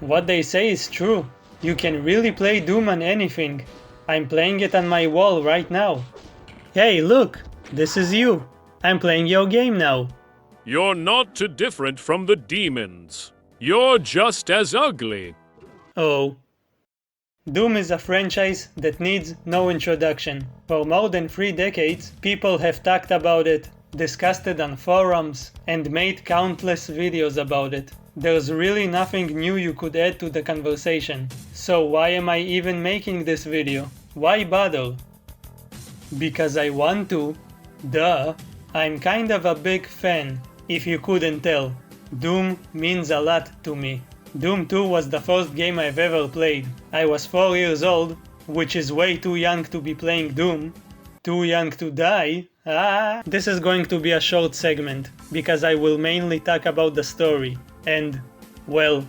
What they say is true. You can really play Doom on anything. I'm playing it on my wall right now. Hey, look! This is you. I'm playing your game now. You're not too different from the demons. You're just as ugly. Oh. Doom is a franchise that needs no introduction. For more than 3 decades, people have talked about it, discussed it on forums, and made countless videos about it. There's really nothing new you could add to the conversation. So why am I even making this video? Why bother? Because I want to. Duh. I'm kind of a big fan, if you couldn't tell. Doom means a lot to me. Doom 2 was the first game I've ever played. I was 4 years old, which is way too young to be playing Doom. Too young to die? This is going to be a short segment, because I will mainly talk about the story. And, well,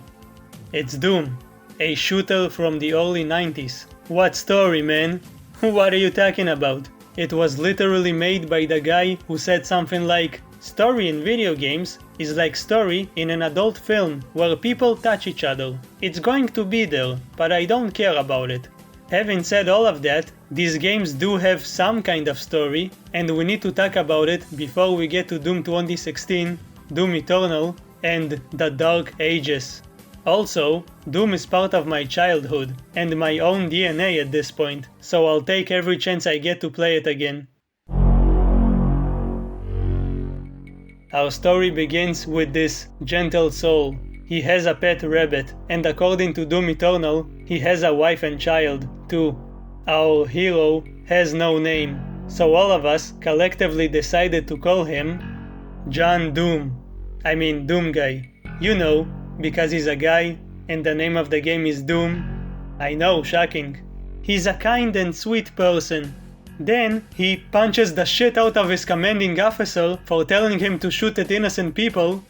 it's Doom, a shooter from the early 90s. What story, man? What are you talking about? It was literally made by the guy who said something like, story in video games is like story in an adult film where people touch each other. It's going to be there, but I don't care about it. Having said all of that, these games do have some kind of story, and we need to talk about it before we get to Doom 2016, Doom Eternal, and the Dark Ages. Also, Doom is part of my childhood, and my own DNA at this point, so I'll take every chance I get to play it again. Our story begins with this gentle soul. He has a pet rabbit, and according to Doom Eternal, he has a wife and child, too. Our hero has no name, so all of us collectively decided to call him John Doom. I mean Doom Guy. You know, because he's a guy, and the name of the game is Doom. I know, shocking. He's a kind and sweet person. Then, he punches the shit out of his commanding officer for telling him to shoot at innocent people.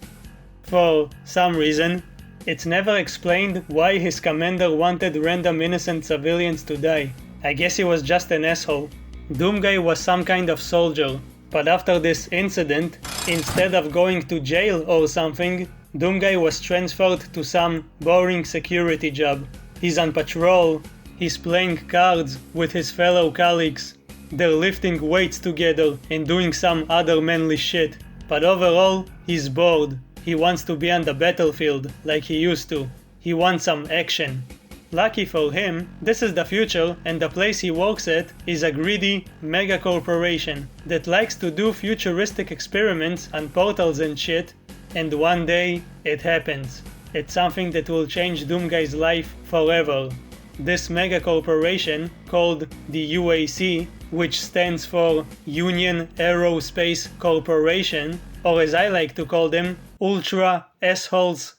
For some reason. It's never explained why his commander wanted random innocent civilians to die. I guess he was just an asshole. Doom Guy was some kind of soldier, but after this incident, instead of going to jail or something, Doom Guy was transferred to some boring security job. He's on patrol, he's playing cards with his fellow colleagues, they're lifting weights together and doing some other manly shit. But overall, he's bored. He wants to be on the battlefield like he used to. He wants some action. Lucky for him, this is the future, and the place he works at is a greedy mega corporation that likes to do futuristic experiments on portals and shit, and one day it happens. It's something that will change Doom Guy's life forever. This mega corporation, called the UAC, which stands for Union Aerospace Corporation, or as I like to call them, Ultra Assholes,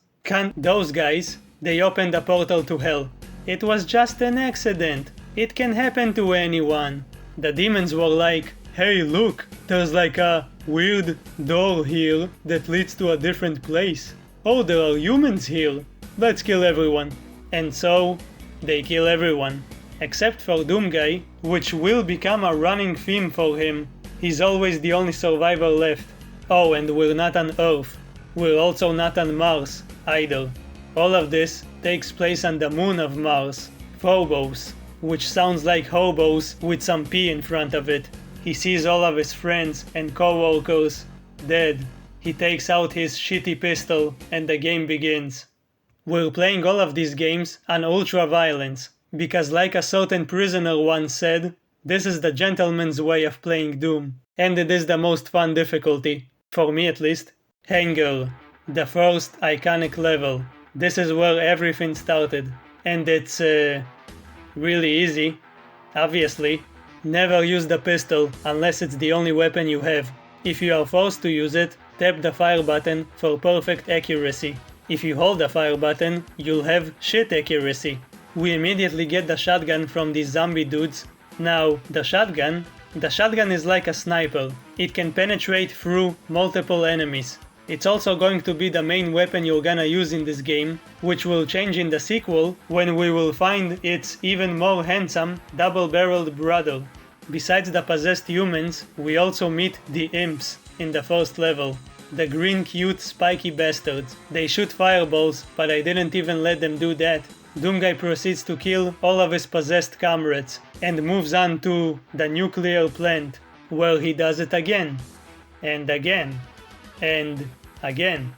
those guys, they opened a portal to hell. It was just an accident. It can happen to anyone. The demons were like, hey look, there's like a weird door here that leads to a different place. Oh, there are humans here. Let's kill everyone. And so, they kill everyone. Except for Doom Guy, which will become a running theme for him. He's always the only survivor left. Oh, and we're not on Earth. We're also not on Mars, either. All of this takes place on the moon of Mars, Phobos, which sounds like hobos with some P in front of it. He sees all of his friends and co-workers dead. He takes out his shitty pistol and the game begins. We're playing all of these games on ultra-violence, because like a certain prisoner once said, this is the gentleman's way of playing Doom, and it is the most fun difficulty, for me at least. Hangar, the first iconic level. This is where everything started, and it's really easy, obviously. Never use the pistol unless it's the only weapon you have. If you are forced to use it, tap the fire button for perfect accuracy. If you hold the fire button, you'll have shit accuracy. We immediately get the shotgun from these zombie dudes. Now, the shotgun is like a sniper. It can penetrate through multiple enemies. It's also going to be the main weapon you're gonna use in this game, which will change in the sequel when we will find its even more handsome double-barreled brother. Besides the possessed humans, we also meet the imps in the first level. the green cute spiky bastards. They shoot fireballs, but I didn't even let them do that. Doomguy proceeds to kill all of his possessed comrades and moves on to the nuclear plant, where he does it again, and again, and again.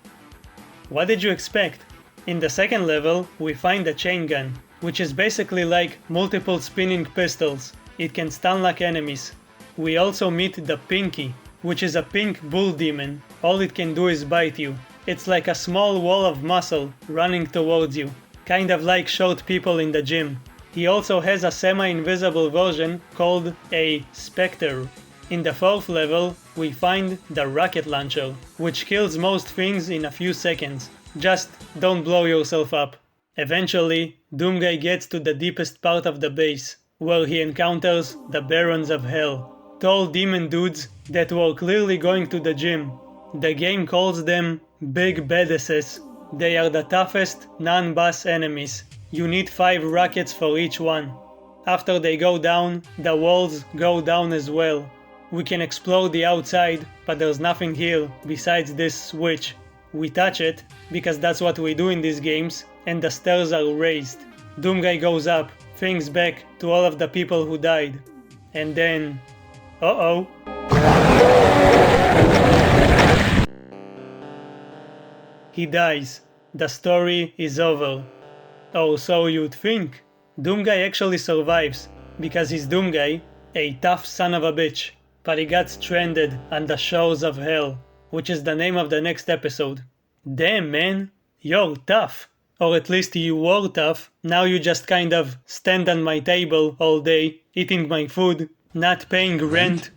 What did you expect? In the second level, we find a chain gun, which is basically like multiple spinning pistols. It can stun lock enemies. We also meet the Pinky, which is a pink bull demon. All it can do is bite you. It's like a small wall of muscle running towards you, kind of like short people in the gym. He also has a semi-invisible version called a Spectre. In the fourth level, we find the rocket launcher, which kills most things in a few seconds. Just don't blow yourself up. Eventually, Doomguy gets to the deepest part of the base, where he encounters the Barons of Hell, tall demon dudes that were clearly going to the gym. The game calls them Big Badasses. They are the toughest non-boss enemies. You need 5 rockets for each one. After they go down, the walls go down as well. We can explore the outside, but there's nothing here besides this switch. We touch it, because that's what we do in these games, and the stairs are raised. Doomguy goes up, thinks back to all of the people who died. And then... uh-oh. He dies. The story is over. Or so you'd think. Doomguy actually survives, because he's Doomguy, a tough son of a bitch. But he got stranded on the shores of hell, which is the name of the next episode. Damn man, you're tough. Or at least you were tough. Now you just kind of stand on my table all day, eating my food, not paying rent.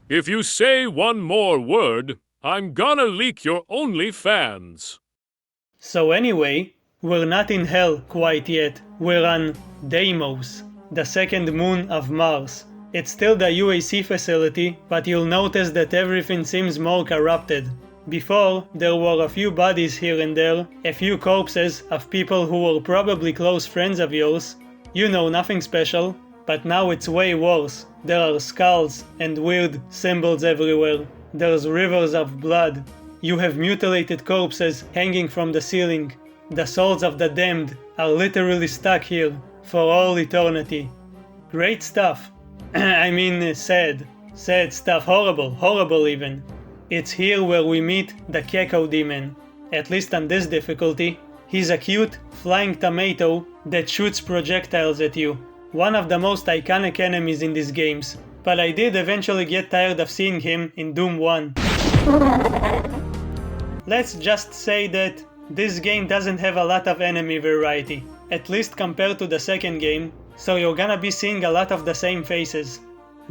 If you say one more word, I'm gonna leak your OnlyFans. So anyway, we're not in hell quite yet. We're on Deimos, the second moon of Mars. It's still the UAC facility, but you'll notice that everything seems more corrupted. Before, there were a few bodies here and there, a few corpses of people who were probably close friends of yours. You know, nothing special, but now it's way worse. There are skulls and weird symbols everywhere. There's rivers of blood. You have mutilated corpses hanging from the ceiling. The souls of the damned are literally stuck here for all eternity. Great stuff. I mean, sad. Sad stuff. Horrible even. It's here where we meet the Keko demon. At least on this difficulty. He's a cute, flying tomato that shoots projectiles at you. One of the most iconic enemies in these games. But I did eventually get tired of seeing him in Doom 1. Let's just say that this game doesn't have a lot of enemy variety. At least compared to the second game. So you're gonna be seeing a lot of the same faces.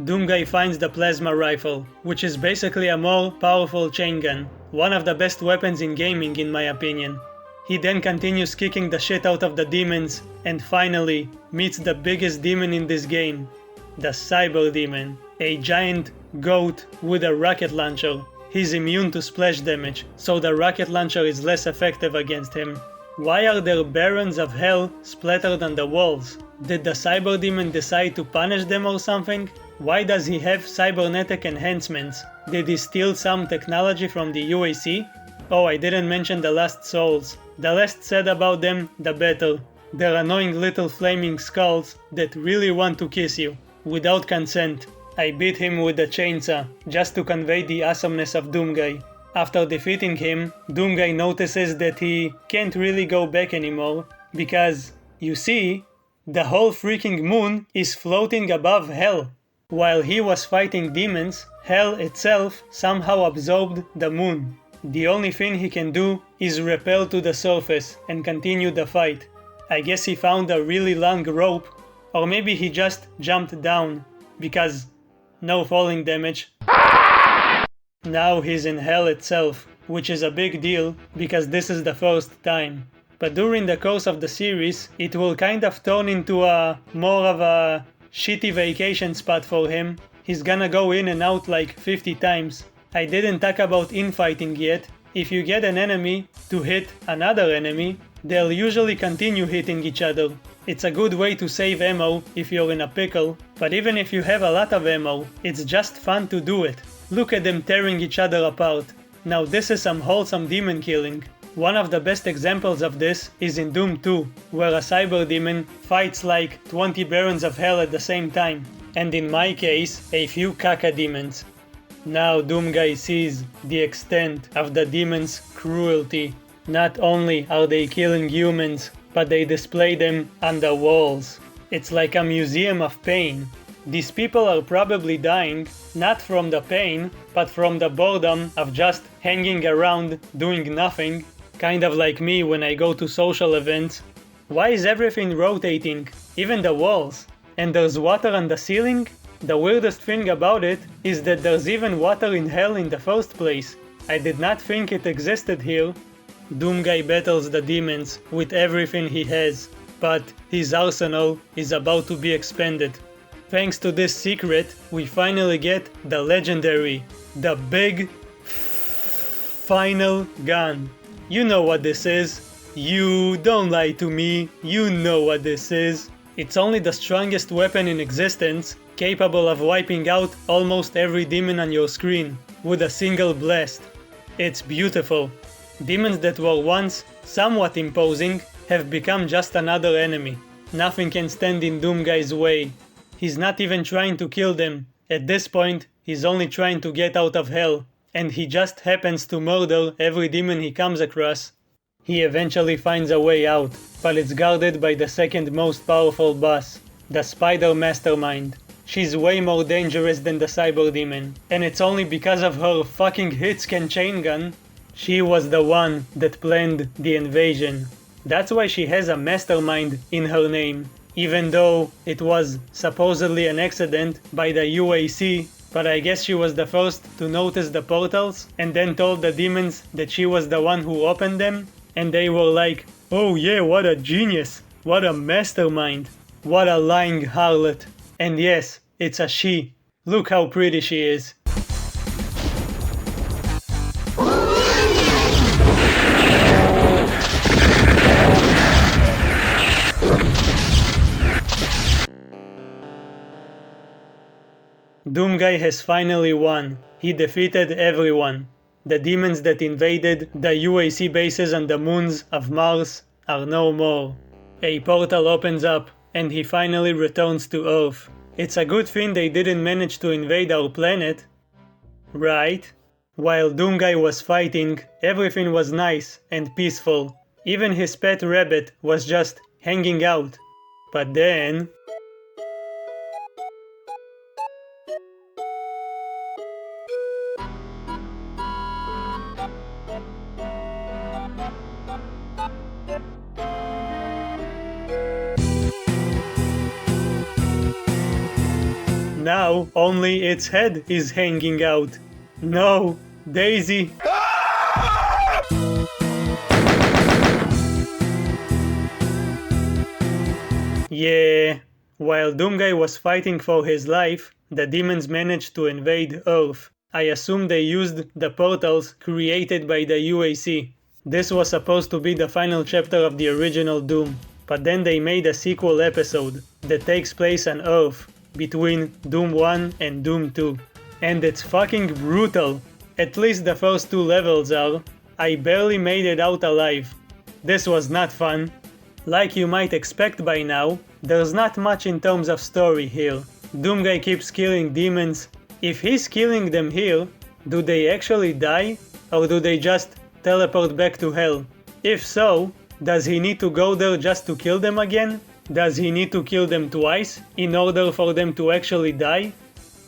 Doomguy finds the plasma rifle, which is basically a more powerful chain gun, one of the best weapons in gaming in my opinion. He then continues kicking the shit out of the demons, and finally meets the biggest demon in this game, the Cyber Demon, a giant goat with a rocket launcher. He's immune to splash damage, so the rocket launcher is less effective against him. Why are there Barons of Hell splattered on the walls? Did the Cyber Demon decide to punish them or something? Why does he have cybernetic enhancements? Did he steal some technology from the UAC? Oh, I didn't mention the Lost Souls. The less said about them, the better. They're annoying little flaming skulls that really want to kiss you, without consent. I beat him with a chainsaw, just to convey the awesomeness of Doomguy. After defeating him, Doomguy notices that he can't really go back anymore, because, you see, the whole freaking moon is floating above hell. While he was fighting demons, hell itself somehow absorbed the moon. The only thing he can do is rappel to the surface and continue the fight. I guess he found a really long rope, or maybe he just jumped down, because no falling damage. Now he's in hell itself, which is a big deal because this is the first time. But during the course of the series, it will kind of turn into a more of a shitty vacation spot for him. He's gonna go in and out like 50 times. I didn't talk about infighting yet. If you get an enemy to hit another enemy, they'll usually continue hitting each other. It's a good way to save ammo if you're in a pickle, but even if you have a lot of ammo, it's just fun to do it. Look at them tearing each other apart. Now this is some wholesome demon killing. One of the best examples of this is in Doom 2, where a cyber demon fights like 20 barons of hell at the same time, and in my case, a few caca demons. Now Doomguy sees the extent of the demon's cruelty. Not only are they killing humans, but they display them on the walls. It's like a museum of pain. These people are probably dying, not from the pain, but from the boredom of just hanging around doing nothing, kind of like me when I go to social events. Why is everything rotating, even the walls? And there's water on the ceiling? The weirdest thing about it is that there's even water in hell in the first place. I did not think it existed here. Doomguy battles the demons with everything he has, but his arsenal is about to be expanded. Thanks to this secret, we finally get the legendary, the big final gun. You know what this is. You don't lie to me, you know what this is. It's only the strongest weapon in existence, capable of wiping out almost every demon on your screen with a single blast. It's beautiful. Demons that were once somewhat imposing have become just another enemy. Nothing can stand in Doomguy's way. He's not even trying to kill them. At this point, he's only trying to get out of hell, and he just happens to murder every demon he comes across. He eventually finds a way out, but it's guarded by the second most powerful boss, the Spider Mastermind. She's way more dangerous than the Cyber Demon, and it's only because of her fucking hitscan chain gun. She was the one that planned the invasion. That's why she has a mastermind in her name, even though it was supposedly an accident by the UAC, but I guess she was the first to notice the portals and then told the demons that she was the one who opened them, and they were like, oh yeah, what a genius, what a mastermind, what a lying harlot. And yes, it's a she. Look how pretty she is. Doomguy has finally won. He defeated everyone. The demons that invaded the UAC bases on the moons of Mars are no more. A portal opens up, and he finally returns to Earth. It's a good thing they didn't manage to invade our planet, right? While Doomguy was fighting, everything was nice and peaceful. Even his pet rabbit was just hanging out. But then... now only its head is hanging out. No, Daisy. Yeah, while Doomguy was fighting for his life, the demons managed to invade Earth. I assume they used the portals created by the UAC. This was supposed to be the final chapter of the original Doom, but then they made a sequel episode that takes place on Earth between Doom 1 and Doom 2. And it's fucking brutal. At least the first two levels are. I barely made it out alive. This was not fun. Like you might expect by now, there's not much in terms of story here. Doomguy keeps killing demons. If he's killing them here, do they actually die? Or do they just teleport back to hell? If so, does he need to go there just to kill them again? Does he need to kill them twice in order for them to actually die?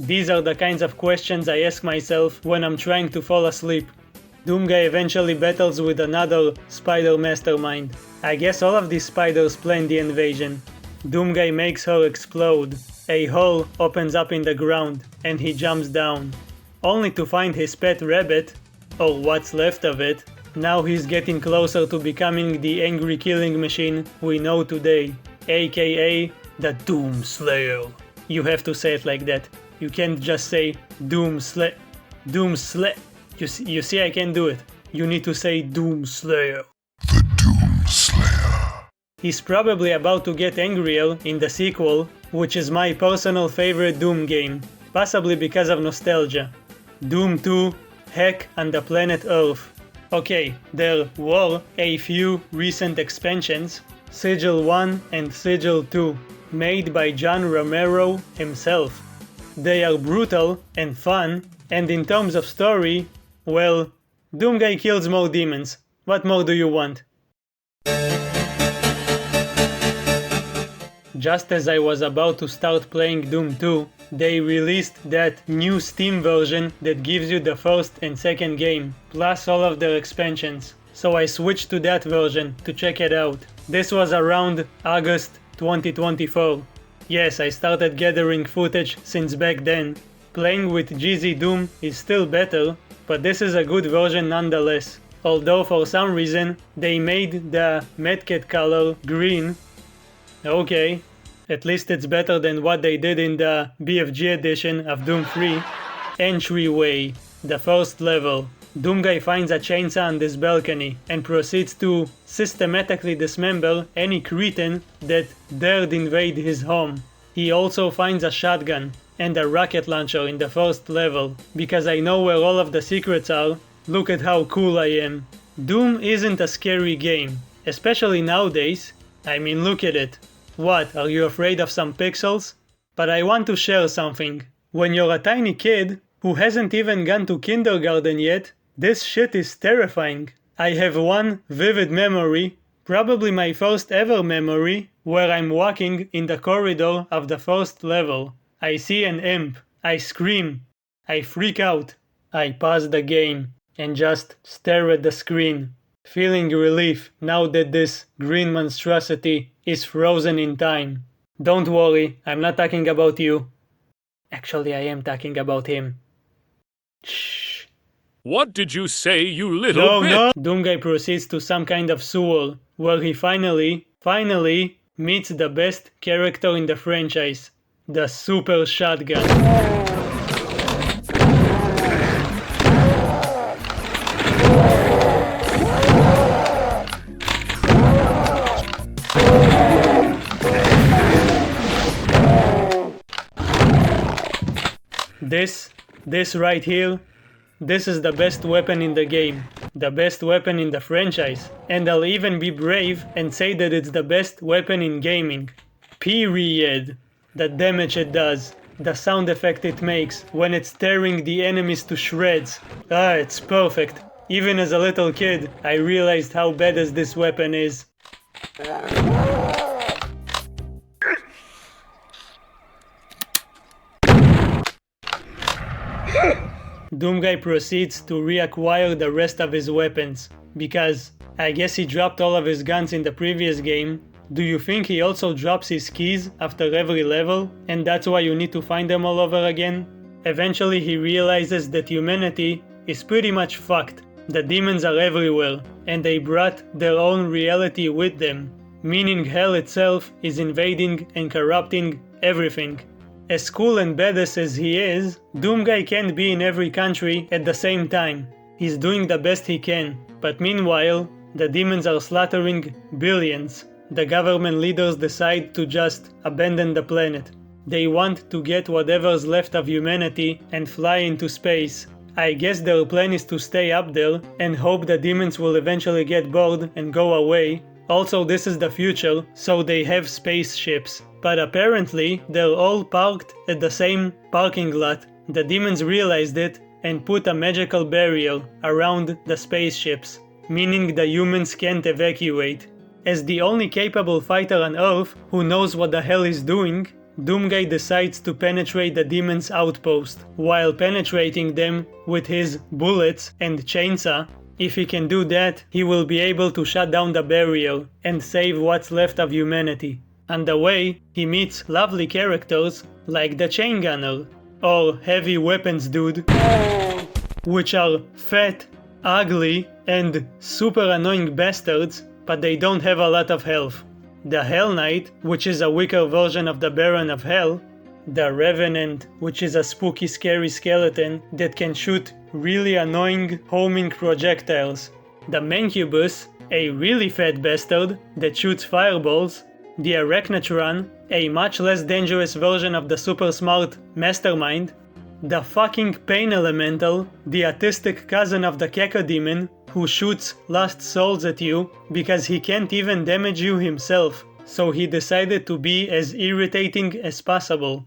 These are the kinds of questions I ask myself when I'm trying to fall asleep. Doomguy eventually battles with another spider mastermind. I guess all of these spiders planned the invasion. Doomguy makes her explode. A hole opens up in the ground and he jumps down, only to find his pet rabbit, or what's left of it. Now he's getting closer to becoming the angry killing machine we know today, aka the Doom Slayer. You have to say it like that. You can't just say Doom Slayer. You see I can do it. You need to say Doom Slayer. The Doom Slayer. He's probably about to get angrier in the sequel, which is my personal favorite Doom game, possibly because of nostalgia. Doom 2 hack on the planet Earth. Okay, there were a few recent expansions, Sigil 1 and Sigil 2, made by John Romero himself. They are brutal and fun, and in terms of story, well, Doomguy kills more demons. What more do you want? Just as I was about to start playing Doom 2, they released that new Steam version that gives you the first and second game, plus all of their expansions. So I switched to that version to check it out. This was around August 2024. Yes, I started gathering footage since back then. Playing with GZ Doom is still better, but this is a good version nonetheless. Although for some reason they made the medkit color green. Okay, at least it's better than what they did in the BFG edition of Doom 3. Entryway, the first level. Doomguy finds a chainsaw on this balcony and proceeds to systematically dismember any cretin that dared invade his home. He also finds a shotgun and a rocket launcher in the first level. Because I know where all of the secrets are, look at how cool I am. Doom isn't a scary game, especially nowadays. I mean, look at it. What, are you afraid of some pixels? But I want to share something. When you're a tiny kid who hasn't even gone to kindergarten yet, this shit is terrifying. I have one vivid memory, probably my first ever memory, where I'm walking in the corridor of the first level. I see an imp. I scream. I freak out. I pause the game and just stare at the screen, feeling relief now that this green monstrosity is frozen in time. Don't worry, I'm not talking about you. Actually, I am talking about him. Shh. What did you say, you little bitch? No! Doomguy proceeds to some kind of sewer, where he finally meets the best character in the franchise, the Super Shotgun. This right here, this is the best weapon in the game, the best weapon in the franchise, and I'll even be brave and say that it's the best weapon in gaming. Period. The damage it does, the sound effect it makes when it's tearing the enemies to shreds. It's perfect. Even as a little kid, I realized how badass this weapon is. Doomguy proceeds to reacquire the rest of his weapons, because I guess he dropped all of his guns in the previous game. Do you think he also drops his keys after every level, and that's why you need to find them all over again? Eventually he realizes that humanity is pretty much fucked. The demons are everywhere, and they brought their own reality with them, meaning hell itself is invading and corrupting everything. As cool and badass as he is, Doomguy can't be in every country at the same time. He's doing the best he can, but meanwhile, the demons are slaughtering billions. The government leaders decide to just abandon the planet. They want to get whatever's left of humanity and fly into space. I guess their plan is to stay up there and hope the demons will eventually get bored and go away. Also, this is the future, so they have spaceships. But apparently, they're all parked at the same parking lot. The demons realized it and put a magical barrier around the spaceships, meaning the humans can't evacuate. As the only capable fighter on Earth who knows what the hell he's doing, Doomguy decides to penetrate the demons' outpost. While penetrating them with his bullets and chainsaw, if he can do that, he will be able to shut down the barrier and save what's left of humanity. On the way, he meets lovely characters like the Chain Gunner, or Heavy Weapons Dude, which are fat, ugly, and super annoying bastards, but they don't have a lot of health. The Hell Knight, which is a weaker version of the Baron of Hell, the Revenant, which is a spooky scary skeleton that can shoot really annoying homing projectiles, the Mancubus, a really fat bastard that shoots fireballs, the Arachnotron, a much less dangerous version of the super smart Mastermind, the fucking pain elemental, the autistic cousin of the Keko demon, who shoots lost souls at you because he can't even damage you himself, so he decided to be as irritating as possible.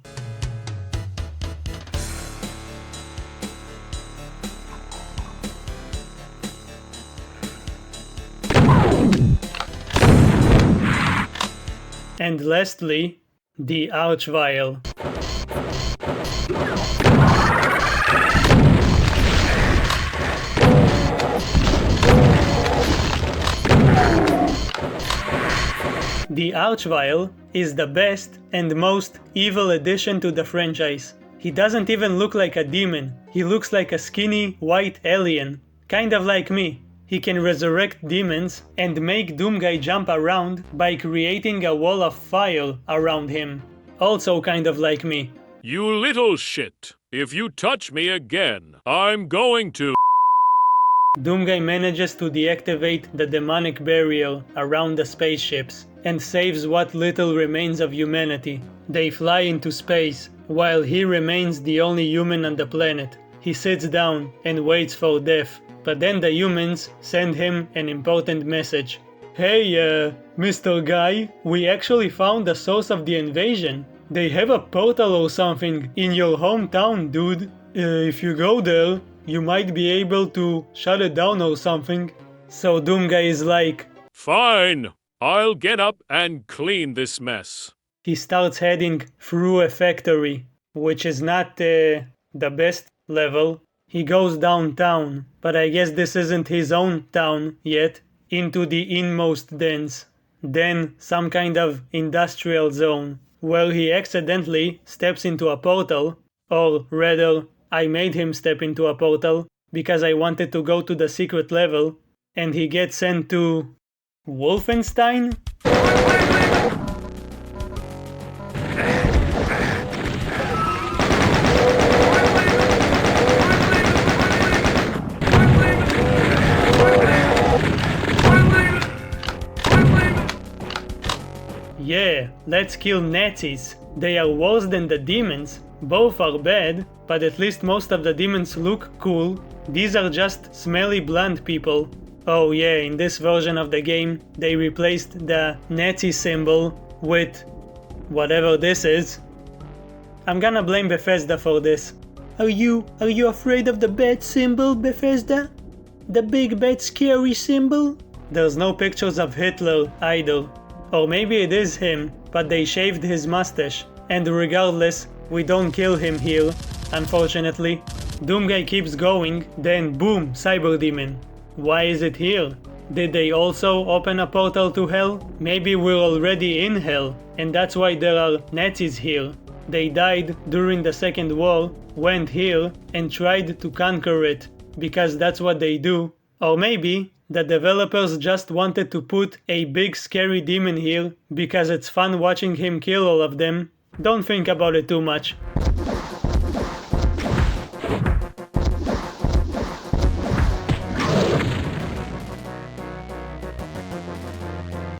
And lastly, the Archvile. The Archvile is the best and most evil addition to the franchise. He doesn't even look like a demon, he looks like a skinny white alien, kind of like me. He can resurrect demons and make Doomguy jump around by creating a wall of fire around him, also kind of like me. You little shit. If you touch me again, I'm going to... Doomguy manages to deactivate the demonic barrier around the spaceships and saves what little remains of humanity. They fly into space, while he remains the only human on the planet. He sits down and waits for death, but then the humans send him an important message. Hey, Mr. Guy, we actually found the source of the invasion. They have a portal or something in your hometown, dude. If you go there, you might be able to shut it down or something. So Doomguy is like, Fine, I'll get up and clean this mess. He starts heading through a factory, which is not the best level. He goes downtown, but I guess this isn't his own town yet, into the inmost dens. Then some kind of industrial zone, where he accidentally steps into a portal, or rather, I made him step into a portal because I wanted to go to the secret level, and he gets sent to... Wolfenstein? Yeah, let's kill Nazis. They are worse than the demons. Both are bad, but at least most of the demons look cool. These are just smelly blonde people. Oh yeah, in this version of the game, they replaced the Nazi symbol with whatever this is. I'm gonna blame Bethesda for this. Are you afraid of the bat symbol, Bethesda? The big bad scary symbol? There's no pictures of Hitler either. Or maybe it is him, but they shaved his mustache. And regardless, we don't kill him here, unfortunately. Doomguy keeps going, then boom, Cyber Demon. Why is it here? Did they also open a portal to hell? Maybe we're already in hell, and that's why there are Nazis here. They died during the Second War, went here, and tried to conquer it, because that's what they do. Or maybe the developers just wanted to put a big scary demon here because it's fun watching him kill all of them. Don't think about it too much.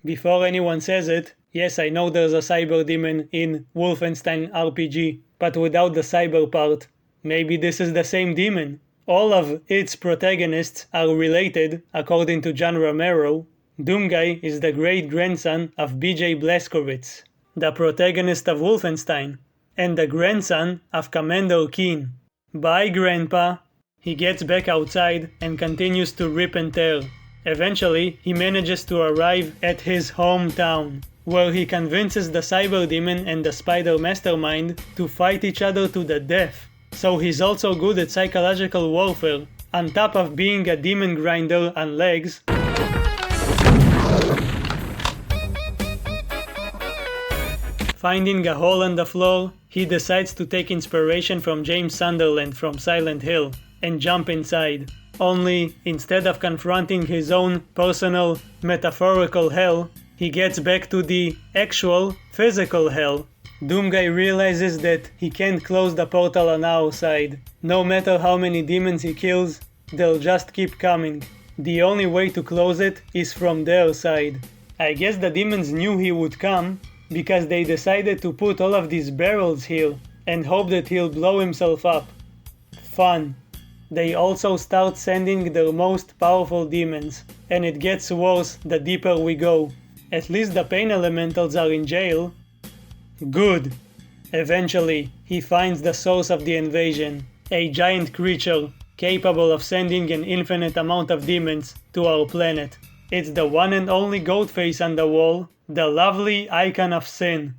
Before anyone says it, yes, I know there's a cyber demon in Wolfenstein RPG, but without the cyber part. Maybe this is the same demon. All of its protagonists are related, according to John Romero. Doomguy is the great-grandson of B.J. Blazkowicz, the protagonist of Wolfenstein, and the grandson of Commander Keen. Bye, Grandpa. He gets back outside and continues to rip and tear. Eventually, he manages to arrive at his hometown, where he convinces the Cyber Demon and the Spider Mastermind to fight each other to the death. So he's also good at psychological warfare, on top of being a demon grinder on legs. Finding a hole in the floor, he decides to take inspiration from James Sunderland from Silent Hill and jump inside. Only, instead of confronting his own personal, metaphorical hell, he gets back to the actual, physical hell. Doomguy realizes that he can't close the portal on our side. No matter how many demons he kills, they'll just keep coming. The only way to close it is from their side. I guess the demons knew he would come, because they decided to put all of these barrels here, and hope that he'll blow himself up. fun. They also start sending their most powerful demons, and it gets worse the deeper we go. At least the pain elementals are in jail. Good. Eventually, he finds the source of the invasion, a giant creature capable of sending an infinite amount of demons to our planet. It's the one and only goat face on the wall, the lovely icon of sin.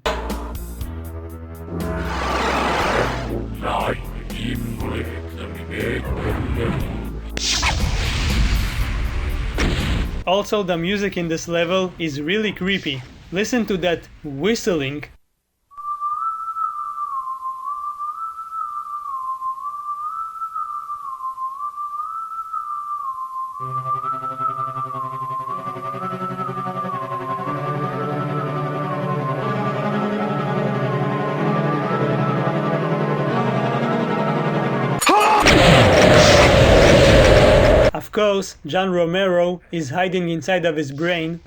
Also, the music in this level is really creepy. Listen to that whistling. Of course, John Romero is hiding inside of his brain.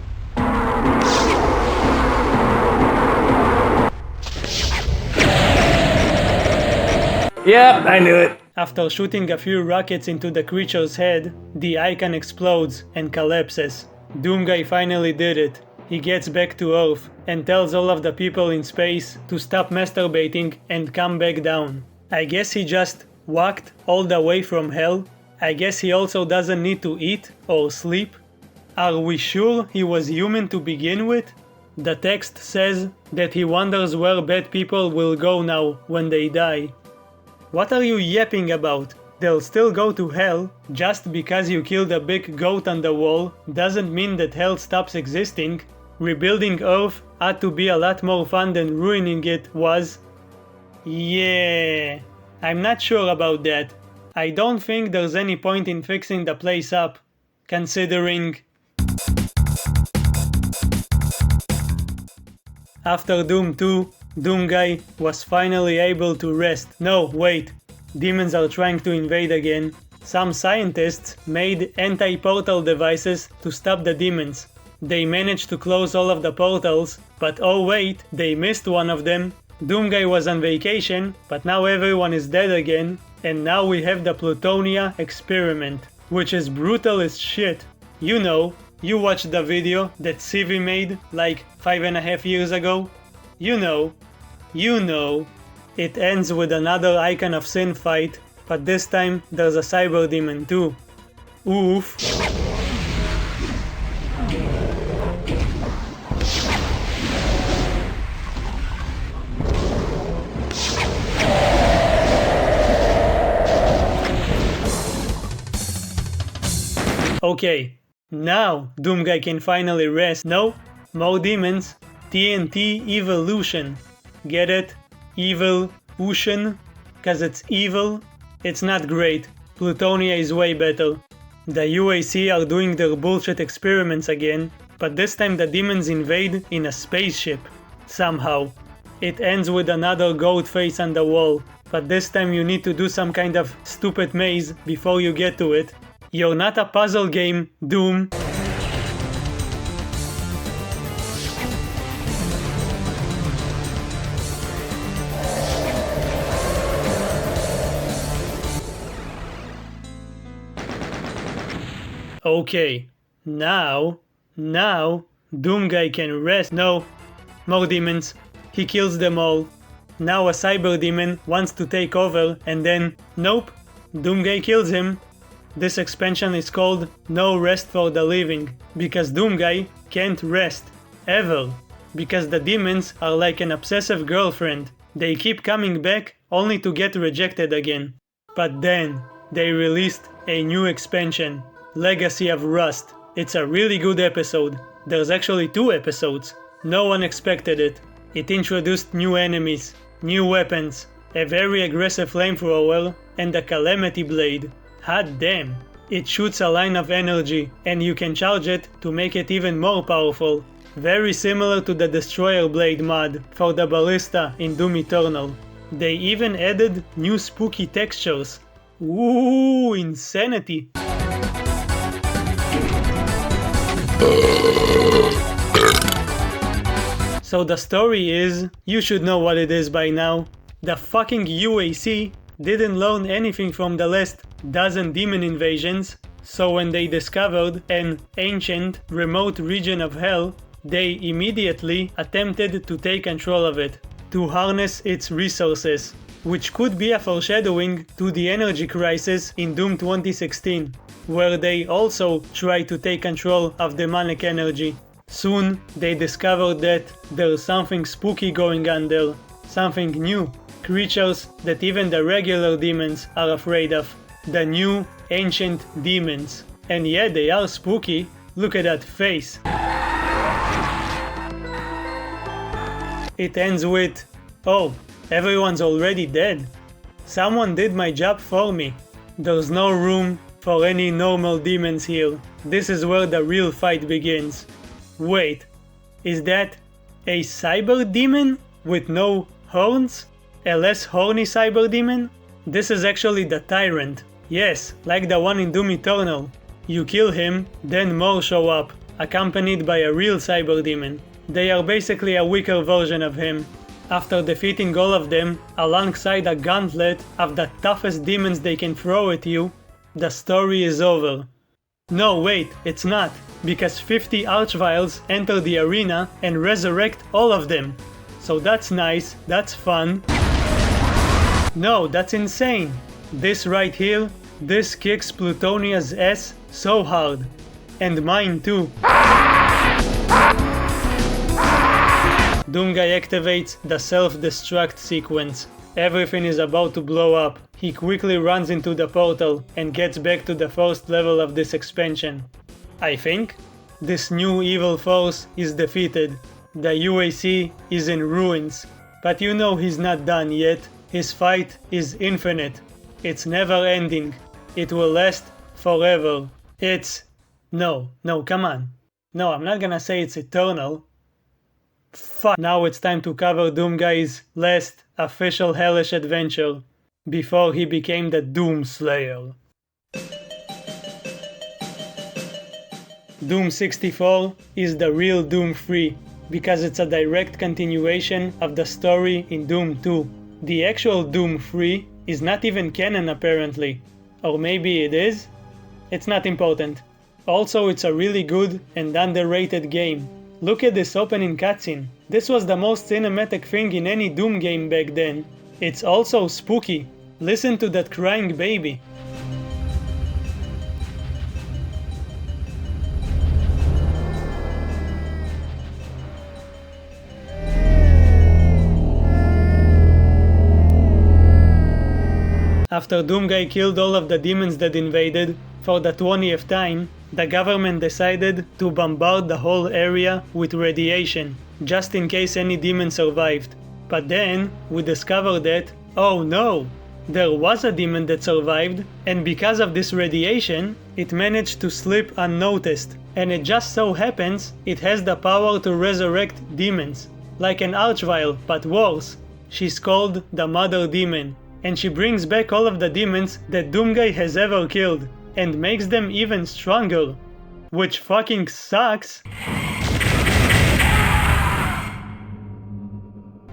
Yep, I knew it. After shooting a few rockets into the creature's head, the icon explodes and collapses. Doomguy finally did it. He gets back to Earth and tells all of the people in space to stop masturbating and come back down. I guess he just walked all the way from hell. I guess he also doesn't need to eat or sleep. Are we sure he was human to begin with? The text says that he wonders where bad people will go now when they die. What are you yapping about? They'll still go to hell. Just because you killed a big goat on the wall doesn't mean that hell stops existing. Rebuilding Earth ought to be a lot more fun than ruining it was. Yeah, I'm not sure about that. I don't think there's any point in fixing the place up, considering... After Doom 2, Doomguy was finally able to rest. No, wait. Demons are trying to invade again. Some scientists made anti-portal devices to stop the demons. They managed to close all of the portals, but oh wait, they missed one of them. Doomguy was on vacation, but now everyone is dead again. And now we have the Plutonia experiment, which is brutal as shit. You know, you watched the video that Civi made like 5.5 years ago. You know. It ends with another Icon of Sin fight, but this time there's a cyber demon too. Oof. Okay, now Doomguy can finally rest. No? More demons. TNT evolution. Get it? Evil ocean? Cause it's evil? It's not great. Plutonia is way better. The UAC are doing their bullshit experiments again, but this time the demons invade in a spaceship. Somehow. It ends with another goat face on the wall, but this time you need to do some kind of stupid maze before you get to it. You're not a puzzle game, Doom. Okay, now, Doomguy can rest. No, more demons. He kills them all. Now a cyber demon wants to take over and then, nope, Doomguy kills him. This expansion is called No Rest for the Living, because Doomguy can't rest, ever. Because the demons are like an obsessive girlfriend. They keep coming back only to get rejected again. But then, they released a new expansion, Legacy of Rust. It's a really good episode. There's actually 2 episodes. No one expected it. It introduced new enemies, new weapons, a very aggressive flamethrower, and a Calamity Blade. Hot damn. It shoots a line of energy, and you can charge it to make it even more powerful. Very similar to the Destroyer Blade mod for the Ballista in Doom Eternal. They even added new spooky textures. Ooh, insanity. So the story is, you should know what it is by now. The fucking UAC didn't learn anything from the last dozen demon invasions, so when they discovered an ancient, remote region of hell, they immediately attempted to take control of it, to harness its resources, which could be a foreshadowing to the energy crisis in Doom 2016, where they also tried to take control of demonic energy. Soon, they discovered that there's something spooky going on there, something new, creatures that even the regular demons are afraid of, the new ancient demons. And yeah, they are spooky, look at that face. It ends with, oh, everyone's already dead. Someone did my job for me. There's no room for any normal demons here. This is where the real fight begins. Wait, is that a cyber demon with no horns? A less horny cyber demon? This is actually the Tyrant. Yes, like the one in Doom Eternal. You kill him, then more show up, accompanied by a real cyber demon. They are basically a weaker version of him. After defeating all of them, alongside a gauntlet of the toughest demons they can throw at you, the story is over. No, wait, it's not, because 50 Archviles enter the arena and resurrect all of them. So that's nice, that's fun. No, that's insane. This right here, this kicks Plutonia's ass so hard. And mine too. Doomguy activates the self-destruct sequence. Everything is about to blow up. He quickly runs into the portal and gets back to the first level of this expansion. I think this new evil force is defeated. The UAC is in ruins. But you know he's not done yet. His fight is infinite. It's never ending. It will last forever. It's... No, come on. No, I'm not gonna say it's eternal. Fuck. Now it's time to cover Doomguy's last official hellish adventure, before he became the Doom Slayer. Doom 64 is the real Doom 3, because it's a direct continuation of the story in Doom 2. The actual Doom 3 is not even canon apparently, or maybe it is? It's not important. Also, it's a really good and underrated game. Look at this opening cutscene. This was the most cinematic thing in any Doom game back then. It's also spooky. Listen to that crying baby. After Doomguy killed all of the demons that invaded, for the 20th time, the government decided to bombard the whole area with radiation, just in case any demon survived. But then, we discovered that, oh no, there was a demon that survived, and because of this radiation, it managed to slip unnoticed, and it just so happens it has the power to resurrect demons, like an Archvile, but worse. She's called the Mother Demon, and she brings back all of the demons that Doomguy has ever killed, and makes them even stronger, which fucking sucks.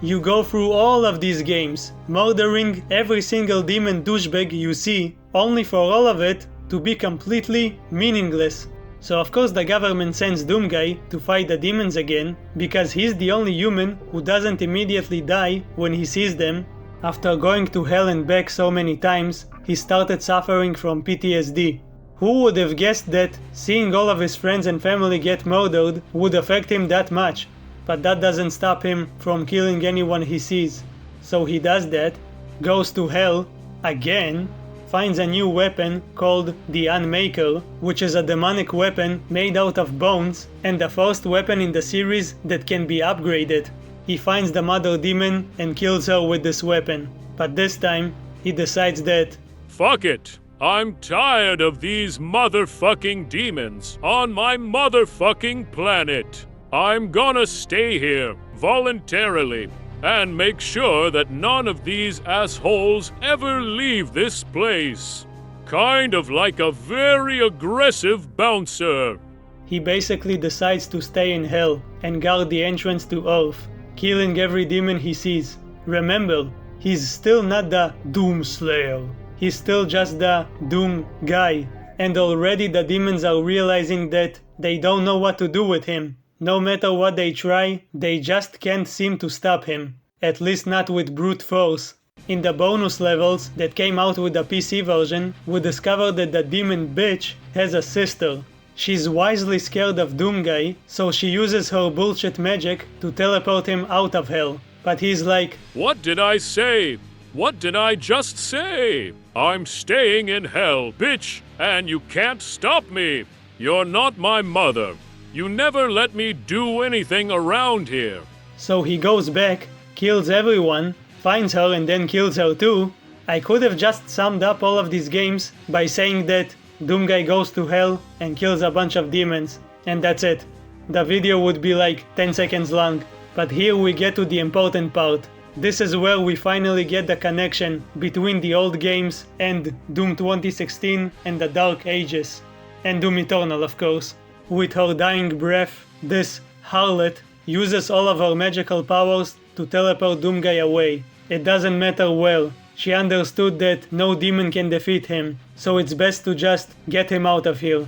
You go through all of these games, murdering every single demon douchebag you see, only for all of it to be completely meaningless. So of course the government sends Doomguy to fight the demons again, because he's the only human who doesn't immediately die when he sees them. After going to hell and back so many times, he started suffering from PTSD. Who would have guessed that seeing all of his friends and family get murdered would affect him that much? But that doesn't stop him from killing anyone he sees. So he does that, goes to hell again, finds a new weapon called the Unmaker, which is a demonic weapon made out of bones, and the first weapon in the series that can be upgraded. He finds the Mother Demon and kills her with this weapon. But this time, he decides that, fuck it. I'm tired of these motherfucking demons on my motherfucking planet. I'm gonna stay here, voluntarily, and make sure that none of these assholes ever leave this place. Kind of like a very aggressive bouncer. He basically decides to stay in hell and guard the entrance to Earth, killing every demon he sees. Remember, he's still not the Doom Slayer. He's still just the Doom guy. And already the demons are realizing that they don't know what to do with him. No matter what they try, they just can't seem to stop him. At least not with brute force. In the bonus levels that came out with the PC version, we discovered that the demon bitch has a sister. She's wisely scared of Doom Guy, so she uses her bullshit magic to teleport him out of hell. But he's like, What did I say? What did I just say? I'm staying in hell, bitch, and you can't stop me. You're not my mother. You never let me do anything around here. So he goes back, kills everyone, finds her and then kills her too. I could have just summed up all of these games by saying that Doom Guy goes to hell and kills a bunch of demons, and that's it. The video would be like 10 seconds long. But here we get to the important part. This is where we finally get the connection between the old games and Doom 2016 and the Dark Ages. And Doom Eternal, of course. With her dying breath, this harlot uses all of her magical powers to teleport Doom Guy away. It doesn't matter where. She understood that no demon can defeat him, so it's best to just get him out of here.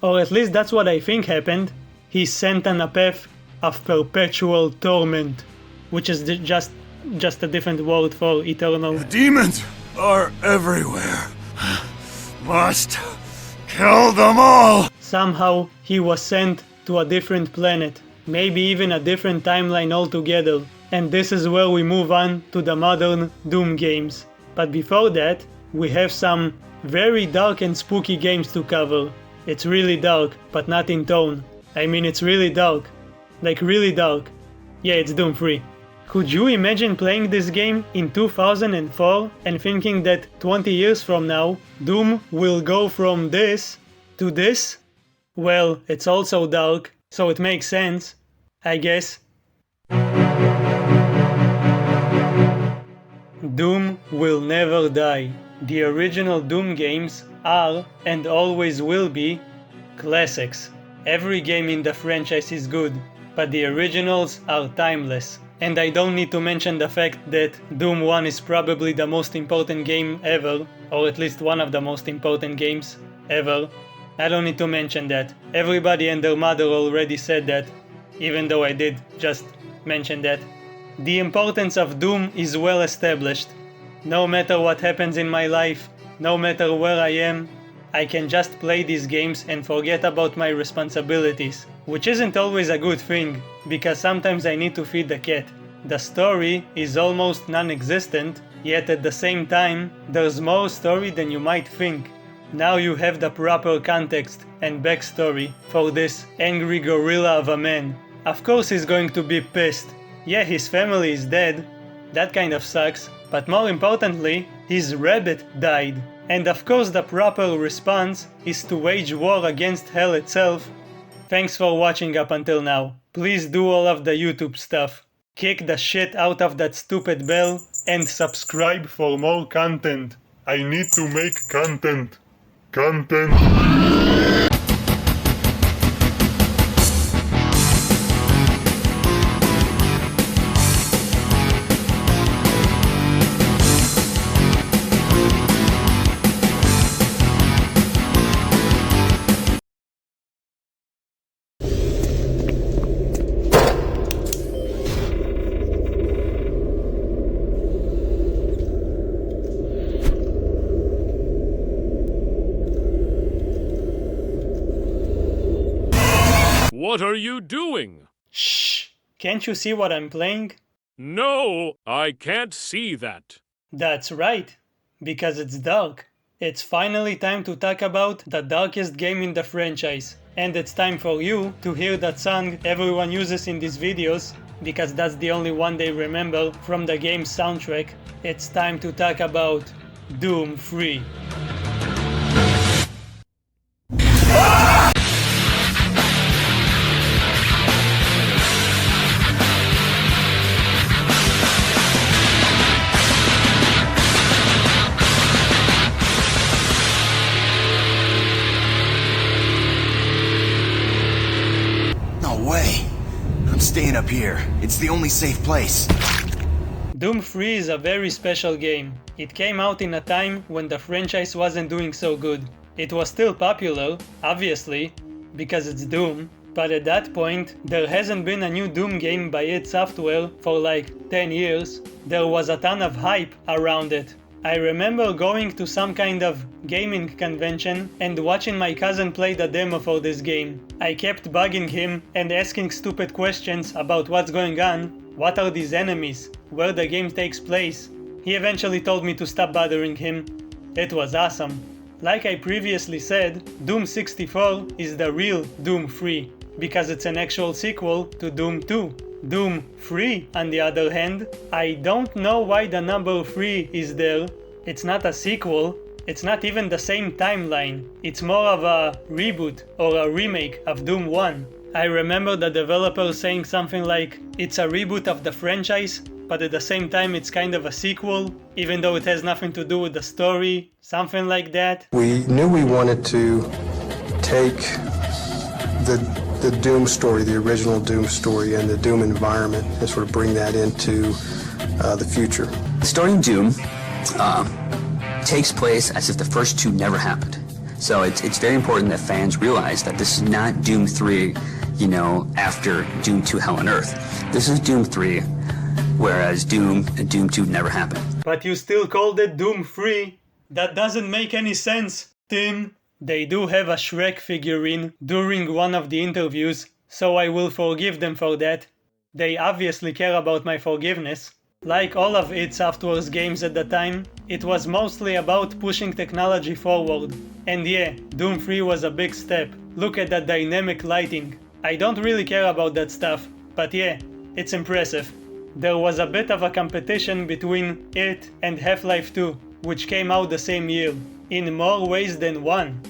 Or at least that's what I think happened. He's sent on a path of perpetual torment, which is just a different word for eternal. The demons are everywhere. Must kill them all! Somehow he was sent to a different planet, maybe even a different timeline altogether. And this is where we move on to the modern Doom games. But before that, we have some very dark and spooky games to cover. It's really dark, but not in tone. I mean, it's really dark. Like really dark. Yeah, it's Doom 3. Could you imagine playing this game in 2004 and thinking that 20 years from now, Doom will go from this to this? Well, it's also dark, so it makes sense, I guess. Doom will never die. The original Doom games are, and always will be, classics. Every game in the franchise is good, but the originals are timeless. And I don't need to mention the fact that Doom 1 is probably the most important game ever, or at least one of the most important games ever. I don't need to mention that. Everybody and their mother already said that, even though I did just mention that. The importance of Doom is well established. No matter what happens in my life, no matter where I am, I can just play these games and forget about my responsibilities, which isn't always a good thing, because sometimes I need to feed the cat. The story is almost non-existent, yet at the same time, there's more story than you might think. Now you have the proper context and backstory for this angry gorilla of a man. Of course he's going to be pissed. Yeah, his family is dead, that kind of sucks, but more importantly, his rabbit died. And of course the proper response is to wage war against hell itself. Thanks for watching up until now. Please do all of the YouTube stuff. Kick the shit out of that stupid bell and subscribe for more content. I need to make content. Content. What are you doing? Shh! Can't you see what I'm playing? No, I can't see that. That's right, because it's dark. It's finally time to talk about the darkest game in the franchise. And it's time for you to hear that song everyone uses in these videos, because that's the only one they remember from the game's soundtrack. It's time to talk about Doom 3. No way. I'm staying up here. It's the only safe place. Doom 3 is a very special game. It came out in a time when the franchise wasn't doing so good. It was still popular, obviously, because it's Doom, but at that point, there hasn't been a new Doom game by id Software for like 10 years. There was a ton of hype around it. I remember going to some kind of gaming convention and watching my cousin play the demo for this game. I kept bugging him and asking stupid questions about what's going on, what are these enemies, where the game takes place. He eventually told me to stop bothering him. It was awesome. Like I previously said, Doom 64 is the real Doom 3, because it's an actual sequel to Doom 2. Doom 3, on the other hand, I don't know why the number 3 is there. It's not a sequel, it's not even the same timeline. It's more of a reboot or a remake of Doom 1. I remember the developer saying something like, it's a reboot of the franchise, but at the same time it's kind of a sequel, even though it has nothing to do with the story, something like that. We knew we wanted to take the Doom story, the original Doom story, and the Doom environment, and sort of bring that into the future. The story in Doom takes place as if the first two never happened. So it's very important that fans realize that this is not Doom 3, after Doom 2 Hell on Earth. This is Doom 3, whereas Doom and Doom 2 never happened. But you still called it Doom 3? That doesn't make any sense, Tim. They do have a Shrek figurine during one of the interviews, so I will forgive them for that. They obviously care about my forgiveness. Like all of id Software's games at the time, it was mostly about pushing technology forward. And yeah, Doom 3 was a big step. Look at that dynamic lighting. I don't really care about that stuff, but yeah, it's impressive. There was a bit of a competition between it and Half-Life 2, which came out the same year, in more ways than one.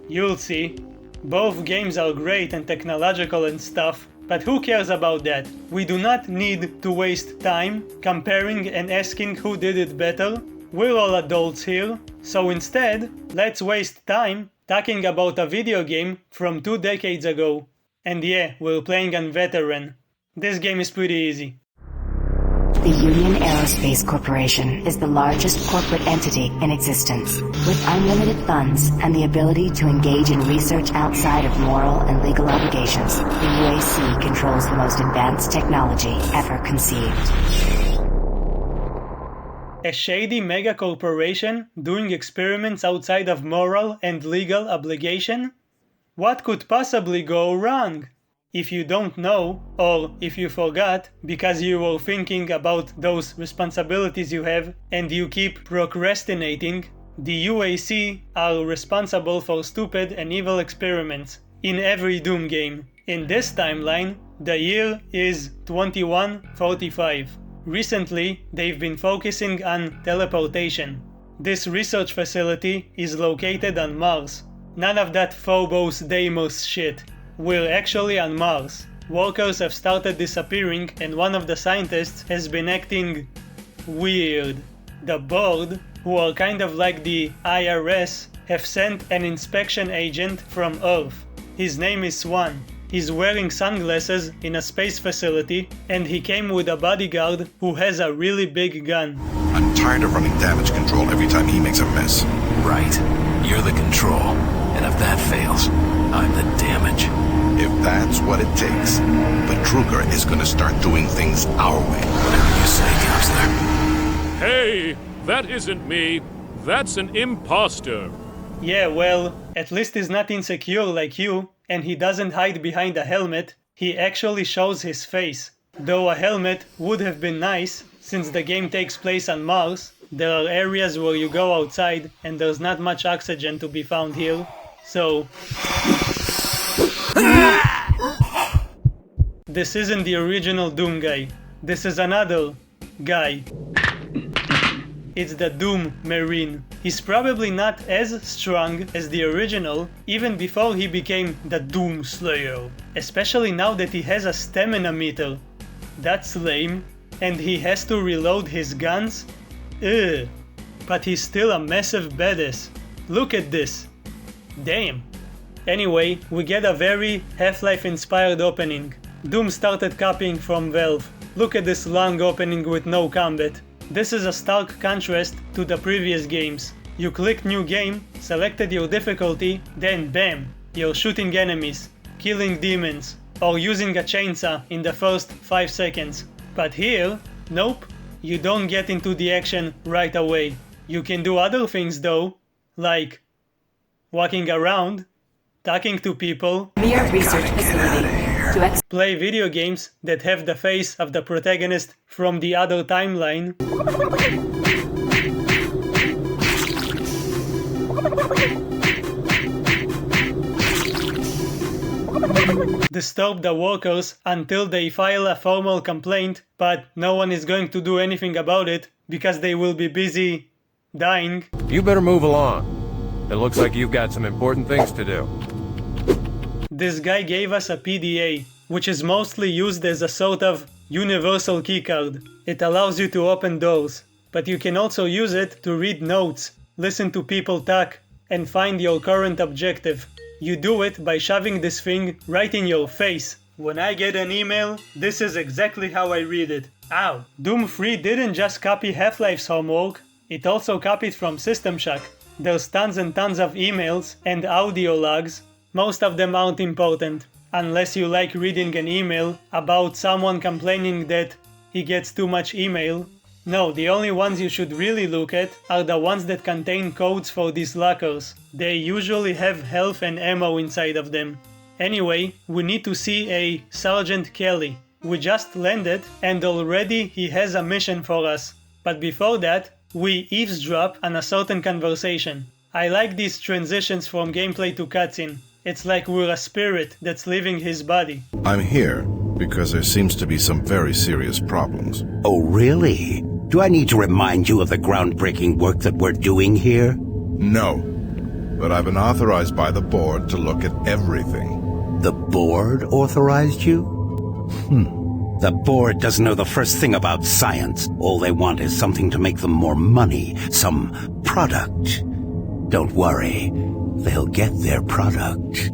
You'll see. Both games are great and technological and stuff, but who cares about that? We do not need to waste time comparing and asking who did it better. We're all adults here, so instead, let's waste time talking about a video game from 2 decades ago. And yeah, we're playing on Veteran. This game is pretty easy. The Union Aerospace Corporation is the largest corporate entity in existence. With unlimited funds and the ability to engage in research outside of moral and legal obligations, the UAC controls the most advanced technology ever conceived. A shady mega corporation doing experiments outside of moral and legal obligation? What could possibly go wrong? If you don't know, or if you forgot because you were thinking about those responsibilities you have and you keep procrastinating, the UAC are responsible for stupid and evil experiments in every Doom game. In this timeline, the year is 2145. Recently, they've been focusing on teleportation. This research facility is located on Mars. None of that Phobos Deimos shit. We're actually on Mars. Workers have started disappearing and one of the scientists has been acting weird. The board, who are kind of like the IRS, have sent an inspection agent from Earth. His name is Swan. He's wearing sunglasses in a space facility and he came with a bodyguard who has a really big gun. I'm tired of running damage control every time he makes a mess. Right. You're the control. And if that fails, I'm the damage. If that's what it takes, but Kruger is gonna start doing things our way. Whatever you say, Counselor. Hey, that isn't me. That's an imposter. Yeah, well, at least he's not insecure like you, and he doesn't hide behind a helmet. He actually shows his face. Though a helmet would have been nice, since the game takes place on Mars, there are areas where you go outside and there's not much oxygen to be found here. So... This isn't the original Doom guy. This is another guy. It's the Doom Marine. He's probably not as strong as the original, even before he became the Doom Slayer. Especially now that he has a stamina meter. That's lame. And he has to reload his guns? Ugh. But he's still a massive badass. Look at this. Damn. Anyway, we get a very Half-Life inspired opening. Doom started copying from Valve. Look at this long opening with no combat. This is a stark contrast to the previous games. You clicked new game, selected your difficulty, then bam, you're shooting enemies, killing demons, or using a chainsaw in the first 5 seconds. But here, nope, you don't get into the action right away. You can do other things though, like walking around, talking to people, play video games that have the face of the protagonist from the other timeline, disturb the workers until they file a formal complaint, but no one is going to do anything about it because they will be busy dying. You better move along. It looks like you've got some important things to do. This guy gave us a PDA, which is mostly used as a sort of universal keycard. It allows you to open doors, but you can also use it to read notes, listen to people talk, and find your current objective. You do it by shoving this thing right in your face. When I get an email, this is exactly how I read it. Ow! Doom 3 didn't just copy Half-Life's homework, it also copied from System Shock. There's tons and tons of emails and audio logs. Most of them aren't important, unless you like reading an email about someone complaining that he gets too much email. No, the only ones you should really look at are the ones that contain codes for these lockers. They usually have health and ammo inside of them. Anyway, we need to see a Sergeant Kelly. We just landed and already he has a mission for us. But before that, we eavesdrop on a certain conversation. I like these transitions from gameplay to cutscene. It's like we're a spirit that's leaving his body. I'm here because there seems to be some very serious problems. Oh, really? Do I need to remind you of the groundbreaking work that we're doing here? No, but I've been authorized by the board to look at everything. The board authorized you? The board doesn't know the first thing about science. All they want is something to make them more money, some product. Don't worry, they'll get their product.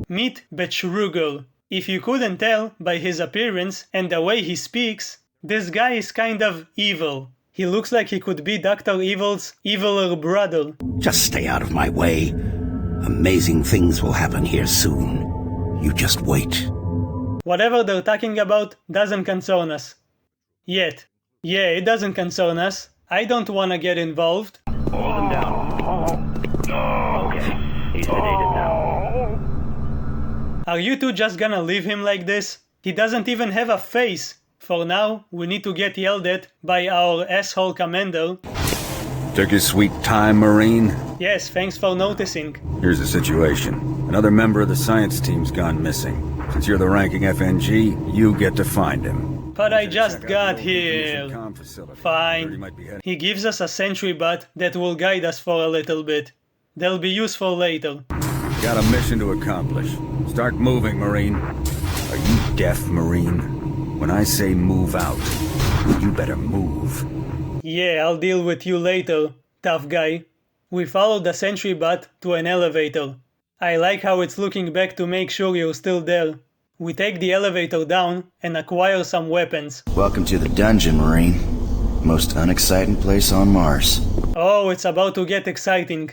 Meet Betschruger. If you couldn't tell by his appearance and the way he speaks, this guy is kind of evil. He looks like he could be Dr. Evil's eviler brother. Just stay out of my way. Amazing things will happen here soon. You just wait. Whatever they're talking about doesn't concern us. Yet. Yeah, it doesn't concern us. I don't wanna get involved. Hold him down. Okay, he's sedated now. Are you two just gonna leave him like this? He doesn't even have a face. For now, we need to get yelled at by our asshole commander. Took your sweet time, Marine? Yes, thanks for noticing. Here's the situation. Another member of the science team's gone missing. Since you're the ranking FNG, you get to find him. But I just got here. Fine. He gives us a sentry bot that will guide us for a little bit. They'll be useful later. Got a mission to accomplish. Start moving, Marine. Are you deaf, Marine? When I say move out, you better move. Yeah, I'll deal with you later, tough guy. We followed the sentry bot to an elevator. I like how it's looking back to make sure you're still there. We take the elevator down and acquire some weapons. Welcome to the dungeon, Marine. Most unexciting place on Mars. Oh, it's about to get exciting.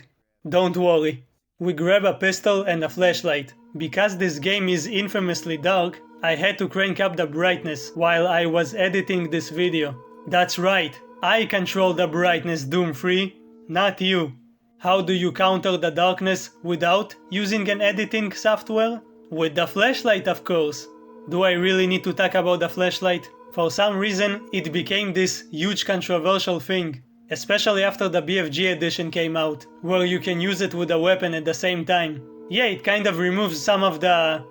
Don't worry. We grab a pistol and a flashlight. Because this game is infamously dark, I had to crank up the brightness while I was editing this video. That's right, I control the brightness, Doom 3, not you. How do you counter the darkness without using an editing software? With the flashlight, of course. Do I really need to talk about the flashlight? For some reason, it became this huge controversial thing. Especially after the BFG edition came out, where you can use it with a weapon at the same time. Yeah, it kind of removes some of the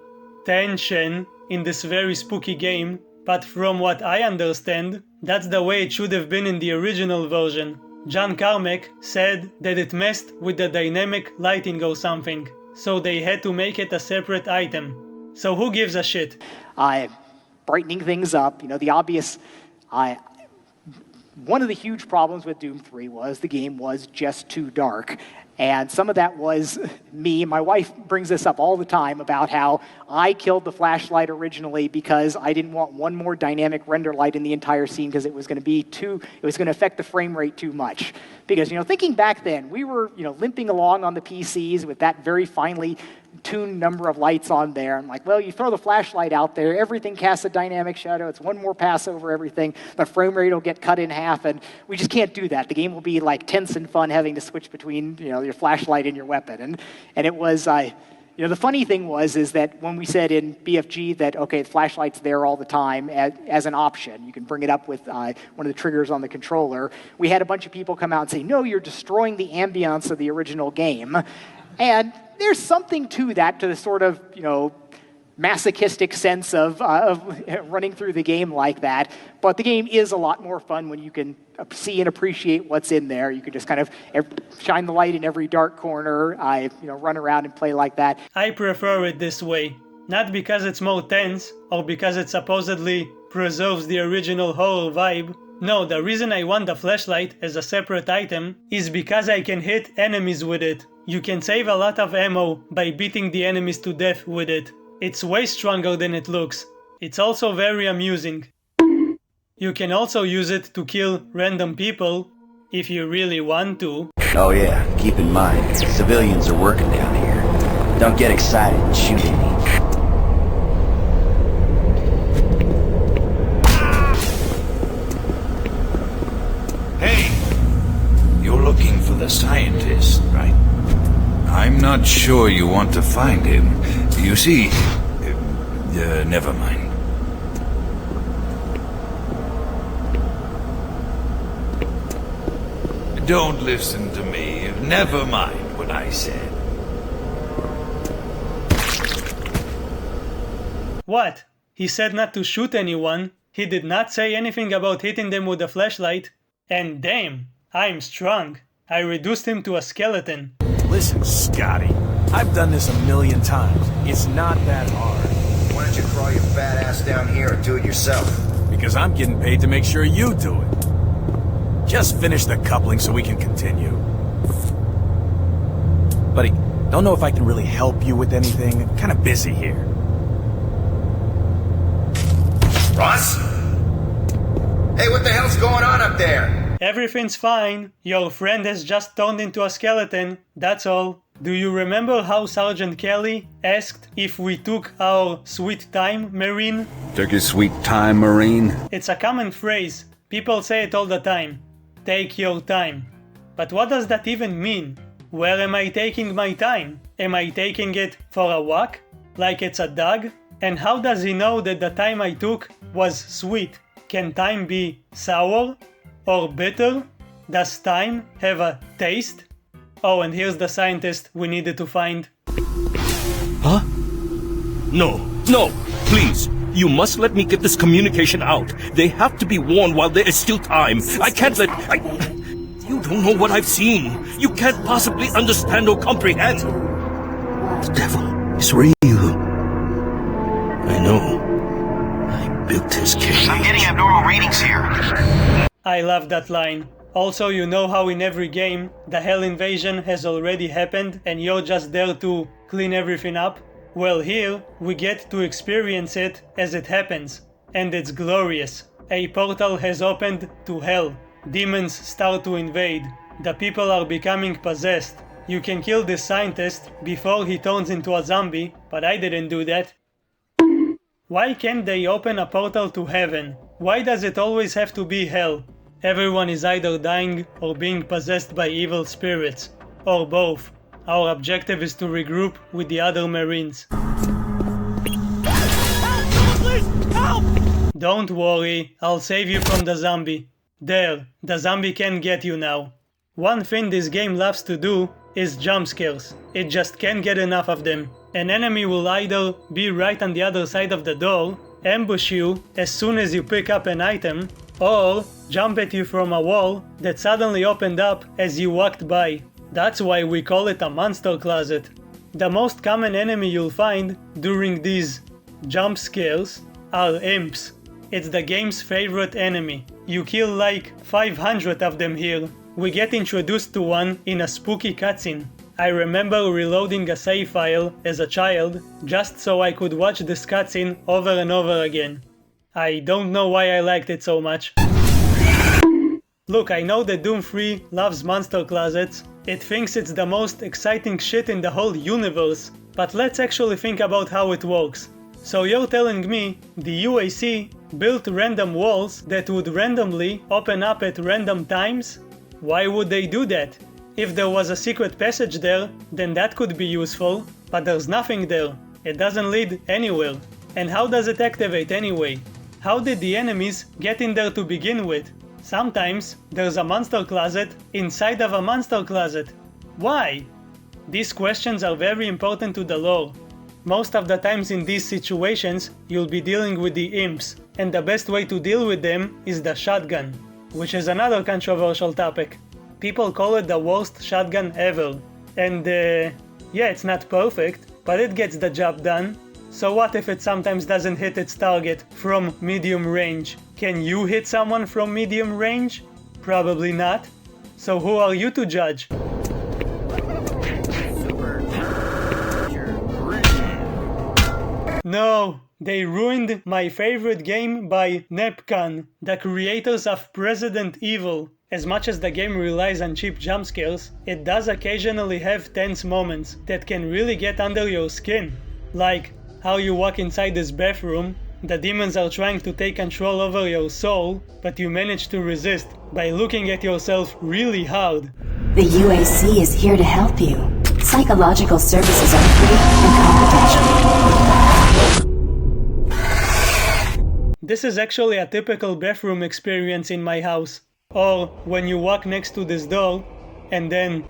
tension in this very spooky game, but from what I understand, that's the way it should have been in the original version. John Carmack said that it messed with the dynamic lighting or something, so they had to make it a separate item. So who gives a shit? Brightening things up, the obvious... One of the huge problems with Doom 3 was the game was just too dark. And some of that was me. My wife brings this up all the time about how I killed the flashlight originally because I didn't want one more dynamic render light in the entire scene because it was going to affect the frame rate too much. Because, thinking back then, we were, limping along on the PCs with that very finely tuned number of lights on there. I'm like, well, you throw the flashlight out there, everything casts a dynamic shadow, it's one more pass over everything, the frame rate will get cut in half, and we just can't do that. The game will be like tense and fun having to switch between, your flashlight and your weapon. And it was, the funny thing is that when we said in BFG that, okay, the flashlight's there all the time as an option, you can bring it up with one of the triggers on the controller, we had a bunch of people come out and say, no, you're destroying the ambience of the original game. And there's something to that, to the sort of, masochistic sense of running through the game like that. But the game is a lot more fun when you can see and appreciate what's in there. You can just kind of shine the light in every dark corner, run around and play like that. I prefer it this way. Not because it's more tense, or because it supposedly preserves the original horror vibe. No, the reason I want the flashlight as a separate item is because I can hit enemies with it. You can save a lot of ammo by beating the enemies to death with it. It's way stronger than it looks. It's also very amusing. You can also use it to kill random people, if you really want to. Oh yeah, keep in mind, civilians are working down here. Don't get excited and shoot at me. Hey! You're looking for the scientist, right? I'm not sure you want to find him. You see... never mind. Don't listen to me. Never mind what I said. What? He said not to shoot anyone. He did not say anything about hitting them with a flashlight. And damn, I'm strong. I reduced him to a skeleton. Listen, Scotty, I've done this a million times. It's not that hard. Why don't you crawl your fat ass down here and do it yourself? Because I'm getting paid to make sure you do it. Just finish the coupling so we can continue. Buddy, don't know if I can really help you with anything. I'm kind of busy here. Ross? Hey, what the hell's going on up there? Everything's fine. Your friend has just turned into a skeleton, that's all. Do you remember how Sergeant Kelly asked if we took our sweet time, Marine? Took your sweet time, Marine? It's a common phrase. People say it all the time. Take your time. But what does that even mean? Where am I taking my time? Am I taking it for a walk? Like it's a dog? And how does he know that the time I took was sweet? Can time be sour? Or bitter? Does time have a taste? Oh, and here's the scientist we needed to find. Huh? No, please. You must let me get this communication out. They have to be warned while there is still time. I can't let... You don't know what I've seen. You can't possibly understand or comprehend. The devil is real. I know. I built his cage. I'm getting abnormal readings here. I love that line. Also, you know how in every game, the Hell invasion has already happened and you're just there to clean everything up? Well, here, we get to experience it as it happens. And it's glorious. A portal has opened to Hell. Demons start to invade. The people are becoming possessed. You can kill this scientist before he turns into a zombie, but I didn't do that. Why can't they open a portal to heaven? Why does it always have to be hell? Everyone is either dying or being possessed by evil spirits, or both. Our objective is to regroup with the other Marines. Help! Don't worry, I'll save you from the zombie. There, the zombie can't get you now. One thing this game loves to do is jump scares. It just can't get enough of them. An enemy will either be right on the other side of the door, ambush you as soon as you pick up an item, or jump at you from a wall that suddenly opened up as you walked by. That's why we call it a monster closet. The most common enemy you'll find during these jump scares are imps. It's the game's favorite enemy. You kill like 500 of them here, we get introduced to one in a spooky cutscene. I remember reloading a save file as a child just so I could watch this cutscene over and over again. I don't know why I liked it so much. Look, I know that Doom 3 loves monster closets, it thinks it's the most exciting shit in the whole universe, but let's actually think about how it works. So you're telling me the UAC built random walls that would randomly open up at random times? Why would they do that? If there was a secret passage there, then that could be useful, but there's nothing there. It doesn't lead anywhere. And how does it activate anyway? How did the enemies get in there to begin with? Sometimes there's a monster closet inside of a monster closet. Why? These questions are very important to the lore. Most of the times in these situations, you'll be dealing with the imps, and the best way to deal with them is the shotgun, which is another controversial topic. People call it the worst shotgun ever, and yeah, it's not perfect, but it gets the job done. So what if it sometimes doesn't hit its target from medium range? Can you hit someone from medium range? Probably not. So who are you to judge? No, they ruined my favorite game by Nepcon, the creators of Resident Evil. As much as the game relies on cheap jump scares, it does occasionally have tense moments that can really get under your skin. Like how you walk inside this bathroom, the demons are trying to take control over your soul, but you manage to resist by looking at yourself really hard. The UAC is here to help you. Psychological services are free and confidential. This is actually a typical bathroom experience in my house. Or when you walk next to this door, and then...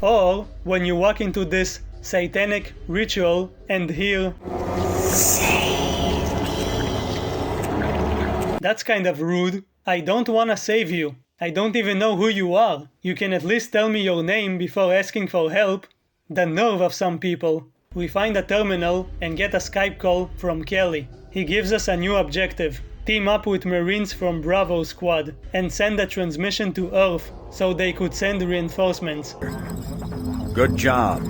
Or when you walk into this satanic ritual and hear... That's kind of rude. I don't wanna save you. I don't even know who you are. You can at least tell me your name before asking for help. The nerve of some people. We find a terminal and get a Skype call from Kelly. He gives us a new objective. Team up with Marines from Bravo Squad and send a transmission to Earth so they could send reinforcements. Good job.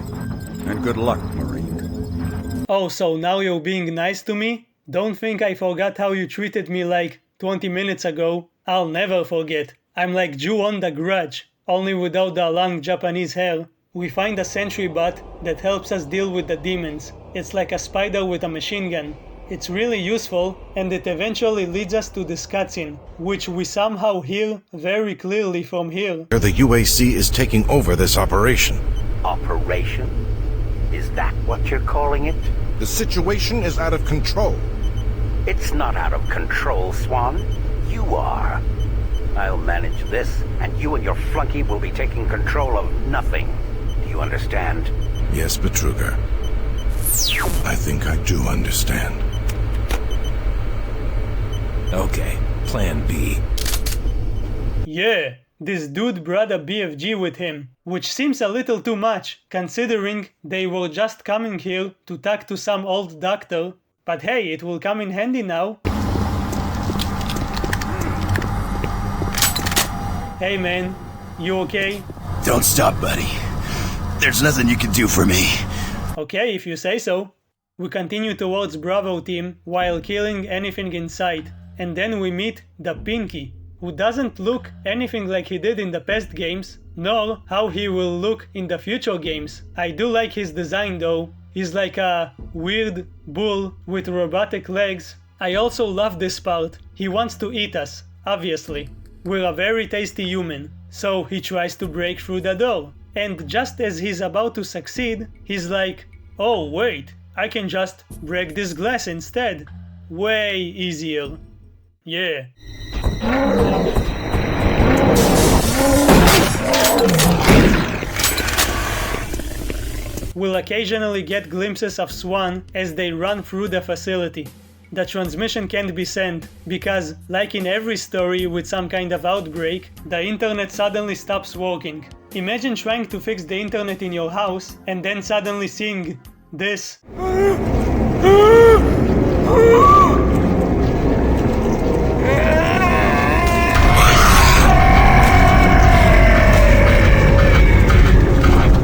And good luck, Marine. Oh, so now you're being nice to me? Don't think I forgot how you treated me like 20 minutes ago. I'll never forget. I'm like Jew on the Grudge, only without the long Japanese hair. We find a sentry bot that helps us deal with the demons. It's like a spider with a machine gun. It's really useful, and it eventually leads us to this cutscene, which we somehow hear very clearly from here. The UAC is taking over this operation. Operation? Is that what you're calling it? The situation is out of control. It's not out of control, Swan. You are. I'll manage this, and you and your flunky will be taking control of nothing. Do you understand? Yes, Betruger. I think I do understand. Okay, plan B. Yeah, this dude brought a BFG with him, which seems a little too much, considering they were just coming here to talk to some old doctor. But hey, it will come in handy now. Hey man, you okay? Don't stop, buddy. There's nothing you can do for me. Okay, if you say so. We continue towards Bravo team while killing anything in sight, and then we meet the Pinky, who doesn't look anything like he did in the past games, nor how he will look in the future games. I do like his design though. He's like a weird bull with robotic legs. I also love this part. He wants to eat us, obviously. We're a very tasty human, so he tries to break through the door. And just as he's about to succeed, he's like, oh wait, I can just break this glass instead. Way easier. Yeah. We'll occasionally get glimpses of Swan as they run through the facility. The transmission can't be sent, because, like in every story with some kind of outbreak, the internet suddenly stops working. Imagine trying to fix the internet in your house and then suddenly seeing this.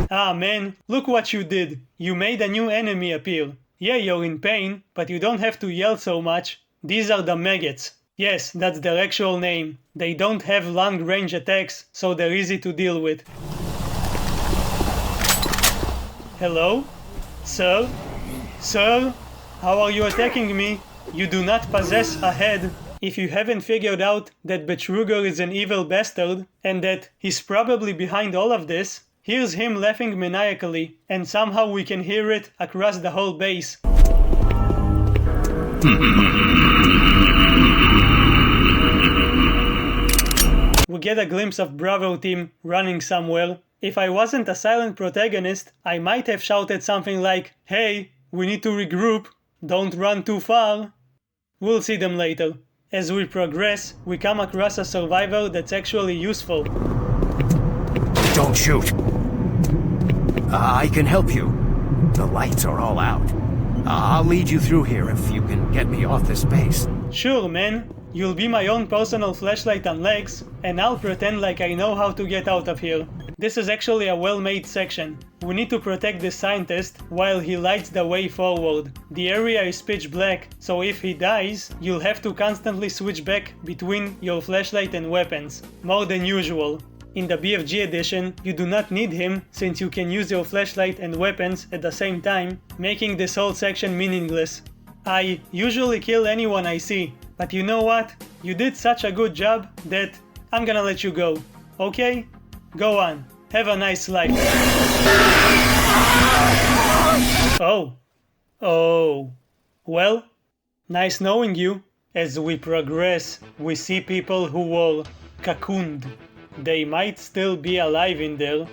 Ah man, look what you did. You made a new enemy appear. Yeah, you're in pain, but you don't have to yell so much. These are the maggots. Yes, that's their actual name. They don't have long-range attacks, so they're easy to deal with. Hello? Sir? Sir? How are you attacking me? You do not possess a head. If you haven't figured out that Betruger is an evil bastard, and that he's probably behind all of this, here's him laughing maniacally, and somehow we can hear it across the whole base. We get a glimpse of Bravo Team running somewhere. If I wasn't a silent protagonist, I might have shouted something like, "Hey, we need to regroup, don't run too far." We'll see them later. As we progress, we come across a survivor that's actually useful. Don't shoot. I can help you. The lights are all out. I'll lead you through here if you can get me off this base. Sure, man. You'll be my own personal flashlight and legs, and I'll pretend like I know how to get out of here. This is actually a well-made section. We need to protect the scientist while he lights the way forward. The area is pitch black, so if he dies, you'll have to constantly switch back between your flashlight and weapons, more than usual. In the BFG edition, you do not need him since you can use your flashlight and weapons at the same time, making this whole section meaningless. I usually kill anyone I see, but you know what? You did such a good job that I'm gonna let you go. Okay? Go on. Have a nice life. Oh. Oh. Well, nice knowing you. As we progress, we see people who were cocooned. They might still be alive in there.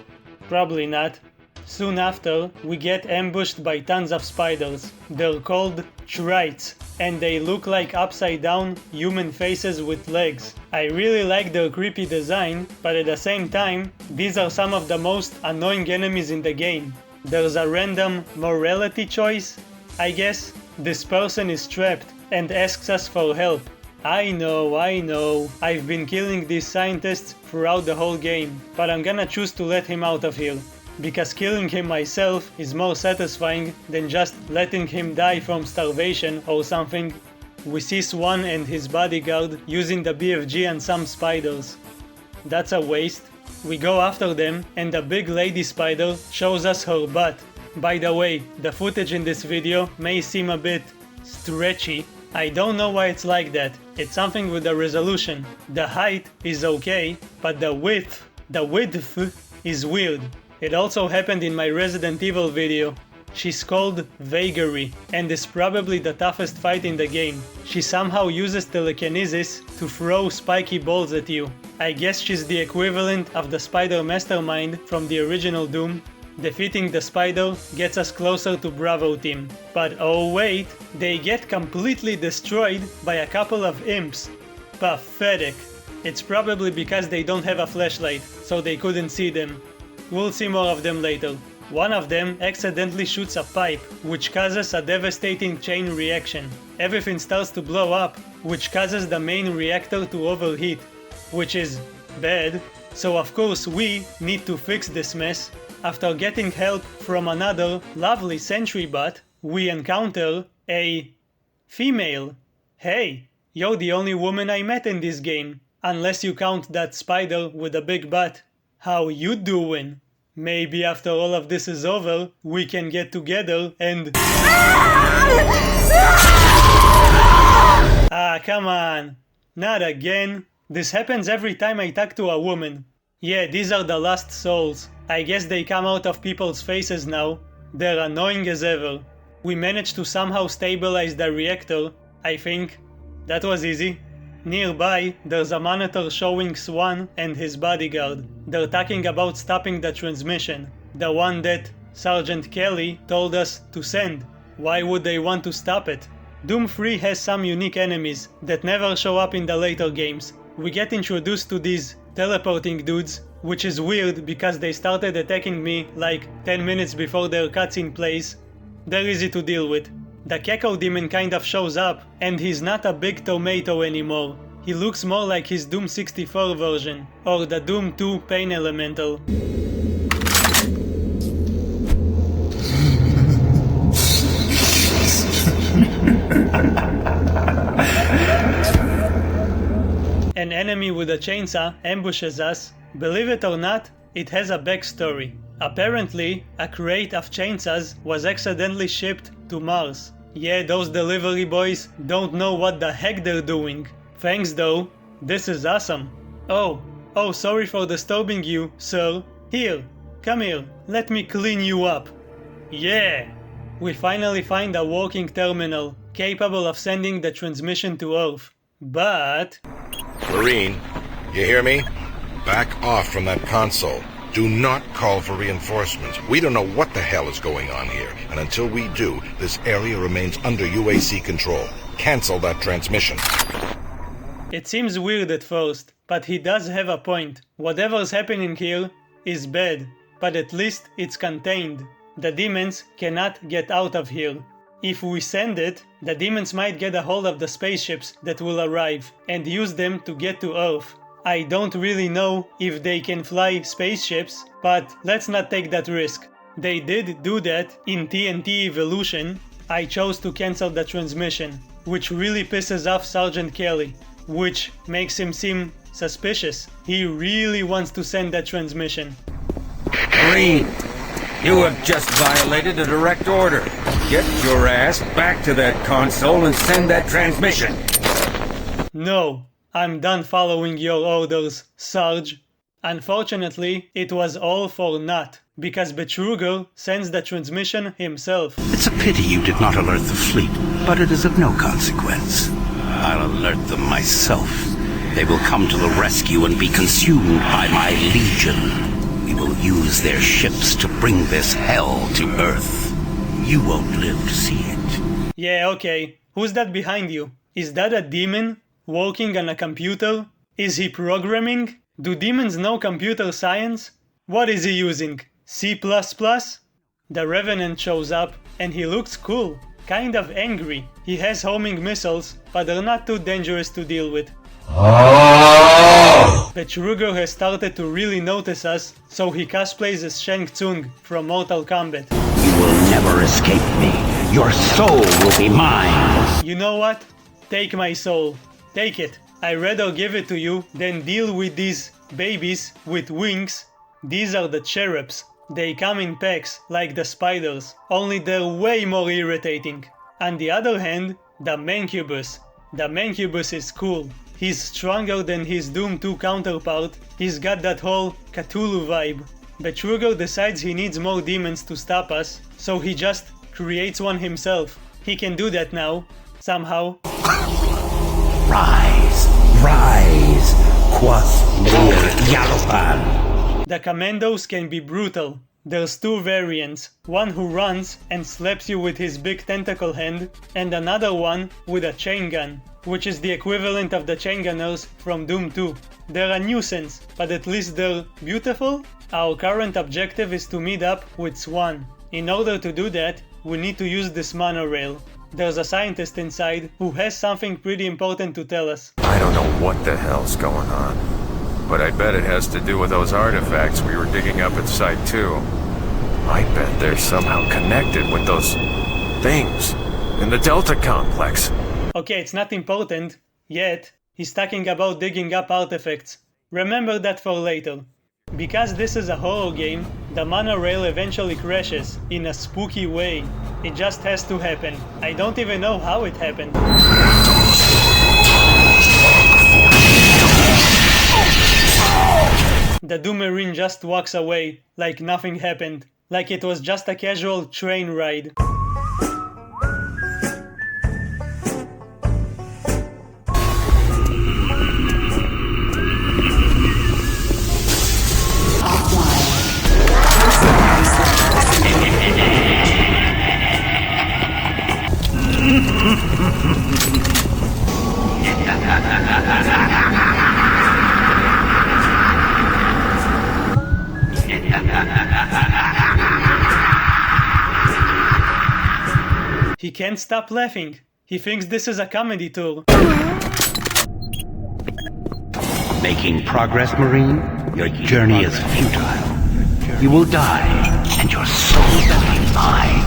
Probably not. Soon after, we get ambushed by tons of spiders. They're called Shrites, and they look like upside-down human faces with legs. I really like their creepy design, but at the same time, these are some of the most annoying enemies in the game. There's a random morality choice, I guess. This person is trapped and asks us for help. I know, I've been killing these scientists throughout the whole game, but I'm gonna choose to let him out of here. Because killing him myself is more satisfying than just letting him die from starvation or something. We see Swan and his bodyguard using the BFG and some spiders. That's a waste. We go after them and the big lady spider shows us her butt. By the way, the footage in this video may seem a bit stretchy. I don't know why it's like that. It's something with the resolution. The height is okay, but the width is weird. It also happened in my Resident Evil video. She's called Vagary, and is probably the toughest fight in the game. She somehow uses telekinesis to throw spiky balls at you. I guess she's the equivalent of the Spider Mastermind from the original Doom. Defeating the spider gets us closer to Bravo Team. But oh wait, they get completely destroyed by a couple of imps. Pathetic. It's probably because they don't have a flashlight, so they couldn't see them. We'll see more of them later. One of them accidentally shoots a pipe, which causes a devastating chain reaction. Everything starts to blow up, which causes the main reactor to overheat, which is bad. So of course we need to fix this mess. After getting help from another lovely sentry bot, we encounter a female. Hey, you're the only woman I met in this game, unless you count that spider with a big butt. How you doing? Maybe after all of this is over, we can get together and... Ah, come on. Not again. This happens every time I talk to a woman. Yeah, these are the lost souls. I guess they come out of people's faces now. They're annoying as ever. We managed to somehow stabilize the reactor, I think. That was easy. Nearby, there's a monitor showing Swan and his bodyguard. They're talking about stopping the transmission. The one that Sergeant Kelly told us to send. Why would they want to stop it? Doom 3 has some unique enemies that never show up in the later games. We get introduced to these teleporting dudes, which is weird because they started attacking me like 10 minutes before their cutscene plays. they're easy to deal with. The Keko demon kind of shows up, and he's not a big tomato anymore. He looks more like his Doom 64 version, or the Doom 2 Pain Elemental. An enemy with a chainsaw ambushes us. Believe it or not, it has a backstory. Apparently, a crate of chainsaws was accidentally shipped to Mars. Yeah, those delivery boys don't know what the heck they're doing. Thanks though, this is awesome. Oh, sorry for disturbing you, sir. Here, come here, let me clean you up. Yeah! We finally find a working terminal, capable of sending the transmission to Earth. But... Marine, you hear me? Back off from that console. Do not call for reinforcements. We don't know what the hell is going on here, and until we do, this area remains under UAC control. Cancel that transmission. It seems weird at first, but he does have a point. Whatever's happening here is bad, but at least it's contained. The demons cannot get out of here. If we send it, the demons might get a hold of the spaceships that will arrive and use them to get to Earth. I don't really know if they can fly spaceships, but let's not take that risk. They did do that in TNT Evolution. I chose to cancel the transmission, which really pisses off Sergeant Kelly, which makes him seem suspicious. He really wants to send that transmission. Marine, you have just violated a direct order. Get your ass back to that console and send that transmission. No. I'm done following your orders, Sarge. Unfortunately, it was all for naught, because Betruger sends the transmission himself. It's a pity you did not alert the fleet, but it is of no consequence. I'll alert them myself. They will come to the rescue and be consumed by my legion. We will use their ships to bring this hell to Earth. You won't live to see it. Yeah, okay. Who's that behind you? Is that a demon? Working on a computer? Is he programming? Do demons know computer science? What is he using? C++? The Revenant shows up and he looks cool, kind of angry. He has homing missiles, but they're not too dangerous to deal with. Betruger has started to really notice us, so he cosplays as Shang Tsung from Mortal Kombat. You will never escape me. Your soul will be mine. You know what? Take my soul. Take it. I'd rather give it to you than deal with these babies with wings. These are the cherubs. They come in packs like the spiders, only they're way more irritating. On the other hand, the Mancubus. The Mancubus is cool. He's stronger than his Doom 2 counterpart. He's got that whole Cthulhu vibe. Betruger decides he needs more demons to stop us, so he just creates one himself. He can do that now, somehow. Rise, rise, quas Yalopan. The commandos can be brutal. There's two variants, one who runs and slaps you with his big tentacle hand, and another one with a chain gun, which is the equivalent of the chain gunners from Doom 2. They're a nuisance, but at least they're beautiful. Our current objective is to meet up with Swan. In order to do that, we need to use this monorail. There's a scientist inside who has something pretty important to tell us. I don't know what the hell's going on, but I bet it has to do with those artifacts we were digging up at Site 2. I bet they're somehow connected with those things in the Delta Complex. Okay, it's not important yet. He's talking about digging up artifacts. Remember that for later. Because this is a horror game, the monorail eventually crashes in a spooky way. It just has to happen. I don't even know how it happened. The Doom Marine just walks away, like nothing happened. Like it was just a casual train ride. can't stop laughing. He thinks this is a comedy tour. Making progress, Marine? Your journey is futile. You will die, and your soul will be mine.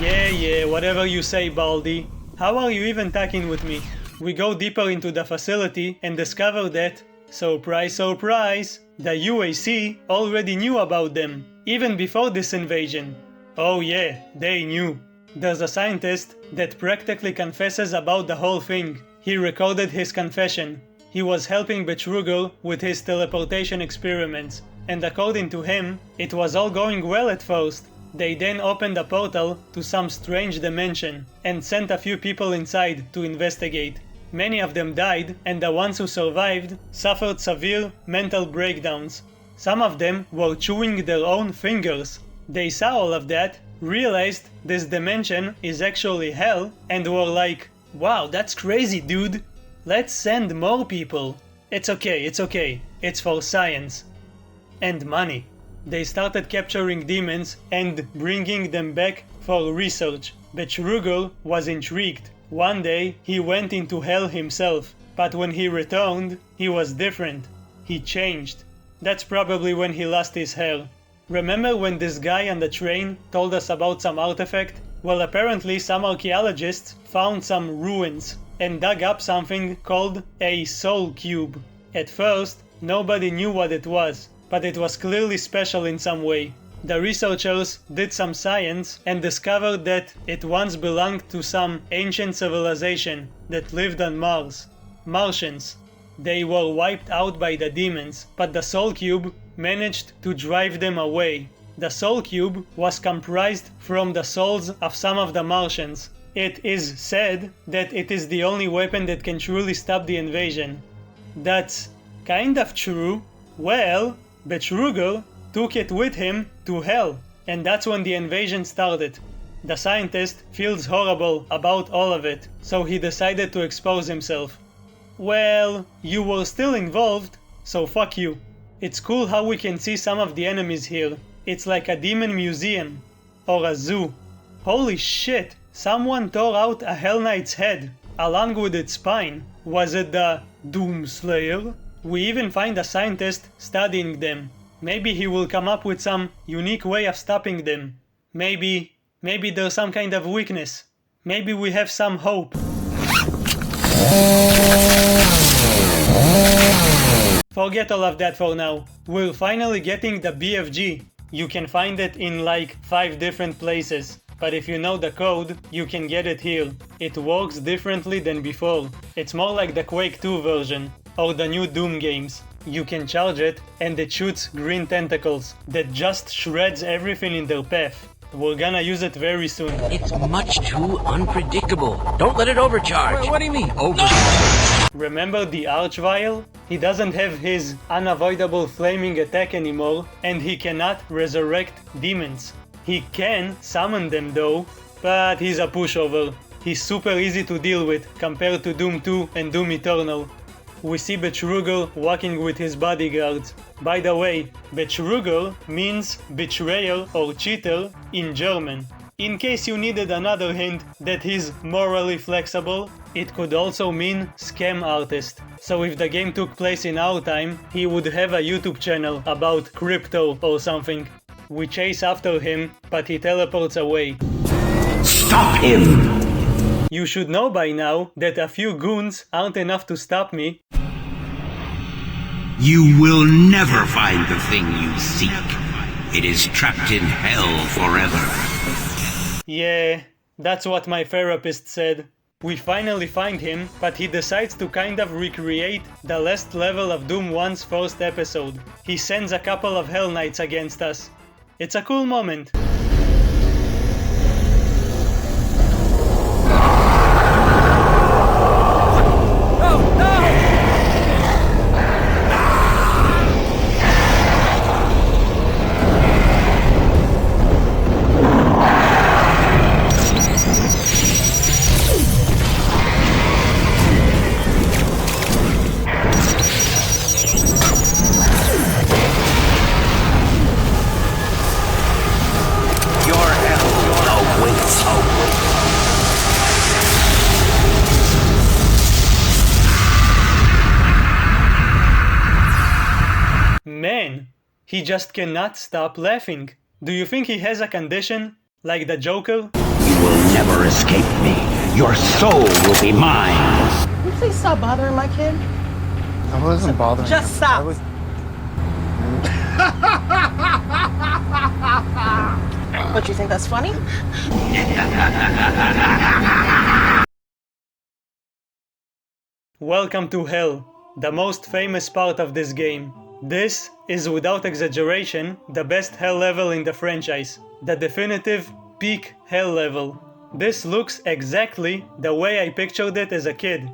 Yeah, whatever you say, Baldy. How are you even talking with me? We go deeper into the facility and discover that, surprise, surprise, the UAC already knew about them, even before this invasion. Oh yeah, they knew. There's a scientist that practically confesses about the whole thing. He recorded his confession. He was helping Betruger with his teleportation experiments, and according to him, it was all going well at first. They then opened a portal to some strange dimension and sent a few people inside to investigate. Many of them died, and the ones who survived suffered severe mental breakdowns. Some of them were chewing their own fingers. They saw all of that, realized this dimension is actually hell, and were like, wow, that's crazy, dude. Let's send more people. It's okay. It's for science. And money. They started capturing demons and bringing them back for research. Betruger was intrigued. One day, he went into hell himself, but when he returned, he was different. He changed. That's probably when he lost his hair. Remember when this guy on the train told us about some artifact? Well, apparently some archaeologists found some ruins and dug up something called a soul cube. At first, nobody knew what it was, but it was clearly special in some way. The researchers did some science and discovered that it once belonged to some ancient civilization that lived on Mars. Martians. They were wiped out by the demons, but the soul cube managed to drive them away. The soul cube was comprised from the souls of some of the Martians. It is said that it is the only weapon that can truly stop the invasion. That's kind of true. Well, Betruger took it with him to hell, and that's when the invasion started. The scientist feels horrible about all of it, so he decided to expose himself. Well, you were still involved, so fuck you. It's cool how we can see some of the enemies here. It's like a demon museum. Or a zoo. Holy shit! Someone tore out a Hell Knight's head, along with its spine. Was it the Doomslayer? We even find a scientist studying them. Maybe he will come up with some unique way of stopping them. Maybe there's some kind of weakness. Maybe we have some hope. Forget all of that for now. We're finally getting the BFG. You can find it in like 5 different places. But if you know the code, you can get it here. It works differently than before. It's more like the Quake 2 version, or the new Doom games. You can charge it, and it shoots green tentacles that just shreds everything in their path. We're gonna use it very soon. It's much too unpredictable. Don't let it overcharge. What do you mean, overcharge? Remember the Archvile? He doesn't have his unavoidable flaming attack anymore, and he cannot resurrect demons. He can summon them though, but he's a pushover. He's super easy to deal with compared to Doom 2 and Doom Eternal. We see Betruger walking with his bodyguards. By the way, Betruger means betrayer or cheater in German. In case you needed another hint that he's morally flexible, it could also mean scam artist. So if the game took place in our time, he would have a YouTube channel about crypto or something. We chase after him, but he teleports away. Stop him! You should know by now that a few goons aren't enough to stop me. You will never find the thing you seek. It is trapped in hell forever. Yeah, that's what my therapist said. We finally find him, but he decides to kind of recreate the last level of Doom 1's first episode. He sends a couple of Hell Knights against us. It's a cool moment. man. He just cannot stop laughing. Do you think he has a condition, like the Joker? You will never escape me. Your soul will be mine. Can you please stop bothering my kid? I wasn't bothering Just him. stop. What, you think that's funny? Welcome to Hell, the most famous part of this game. This is, without exaggeration, the best Hell level in the franchise. The definitive peak Hell level. This looks exactly the way I pictured it as a kid.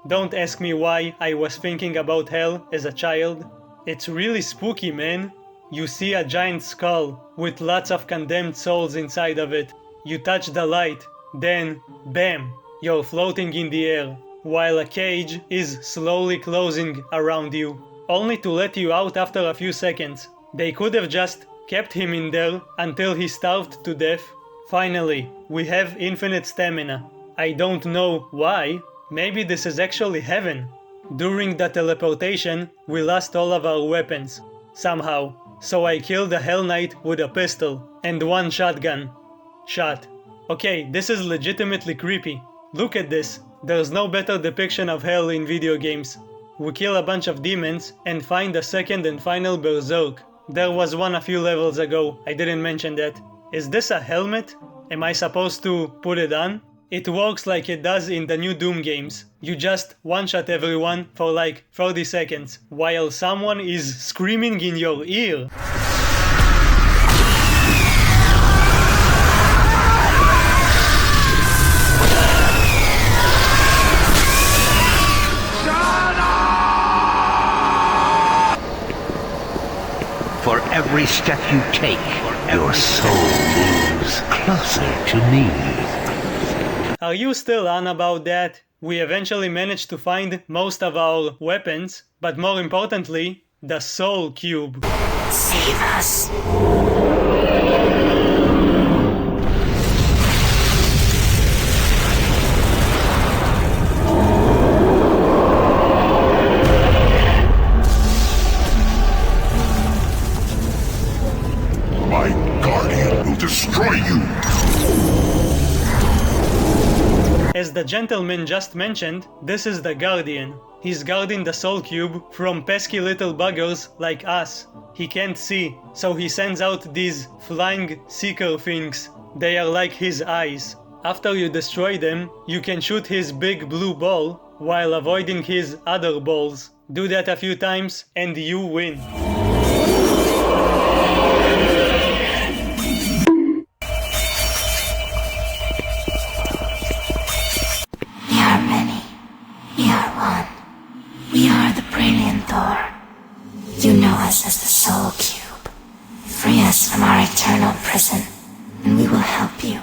Don't ask me why I was thinking about Hell as a child. It's really spooky, man. You see a giant skull with lots of condemned souls inside of it. You touch the light, then, bam, you're floating in the air, while a cage is slowly closing around you, only to let you out after a few seconds. They could have just kept him in there until he starved to death. Finally, we have infinite stamina. I don't know why. Maybe this is actually heaven. During the teleportation, we lost all of our weapons, somehow. So I killed the Hell Knight with a pistol and one shotgun. Shot. Okay, this is legitimately creepy. Look at this. There's no better depiction of hell in video games. We kill a bunch of demons and find the second and final berserk. There was one a few levels ago, I didn't mention that. Is this a helmet? Am I supposed to put it on? It works like it does in the new Doom games. You just one-shot everyone for like 30 seconds, while someone is screaming in your ear. For every step you take, your soul moves closer to me. Are you still on about that? We eventually managed to find most of our weapons, but more importantly, the Soul Cube. Save us. My guardian will destroy you! As the gentleman just mentioned, this is the Guardian. He's guarding the Soul Cube from pesky little buggers like us. He can't see, so he sends out these flying seeker things. They are like his eyes. After you destroy them, you can shoot his big blue ball while avoiding his other balls. Do that a few times and you win. You know us as the Soul Cube. Free us from our eternal prison, and we will help you.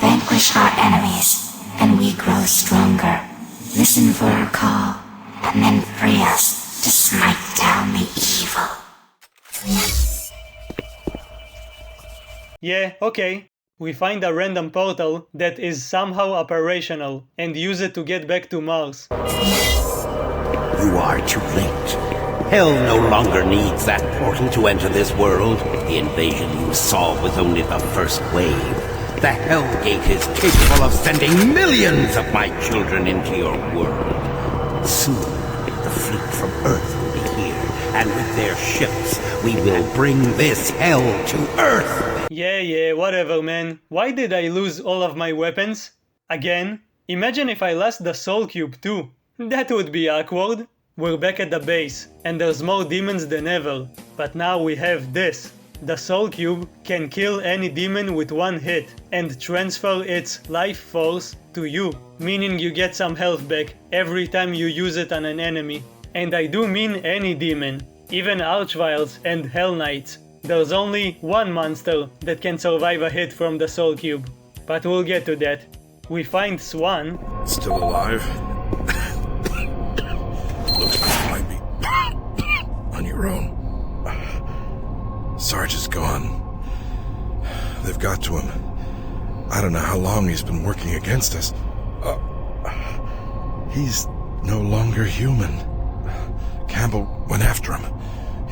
Vanquish our enemies, and we grow stronger. Listen for our call, and then free us to smite down the evil. Yeah, okay. We find a random portal that is somehow operational, and use it to get back to Mars. You are too late. Hell no longer needs that portal to enter this world. The invasion you saw was only the first wave. The Hell Gate is capable of sending millions of my children into your world. Soon, the fleet from Earth will be here, and with their ships, we will bring this hell to Earth. Yeah, whatever, man. Why did I lose all of my weapons? Again? Imagine if I lost the Soul Cube too. That would be awkward. We're back at the base, and there's more demons than ever. But now we have this. The Soul Cube can kill any demon with one hit, and transfer its life force to you, meaning you get some health back every time you use it on an enemy. And I do mean any demon, even Archviles and Hell Knights. There's only one monster that can survive a hit from the Soul Cube, but we'll get to that. We find Swan. Still alive? Looks like you might be on your own. Sarge is gone. They've got to him. I don't know how long he's been working against us. He's no longer human. Campbell went after him.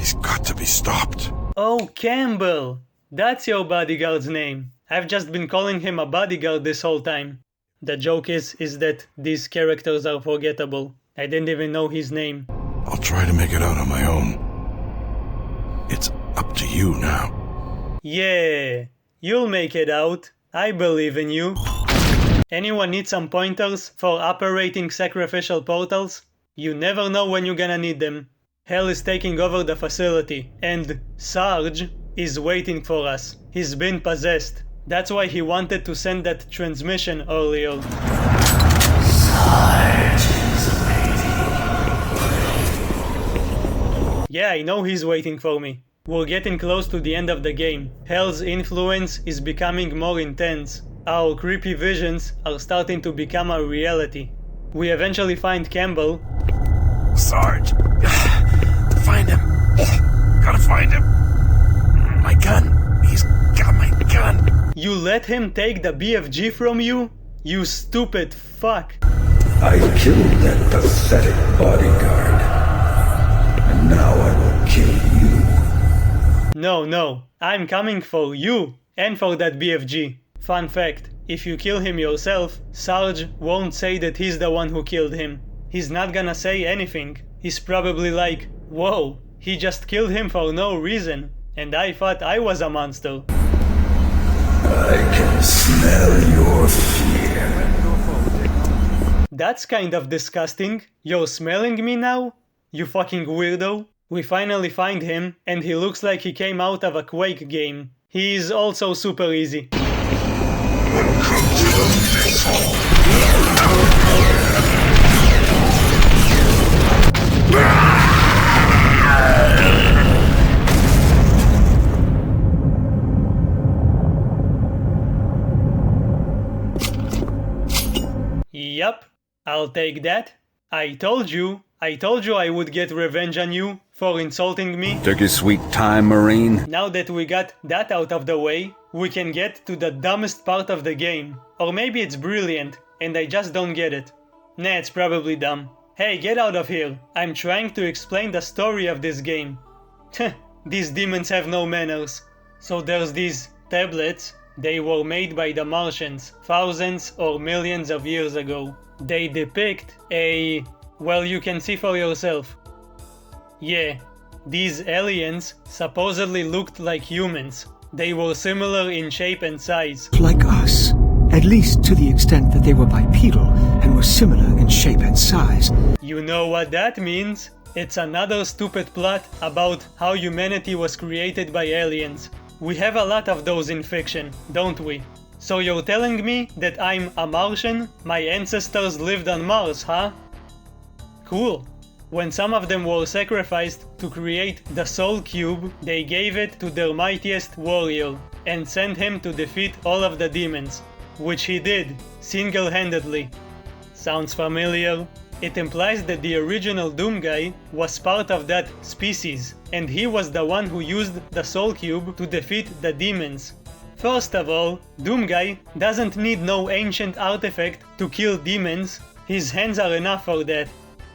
He's got to be stopped. Oh, Campbell! That's your bodyguard's name. I've just been calling him a bodyguard this whole time. The joke is that these characters are forgettable. I didn't even know his name. I'll try to make it out on my own. It's up to you now. Yeah, you'll make it out. I believe in you. Anyone need some pointers for operating sacrificial portals? You never know when you're gonna need them. Hell is taking over the facility, and Sarge is waiting for us. He's been possessed. That's why he wanted to send that transmission earlier. Yeah, I know he's waiting for me. We're getting close to the end of the game. Hell's influence is becoming more intense. Our creepy visions are starting to become a reality. We eventually find Campbell. Sarge. Find him. Gotta find him. My gun. He's got my gun. You let him take the BFG from you? You stupid fuck. I killed that pathetic bodyguard. And now I will kill you. No, I'm coming for you and for that BFG. Fun fact, if you kill him yourself, Sarge won't say that he's the one who killed him. He's not gonna say anything. He's probably like, whoa, he just killed him for no reason, and I thought I was a monster. I can smell your fear. That's kind of disgusting. You're smelling me now? You fucking weirdo. We finally find him, and he looks like he came out of a Quake game. He is also super easy. Welcome to the missile. Yup, I'll take that. I told you I would get revenge on you for insulting me. Took your sweet time, Marine. Now that we got that out of the way, we can get to the dumbest part of the game. Or maybe it's brilliant, and I just don't get it. Nah, it's probably dumb. Hey, get out of here. I'm trying to explain the story of this game. These demons have no manners. So there's these tablets. They were made by the Martians thousands or millions of years ago. They depict a... well, you can see for yourself. Yeah, these aliens supposedly looked like humans. They were similar in shape and size. Like us, at least to the extent that they were bipedal and were similar in shape and size. You know what that means? It's another stupid plot about how humanity was created by aliens. We have a lot of those in fiction, don't we? So you're telling me that I'm a Martian? My ancestors lived on Mars, huh? Cool. When some of them were sacrificed to create the Soul Cube, they gave it to their mightiest warrior and sent him to defeat all of the demons, which he did, single-handedly. Sounds familiar? It implies that the original Doom guy was part of that species, and he was the one who used the Soul Cube to defeat the demons. First of all, Doom guy doesn't need no ancient artifact to kill demons. His hands are enough for that.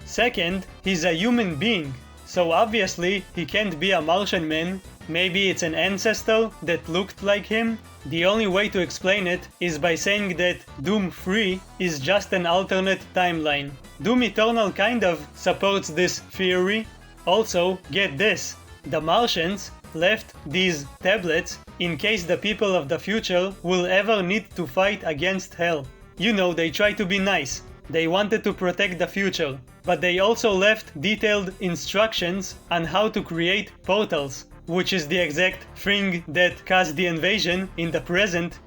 Second, he's a human being, so obviously he can't be a Martian man. Maybe it's an ancestor that looked like him? The only way to explain it is by saying that Doom 3 is just an alternate timeline. Doom Eternal kind of supports this theory. Also, get this, the Martians left these tablets in case the people of the future will ever need to fight against Hell. You know, they try to be nice. They wanted to protect the future, but they also left detailed instructions on how to create portals, which is the exact thing that caused the invasion in the present.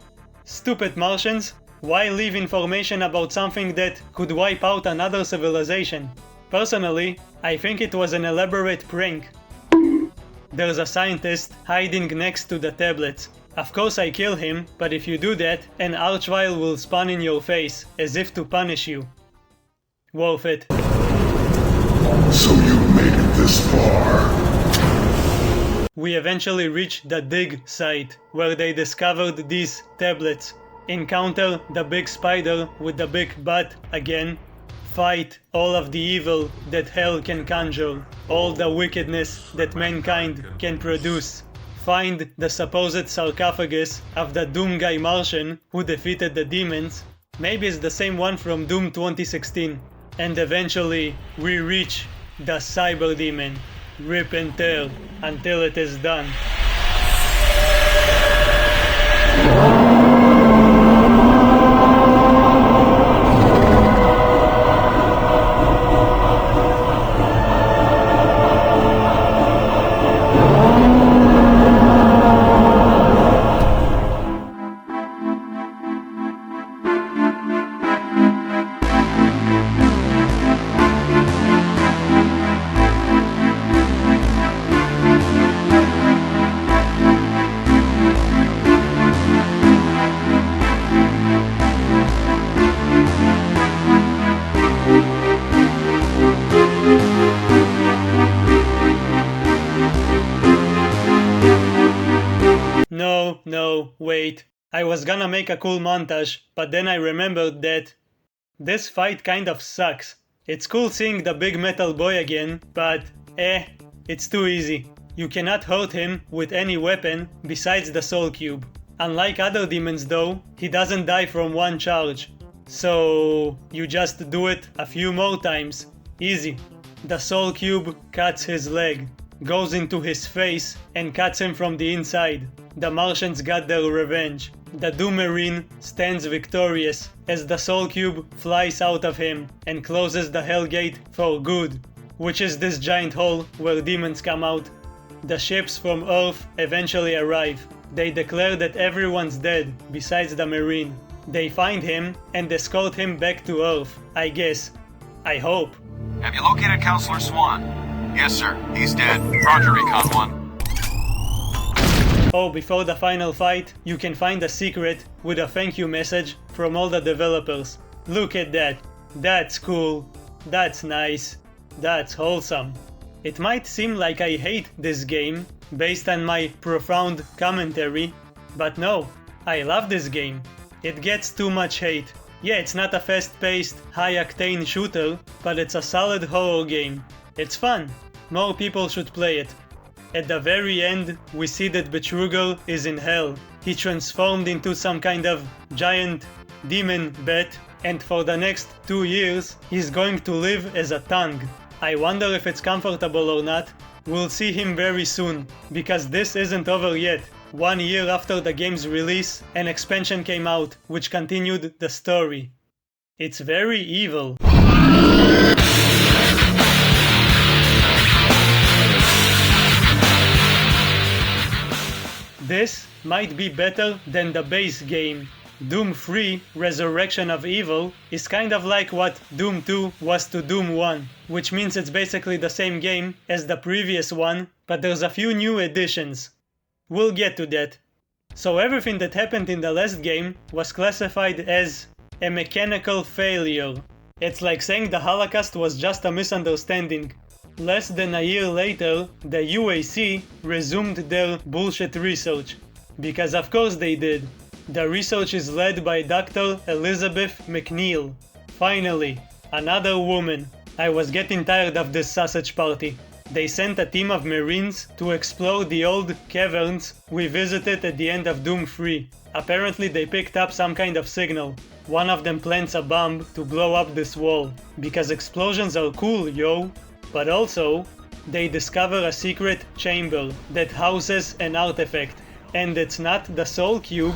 Stupid Martians, why leave information about something that could wipe out another civilization? Personally, I think it was an elaborate prank. There's a scientist hiding next to the tablets. Of course I kill him, but if you do that, an archvile will spawn in your face, as if to punish you. Worth it. So you made it this far. We eventually reach the dig site, where they discovered these tablets. Encounter the big spider with the big butt again. fight all of the evil that hell can conjure, all the wickedness that mankind can produce. Find the supposed sarcophagus of the Doom guy Martian who defeated the demons. Maybe it's the same one from Doom 2016. And eventually we reach the Cyber Demon. Rip and tear until it is done. No, wait. I was gonna make a cool montage, but then I remembered that this fight kind of sucks. It's cool seeing the big metal boy again, but it's too easy. You cannot hurt him with any weapon besides the soul cube. Unlike other demons though, he doesn't die from one charge. So you just do it a few more times. Easy. The soul cube cuts his leg, goes into his face and cuts him from the inside. The Martians got their revenge. The Doom Marine stands victorious as the soul cube flies out of him and closes the Hell Gate for good, which is this giant hole where demons come out. The ships from Earth eventually arrive. They declare that everyone's dead besides the Marine. They find him and escort him back to Earth, I guess. I hope. Have you located Counselor Swan? Yes, sir. He's dead. Roger, Recon 1. Oh, before the final fight, you can find a secret with a thank you message from all the developers. Look at that. That's cool. That's nice. That's wholesome. It might seem like I hate this game based on my profound commentary, but no, I love this game. It gets too much hate. Yeah, it's not a fast-paced, high-octane shooter, but it's a solid horror game. It's fun. More people should play it. At the very end, we see that Betruger is in hell. He transformed into some kind of giant demon bat, and for the next 2 years, he's going to live as a tongue. I wonder if it's comfortable or not. We'll see him very soon, because this isn't over yet. 1 year after the game's release, an expansion came out, which continued the story. It's very evil. This might be better than the base game. Doom 3, Resurrection of Evil, is kind of like what Doom 2 was to Doom 1, which means it's basically the same game as the previous one, but there's a few new additions. We'll get to that. So everything that happened in the last game was classified as a mechanical failure. It's like saying the Holocaust was just a misunderstanding. Less than a year later, the UAC resumed their bullshit research. Because of course they did. The research is led by Dr. Elizabeth McNeil. Finally, another woman. I was getting tired of this sausage party. They sent a team of Marines to explore the old caverns we visited at the end of Doom 3. Apparently they picked up some kind of signal. One of them plants a bomb to blow up this wall. Because explosions are cool, yo. But also, they discover a secret chamber that houses an artifact, and it's not the Soul Cube.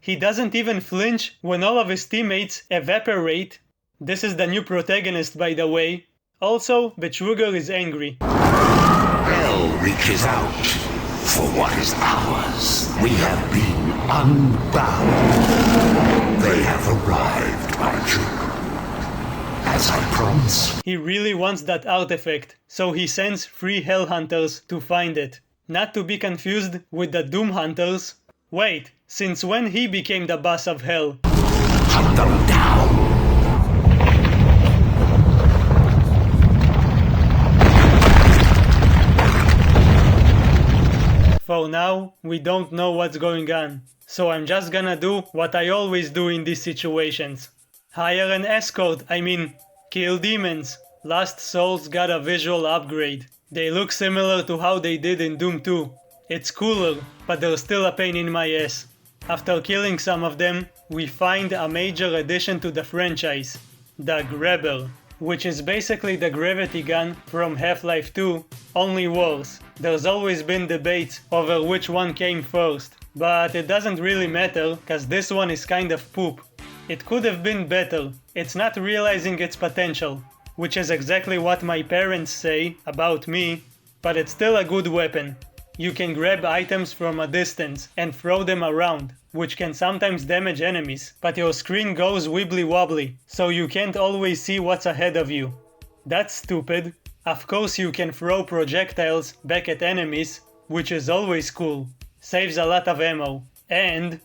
He doesn't even flinch when all of his teammates evaporate. This is the new protagonist, by the way. Also, Betruger is angry. Hell reaches out for what is ours. We have been unbound. They have arrived, Betruger. As I promised. He really wants that artifact, so he sends 3 Hell Hunters to find it. Not to be confused with the Doom Hunters. Wait, since when he became the boss of Hell? Hunt them down. For now, we don't know what's going on, so I'm just gonna do what I always do in these situations. Hire an escort, kill demons. Lost Souls got a visual upgrade. They look similar to how they did in Doom 2. It's cooler, but they're still a pain in my ass. After killing some of them, we find a major addition to the franchise, the Grabber, which is basically the gravity gun from Half-Life 2, only worse. There's always been debates over which one came first, but it doesn't really matter, cause this one is kind of poop. It could have been better, it's not realizing its potential, which is exactly what my parents say about me, but it's still a good weapon. You can grab items from a distance and throw them around, which can sometimes damage enemies, but your screen goes wibbly wobbly, so you can't always see what's ahead of you. That's stupid. Of course you can throw projectiles back at enemies, which is always cool. Saves a lot of ammo. And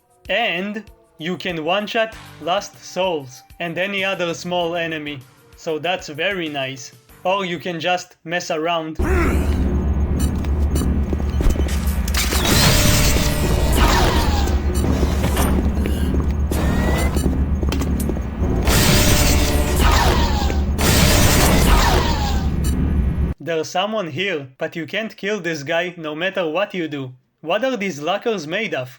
you can one-shot Lost Souls and any other small enemy. So that's very nice. Or you can just mess around. There's someone here, but you can't kill this guy no matter what you do. What are these lockers made of?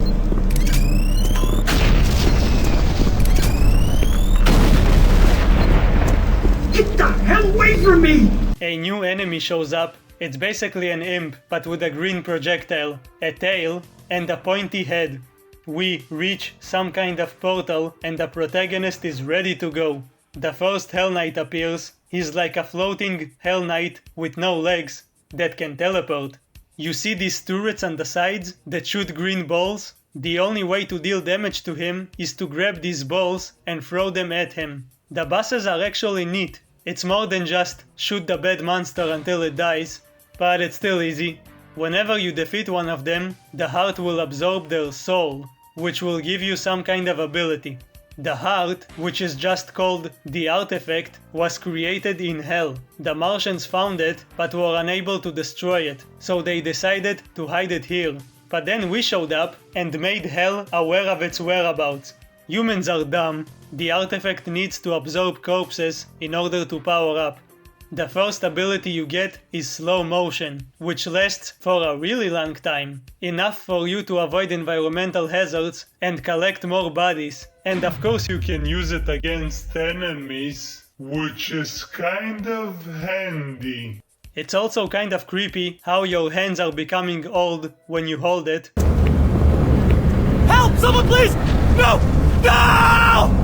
Get the hell away from me! A new enemy shows up. It's basically an imp, but with a green projectile, a tail, and a pointy head. We reach some kind of portal and the protagonist is ready to go. The first Hell Knight appears. He's like a floating Hell Knight with no legs that can teleport. You see these turrets on the sides that shoot green balls? The only way to deal damage to him is to grab these balls and throw them at him. The bosses are actually neat. It's more than just shoot the bad monster until it dies, but it's still easy. Whenever you defeat one of them, the heart will absorb their soul, which will give you some kind of ability. The heart, which is just called the artifact, was created in Hell. The Martians found it, but were unable to destroy it, so they decided to hide it here. But then we showed up and made Hell aware of its whereabouts. Humans are dumb. The artifact needs to absorb corpses in order to power up. The first ability you get is slow motion, which lasts for a really long time. Enough for you to avoid environmental hazards and collect more bodies. And of course you can use it against enemies, which is kind of handy. It's also kind of creepy how your hands are becoming old when you hold it. Help! Someone please! No! No!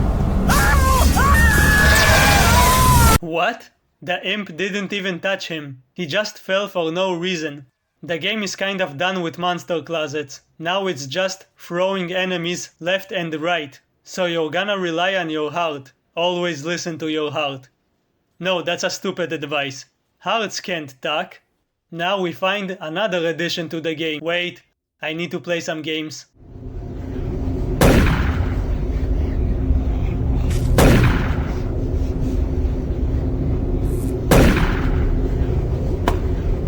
What? The imp didn't even touch him. He just fell for no reason. The game is kind of done with monster closets. Now it's just throwing enemies left and right. So you're gonna rely on your heart. Always listen to your heart. No, that's a stupid advice. Hearts can't talk. Now we find another addition to the game. Wait, I need to play some games.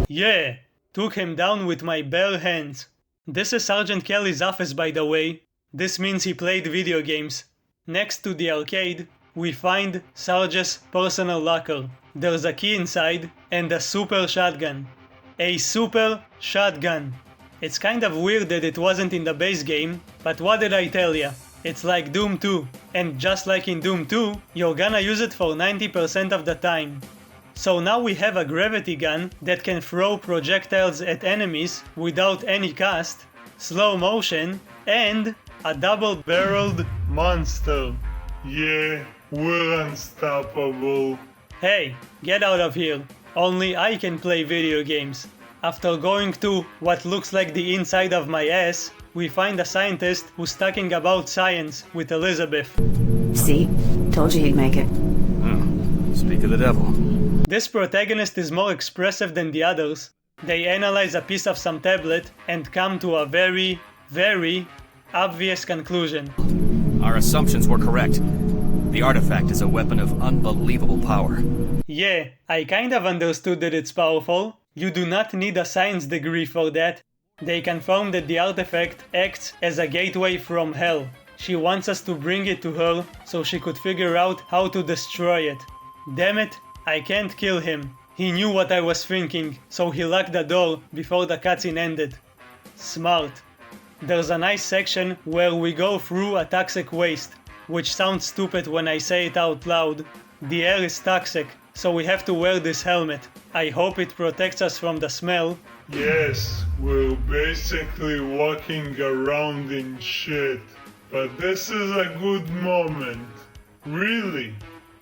Yeah, took him down with my bare hands. This is Sergeant Kelly's office, by the way. This means he played video games. Next to the arcade, we find Sarge's personal locker. There's a key inside and a super shotgun. A super shotgun. It's kind of weird that it wasn't in the base game, but what did I tell ya? It's like Doom 2, and just like in Doom 2, you're gonna use it for 90% of the time. So now we have a gravity gun that can throw projectiles at enemies without any cost, slow motion, and a double-barreled monster. Yeah, we're unstoppable. Hey, get out of here. Only I can play video games. After going to what looks like the inside of my ass, we find a scientist who's talking about science with Elizabeth. See? Told you he'd make it. Speak of the devil. This protagonist is more expressive than the others. They analyze a piece of some tablet and come to a very, very obvious conclusion. Our assumptions were correct. The artifact is a weapon of unbelievable power. Yeah, I kind of understood that it's powerful. You do not need a science degree for that. They confirm that the artifact acts as a gateway from hell. She wants us to bring it to her so she could figure out how to destroy it. Damn it, I can't kill him. He knew what I was thinking, so he locked the door before the cutscene ended. Smart. There's a nice section where we go through a toxic waste, which sounds stupid when I say it out loud. The air is toxic, so we have to wear this helmet. I hope it protects us from the smell. Yes, we're basically walking around in shit. But this is a good moment. Really.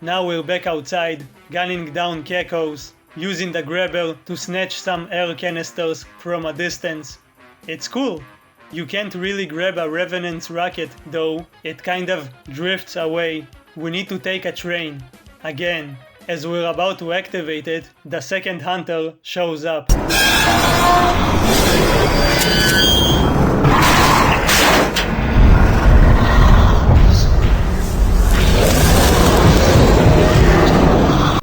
Now we're back outside, gunning down geckos, using the grabber to snatch some air canisters from a distance. It's cool. You can't really grab a Revenant's rocket though, it kind of drifts away. We need to take a train. Again. As we're about to activate it, the second hunter shows up.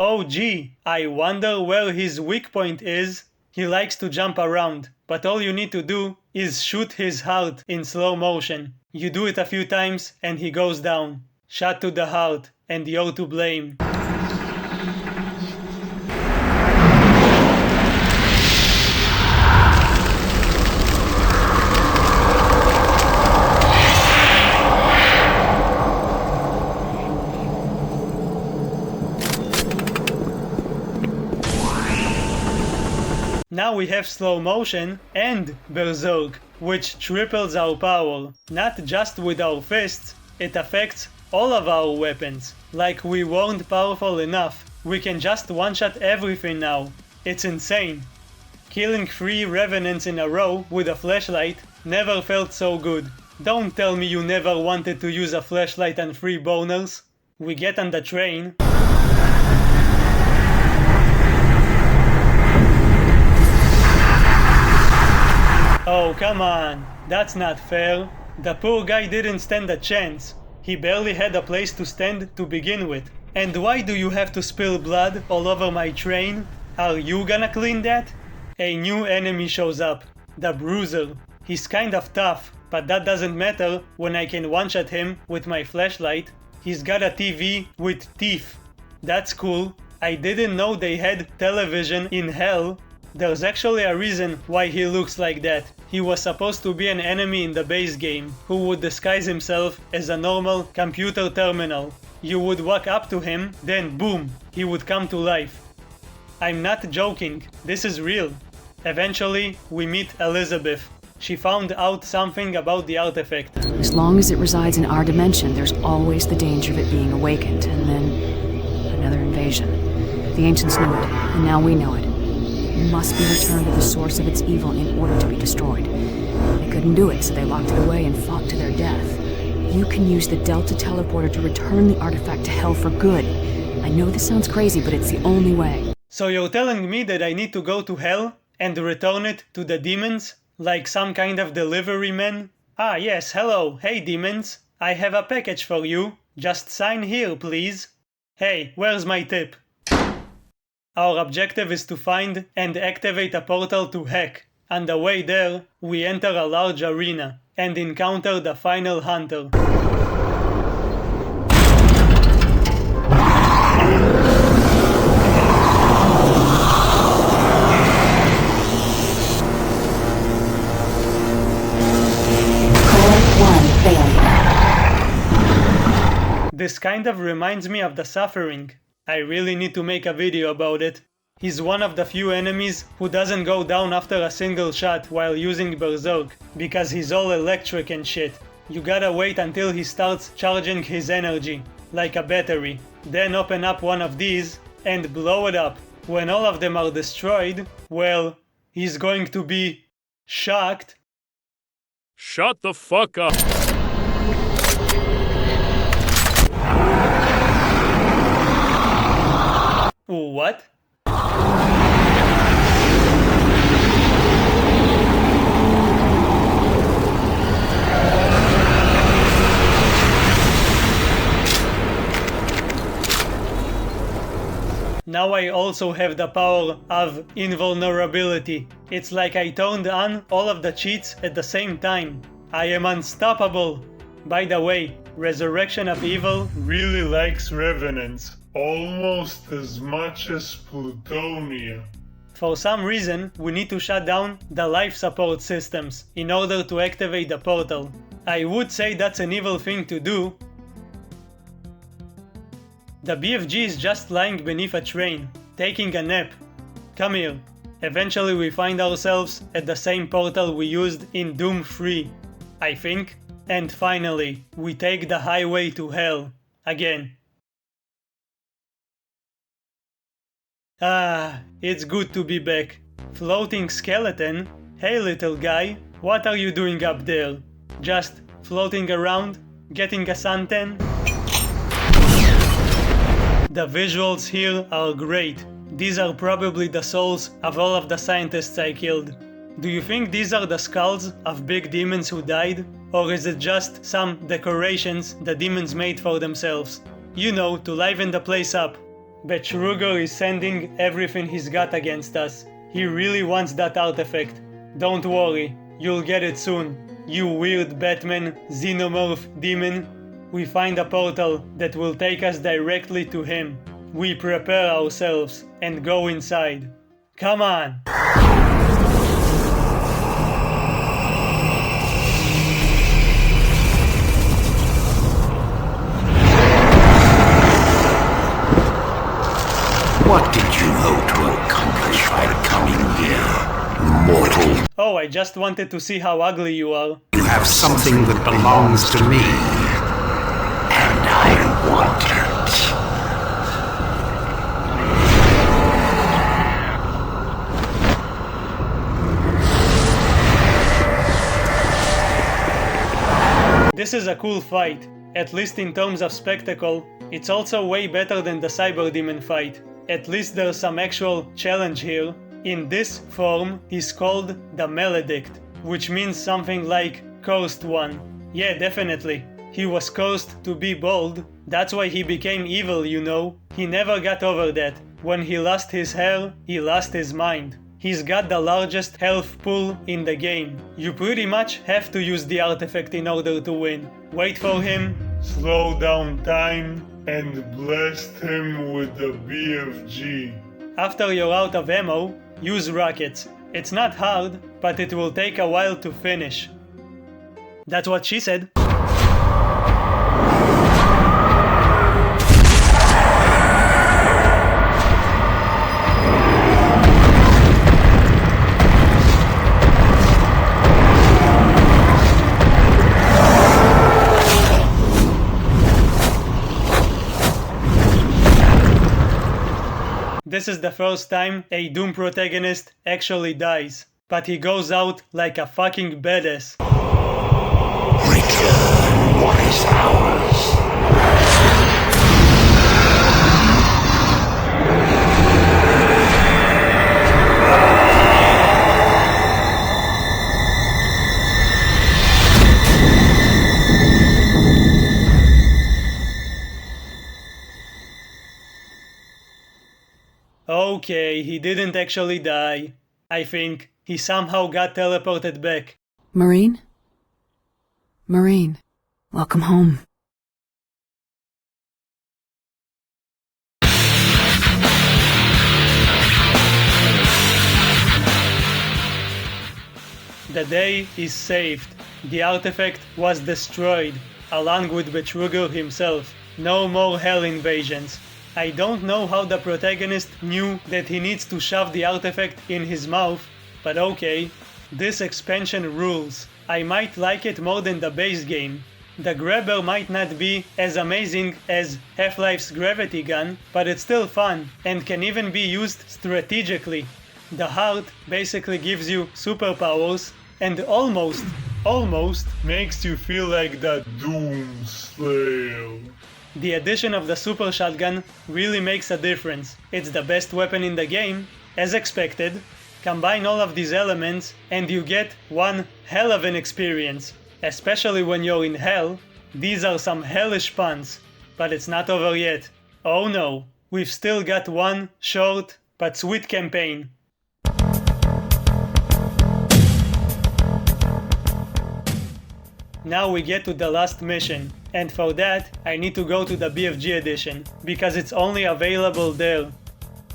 Oh gee, I wonder where his weak point is. He likes to jump around, but all you need to do is shoot his heart in slow motion. You do it a few times and he goes down. Shot to the heart, and you're to blame. Now we have slow motion and berserk, which triples our power. Not just with our fists, it affects all of our weapons. Like we weren't powerful enough, we can just one-shot everything now. It's insane. Killing 3 revenants in a row with a flashlight never felt so good. Don't tell me you never wanted to use a flashlight and 3 boners. We get on the train. Oh, come on. That's not fair. The poor guy didn't stand a chance. He barely had a place to stand to begin with. And why do you have to spill blood all over my train? Are you gonna clean that? A new enemy shows up. The Bruiser. He's kind of tough, but that doesn't matter when I can one-shot him with my flashlight. He's got a TV with teeth. That's cool. I didn't know they had television in hell. There's actually a reason why he looks like that. He was supposed to be an enemy in the base game, who would disguise himself as a normal computer terminal. You would walk up to him, then boom, he would come to life. I'm not joking, this is real. Eventually, we meet Elizabeth. She found out something about the artifact. As long as it resides in our dimension, there's always the danger of it being awakened, and then another invasion. The ancients knew it, and now we know it. It must be returned to the source of its evil in order to be destroyed. They couldn't do it, so they locked it away and fought to their death. You can use the Delta teleporter to return the artifact to hell for good. I know this sounds crazy, but it's the only way. So you're telling me that I need to go to hell and return it to the demons? Like some kind of delivery man? Ah yes, hello, hey demons. I have a package for you. Just sign here, please. Hey, where's my tip? Our objective is to find and activate a portal to Heck. On the way there, we enter a large arena and encounter the final hunter. This kind of reminds me of the Suffering. I really need to make a video about it. He's one of the few enemies who doesn't go down after a single shot while using Berserk, because he's all electric and shit. You gotta wait until he starts charging his energy, like a battery. Then open up one of these and blow it up. When all of them are destroyed, well, he's going to be shocked. Shut the fuck up! What? Now I also have the power of invulnerability. It's like I turned on all of the cheats at the same time. I am unstoppable. By the way, Resurrection of Evil really likes revenants, almost as much as Plutonia. For some reason, we need to shut down the life support systems in order to activate the portal. I would say that's an evil thing to do. The BFG is just lying beneath a train, taking a nap. Come here. Eventually we find ourselves at the same portal we used in Doom 3, I think. And finally, we take the highway to hell. Again. Ah, it's good to be back. Floating skeleton? Hey little guy, what are you doing up there? Just floating around? Getting a suntan? The visuals here are great. These are probably the souls of all of the scientists I killed. Do you think these are the skulls of big demons who died? Or is it just some decorations the demons made for themselves? You know, to liven the place up. Betruger is sending everything he's got against us. He really wants that artifact. Don't worry, you'll get it soon. You weird Batman, xenomorph demon. We find a portal that will take us directly to him. We prepare ourselves and go inside. Come on! What did you hope to accomplish by coming here, mortal? Oh, I just wanted to see how ugly you are. You have something that belongs to me, and I want it. This is a cool fight. At least in terms of spectacle, it's also way better than the Cyber Demon fight. At least there's some actual challenge here. In this form, he's called the Maledict, which means something like Cursed One. Yeah, definitely. He was cursed to be bold. That's why he became evil, you know. He never got over that. When he lost his hair, he lost his mind. He's got the largest health pool in the game. You pretty much have to use the artifact in order to win. Wait for him, slow down time, and blast him with the BFG. After you're out of ammo, use rockets. It's not hard, but it will take a while to finish. That's what she said. This is the first time a Doom protagonist actually dies, but he goes out like a fucking badass. Return what is ours. Okay, he didn't actually die. I think he somehow got teleported back. Marine? Marine, welcome home. The day is saved. The artifact was destroyed, along with Betruger himself. No more hell invasions. I don't know how the protagonist knew that he needs to shove the artifact in his mouth, but okay. This expansion rules. I might like it more than the base game. The grabber might not be as amazing as Half-Life's gravity gun, but it's still fun and can even be used strategically. The heart basically gives you superpowers and almost makes you feel like the Doom Slayer. The addition of the super shotgun really makes a difference. It's the best weapon in the game, as expected. Combine all of these elements and you get one hell of an experience. Especially when you're in hell. These are some hellish puns. But it's not over yet. Oh no. we've still got one short but sweet campaign. Now we get to the last mission, and for that I need to go to the BFG edition, because it's only available there.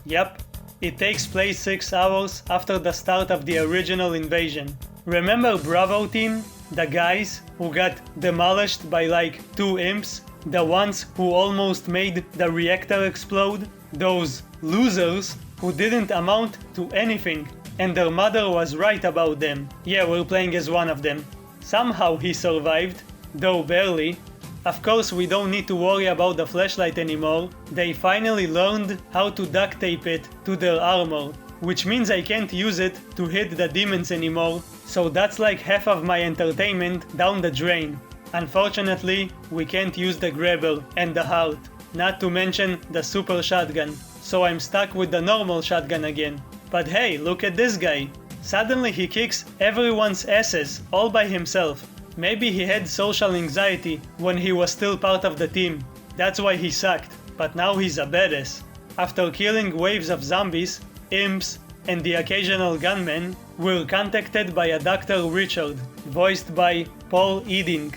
Yep, it takes place 6 hours after the start of the original invasion. Remember Bravo Team? The guys who got demolished by like 2 imps? The ones who almost made the reactor explode? Those losers who didn't amount to anything, and their mother was right about them. Yeah, we're playing as one of them. Somehow he survived, though barely. Of course we don't need to worry about the flashlight anymore. They finally learned how to duct tape it to their armor, which means I can't use it to hit the demons anymore, so that's like half of my entertainment down the drain. Unfortunately, we can't use the grabber and the heart, not to mention the super shotgun, so I'm stuck with the normal shotgun again. But hey, look at this guy. Suddenly he kicks everyone's asses all by himself. Maybe he had social anxiety when he was still part of the team. That's why he sucked, but now he's a badass. After killing waves of zombies, imps, and the occasional gunman, we're contacted by a Dr. Richard, voiced by Paul Eading.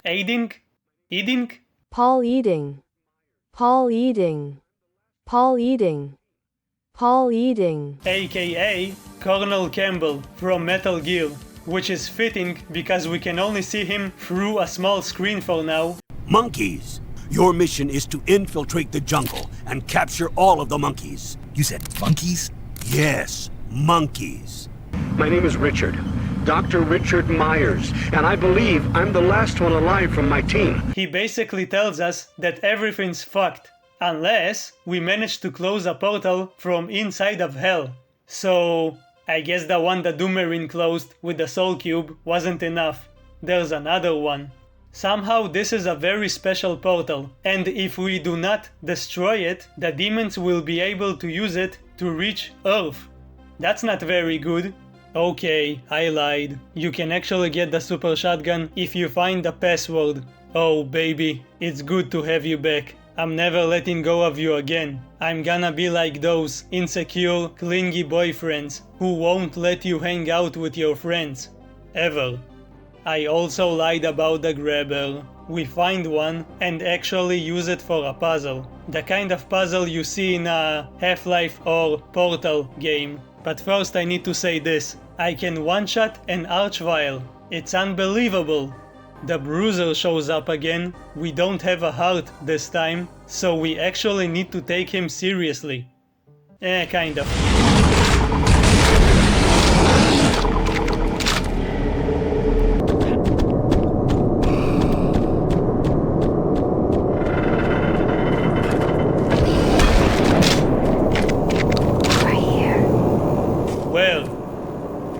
Eading? Eading? Paul Eading. Paul Eading. Paul Eading. Paul Eading. AKA Colonel Campbell from Metal Gear, which is fitting because we can only see him through a small screen for now. Monkeys! Your mission is to infiltrate the jungle and capture all of the monkeys. You said monkeys? Yes, monkeys. My name is Richard. Dr. Richard Myers, and I believe I'm the last one alive from my team. He basically tells us that everything's fucked, unless we manage to close a portal from inside of hell. So, I guess the one the Doom Marine closed with the Soul Cube wasn't enough. There's another one. Somehow this is a very special portal, and if we do not destroy it, the demons will be able to use it to reach Earth. That's not very good. Okay, I lied. You can actually get the super shotgun if you find the password. Oh baby, it's good to have you back. I'm never letting go of you again. I'm gonna be like those insecure, clingy boyfriends who won't let you hang out with your friends. Ever. I also lied about the grabber. We find one and actually use it for a puzzle. The kind of puzzle you see in a Half-Life or Portal game. But first I need to say this. I can one-shot an Archvile. It's unbelievable. The Bruiser shows up again. We don't have a heart this time, so we actually need to take him seriously. Kind of.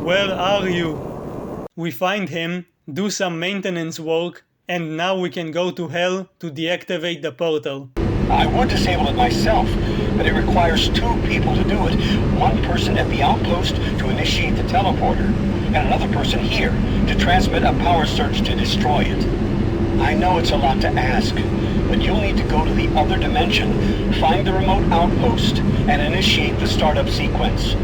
Where are you? We find him, do some maintenance work, and now we can go to hell to deactivate the portal. I would disable it myself, but it requires 2 people to do it. One person at the outpost to initiate the teleporter, and another person here to transmit a power surge to destroy it. I know it's a lot to ask, but you'll need to go to the other dimension, find the remote outpost, and initiate the startup sequence.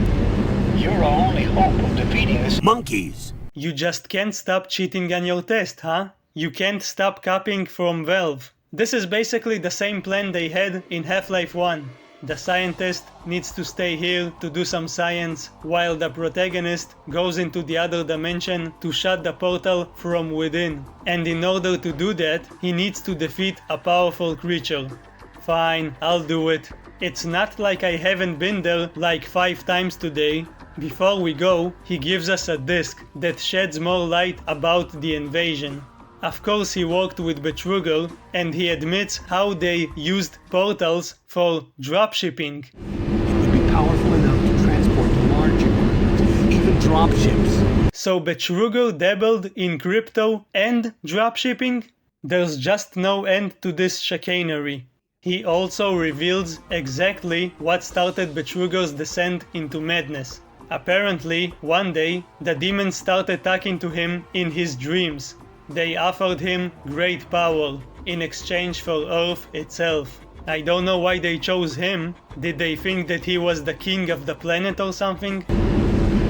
You're our only hope of defeating this— Monkeys! You just can't stop cheating on your test, huh? You can't stop copying from Valve. This is basically the same plan they had in Half-Life 1. The scientist needs to stay here to do some science, while the protagonist goes into the other dimension to shut the portal from within. And in order to do that, he needs to defeat a powerful creature. Fine, I'll do it. It's not like I haven't been there like 5 times today. Before we go, he gives us a disc that sheds more light about the invasion. Of course he worked with Betruger, and he admits how they used portals for dropshipping. It would be powerful enough to transport large equipment, even dropships. So Betruger dabbled in crypto and dropshipping? There's just no end to this chicanery. He also reveals exactly what started Betruger's descent into madness. Apparently, one day, the demons started talking to him in his dreams. They offered him great power in exchange for Earth itself. I don't know why they chose him. Did they think that he was the king of the planet or something?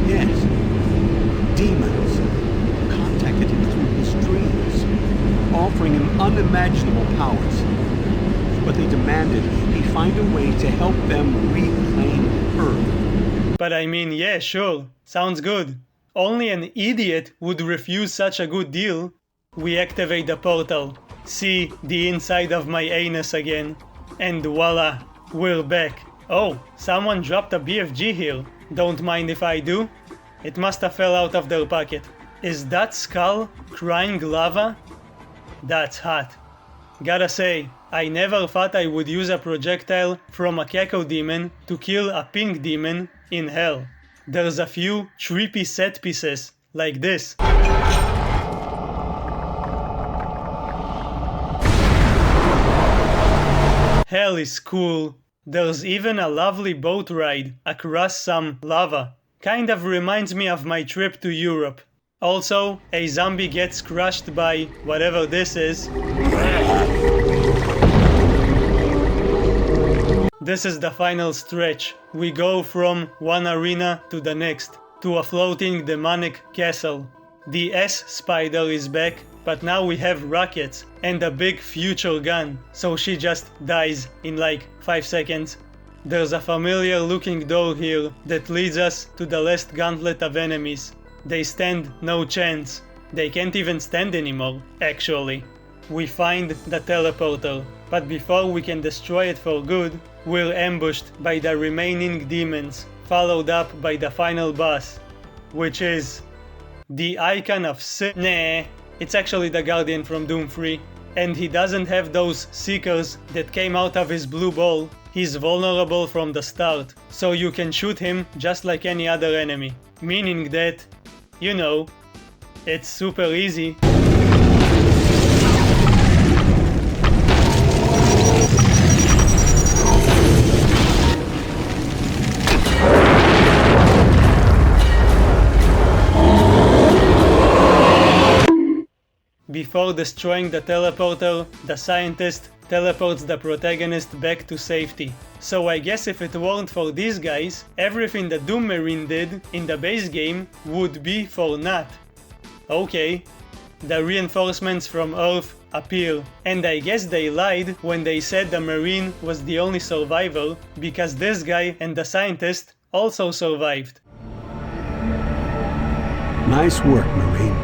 Yes. Demons contacted him through his dreams, offering him unimaginable powers. But they demanded he find a way to help them reclaim Earth. But I mean, yeah, sure. Sounds good. Only an idiot would refuse such a good deal. We activate the portal. See the inside of my anus again. And voila, we're back. Oh, someone dropped a BFG here. Don't mind if I do. It must have fell out of their pocket. Is that skull crying lava? That's hot. Gotta say, I never thought I would use a projectile from a Keko demon to kill a pink demon in hell. There's a few trippy set pieces, like this. Hell is cool. There's even a lovely boat ride across some lava. Kind of reminds me of my trip to Europe. Also, a zombie gets crushed by whatever this is. This is the final stretch. We go from one arena to the next, to a floating demonic castle. The S-Spider is back, but now we have rockets and a big future gun, so she just dies in like 5 seconds. There's a familiar looking door here that leads us to the last gauntlet of enemies. They stand no chance. They can't even stand anymore, actually. We find the teleporter, but before we can destroy it for good, we're ambushed by the remaining demons, followed up by the final boss, which is the icon of Nah, it's actually the Guardian from Doom 3, and he doesn't have those seekers that came out of his blue ball. He's vulnerable from the start, so you can shoot him just like any other enemy, meaning that, you know, it's super easy. Before destroying the teleporter, the scientist teleports the protagonist back to safety. So I guess if it weren't for these guys, everything that Doom Marine did in the base game would be for naught. Okay, the reinforcements from Earth appear, and I guess they lied when they said the Marine was the only survivor, because this guy and the scientist also survived. Nice work, Marine.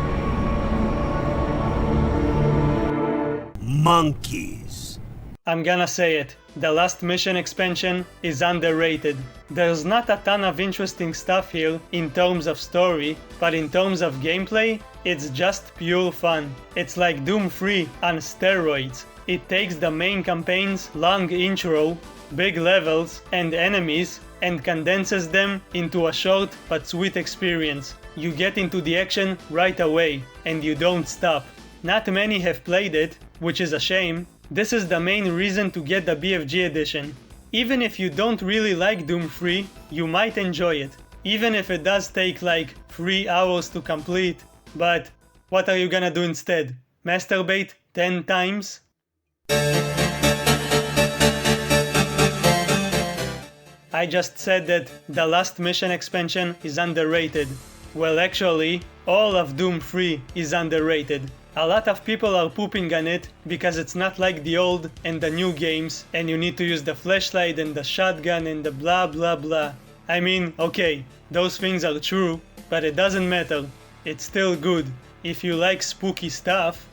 Monkeys. I'm gonna say it, the last mission expansion is underrated. There's not a ton of interesting stuff here in terms of story, but in terms of gameplay, it's just pure fun. It's like Doom 3 on steroids. It takes the main campaign's long intro, big levels and enemies, and condenses them into a short but sweet experience. You get into the action right away, and you don't stop. Not many have played it, which is a shame. This is the main reason to get the BFG edition. Even if you don't really like Doom 3, you might enjoy it. Even if it does take like 3 hours to complete. But what are you gonna do instead? Masturbate 10 times? I just said that the last mission expansion is underrated. Well, actually, all of Doom 3 is underrated. A lot of people are pooping on it because it's not like the old and the new games, and you need to use the flashlight and the shotgun and the blah blah blah. I mean, okay, those things are true, but it doesn't matter. It's still good. If you like spooky stuff,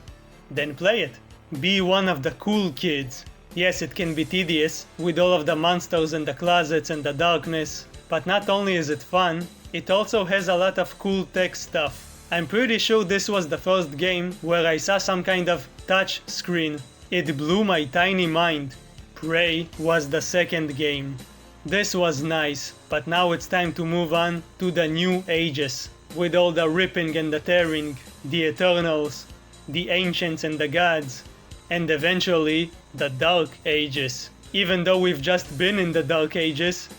then play it. Be one of the cool kids. Yes, it can be tedious with all of the monsters and the closets and the darkness, but not only is it fun, it also has a lot of cool tech stuff. I'm pretty sure this was the first game where I saw some kind of touch screen. It blew my tiny mind. Prey was the second game. This was nice, but now it's time to move on to the new ages, with all the ripping and the tearing, the Eternals, the Ancients and the Gods, and eventually the Dark Ages. Even though we've just been in the Dark Ages.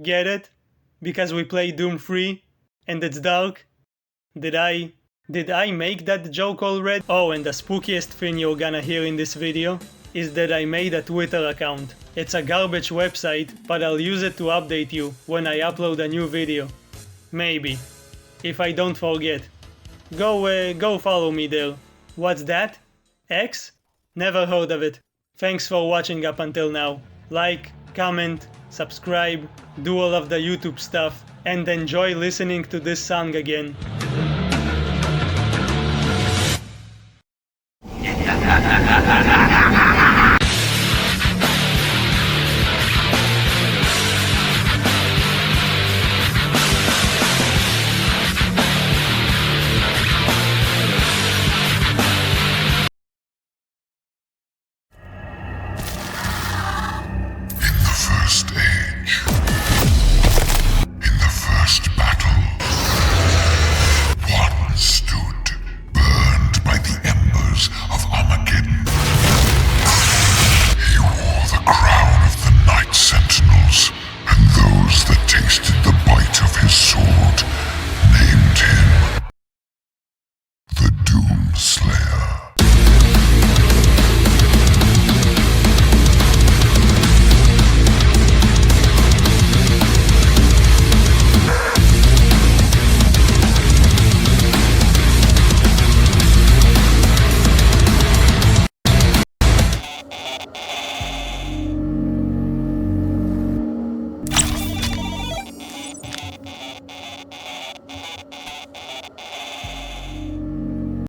Get it? Because we play Doom 3 and it's dark? Did I make that joke already? Oh, and the spookiest thing you're gonna hear in this video? is that I made a Twitter account. It's a garbage website, but I'll use it to update you when I upload a new video. Maybe. If I don't forget. Go follow me there. What's that? X? Never heard of it. Thanks for watching up until now. Like, comment, subscribe, do all of the YouTube stuff, and enjoy listening to this song again.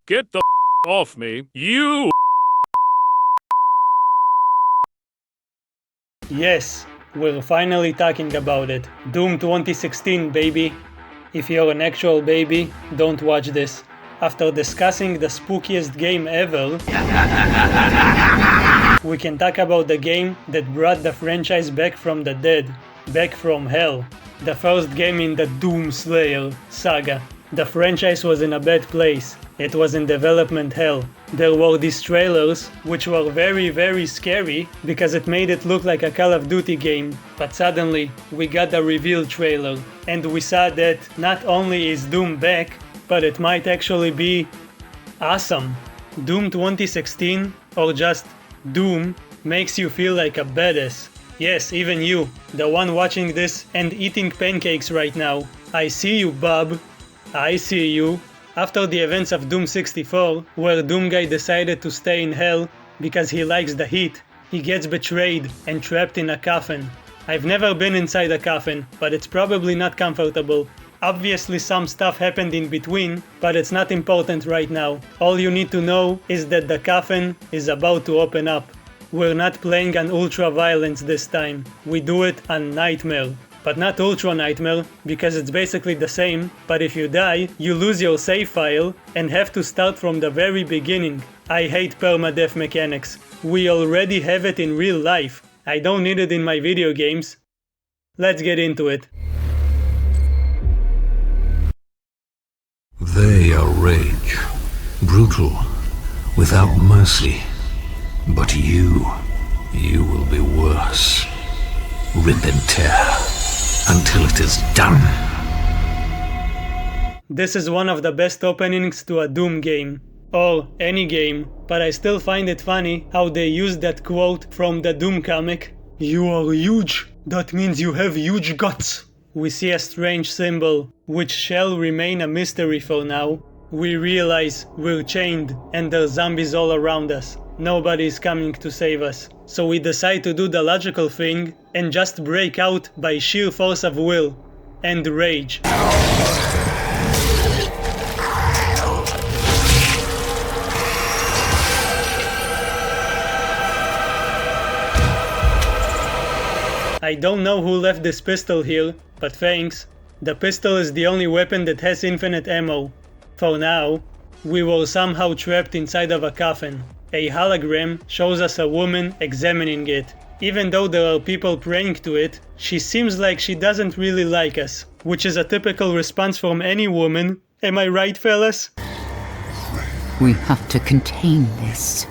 Get the off me, you! Yes, we're finally talking about it. Doom 2016, baby. If you're an actual baby, don't watch this. After discussing the spookiest game ever, we can talk about the game that brought the franchise back from the dead, back from hell. The first game in the Doom Slayer saga. The franchise was in a bad place. It was in development hell. There were these trailers, which were very scary, because it made it look like a Call of Duty game. But suddenly, we got the reveal trailer, and we saw that not only is Doom back, but it might actually be awesome. Doom 2016, or just Doom, makes you feel like a badass. Yes, even you, the one watching this and eating pancakes right now. I see you, Bob. I see you. After the events of Doom 64, where Doomguy decided to stay in hell because he likes the heat, he gets betrayed and trapped in a coffin. I've never been inside a coffin, but it's probably not comfortable. Obviously some stuff happened in between, but it's not important right now. All you need to know is that the coffin is about to open up. We're not playing on Ultra Violence this time. We do it on Nightmare. But not Ultra Nightmare, because it's basically the same, but if you die, you lose your save file and have to start from the very beginning. I hate permadeath mechanics. We already have it in real life. I don't need it in my video games. Let's get into it. They are rage, brutal, without mercy. But you will be worse. Rip and tear. Until it is done. This is one of the best openings to a Doom game, or any game, but I still find it funny how they use that quote from the Doom comic. You are huge, that means you have huge guts. We see a strange symbol, which shall remain a mystery for now. We realize we're chained and there's zombies all around us. Nobody is coming to save us. So we decide to do the logical thing and just break out by sheer force of will and rage. I don't know who left this pistol here, but thanks. The pistol is the only weapon that has infinite ammo. For now, we were somehow trapped inside of a coffin. A hologram shows us a woman examining it. Even though there are people praying to it, she seems like she doesn't really like us, which is a typical response from any woman. Am I right, fellas? We have to contain this.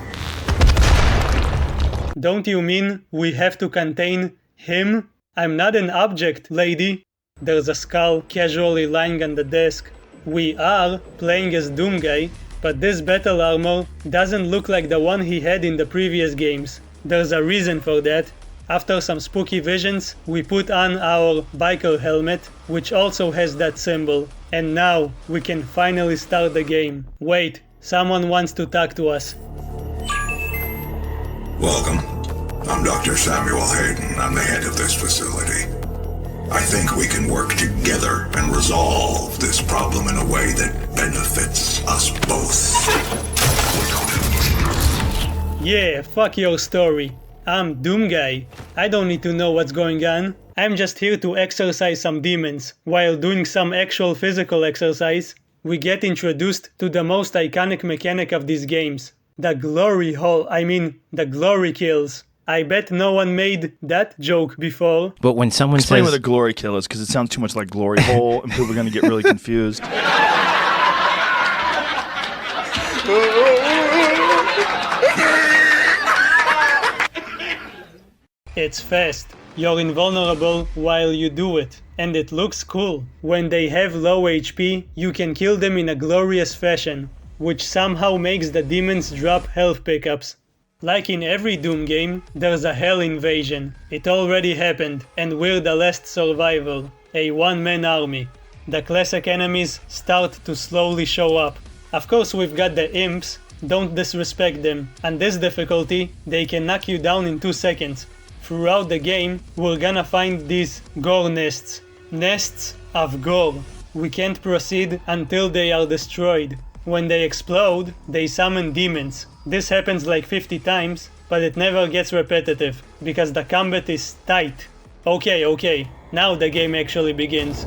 Don't you mean we have to contain him? I'm not an object, lady. There's a skull casually lying on the desk. We are playing as Doomguy, But this battle armor doesn't look like the one he had in the previous games. There's a reason for that. After some spooky visions, we put on our biker helmet, which also has that symbol. And now we can finally start the game. Wait, someone wants to talk to us. Welcome. I'm Dr. Samuel Hayden. I'm the head of this facility. I think we can work together and resolve this problem in a way that benefits us both. Yeah, fuck your story. I'm Doom Guy. I don't need to know what's going on. I'm just here to exorcise some demons. While doing some actual physical exercise, we get introduced to the most iconic mechanic of these games. The glory hole, the glory kills. I bet no one made that joke before. But when someone Explain says... what a glory kill is, because it sounds too much like glory hole, and people are going to get really confused. It's fast. You're invulnerable while you do it, and it looks cool. When they have low HP, you can kill them in a glorious fashion, which somehow makes the demons drop health pickups. Like in every Doom game, there's a hell invasion. It already happened, and we're the last survivor, a one-man army. The classic enemies start to slowly show up. Of course we've got the imps, don't disrespect them. On this difficulty, they can knock you down in 2 seconds. Throughout the game, we're gonna find these gore nests. Nests of gore. We can't proceed until they are destroyed. When they explode, they summon demons. This happens like 50 times, but it never gets repetitive, because the combat is tight. Okay, now the game actually begins.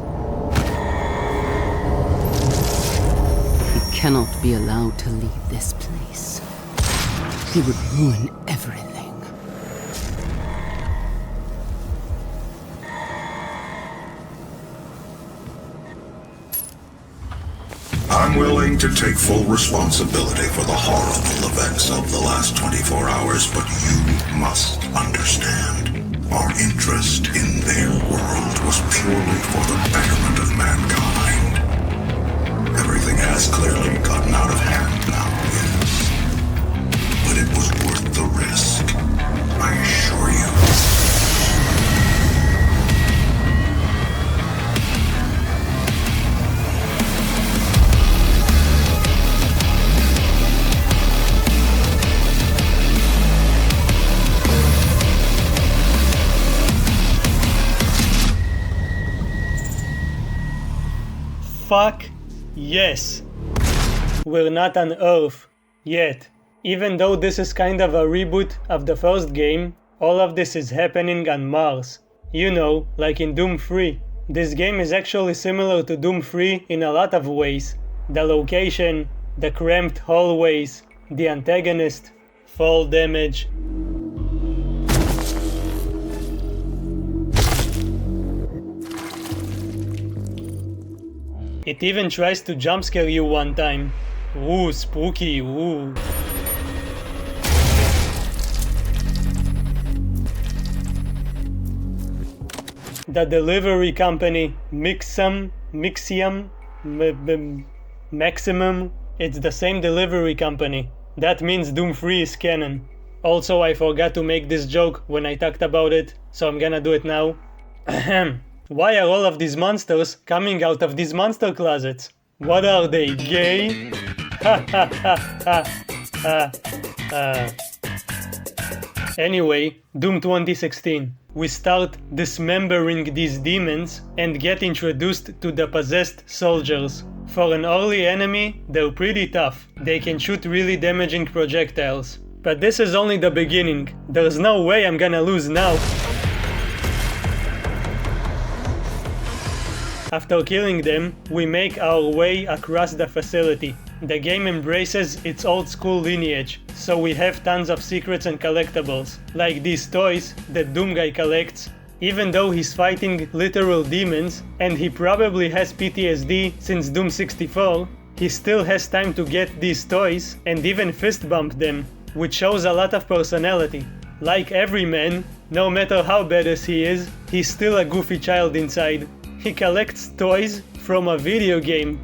He cannot be allowed to leave this place. He would ruin everything. I'm willing to take full responsibility for the horrible events of the last 24 hours, but you must understand. Our interest in their world was purely for the betterment of mankind. Everything has clearly gotten out of hand now, yes. But it was worth the risk, I assure you. Fuck yes. We're not on Earth yet. Even though this is kind of a reboot of the first game, all of this is happening on Mars. You know, like in Doom 3. This game is actually similar to Doom 3 in a lot of ways. The location, the cramped hallways, the antagonist, fall damage. It even tries to jump scare you one time. Ooh, spooky, ooh. The delivery company, Maximum, it's the same delivery company. That means Doom 3 is canon. Also, I forgot to make this joke when I talked about it, so I'm gonna do it now. Ahem. Why are all of these monsters coming out of these monster closets? What are they, gay? Anyway, Doom 2016. We start dismembering these demons and get introduced to the possessed soldiers. For an early enemy, they're pretty tough. They can shoot really damaging projectiles. But this is only the beginning. There's no way I'm gonna lose now. After killing them, we make our way across the facility. The game embraces its old school lineage, so we have tons of secrets and collectibles, like these toys that Doom Guy collects. Even though he's fighting literal demons, and he probably has PTSD since Doom 64, he still has time to get these toys and even fist bump them, which shows a lot of personality. Like every man, no matter how badass he is, he's still a goofy child inside. He collects toys from a video game.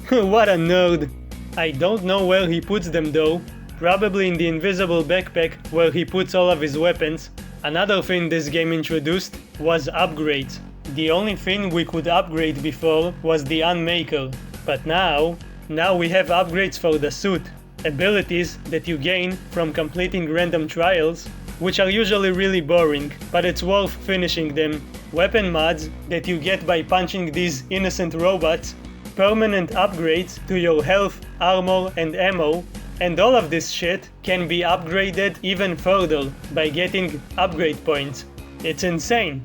What a nerd. I don't know where he puts them though, probably in the invisible backpack where he puts all of his weapons. Another thing this game introduced was upgrades. The only thing we could upgrade before was the Unmaker, but now we have upgrades for the suit, abilities that you gain from completing random trials, which are usually really boring, but it's worth finishing them, weapon mods that you get by punching these innocent robots, permanent upgrades to your health, armor and ammo, and all of this shit can be upgraded even further by getting upgrade points. It's insane.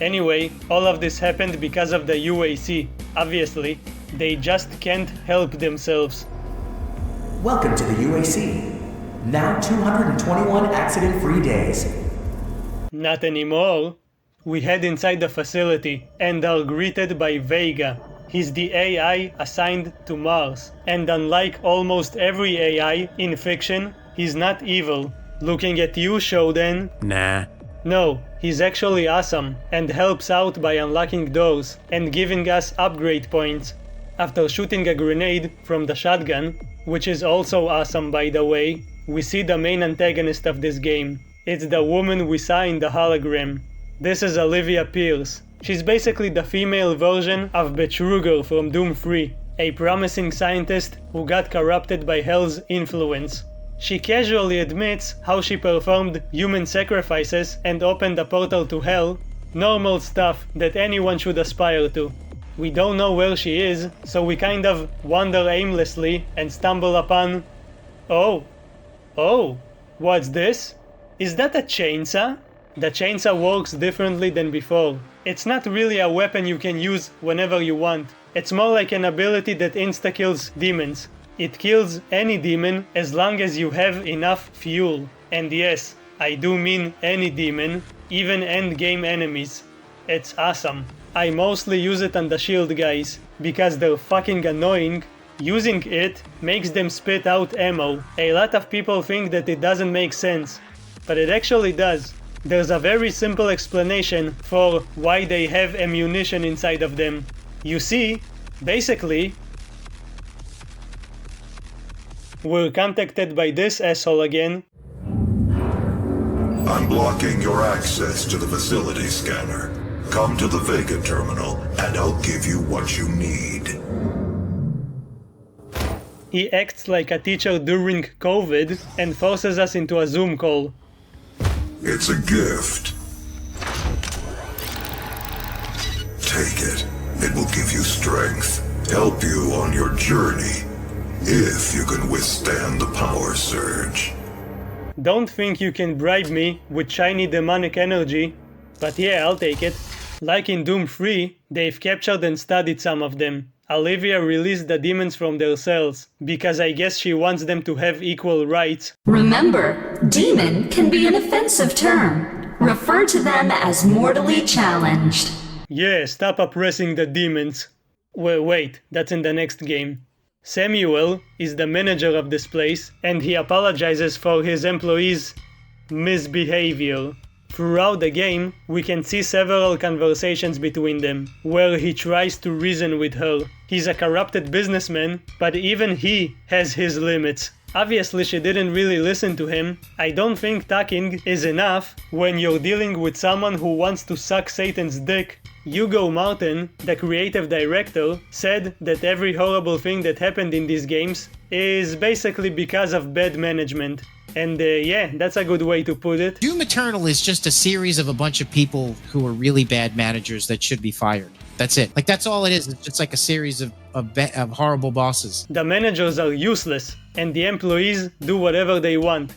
Anyway, all of this happened because of the UAC. Obviously, they just can't help themselves. Welcome to the UAC. Now 221 accident-free days. Not anymore. We head inside the facility and are greeted by Vega. He's the AI assigned to Mars, and unlike almost every AI in fiction, he's not evil. Looking at you, Shodan. Nah. No, he's actually awesome, and helps out by unlocking doors and giving us upgrade points. After shooting a grenade from the shotgun, which is also awesome by the way, we see the main antagonist of this game. It's the woman we saw in the hologram. This is Olivia Pierce. She's basically the female version of Betruger from Doom 3, a promising scientist who got corrupted by Hell's influence. She casually admits how she performed human sacrifices and opened a portal to Hell, normal stuff that anyone should aspire to. We don't know where she is, so we kind of wander aimlessly and stumble upon... Oh, what's this? Is that a chainsaw? The chainsaw works differently than before. It's not really a weapon you can use whenever you want. It's more like an ability that insta-kills demons. It kills any demon as long as you have enough fuel. And yes, I do mean any demon, even endgame enemies. It's awesome. I mostly use it on the shield guys, because they're fucking annoying. Using it makes them spit out ammo. A lot of people think that it doesn't make sense, but it actually does. There's a very simple explanation for why they have ammunition inside of them. You see, basically, we're contacted by this asshole again. I'm blocking your access to the facility scanner. Come to the Vega terminal, and I'll give you what you need. He acts like a teacher during COVID and forces us into a Zoom call. It's a gift. Take it. It will give you strength, help you on your journey, if you can withstand the power surge. Don't think you can bribe me with shiny demonic energy, but yeah, I'll take it. Like in Doom 3, they've captured and studied some of them. Olivia released the demons from their cells, because I guess she wants them to have equal rights. Remember, demon can be an offensive term. Refer to them as mortally challenged. Yeah, stop oppressing the demons. Wait, that's in the next game. Samuel is the manager of this place, and he apologizes for his employees' misbehavior. Throughout the game, we can see several conversations between them, where he tries to reason with her. He's a corrupted businessman, but even he has his limits. Obviously she didn't really listen to him. I don't think talking is enough when you're dealing with someone who wants to suck Satan's dick. Hugo Martin, the creative director, said that every horrible thing that happened in these games is basically because of bad management. And yeah, that's a good way to put it. Doom Eternal is just a series of a bunch of people who are really bad managers that should be fired. That's it. Like, that's all it is. It's just like a series of horrible bosses. The managers are useless, and the employees do whatever they want.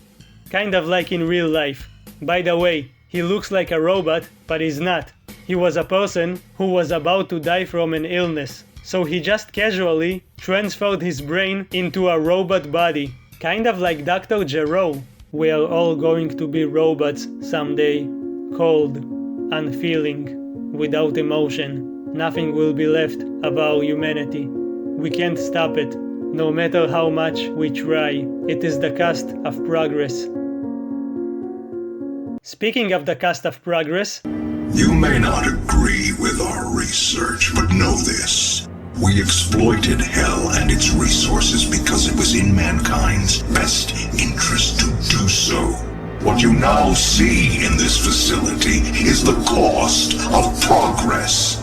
Kind of like in real life. By the way, he looks like a robot, but he's not. He was a person who was about to die from an illness. So he just casually transferred his brain into a robot body. Kind of like Dr. Gero. We are all going to be robots someday. Cold, unfeeling, without emotion. Nothing will be left of our humanity. We can't stop it, no matter how much we try. It is the cost of progress. Speaking of the cost of progress... You may not agree with our research, but know this. We exploited Hell and its resources because it was in mankind's best interest to do so. What you now see in this facility is the cost of progress.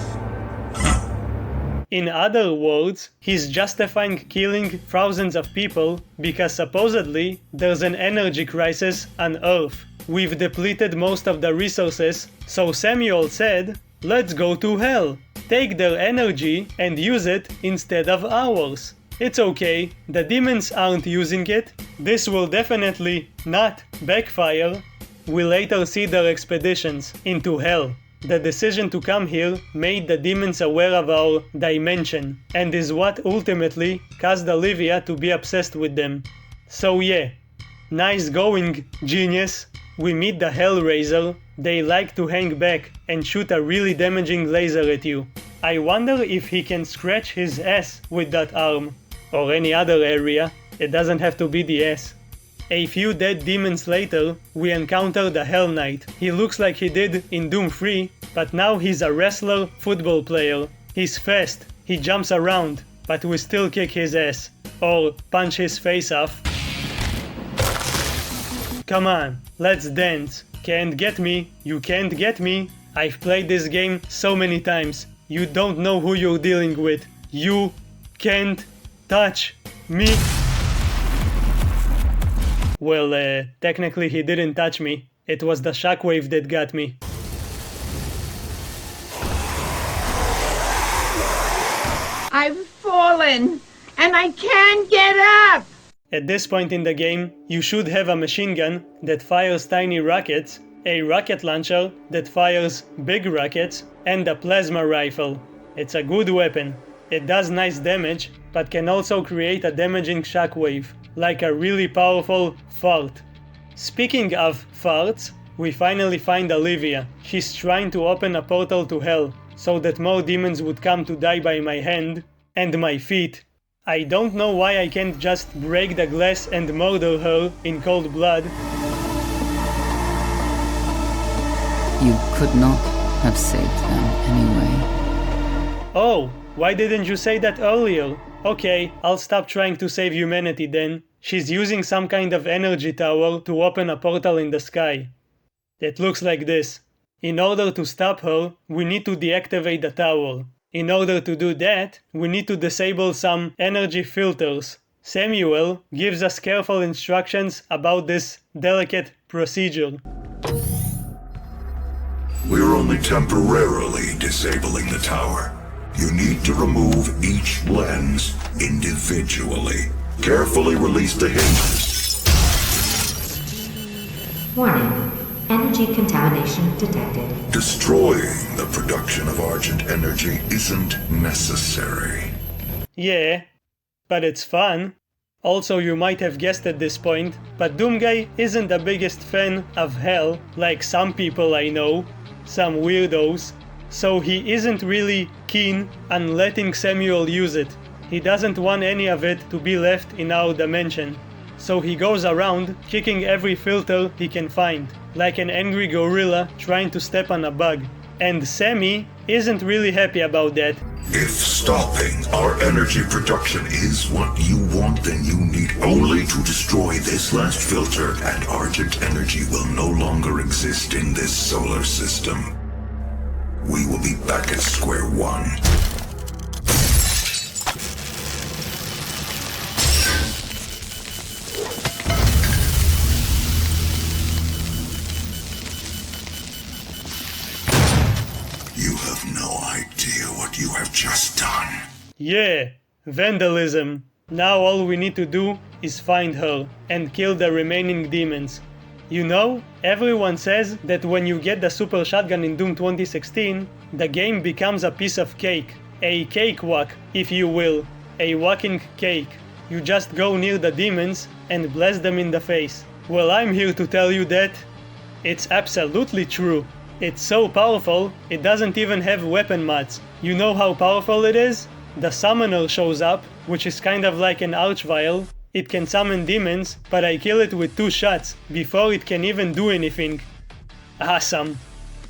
In other words, he's justifying killing thousands of people because supposedly there's an energy crisis on Earth. We've depleted most of the resources, so Samuel said, let's go to Hell. Take their energy and use it instead of ours. It's okay, the demons aren't using it. This will definitely not backfire. We later see their expeditions into Hell. The decision to come here made the demons aware of our dimension, and is what ultimately caused Olivia to be obsessed with them. So yeah, nice going, genius. We meet the Hellraiser. They like to hang back and shoot a really damaging laser at you. I wonder if he can scratch his ass with that arm, or any other area. It doesn't have to be the ass. A few dead demons later, we encounter the Hell Knight. He looks like he did in Doom 3, but now he's a wrestler, football player. He's fast, he jumps around, but we still kick his ass, or punch his face off. Come on, let's dance. Can't get me, you can't get me. I've played this game so many times. You don't know who you're dealing with. You can't touch me. Well, technically he didn't touch me. It was the shockwave that got me. I've fallen, and I can't get up! At this point in the game, you should have a machine gun that fires tiny rockets, a rocket launcher that fires big rockets, and a plasma rifle. It's a good weapon. It does nice damage, but can also create a damaging shockwave, like a really powerful fart. Speaking of farts, we finally find Olivia. She's trying to open a portal to Hell, so that more demons would come to die by my hand and my feet. I don't know why I can't just break the glass and murder her in cold blood. You could not have saved them anyway. Oh, why didn't you say that earlier? Okay, I'll stop trying to save humanity then. She's using some kind of energy tower to open a portal in the sky. It looks like this. In order to stop her, we need to deactivate the tower. In order to do that, we need to disable some energy filters. Samuel gives us careful instructions about this delicate procedure. We're only temporarily disabling the tower. You need to remove each lens individually. Carefully release the hinges. Warning. Energy contamination detected. Destroying the production of Argent energy isn't necessary. Yeah, but it's fun. Also, you might have guessed at this point, but Doomguy isn't the biggest fan of Hell, like some people I know, some weirdos, so he isn't really keen on letting Samuel use it. He doesn't want any of it to be left in our dimension. So he goes around kicking every filter he can find, like an angry gorilla trying to step on a bug. And Sammy isn't really happy about that. If stopping our energy production is what you want, then you need only to destroy this last filter, and Argent energy will no longer exist in this solar system. We will be back at square one. You have no idea what you have just done. Yeah, vandalism. Now all we need to do is find her and kill the remaining demons. You know, everyone says that when you get the super shotgun in Doom 2016, the game becomes a piece of cake. A cakewalk, if you will. A walking cake. You just go near the demons and blast them in the face. Well, I'm here to tell you that it's absolutely true. It's so powerful, it doesn't even have weapon mods. You know how powerful it is? The summoner shows up, which is kind of like an archvile. It can summon demons, but I kill it with 2 shots, before it can even do anything. Awesome.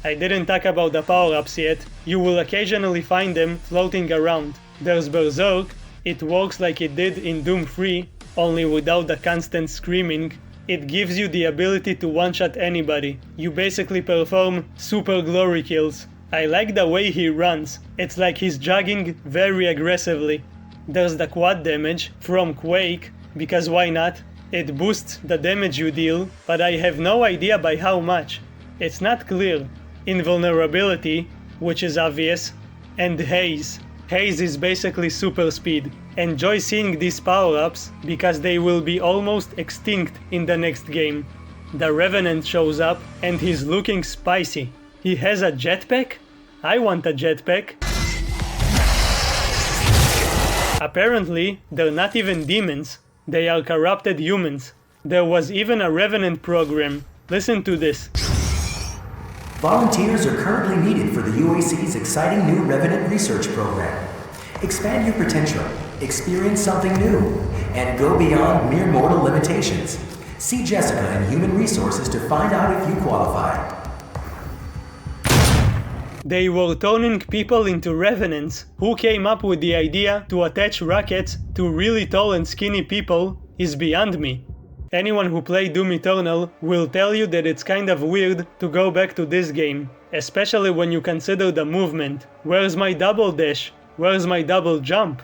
I didn't talk about the power-ups yet. You will occasionally find them floating around. There's Berserk. It works like it did in Doom 3, only without the constant screaming. It gives you the ability to one-shot anybody. You basically perform super glory kills. I like the way he runs. It's like he's jogging very aggressively. There's the quad damage from Quake, because why not? It boosts the damage you deal, but I have no idea by how much. It's not clear. Invulnerability, which is obvious, and Haze. Haze is basically super speed. Enjoy seeing these power-ups because they will be almost extinct in the next game. The Revenant shows up and he's looking spicy. He has a jetpack? I want a jetpack. Apparently, they're not even demons. They are corrupted humans. There was even a Revenant program. Listen to this. Volunteers are currently needed for the UAC's exciting new Revenant research program. Expand your potential, experience something new, and go beyond mere mortal limitations. See Jessica in Human Resources to find out if you qualify. They were turning people into revenants. Who came up with the idea to attach rockets to really tall and skinny people is beyond me. Anyone who played Doom Eternal will tell you that it's kind of weird to go back to this game, especially when you consider the movement. Where's my double dash? Where's my double jump?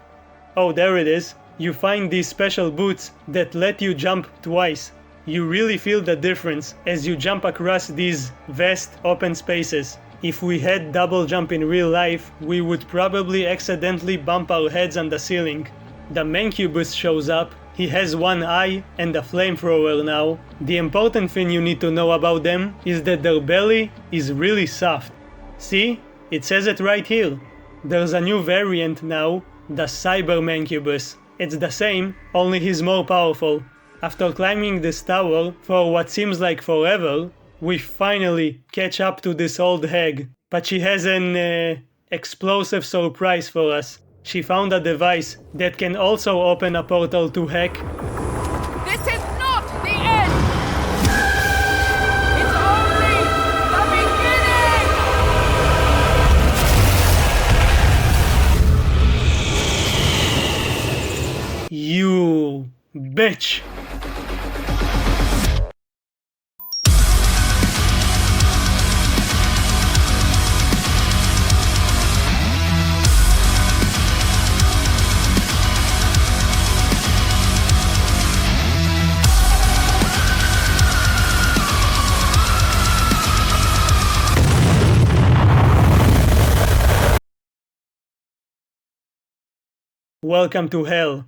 Oh, there it is. You find these special boots that let you jump twice. You really feel the difference as you jump across these vast open spaces. If we had double jump in real life, we would probably accidentally bump our heads on the ceiling. The Mancubus shows up. He has one eye and a flamethrower now. The important thing you need to know about them is that their belly is really soft. See? It says it right here. There's a new variant now, the Cyber Mancubus. It's the same, only he's more powerful. After climbing this tower for what seems like forever, we finally catch up to this old hag. But she has an explosive surprise for us. She found a device that can also open a portal to Heck. This is not the end! It's only the beginning! You bitch! Welcome to hell.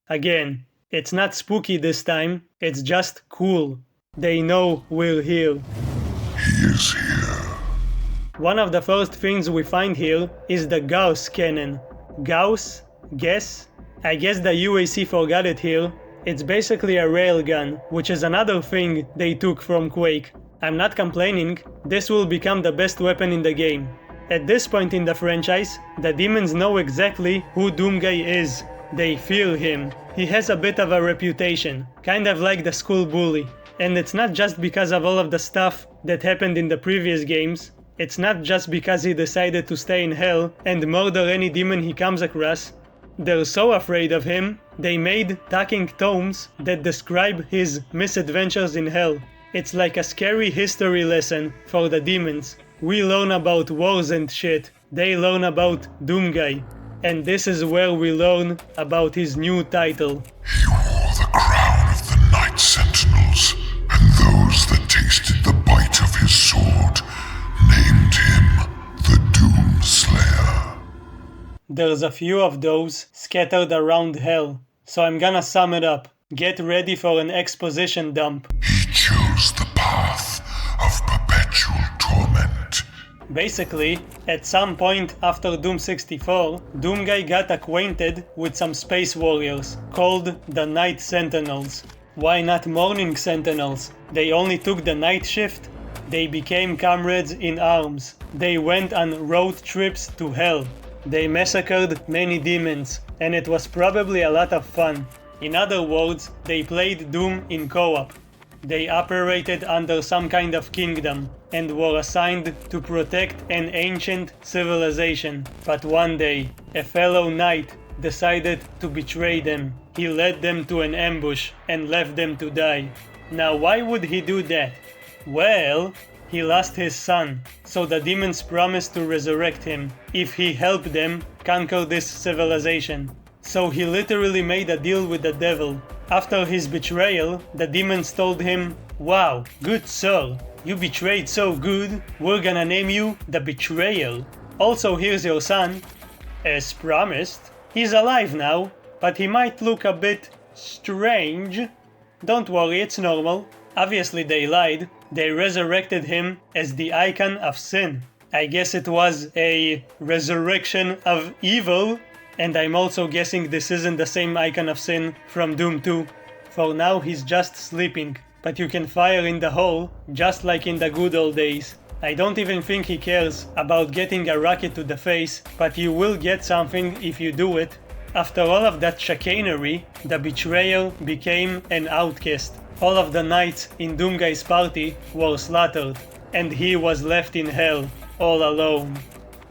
Again, it's not spooky this time, it's just cool. They know we're here. He is here. One of the first things we find here is the Gauss cannon. Gauss? Guess? I guess the UAC forgot it here. It's basically a railgun, which is another thing they took from Quake. I'm not complaining, this will become the best weapon in the game. At this point in the franchise, the demons know exactly who Doomguy is. They fear him. He has a bit of a reputation, kind of like the school bully. And it's not just because of all of the stuff that happened in the previous games. It's not just because he decided to stay in hell and murder any demon he comes across. They're so afraid of him, they made talking tomes that describe his misadventures in hell. It's like a scary history lesson for the demons. We learn about wars and shit. They learn about Doomguy. And this is where we learn about his new title. He wore the crown of the Night Sentinels, and those that tasted the bite of his sword named him the Doom Slayer. There's a few of those scattered around hell, so I'm gonna sum it up. Get ready for an exposition dump. He chose the path of perpetual torment. Basically, at some point after Doom 64, Doomguy got acquainted with some space warriors, called the Night Sentinels. Why not Morning Sentinels? They only took the night shift. They became comrades in arms. They went on road trips to hell. They massacred many demons, and it was probably a lot of fun. In other words, they played Doom in co-op. They operated under some kind of kingdom, and were assigned to protect an ancient civilization. But one day, a fellow knight decided to betray them. He led them to an ambush and left them to die. Now why would he do that? Well, he lost his son, so the demons promised to resurrect him if he helped them conquer this civilization. So he literally made a deal with the devil. After his betrayal, the demons told him, "Wow, good sir, you betrayed so good, we're gonna name you the Betrayer. Also, here's your son." As promised, he's alive now, but he might look a bit strange. Don't worry, it's normal. Obviously they lied. They resurrected him as the icon of sin. I guess it was a resurrection of evil, and I'm also guessing this isn't the same icon of sin from Doom 2. For now he's just sleeping, but you can fire in the hole, just like in the good old days. I don't even think he cares about getting a rocket to the face, but you will get something if you do it. After all of that chicanery, the betrayer became an outcast. All of the knights in Doomguy's party were slaughtered, and he was left in hell, all alone.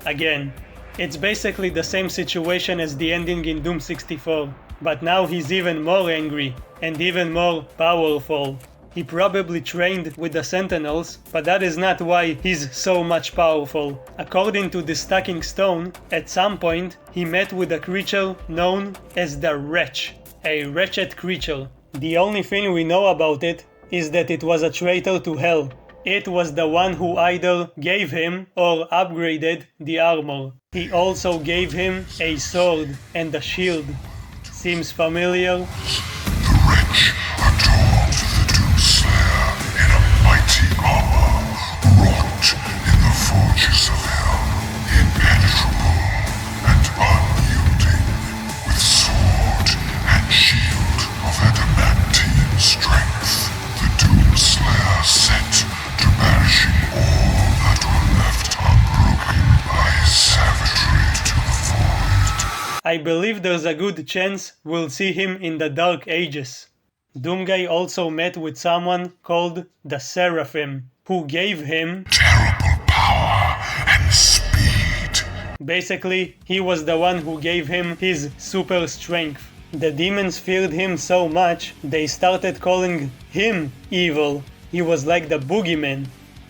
Again, it's basically the same situation as the ending in Doom 64, but now he's even more angry, and even more powerful. He probably trained with the Sentinels, but that is not why he's so much powerful. According to the Stacking Stone, at some point he met with a creature known as the Wretch, a wretched creature. The only thing we know about it is that it was a traitor to hell. It was the one who either gave him or upgraded the armor. He also gave him a sword and a shield. Seems familiar? The wretch adorned the Doomslayer in a mighty armor, wrought in the forges of hell, impenetrable and unyielding, with sword and shield of adamantine strength. The Doomslayer set to banishing all that were left unbroken by his savagery to the void. I believe there's a good chance we'll see him in the Dark Ages. Doomguy also met with someone called the Seraphim, who gave him terrible power and speed. Basically, he was the one who gave him his super strength. The demons feared him so much, they started calling him evil. He was like the boogeyman.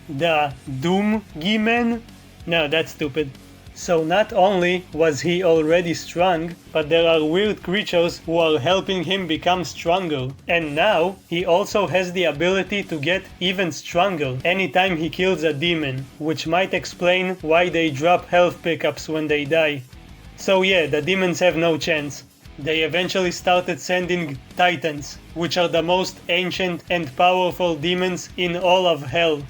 The Doom-Gee-Man? No, that's stupid. So not only was he already strong, but there are weird creatures who are helping him become stronger. And now, he also has the ability to get even stronger anytime he kills a demon, which might explain why they drop health pickups when they die. So yeah, the demons have no chance. They eventually started sending Titans, which are the most ancient and powerful demons in all of hell.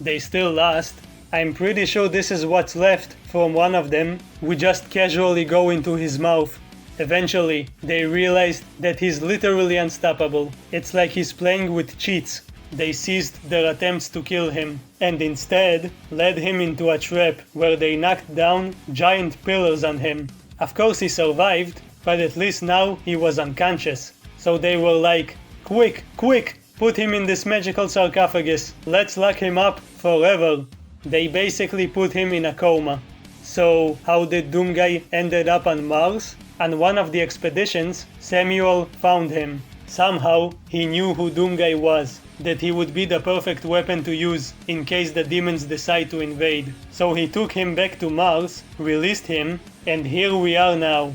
They still lost. I'm pretty sure this is what's left from one of them. We just casually go into his mouth. Eventually, they realized that he's literally unstoppable. It's like he's playing with cheats. They ceased their attempts to kill him, and instead led him into a trap where they knocked down giant pillars on him. Of course he survived, but at least now he was unconscious. So they were like, quick, quick, put him in this magical sarcophagus. Let's lock him up forever. They basically put him in a coma. So how did Doomguy ended up on Mars? On one of the expeditions, Samuel found him. Somehow, he knew who Doomguy was, that he would be the perfect weapon to use in case the demons decide to invade. So he took him back to Mars, released him, and here we are now.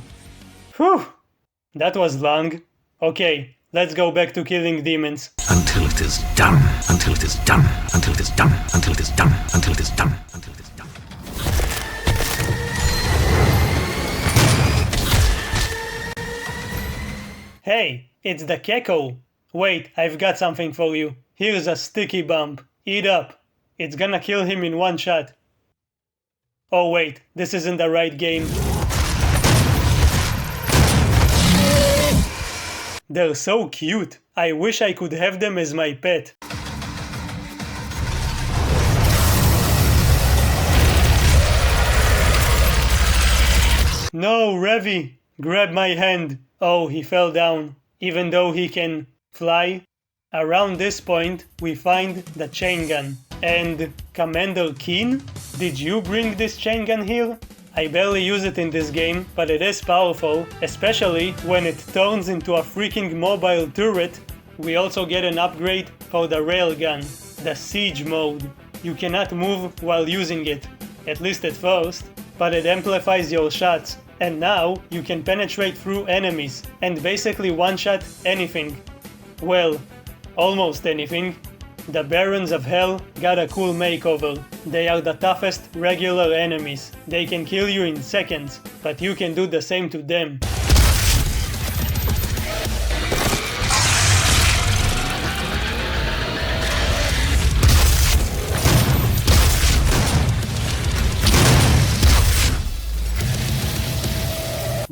Whew! That was long. Okay, let's go back to killing demons. Until it is done. Until it is done. Until it is done. Until it is done. Until it is done. Until it is done. Hey, it's the Keko. Wait, I've got something for you. Here's a sticky bomb. Eat up. It's gonna kill him in one shot. Oh wait, this isn't the right game. They're so cute. I wish I could have them as my pet. No, Revy! Grab my hand. Oh, he fell down. Even though he can fly. Around this point, we find the chain gun. And Commander Keen? Did you bring this chain gun here? I barely use it in this game, but it is powerful, especially when it turns into a freaking mobile turret. We also get an upgrade for the railgun, the siege mode. You cannot move while using it, at least at first, but it amplifies your shots, and now you can penetrate through enemies and basically one-shot anything. Well, almost anything. The Barons of Hell got a cool makeover. They are the toughest regular enemies. They can kill you in seconds, but you can do the same to them.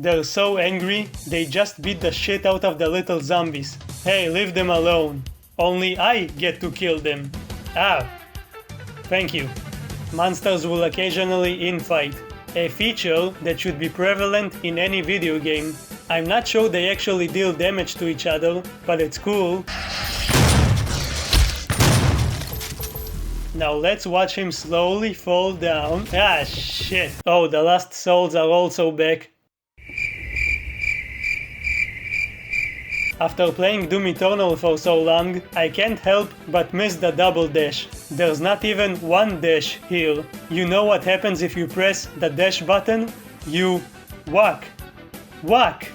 They're so angry, they just beat the shit out of the little zombies. Hey, leave them alone. Only I get to kill them. Ah. Thank you. Monsters will occasionally infight. A feature that should be prevalent in any video game. I'm not sure they actually deal damage to each other, but it's cool. Now let's watch him slowly fall down. Ah, shit. Oh, the Lost Souls are also back. After playing Doom Eternal for so long, I can't help but miss the double dash. There's not even one dash here. You know what happens if you press the dash button? You walk. Walk!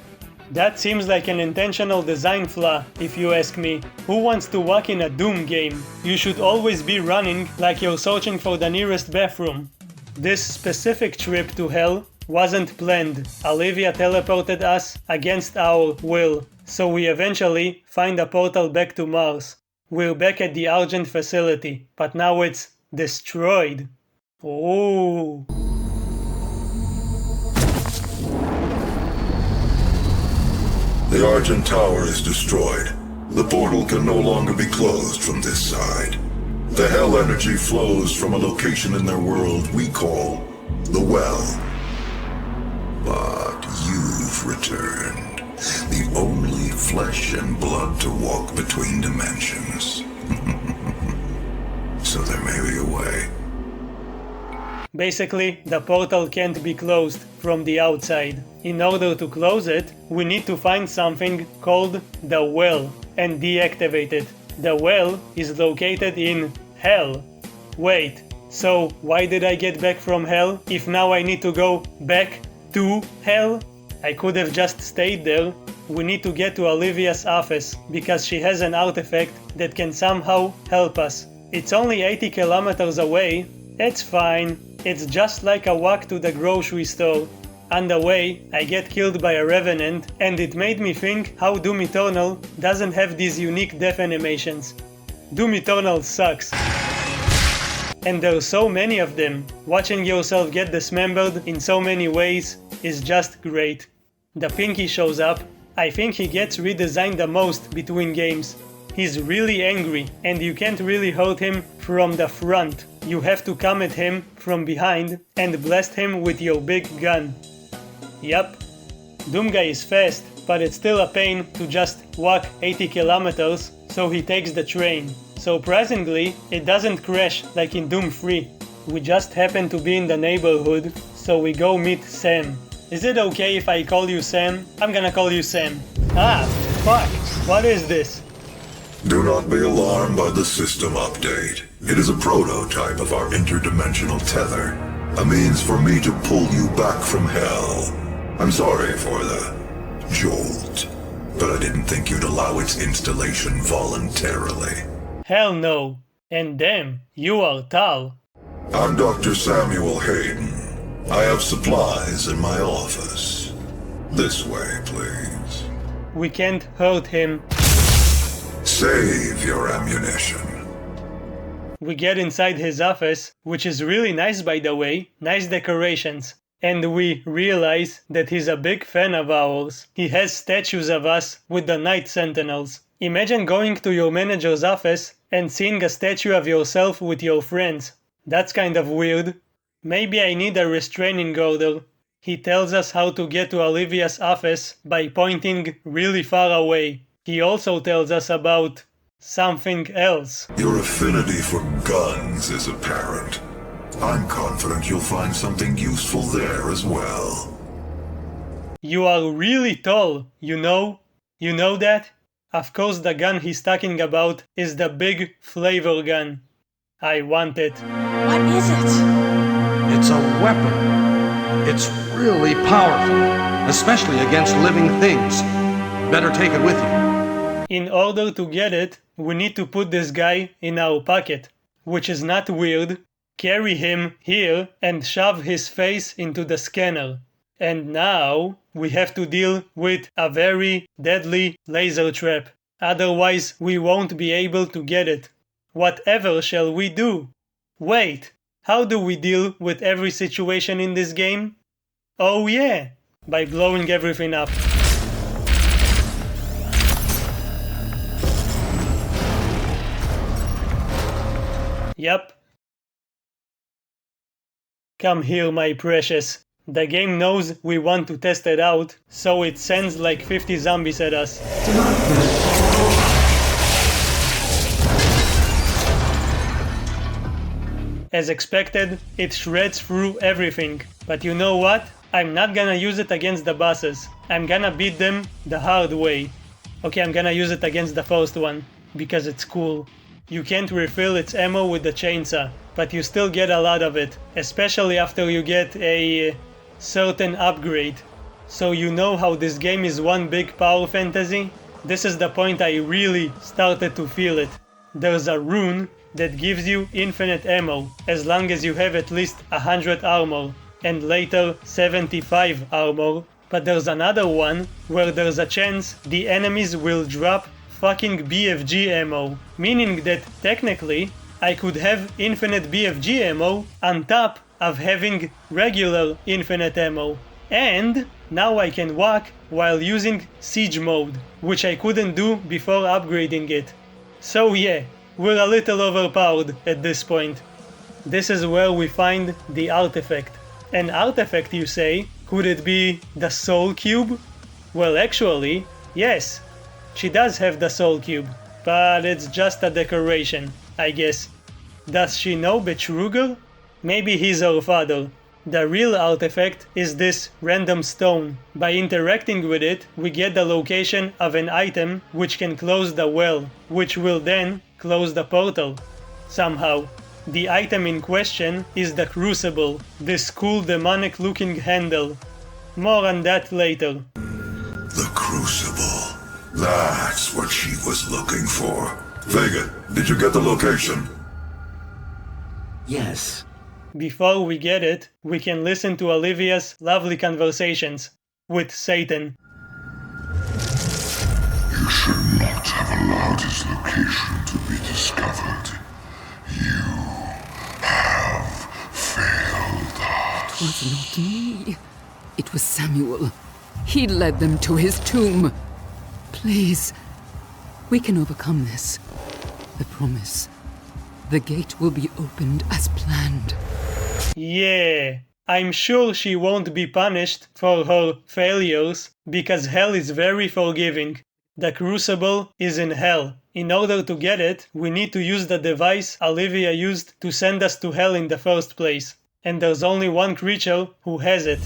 That seems like an intentional design flaw, if you ask me. Who wants to walk in a Doom game? You should always be running like you're searching for the nearest bathroom. This specific trip to Hell wasn't planned. Olivia teleported us against our will. So we eventually find a portal back to Mars. We're back at the Argent facility, but now it's destroyed. Ooh. The Argent Tower is destroyed. The portal can no longer be closed from this side. The Hell energy flows from a location in their world we call the Well. But you've returned. The only flesh and blood to walk between dimensions. So there may be a way. Basically, the portal can't be closed from the outside. In order to close it, we need to find something called the Well and deactivate it. The Well is located in Hell. Wait, so why did I get back from Hell if now I need to go back to Hell? I could have just stayed there. We need to get to Olivia's office, because she has an artifact that can somehow help us. It's only 80 kilometers away. It's fine. It's just like a walk to the grocery store. On the way, I get killed by a revenant, and it made me think how Doom Eternal doesn't have these unique death animations. Doom Eternal sucks. And there's so many of them. Watching yourself get dismembered in so many ways is just great. The Pinky shows up. I think he gets redesigned the most between games. He's really angry, and you can't really hurt him from the front. You have to come at him from behind and blast him with your big gun. Yup. Doom Guy is fast, but it's still a pain to just walk 80 kilometers, so he takes the train. Surprisingly, it doesn't crash like in Doom 3. We just happen to be in the neighborhood, so we go meet Sam. Is it okay if I call you Sam? I'm gonna call you Sam. Ah, fuck. What is this? Do not be alarmed by the system update. It is a prototype of our interdimensional tether. A means for me to pull you back from Hell. I'm sorry for the jolt, but I didn't think you'd allow its installation voluntarily. Hell no. And damn, you are tall. I'm Dr. Samuel Hayden. I have supplies in my office. This way, please. We can't hurt him. Save your ammunition. We get inside his office, which is really nice by the way, nice decorations. And we realize that he's a big fan of ours. He has statues of us with the Night Sentinels. Imagine going to your manager's office and seeing a statue of yourself with your friends. That's kind of weird. Maybe I need a restraining order. He tells us how to get to Olivia's office by pointing really far away. He also tells us about something else. Your affinity for guns is apparent. I'm confident you'll find something useful there as well. You are really tall, you know? You know that? Of course the gun he's talking about is the big flavor gun. I want it. What is it? It's a weapon. It's really powerful, especially against living things. Better take it with you. In order to get it, we need to put this guy in our pocket, which is not weird, carry him here and shove his face into the scanner. And now we have to deal with a very deadly laser trap. Otherwise we won't be able to get it. Whatever shall we do? Wait, how do we deal with every situation in this game? Oh yeah, by blowing everything up. Yep. Come here, my precious. The game knows we want to test it out, so it sends like 50 zombies at us. As expected, it shreds through everything. But you know what? I'm not gonna use it against the bosses. I'm gonna beat them the hard way. Okay, I'm gonna use it against the first one, because it's cool. You can't refill its ammo with the chainsaw, but you still get a lot of it, especially after you get a certain upgrade. So you know how this game is one big power fantasy? This is the point I really started to feel it. There's a rune that gives you infinite ammo, as long as you have at least 100 armor, and later 75 armor, but there's another one where there's a chance the enemies will drop fucking BFG ammo, meaning that technically I could have infinite BFG ammo on top of having regular infinite ammo. And now I can walk while using siege mode, which I couldn't do before upgrading it. So yeah, we're a little overpowered at this point. This is where we find the artifact. An artifact, you say? Could it be the soul cube? Well, actually, yes. She does have the soul cube, but it's just a decoration, I guess. Does she know Betruger? Maybe he's her father. The real artifact is this random stone. By interacting with it, we get the location of an item which can close the well, which will then close the portal. Somehow. The item in question is the Crucible, this cool demonic looking handle. More on that later. The Crucible. That's what she was looking for. Vega, did you get the location? Yes. Before we get it, we can listen to Olivia's lovely conversations with Satan. You should not have allowed his location to be discovered. You have failed us. It was not me. It was Samuel. He led them to his tomb. Please, we can overcome this. I promise. The gate will be opened as planned. Yeah, I'm sure she won't be punished for her failures, because hell is very forgiving. The Crucible is in hell. In order to get it, we need to use the device Olivia used to send us to hell in the first place. And there's only one creature who has it.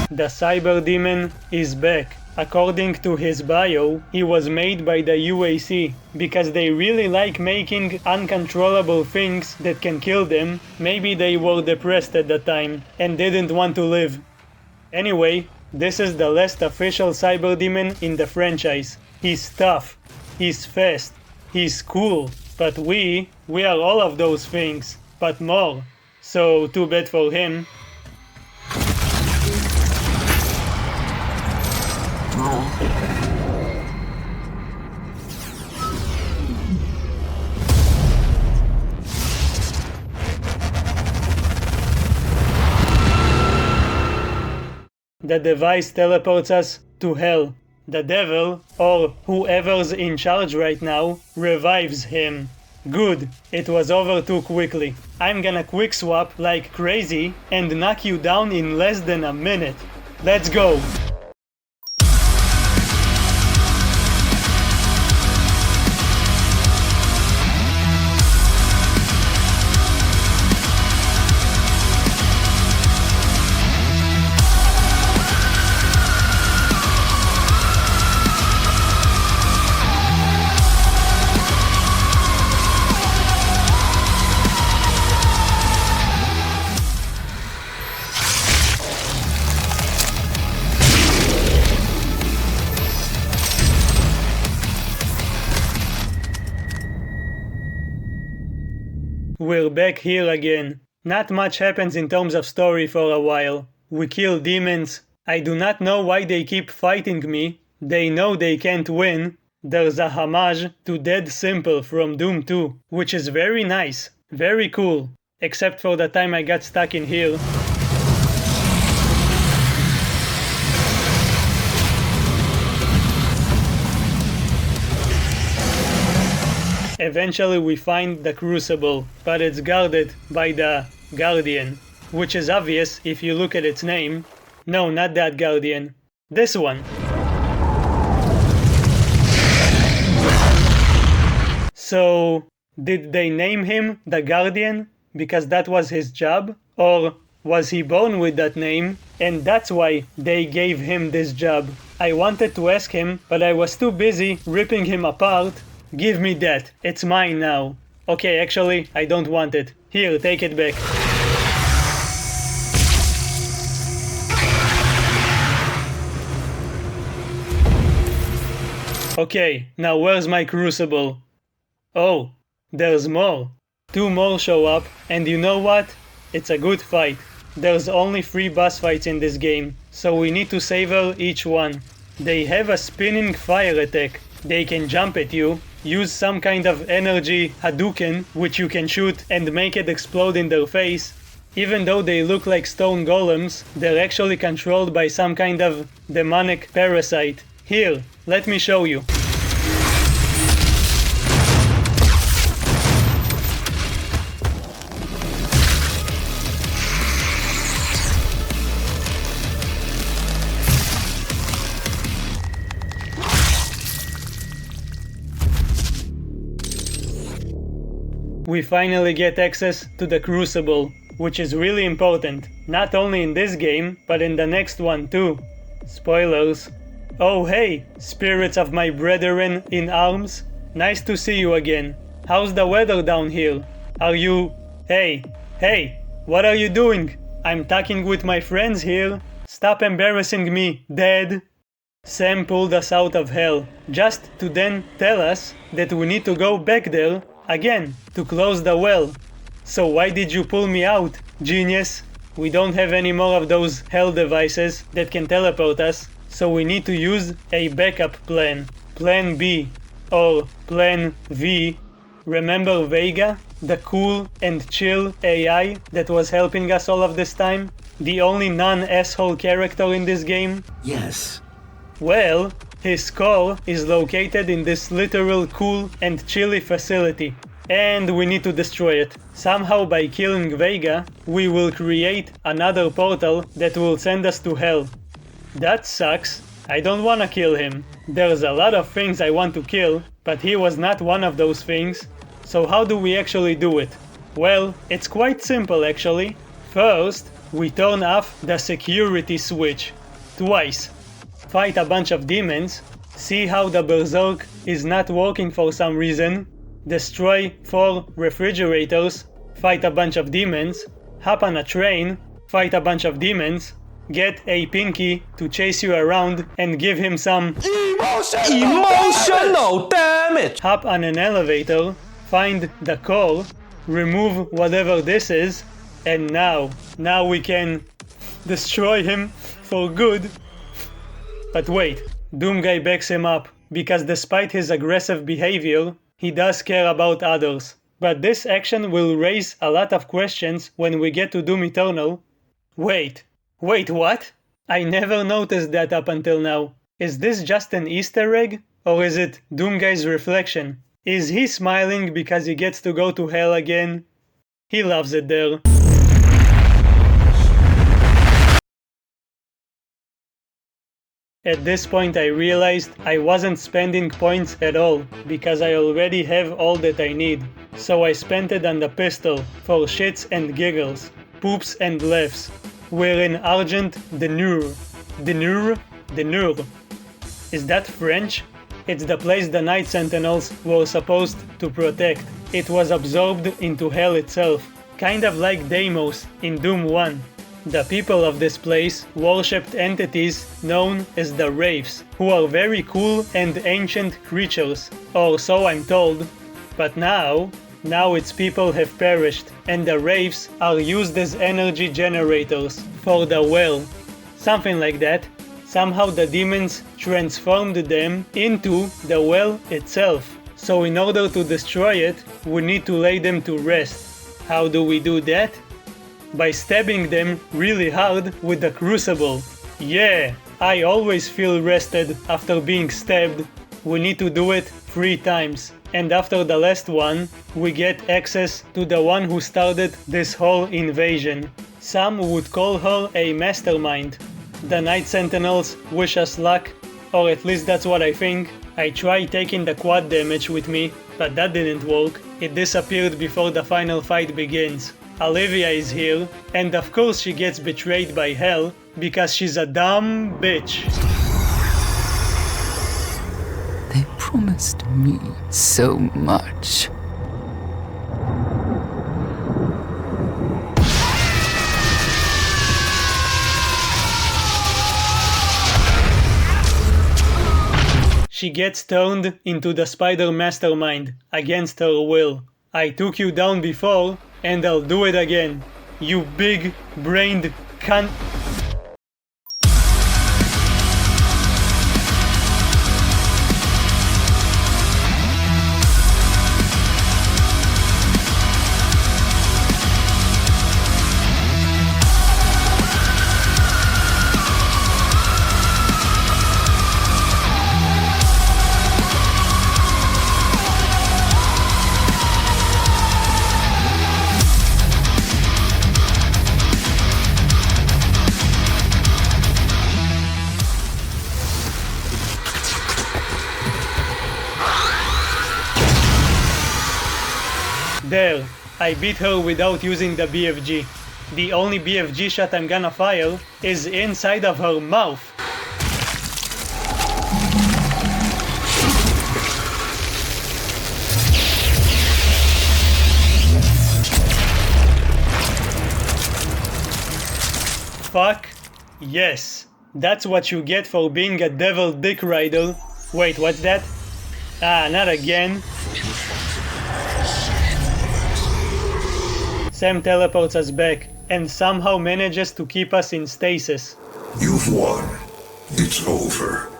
The Cyber Demon is back. According to his bio, he was made by the UAC, because they really like making uncontrollable things that can kill them. Maybe they were depressed at the time and didn't want to live. Anyway, this is the last official Cyber Demon in the franchise. He's tough, he's fast, he's cool, but we are all of those things, but more. So too bad for him. The device teleports us to hell. The devil, or whoever's in charge right now, revives him. Good, it was over too quickly. I'm gonna quick swap like crazy and knock you down in less than a minute. Let's go! We're back here again. Not much happens in terms of story for a while. We kill demons. I do not know why they keep fighting me. They know they can't win. There's a homage to Dead Simple from Doom 2, which is very nice. Very cool. Except for the time I got stuck in here. Eventually we find the Crucible, but it's guarded by the Guardian, which is obvious if you look at its name. No, not that Guardian. This one. So, did they name him the Guardian because that was his job? Or was he born with that name and that's why they gave him this job? I wanted to ask him, but I was too busy ripping him apart. Give me that. It's mine now. Okay, actually, I don't want it. Here, take it back. Okay, now where's my Crucible? Oh, there's more. 2 more show up, and you know what? It's a good fight. There's only 3 boss fights in this game, so we need to savor each one. They have a spinning fire attack. They can jump at you, use some kind of energy Hadouken, which you can shoot and make it explode in their face. Even though they look like stone golems, they're actually controlled by some kind of demonic parasite. Here, let me show you. We finally get access to the Crucible, which is really important, not only in this game, but in the next one too. Spoilers. Oh hey, spirits of my brethren in arms, nice to see you again. How's the weather down here? Are you... Hey, what are you doing? I'm talking with my friends here. Stop embarrassing me, Dad. Sam pulled us out of hell, just to then tell us that we need to go back there again, to close the well. So why did you pull me out, genius? We don't have any more of those hell devices that can teleport us, so we need to use a backup plan. Plan B, or Plan V. Remember Vega? The cool and chill AI that was helping us all of this time? The only non-asshole character in this game? Yes. Well, his core is located in this literal cool and chilly facility, and we need to destroy it. Somehow by killing Vega, we will create another portal that will send us to hell. That sucks. I don't wanna kill him. There's a lot of things I want to kill, but he was not one of those things. So how do we actually do it? Well, it's quite simple actually. First, we turn off the security switch. Twice. Fight a bunch of demons, see how the Berserk is not working for some reason, destroy 4 refrigerators, fight a bunch of demons, hop on a train, fight a bunch of demons, get a Pinky to chase you around and give him some emotional damage, hop on an elevator, find the core, remove whatever this is, and now we can destroy him for good. But wait, Doomguy backs him up, because despite his aggressive behavior, he does care about others. But this action will raise a lot of questions when we get to Doom Eternal. Wait, what? I never noticed that up until now. Is this just an Easter egg? Or is it Doomguy's reflection? Is he smiling because he gets to go to hell again? He loves it there. At this point I realized I wasn't spending points at all, because I already have all that I need. So I spent it on the pistol, for shits and giggles, poops and laughs. We're in Argent de Nur. De Nur? De Nur. Is that French? It's the place the Night Sentinels were supposed to protect. It was absorbed into hell itself, kind of like Deimos in Doom 1. The people of this place worshipped entities known as the Wraiths, who are very cool and ancient creatures, or so I'm told. But now its people have perished, and the Wraiths are used as energy generators for the well. Something like that. Somehow the demons transformed them into the well itself. So in order to destroy it, we need to lay them to rest. How do we do that? By stabbing them really hard with the crucible. Yeah, I always feel rested after being stabbed. We need to do it 3 times. And after the last one, we get access to the one who started this whole invasion. Some would call her a mastermind. The Night Sentinels wish us luck, or at least that's what I think. I tried taking the quad damage with me, but that didn't work. It disappeared before the final fight begins. Olivia is here, and of course she gets betrayed by Hell, because she's a dumb bitch. They promised me so much. She gets turned into the Spider Mastermind, against her will. I took you down before, and I'll do it again. You big-brained cunt. There, I beat her without using the BFG. The only BFG shot I'm gonna fire is inside of her mouth. Fuck yes. That's what you get for being a devil dick rider. Wait, what's that? Ah, not again. Sam teleports us back, and somehow manages to keep us in stasis. You've won. It's over.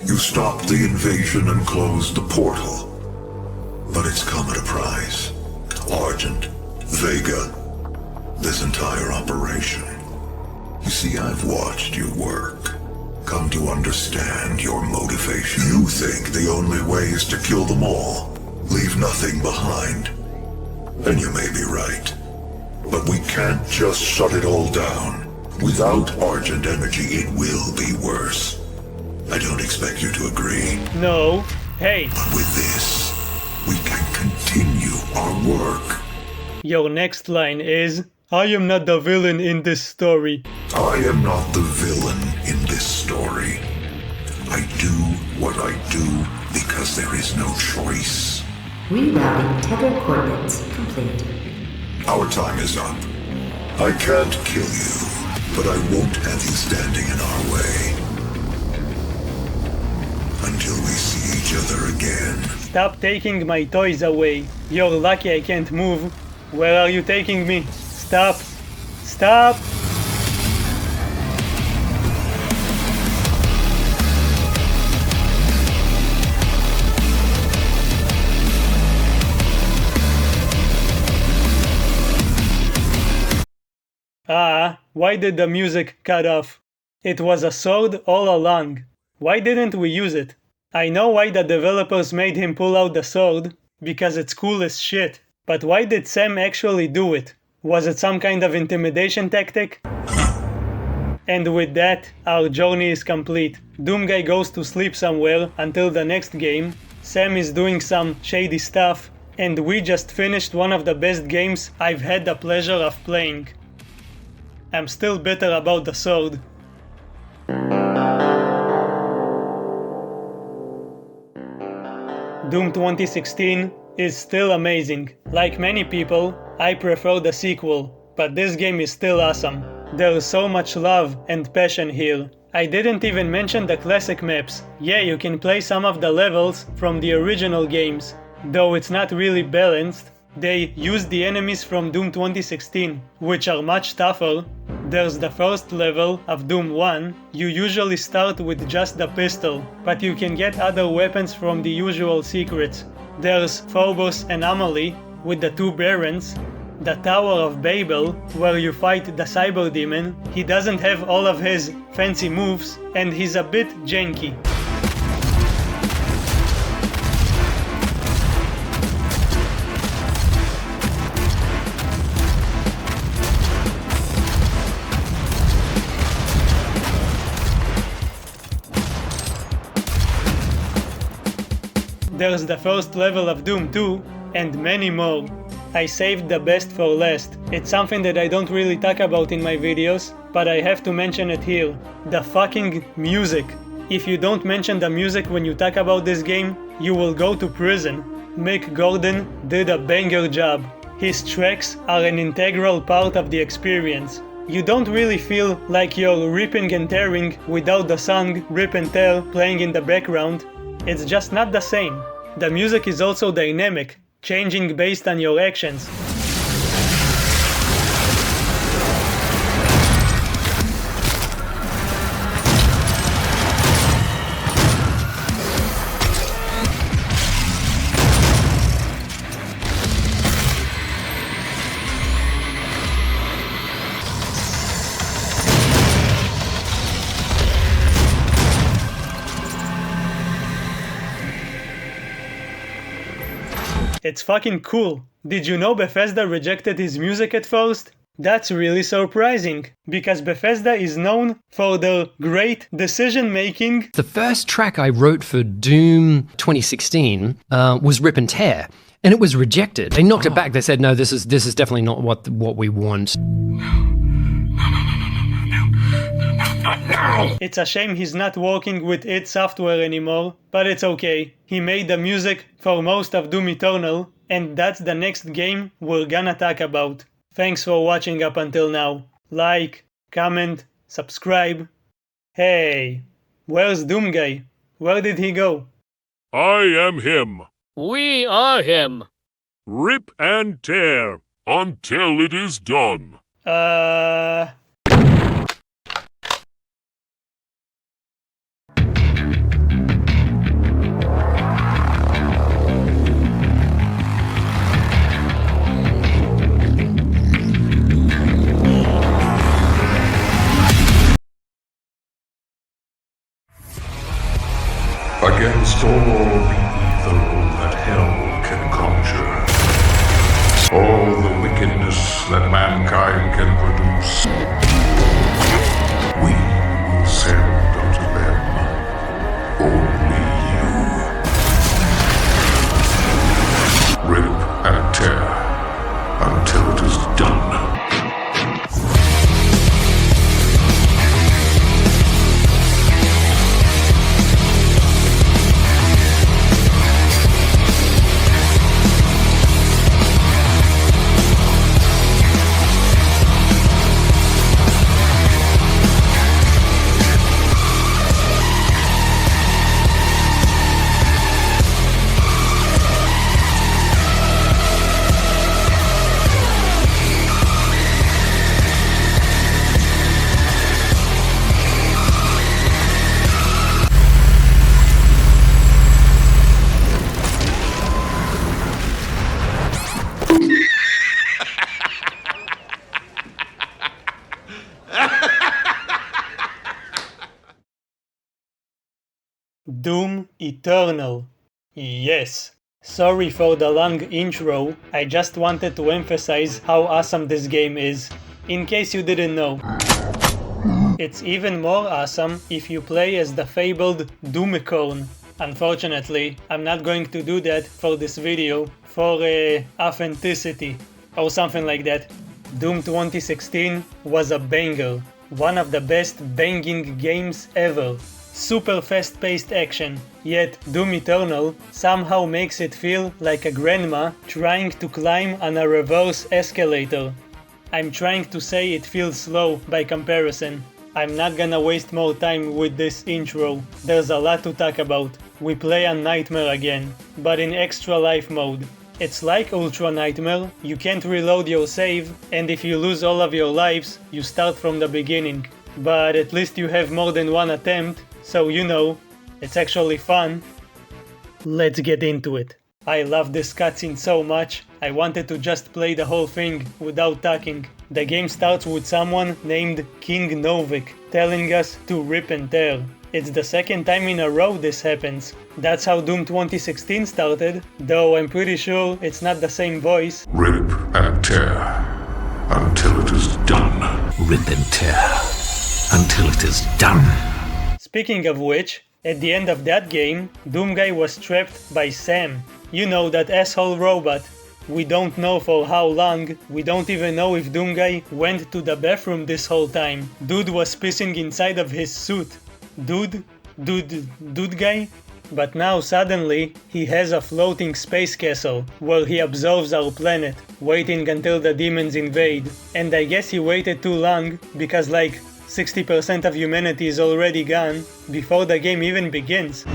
You stopped the invasion and closed the portal. But it's come at a price. Argent, Vega, this entire operation. You see, I've watched you work. Come to understand your motivation. You think the only way is to kill them all. Leave nothing behind. And you may be right. But we can't just shut it all down. Without Argent energy, it will be worse. I don't expect you to agree. No. Hey. But with this, we can continue our work. Your next line is, I am not the villain in this story. I am not the villain in this story. I do what I do because there is no choice. Rerouting tether coordinates complete. Our time is up. I can't kill you, but I won't have you standing in our way. Until we see each other again. Stop taking my toys away. You're lucky I can't move. Where are you taking me? Stop. Stop. Ah, why did the music cut off? It was a sword all along. Why didn't we use it? I know why the developers made him pull out the sword, because it's cool as shit. But why did Sam actually do it? Was it some kind of intimidation tactic? And with that, our journey is complete. Doomguy goes to sleep somewhere until the next game, Sam is doing some shady stuff, and we just finished one of the best games I've had the pleasure of playing. I'm still bitter about the sword. Doom 2016 is still amazing. Like many people, I prefer the sequel, but this game is still awesome. There's so much love and passion here. I didn't even mention the classic maps. Yeah, you can play some of the levels from the original games, though it's not really balanced. They use the enemies from Doom 2016, which are much tougher. There's the first level of Doom 1, you usually start with just the pistol, but you can get other weapons from the usual secrets. There's Phobos Anomaly with the 2 Barons, the Tower of Babel, where you fight the Cyber Demon. He doesn't have all of his fancy moves, and he's a bit janky. There's the first level of Doom 2, and many more. I saved the best for last. It's something that I don't really talk about in my videos, but I have to mention it here. The fucking music. If you don't mention the music when you talk about this game, you will go to prison. Mick Gordon did a banger job. His tracks are an integral part of the experience. You don't really feel like you're ripping and tearing without the song Rip and Tear playing in the background. It's just not the same. The music is also dynamic, changing based on your actions. It's fucking cool. Did you know Bethesda rejected his music at first? That's really surprising, because Bethesda is known for their great decision making. The first track I wrote for Doom 2016 was Rip and Tear, and it was rejected. They knocked it back. They said, no, this is definitely not what we want. It's a shame he's not working with id Software anymore, but it's okay. He made the music for most of Doom Eternal, and that's the next game we're gonna talk about. Thanks for watching up until now. Like, comment, subscribe. Hey, where's Doomguy? Where did he go? I am him. We are him. Rip and tear until it is done. Against all the evil that hell can conjure, all the wickedness that mankind can produce, we will send unto them only you. Rip and tear until it is done. Doom Eternal. Yes. Sorry for the long intro, I just wanted to emphasize how awesome this game is, in case you didn't know. It's even more awesome if you play as the fabled Doomicorn. Unfortunately, I'm not going to do that for this video, for authenticity, or something like that. Doom 2016 was a banger, one of the best banging games ever. Super fast-paced action, yet Doom Eternal somehow makes it feel like a grandma trying to climb on a reverse escalator. I'm trying to say it feels slow by comparison. I'm not gonna waste more time with this intro, there's a lot to talk about. We play on Nightmare again, but in extra life mode. It's like Ultra Nightmare, you can't reload your save, and if you lose all of your lives, you start from the beginning. But at least you have more than one attempt, so you know, it's actually fun. Let's get into it. I love this cutscene so much, I wanted to just play the whole thing without talking. The game starts with someone named King Novik telling us to rip and tear. It's the second time in a row this happens. That's how Doom 2016 started, though I'm pretty sure it's not the same voice. Rip and tear until it is done. Rip and tear until it is done. Speaking of which, at the end of that game, Doomguy was trapped by Sam. You know, that asshole robot. We don't know for how long, we don't even know if Doomguy went to the bathroom this whole time. Dude was pissing inside of his suit. Dude guy? But now suddenly, he has a floating space castle, where he observes our planet, waiting until the demons invade. And I guess he waited too long, because like 60% of humanity is already gone, before the game even begins.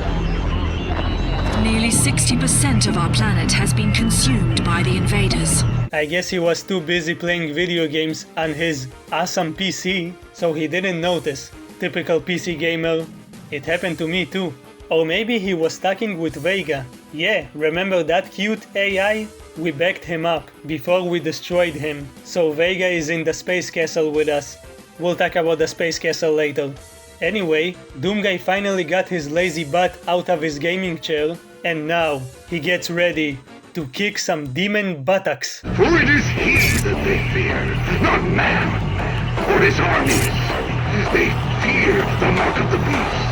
Nearly 60% of our planet has been consumed by the invaders. I guess he was too busy playing video games on his awesome PC, so he didn't notice. Typical PC gamer. It happened to me too. Or maybe he was talking with Vega. Yeah, remember that cute AI? We backed him up before we destroyed him, so Vega is in the space castle with us. We'll talk about the space castle later. Anyway, Doomguy finally got his lazy butt out of his gaming chair, and now he gets ready to kick some demon buttocks. For it is he that they fear, not man, or his armies. They fear the mark of the beast.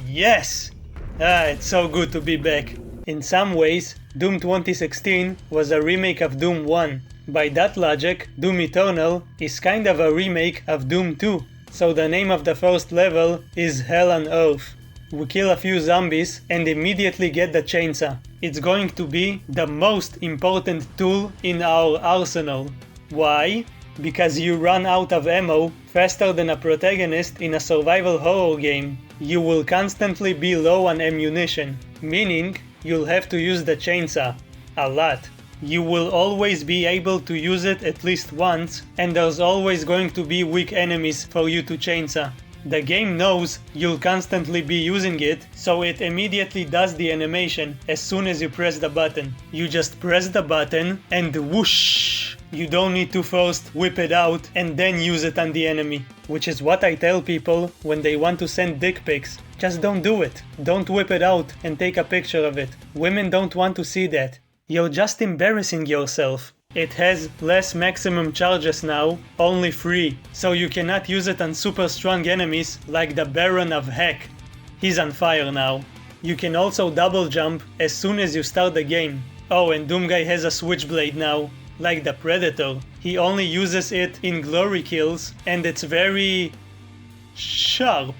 Yes! It's so good to be back. In some ways, Doom 2016 was a remake of Doom 1. By that logic, Doom Eternal is kind of a remake of Doom 2. So the name of the first level is Hell on Earth. We kill a few zombies and immediately get the chainsaw. It's going to be the most important tool in our arsenal. Why? Because you run out of ammo faster than a protagonist in a survival horror game. You will constantly be low on ammunition, meaning you'll have to use the chainsaw. A lot. You will always be able to use it at least once, and there's always going to be weak enemies for you to chainsaw. The game knows you'll constantly be using it, so it immediately does the animation as soon as you press the button. You just press the button and whoosh! You don't need to first whip it out and then use it on the enemy. Which is what I tell people when they want to send dick pics. Just don't do it. Don't whip it out and take a picture of it. Women don't want to see that. You're just embarrassing yourself. It has less maximum charges now, only 3, so you cannot use it on super strong enemies like the Baron of Heck. He's on fire now. You can also double jump as soon as you start the game. Oh, and Doomguy has a switchblade now, like the Predator. He only uses it in glory kills, and it's very sharp.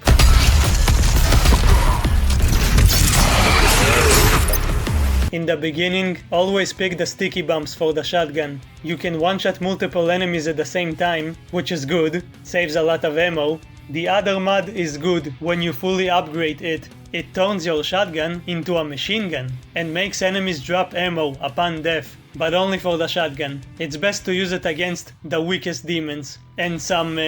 In the beginning, always pick the sticky bombs for the shotgun. You can one-shot multiple enemies at the same time, which is good, saves a lot of ammo. The other mod is good when you fully upgrade it. It turns your shotgun into a machine gun and makes enemies drop ammo upon death, but only for the shotgun. It's best to use it against the weakest demons and some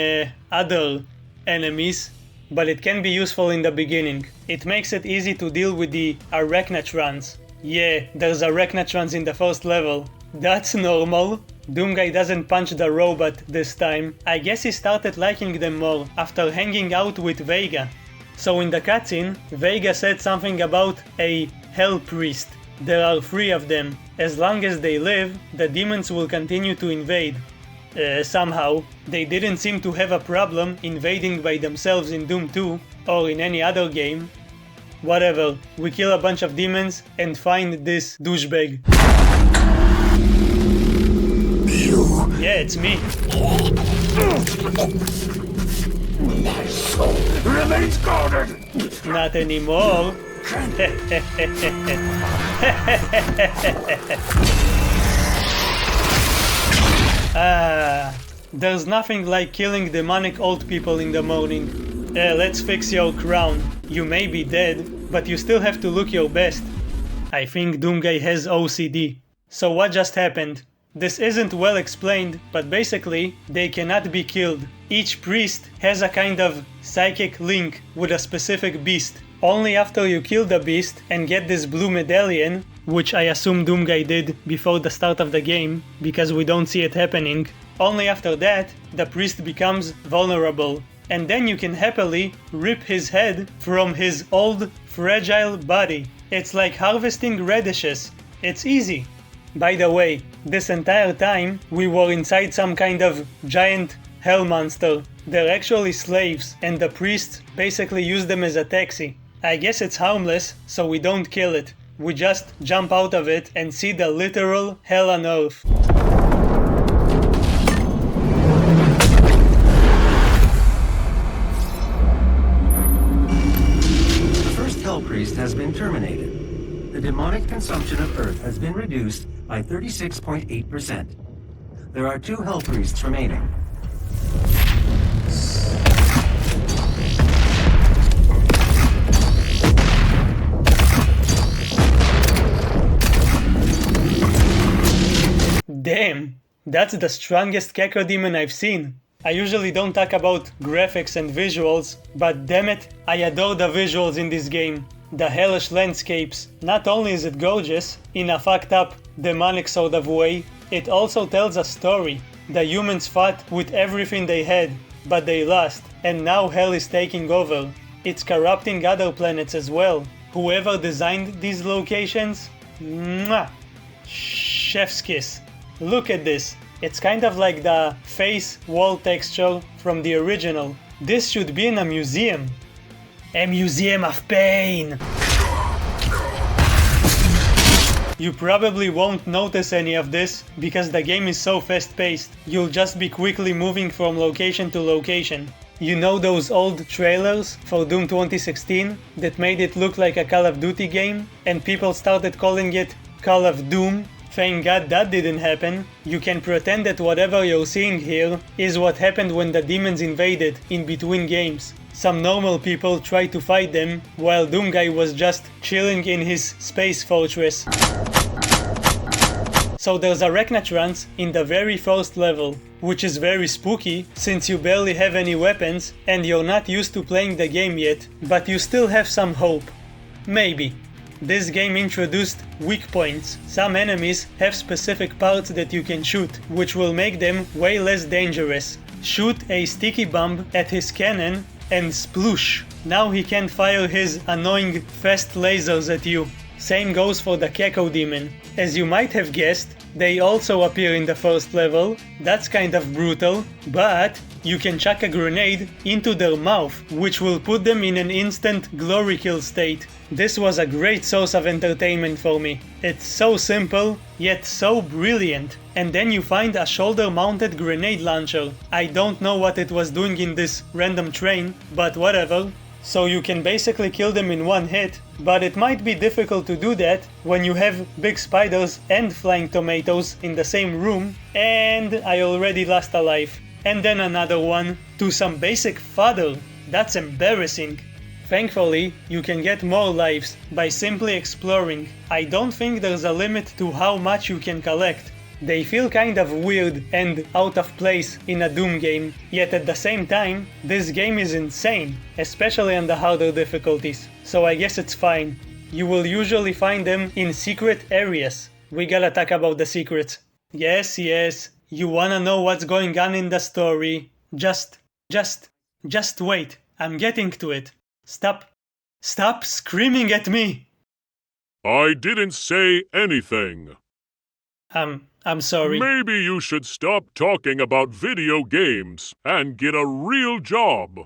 other enemies, but it can be useful in the beginning. It makes it easy to deal with the Arachnatrons. Yeah, there's Arachnatrons in the first level. That's normal. Doomguy doesn't punch the robot this time. I guess he started liking them more after hanging out with Vega. So in the cutscene, Vega said something about a Hell Priest. There are 3 of them. As long as they live, the demons will continue to invade. Somehow, they didn't seem to have a problem invading by themselves in Doom 2 or in any other game. Whatever, we kill a bunch of demons and find this douchebag. You? Yeah, it's me. My soul remains guarded. Not anymore. There's nothing like killing demonic old people in the morning. Let's fix your crown. You may be dead, but you still have to look your best. I think Doomguy has OCD. So what just happened? This isn't well explained, but basically, they cannot be killed. Each priest has a kind of psychic link with a specific beast. Only after you kill the beast and get this blue medallion, which I assume Doomguy did before the start of the game, because we don't see it happening, only after that, the priest becomes vulnerable. And then you can happily rip his head from his old, fragile body. It's like harvesting radishes. It's easy. By the way, this entire time we were inside some kind of giant hell monster. They're actually slaves, and the priests basically use them as a taxi. I guess it's harmless, so we don't kill it. We just jump out of it and see the literal hell on earth. The first Hell Priest has been terminated. The demonic consumption of Earth has been reduced by 36.8%. There are 2 Hell Priests remaining. Damn, that's the strongest Cacodemon I've seen. I usually don't talk about graphics and visuals, but damn it, I adore the visuals in this game. The hellish landscapes. Not only is it gorgeous, in a fucked up, demonic sort of way, it also tells a story. The humans fought with everything they had, but they lost, and now hell is taking over. It's corrupting other planets as well. Whoever designed these locations? Mwah! Chef's kiss. Look at this. It's kind of like the face wall texture from the original. This should be in a museum. A museum of pain! You probably won't notice any of this because the game is so fast-paced. You'll just be quickly moving from location to location. You know those old trailers for Doom 2016 that made it look like a Call of Duty game and people started calling it Call of Doom? Thank God that didn't happen. You can pretend that whatever you're seeing here is what happened when the demons invaded in between games. Some normal people tried to fight them, while Doomguy was just chilling in his space fortress. So there's Arachnatrons in the very first level, which is very spooky since you barely have any weapons and you're not used to playing the game yet, but you still have some hope. Maybe. This game introduced weak points. Some enemies have specific parts that you can shoot, which will make them way less dangerous. Shoot a sticky bomb at his cannon and sploosh. Now he can't fire his annoying fast lasers at you. Same goes for the Cacodemon. As you might have guessed, they also appear in the first level. That's kind of brutal, but you can chuck a grenade into their mouth, which will put them in an instant glory kill state. This was a great source of entertainment for me. It's so simple, yet so brilliant. And then you find a shoulder-mounted grenade launcher. I don't know what it was doing in this random train, but whatever. So you can basically kill them in one hit, but it might be difficult to do that when you have big spiders and flying tomatoes in the same room, and I already lost a life. And then another one to some basic fodder. That's embarrassing. Thankfully, you can get more lives by simply exploring. I don't think there's a limit to how much you can collect. They feel kind of weird and out of place in a Doom game, yet at the same time, this game is insane, especially on the harder difficulties, so I guess it's fine. You will usually find them in secret areas. We gotta talk about the secrets. Yes, you wanna know what's going on in the story. Just wait, I'm getting to it. Stop screaming at me! I didn't say anything. I'm sorry. Maybe you should stop talking about video games and get a real job.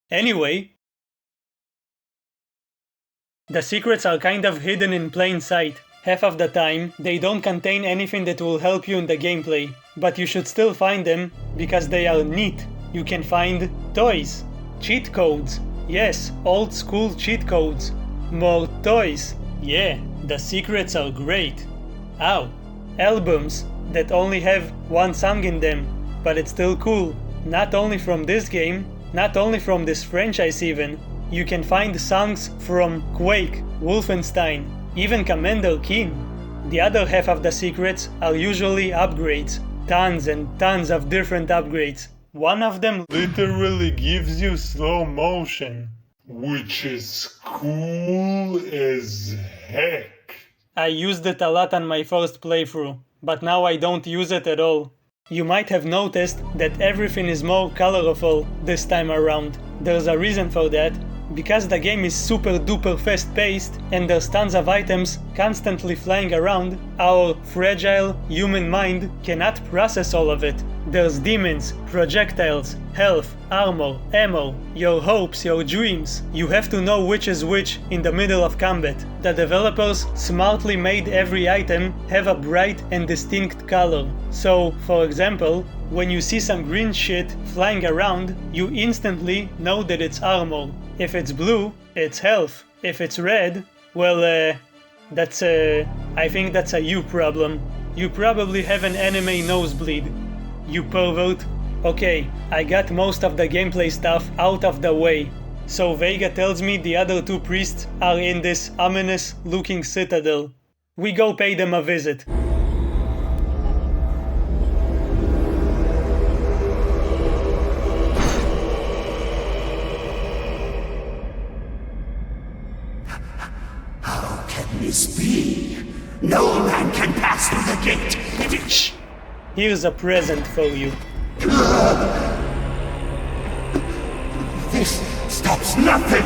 Anyway, the secrets are kind of hidden in plain sight. Half of the time, they don't contain anything that will help you in the gameplay, but you should still find them because they are neat. You can find toys, cheat codes, yes, old school cheat codes, more toys. Yeah, the secrets are great. Ow. Albums that only have one song in them, but it's still cool. Not only from this game, not only from this franchise even. You can find songs from Quake, Wolfenstein, even Commander Keen. The other half of the secrets are usually upgrades. Tons and tons of different upgrades. One of them literally gives you slow motion, which is cool as heck. I used it a lot on my first playthrough, but now I don't use it at all. You might have noticed that everything is more colorful this time around. There's a reason for that, because the game is super duper fast paced and there's tons of items constantly flying around, our fragile human mind cannot process all of it. There's demons, projectiles, health, armor, ammo, your hopes, your dreams. You have to know which is which in the middle of combat. The developers smartly made every item have a bright and distinct color. So, for example, when you see some green shit flying around, you instantly know that it's armor. If it's blue, it's health. If it's red, well, I think that's a you problem. You probably have an anime nosebleed. You pervert. Okay, I got most of the gameplay stuff out of the way. So Vega tells me the other two priests are in this ominous looking citadel. We go pay them a visit. How can this be? No man can pass through the gate. Shh! Here's a present for you. This stops nothing!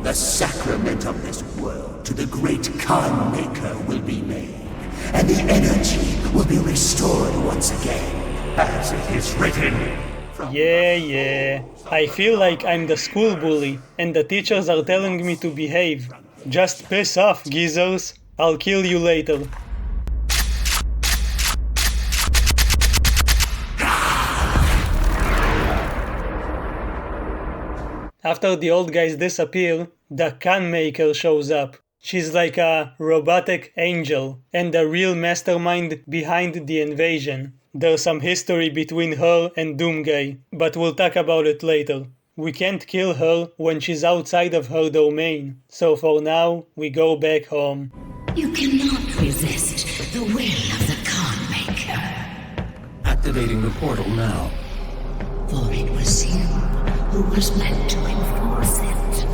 The sacrament of this world to the great Khan Maker will be made, and the energy will be restored once again, as it is written. Yeah. I feel like I'm the school bully, and the teachers are telling me to behave. Just piss off, geezers. I'll kill you later. After the old guys disappear, the Khan Maker shows up. She's like a robotic angel and the real mastermind behind the invasion. There's some history between her and Doomguy, but we'll talk about it later. We can't kill her when she's outside of her domain, so for now, we go back home. You cannot resist the will of the Khan Maker. Activating the portal now. For it was you who was meant to enforce it.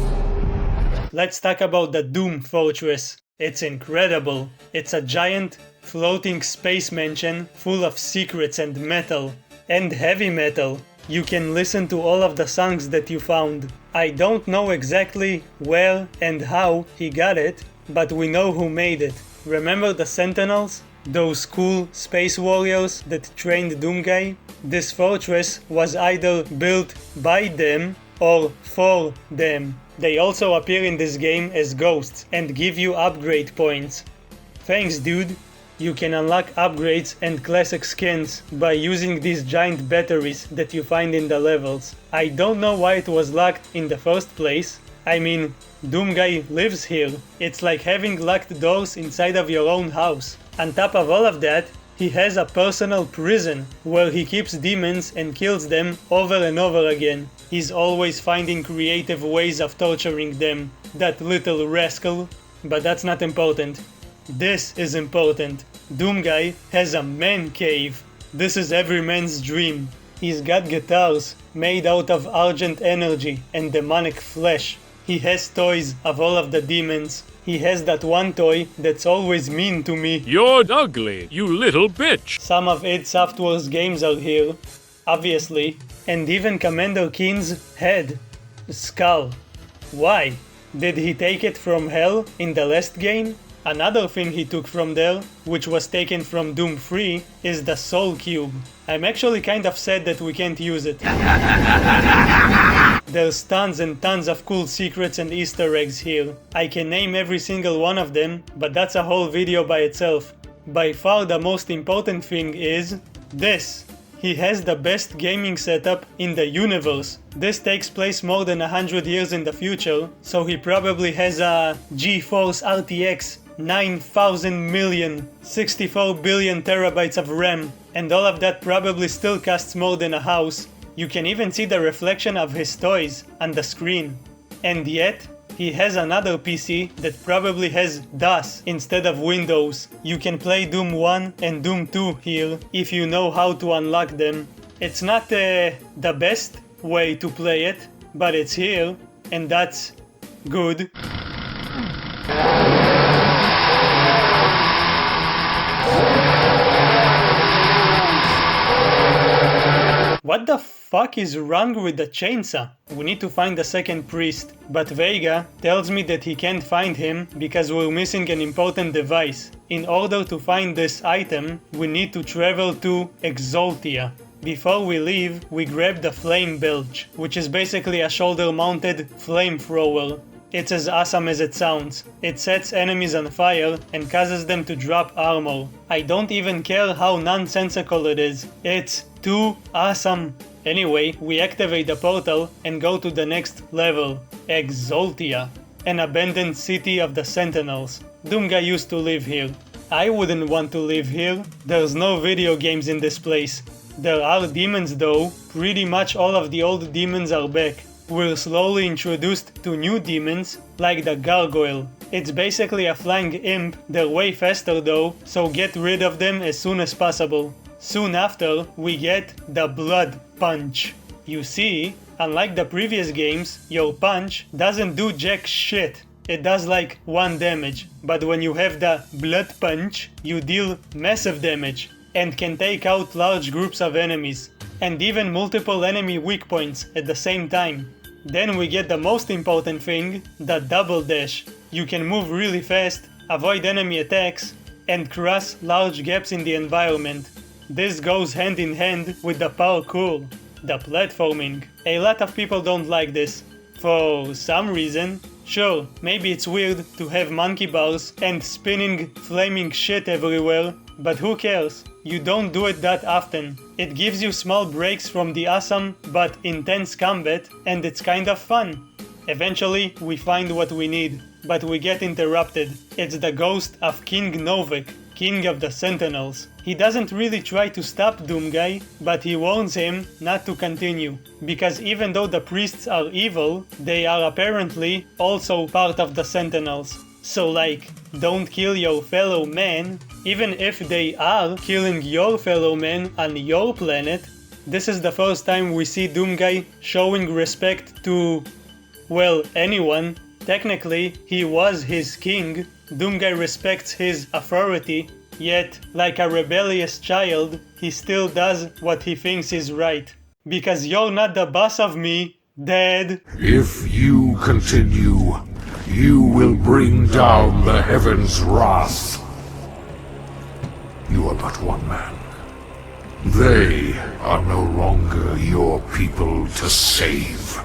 Let's talk about the Doom Fortress. It's incredible. It's a giant, floating space mansion full of secrets and metal. And heavy metal. You can listen to all of the songs that you found. I don't know exactly where and how he got it, but we know who made it. Remember the Sentinels? Those cool space warriors that trained Doomguy? This fortress was either built by them or for them. They also appear in this game as ghosts and give you upgrade points. Thanks, dude. You can unlock upgrades and classic skins by using these giant batteries that you find in the levels. I don't know why it was locked in the first place. I mean, Doomguy lives here. It's like having locked doors inside of your own house. On top of all of that, he has a personal prison where he keeps demons and kills them over and over again. He's always finding creative ways of torturing them, that little rascal. But that's not important. This is important. Doomguy has a man cave. This is every man's dream. He's got guitars made out of argent energy and demonic flesh. He has toys of all of the demons. He has that one toy that's always mean to me. You're ugly, you little bitch. Some of id Software's games are here, obviously. And even Commander Keen's head. Skull. Why? Did he take it from hell in the last game? Another thing he took from there, which was taken from Doom 3, is the Soul Cube. I'm actually kind of sad that we can't use it. There's tons and tons of cool secrets and Easter eggs here. I can name every single one of them, but that's a whole video by itself. By far the most important thing is this. He has the best gaming setup in the universe. This takes place more than 100 years in the future, so he probably has a GeForce RTX 9,000 million, 64 billion terabytes of RAM, and all of that probably still costs more than a house. You can even see the reflection of his toys on the screen. And yet, he has another PC that probably has DOS instead of Windows. You can play Doom 1 and Doom 2 here if you know how to unlock them. It's not the best way to play it, but it's here, and that's good. What the fuck is wrong with the chainsaw? We need to find the second priest, but Vega tells me that he can't find him because we're missing an important device. In order to find this item, we need to travel to Exaltia. Before we leave, we grab the Flame Belch, which is basically a shoulder-mounted flamethrower. It's as awesome as it sounds. It sets enemies on fire and causes them to drop armor. I don't even care how nonsensical it is. It's too awesome. Anyway, we activate the portal and go to the next level, Exaltia, an abandoned city of the Sentinels. Doomguy used to live here. I wouldn't want to live here. There's no video games in this place. There are demons though. Pretty much all of the old demons are back. We're slowly introduced to new demons, like the Gargoyle. It's basically a flying imp. They're way faster though, so get rid of them as soon as possible. Soon after, we get the Blood Punch. You see, unlike the previous games, your punch doesn't do jack shit. It does like 1 damage, but when you have the Blood Punch, you deal massive damage and can take out large groups of enemies, and even multiple enemy weak points at the same time. Then we get the most important thing, the Double Dash. You can move really fast, avoid enemy attacks, and cross large gaps in the environment. This goes hand in hand with the parkour, the platforming. A lot of people don't like this. For some reason. Sure, maybe it's weird to have monkey bars and spinning flaming shit everywhere, but who cares? You don't do it that often. It gives you small breaks from the awesome but intense combat, and it's kind of fun. Eventually, we find what we need, but we get interrupted. It's the ghost of King Novik, King of the Sentinels. He doesn't really try to stop Doomguy, but he warns him not to continue, because even though the priests are evil, they are apparently also part of the Sentinels. So like, don't kill your fellow man, even if they are killing your fellow man on your planet. This is the first time we see Doomguy showing respect to, well, anyone. Technically, he was his king. Doomguy respects his authority, yet, like a rebellious child, he still does what he thinks is right. Because you're not the boss of me, Dad. If you continue, you will bring down the heavens' wrath. You are but one man. They are no longer your people to save.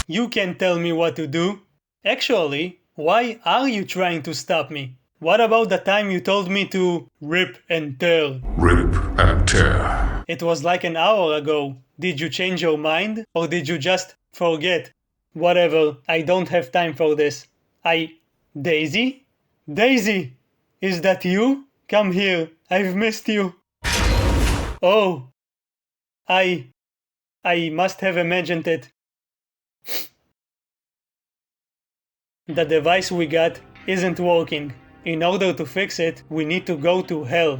You can't tell me what to do. Actually, why are you trying to stop me? What about the time you told me to rip and tear? Rip and tear. It was like an hour ago. Did you change your mind? Or did you just forget? Whatever, I don't have time for this. Daisy? Daisy! Is that you? Come here, I've missed you. Oh. I must have imagined it. The device we got isn't working. In order to fix it, we need to go to hell.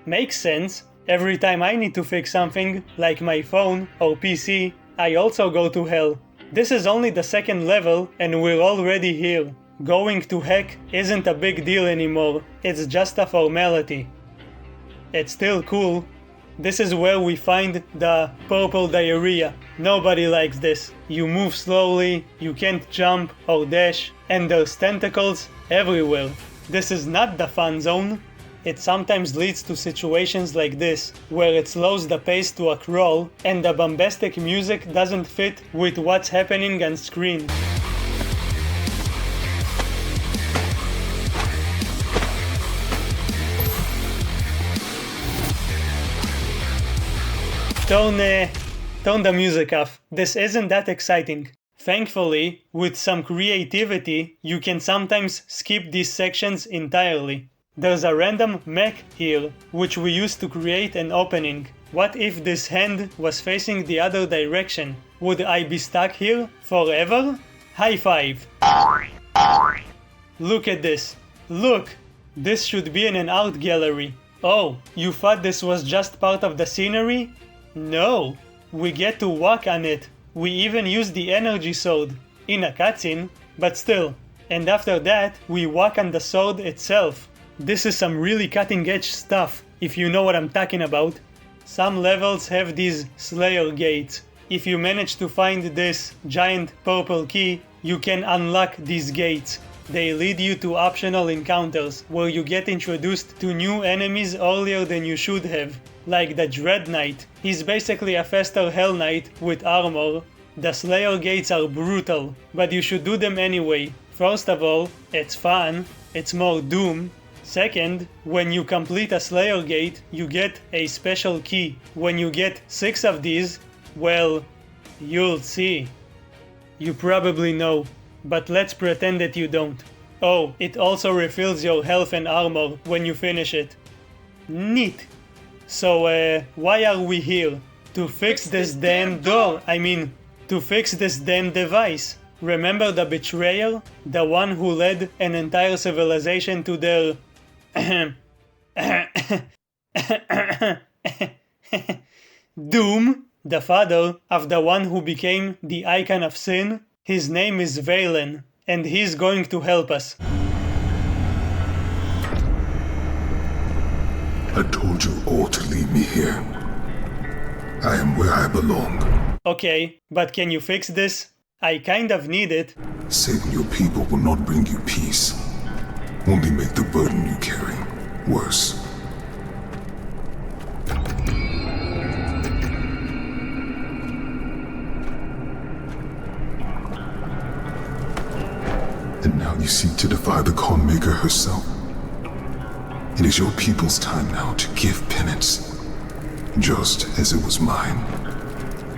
Makes sense. Every time I need to fix something, like my phone or PC, I also go to hell. This is only the second level and we're already here. Going to heck isn't a big deal anymore, it's just a formality. It's still cool. This is where we find the purple diarrhea. Nobody likes this. You move slowly, you can't jump or dash, and there's tentacles everywhere. This is not the fun zone. It sometimes leads to situations like this, where it slows the pace to a crawl and the bombastic music doesn't fit with what's happening on screen. Turn the music off. This isn't that exciting. Thankfully, with some creativity, you can sometimes skip these sections entirely. There's a random mech here, which we used to create an opening. What if this hand was facing the other direction? Would I be stuck here forever? High five! Look at this. Look! This should be in an art gallery. Oh, you thought this was just part of the scenery? No! We get to walk on it. We even use the energy sword. In a cutscene, but still. And after that, we walk on the sword itself. This is some really cutting edge stuff, if you know what I'm talking about. Some levels have these Slayer gates. If you manage to find this giant purple key, you can unlock these gates. They lead you to optional encounters, where you get introduced to new enemies earlier than you should have. Like the Dread Knight. He's basically a faster Hell Knight with armor. The Slayer gates are brutal, but you should do them anyway. First of all, it's fun, it's more Doom. Second, when you complete a Slayer gate, you get a special key. When you get 6 of these, well, you'll see. You probably know, but let's pretend that you don't. Oh, it also refills your health and armor when you finish it. Neat! So, why are we here? To fix this damn door! To fix this damn device. Remember the betrayer? The one who led an entire civilization to their... doom? The father of the one who became the icon of sin? His name is Valen, and he's going to help us. I told you all to leave me here. I am where I belong. Okay, but can you fix this? I kind of need it. Saving your people will not bring you peace. Only make the burden you carry worse. And now you seek to defy the Khan Maker herself. It is your people's time now to give penance, just as it was mine.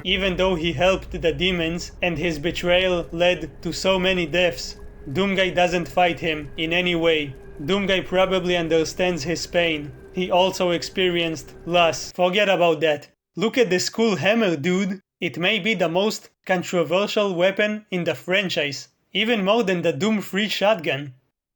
Even though he helped the demons and his betrayal led to so many deaths, Doomguy doesn't fight him in any way. Doomguy probably understands his pain. He also experienced loss. Forget about that. Look at this cool hammer, dude. It may be the most controversial weapon in the franchise. Even more than the Doom 3 shotgun.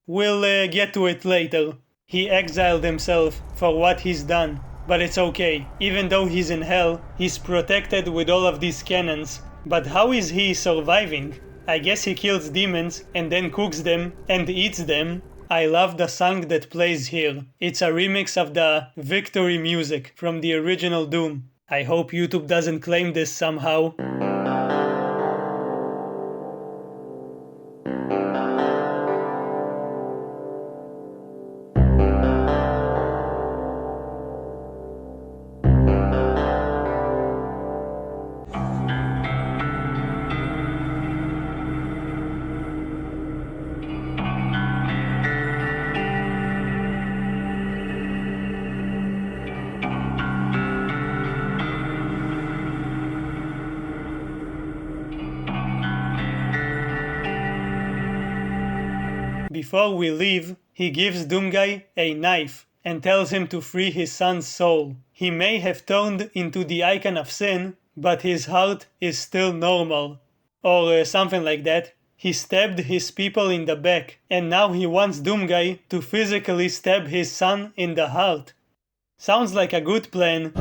We'll get to it later. He exiled himself for what he's done. But it's okay. Even though he's in hell, he's protected with all of these cannons. But how is he surviving? I guess he kills demons and then cooks them and eats them. I love the song that plays here. It's a remix of the victory music from the original Doom. I hope YouTube doesn't claim this somehow. before we leave, he gives Doomguy a knife and tells him to free his son's soul. He may have turned into the icon of sin, but his heart is still normal. Or something like that. He stabbed his people in the back, and now he wants Doomguy to physically stab his son in the heart. Sounds like a good plan.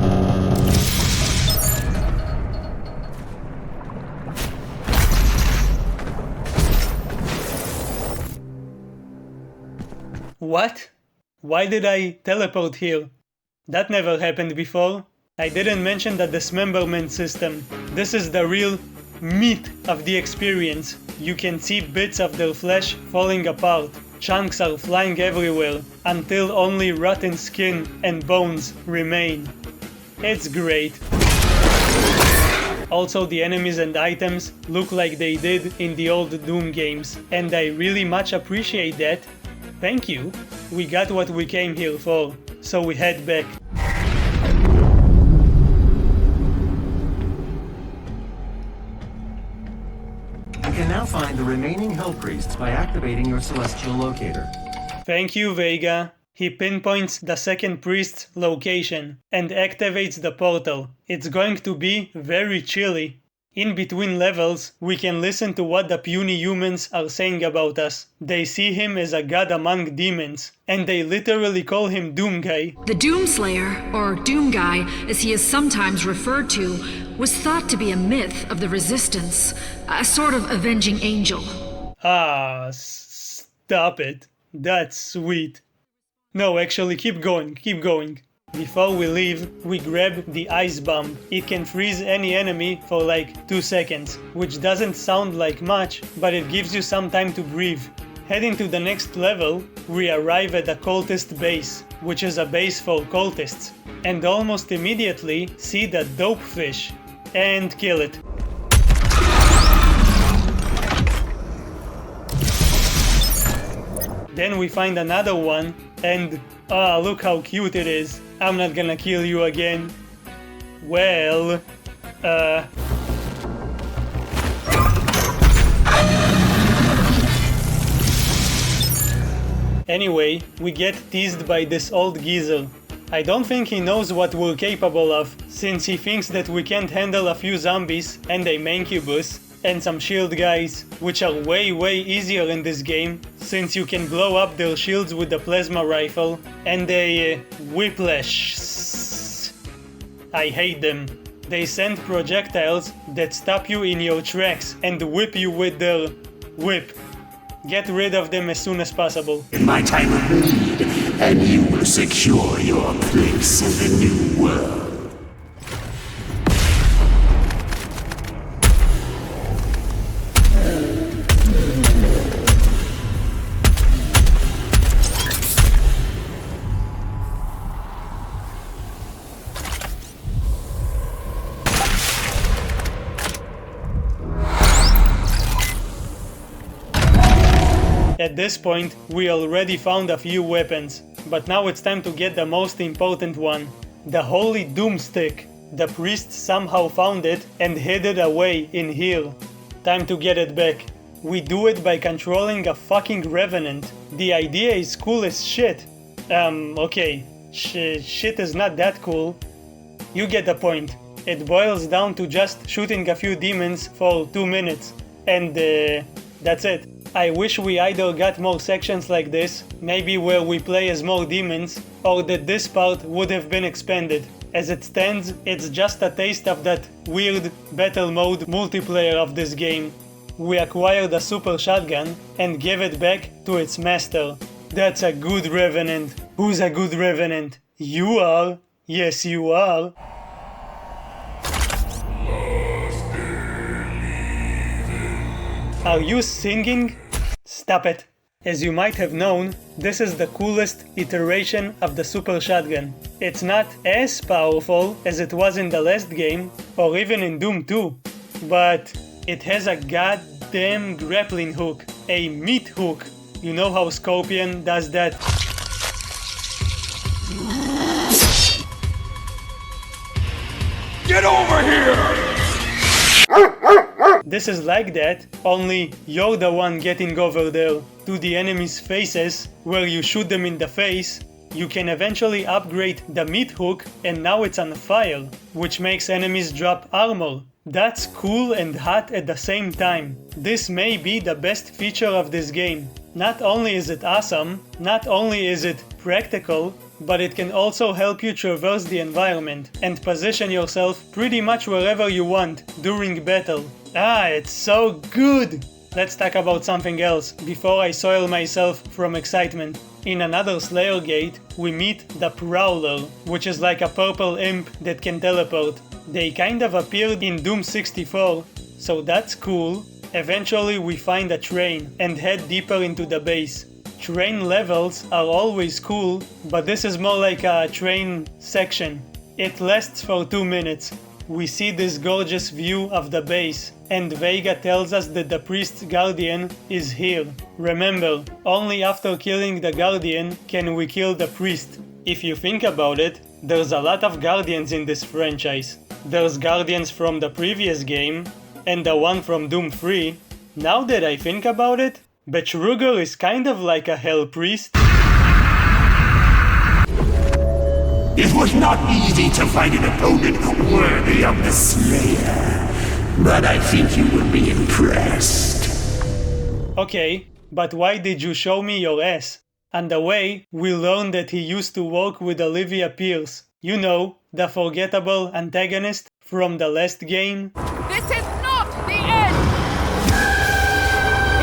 What? Why did I teleport here? That never happened before. I didn't mention the dismemberment system. This is the real meat of the experience. You can see bits of their flesh falling apart. Chunks are flying everywhere until only rotten skin and bones remain. It's great. Also, the enemies and items look like they did in the old Doom games, and I really much appreciate that. Thank you. We got what we came here for, so we head back. You can now find the remaining Hell Priests by activating your Celestial Locator. Thank you, Vega. He pinpoints the second priest's location and activates the portal. It's going to be very chilly. In between levels, we can listen to what the puny humans are saying about us. They see him as a god among demons, and they literally call him Doomguy. The Doomslayer, or Doomguy, as he is sometimes referred to, was thought to be a myth of the Resistance, a sort of avenging angel. Ah, stop it. That's sweet. No, actually, keep going. Before we leave, we grab the ice bomb. It can freeze any enemy for like 2 seconds, which doesn't sound like much, but it gives you some time to breathe. Heading to the next level, we arrive at a cultist base, which is a base for cultists, and almost immediately see the dope fish, and kill it. Then we find another one, and look how cute it is. I'm not gonna kill you again. Well, Anyway, we get teased by this old geezer. I don't think he knows what we're capable of, since he thinks that we can't handle a few zombies and a mancubus and some shield guys, which are way easier in this game, since you can blow up their shields with the plasma rifle, and they whiplash. I hate them. They send projectiles that stop you in your tracks and whip you with their whip. Get rid of them as soon as possible. In my time of need, and you will secure your place in the new world. At this point, we already found a few weapons, but now it's time to get the most important one. The Holy Doomstick. The priests somehow found it and hid it away in here. Time to get it back. We do it by controlling a fucking revenant. The idea is cool as shit. Okay. Shit is not that cool. You get the point. It boils down to just shooting a few demons for 2 minutes. And that's it. I wish we either got more sections like this, maybe where we play as more demons, or that this part would have been expanded. As it stands, it's just a taste of that weird battle mode multiplayer of this game. We acquired a super shotgun and gave it back to its master. That's a good revenant. Who's a good revenant? You are. Yes, you are. Are you singing? Stop it. As you might have known, this is the coolest iteration of the super shotgun. It's not as powerful as it was in the last game, or even in Doom 2, but it has a goddamn grappling hook, a meat hook. You know how Scorpion does that? Get over here! This is like that, only you're the one getting over there to the enemy's faces, where you shoot them in the face, you can eventually upgrade the meat hook and now it's on fire, which makes enemies drop armor. That's cool and hot at the same time. This may be the best feature of this game. Not only is it awesome, not only is it practical, but it can also help you traverse the environment and position yourself pretty much wherever you want during battle. It's so good! Let's talk about something else before I soil myself from excitement. In another Slayer gate, we meet the Prowler, which is like a purple imp that can teleport. They kind of appeared in Doom 64, so that's cool. Eventually we find a train and head deeper into the base. Train levels are always cool, but this is more like a train section. It lasts for 2 minutes. We see this gorgeous view of the base, and Vega tells us that the priest's guardian is here. Remember, only after killing the guardian can we kill the priest. If you think about it, there's a lot of guardians in this franchise. There's guardians from the previous game, and the one from Doom 3. Now that I think about it, Betruger is kind of like a hell priest. It was not easy to find an opponent worthy of the Slayer, but I think you will be impressed. Okay, but why did you show me your ass? On the way, we learned that he used to work with Olivia Pierce. You know, the forgettable antagonist from the last game. This is not the end!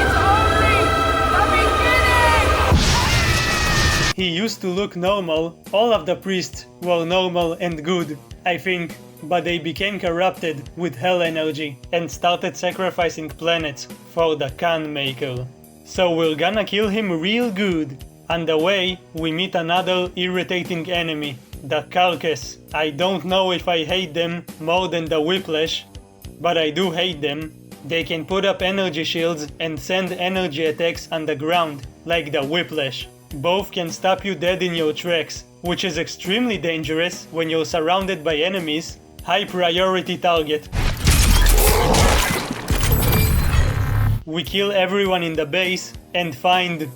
It's only the beginning! He used to look normal. All of the priests were normal and good, I think, but they became corrupted with hell energy and started sacrificing planets for the Khan Maker. So we're gonna kill him real good. On the way, we meet another irritating enemy, the Carcass. I don't know if I hate them more than the Whiplash, but I do hate them. They can put up energy shields and send energy attacks on the ground, like the Whiplash. Both can stop you dead in your tracks, which is extremely dangerous when you're surrounded by enemies. High priority target. We kill everyone in the base and find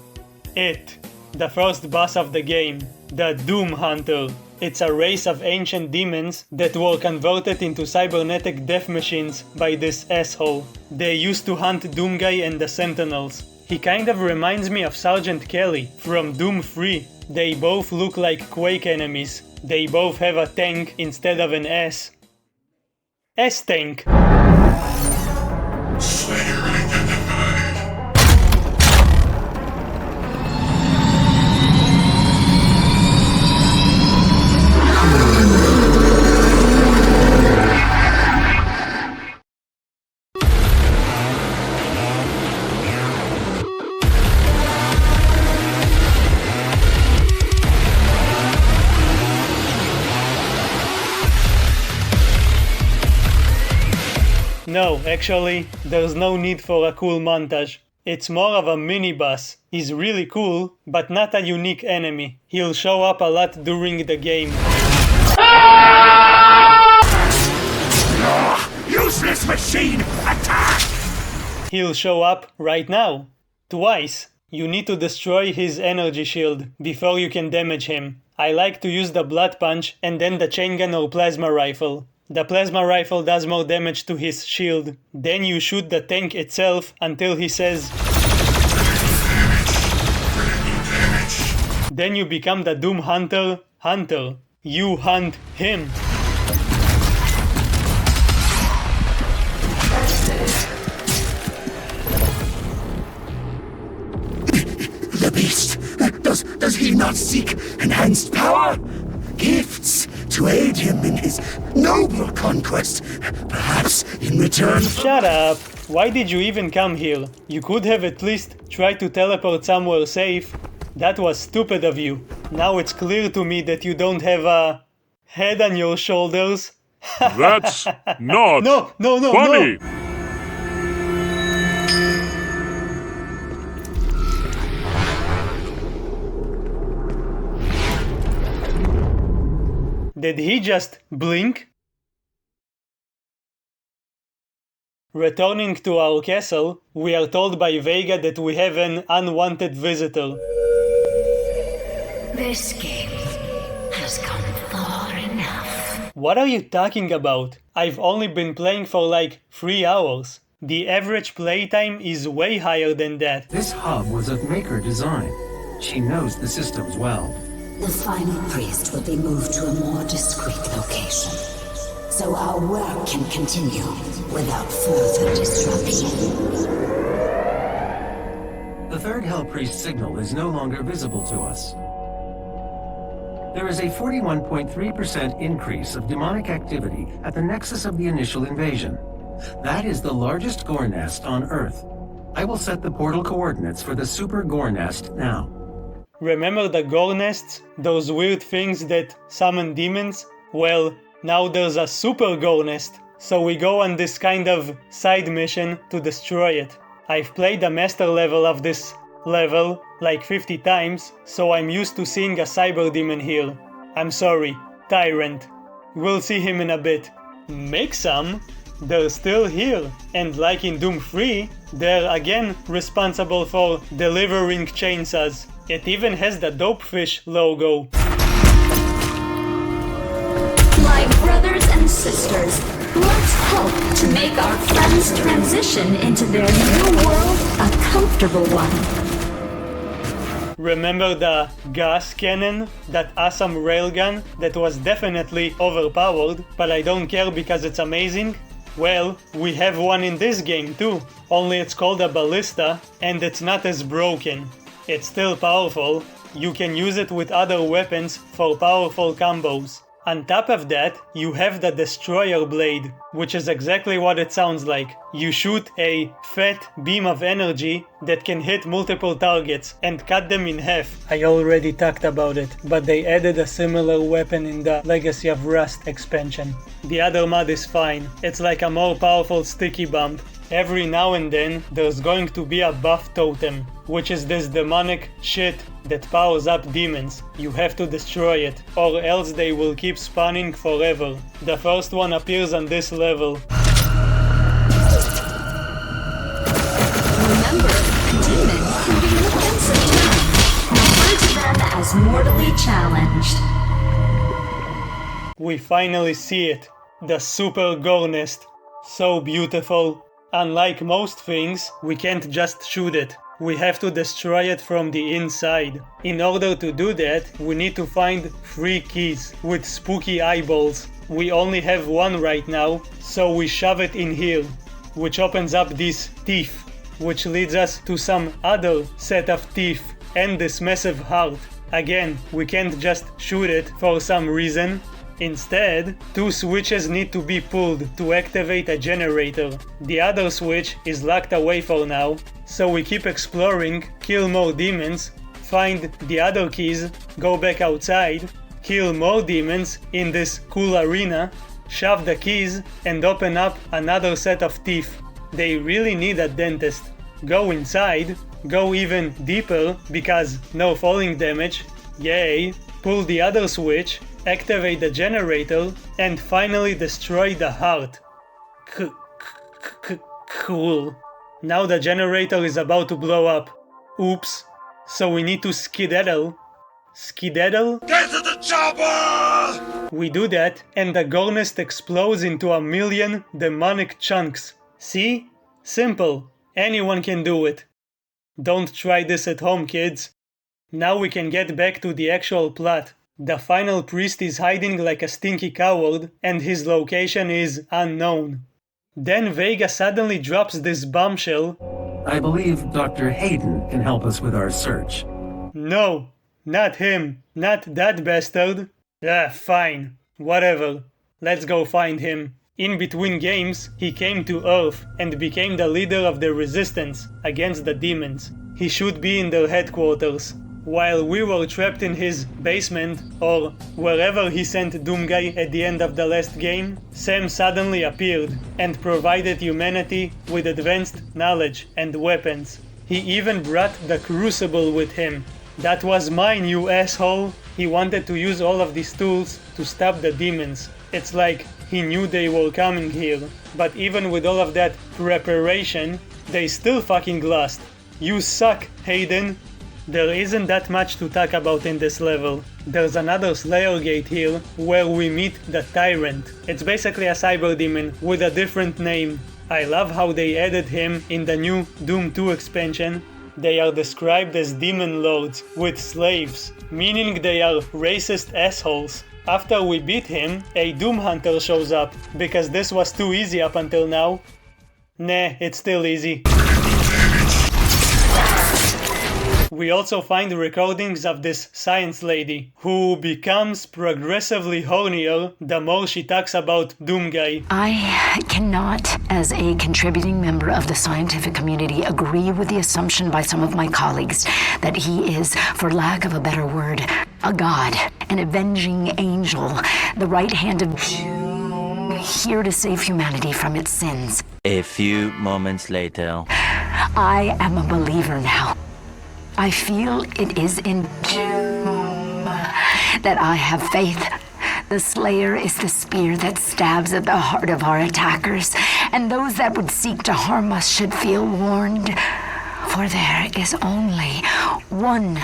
it. The first boss of the game, the Doom Hunter. It's a race of ancient demons that were converted into cybernetic death machines by this asshole. They used to hunt Doomguy and the Sentinels. He kind of reminds me of Sergeant Kelly from Doom 3. They both look like Quake enemies. They both have a tank instead of an S. S-tank. Slayer identified. No, actually, there's no need for a cool montage. It's more of a mini-boss. He's really cool, but not a unique enemy. He'll show up a lot during the game. Useless machine, attack! He'll show up right now. Twice. You need to destroy his energy shield before you can damage him. I like to use the blood punch and then the chain gun or plasma rifle. The plasma rifle does more damage to his shield. Then you shoot the tank itself until he says Then you become the Doom Hunter. You hunt him. The beast! Does he not seek enhanced power? Gifts to aid him in his noble conquest, perhaps in return for... Shut up! Why did you even come here? You could have at least tried to teleport somewhere safe. That was stupid of you. Now it's clear to me that you don't have a head on your shoulders. That's not funny! No. Did he just blink? Returning to our castle, we are told by Vega that we have an unwanted visitor. This game has gone far enough. What are you talking about? I've only been playing for like 3 hours. The average playtime is way higher than that. This hub was of Maker design. She knows the systems well. The final priest will be moved to a more discreet location, so our work can continue without further disruption. The third Hell Priest signal is no longer visible to us. There is a 41.3% increase of demonic activity at the nexus of the initial invasion. That is the largest gore nest on Earth. I will set the portal coordinates for the super gore nest now. Remember the gore nests? Those weird things that summon demons? Well, now there's a super gore nest, so we go on this kind of side mission to destroy it. I've played the master level of this level like 50 times, so I'm used to seeing a cyber demon here. I'm sorry, Tyrant. We'll see him in a bit. Make some? They're still here, and like in Doom 3, they're again responsible for delivering chainsaws. It even has the Dopefish logo. My brothers and sisters, let's help to make our friends' transition into their new world a comfortable one. Remember the gas cannon? That awesome railgun that was definitely overpowered, but I don't care because it's amazing? Well, we have one in this game too, only it's called a ballista and it's not as broken. It's still powerful, you can use it with other weapons for powerful combos. On top of that, you have the Destroyer Blade, which is exactly what it sounds like. You shoot a fat beam of energy that can hit multiple targets and cut them in half. I already talked about it, but they added a similar weapon in the Legacy of Rust expansion. The other mod is fine, it's like a more powerful sticky bomb. Every now and then, there's going to be a buff totem, which is this demonic shit that powers up demons. You have to destroy it, or else they will keep spawning forever. The first one appears on this level. Remember, demon can be an offensive term. Refer to them as mortally challenged. We finally see it. The Super Gore Nest. So beautiful. Unlike most things, we can't just shoot it. We have to destroy it from the inside. In order to do that, we need to find 3 keys with spooky eyeballs. We only have 1 right now, so we shove it in here, which opens up these teeth, which leads us to some other set of teeth and this massive heart. Again, we can't just shoot it for some reason. Instead, 2 switches need to be pulled to activate a generator. The other switch is locked away for now, so we keep exploring, kill more demons, find the other keys, go back outside, kill more demons in this cool arena, shove the keys, and open up another set of teeth. They really need a dentist. Go inside, go even deeper because no falling damage, yay, pull the other switch, activate the generator, and finally destroy the heart. Cool. Now the generator is about to blow up. Oops. So we need to skedaddle. Skedaddle? Get to the chopper! We do that, and the gore nest explodes into 1,000,000 demonic chunks. See? Simple. Anyone can do it. Don't try this at home, kids. Now we can get back to the actual plot. The final priest is hiding like a stinky coward, and his location is unknown. Then Vega suddenly drops this bombshell. I believe Dr. Hayden can help us with our search. No, not him. Not that bastard. Fine. Whatever. Let's go find him. In between games, he came to Earth and became the leader of the resistance against the demons. He should be in their headquarters. While we were trapped in his basement, or wherever he sent Doomguy at the end of the last game, Sam suddenly appeared and provided humanity with advanced knowledge and weapons. He even brought the Crucible with him. That was mine, you asshole! He wanted to use all of these tools to stop the demons. It's like he knew they were coming here. But even with all of that preparation, they still fucking lost. You suck, Hayden. There isn't that much to talk about in this level. There's another Slayer gate here where we meet the Tyrant. It's basically a cyber demon with a different name. I love how they added him in the new Doom 2 expansion. They are described as demon lords with slaves, meaning they are racist assholes. After we beat him, a Doom Hunter shows up, because this was too easy up until now. Nah, it's still easy. We also find recordings of this science lady, who becomes progressively hornier the more she talks about Doom Guy. I cannot, as a contributing member of the scientific community, agree with the assumption by some of my colleagues that he is, for lack of a better word, a god, an avenging angel, the right hand of Doom, here to save humanity from its sins. A few moments later. I am a believer now. I feel it is in Doom that I have faith. The Slayer is the spear that stabs at the heart of our attackers, and those that would seek to harm us should feel warned. For there is only one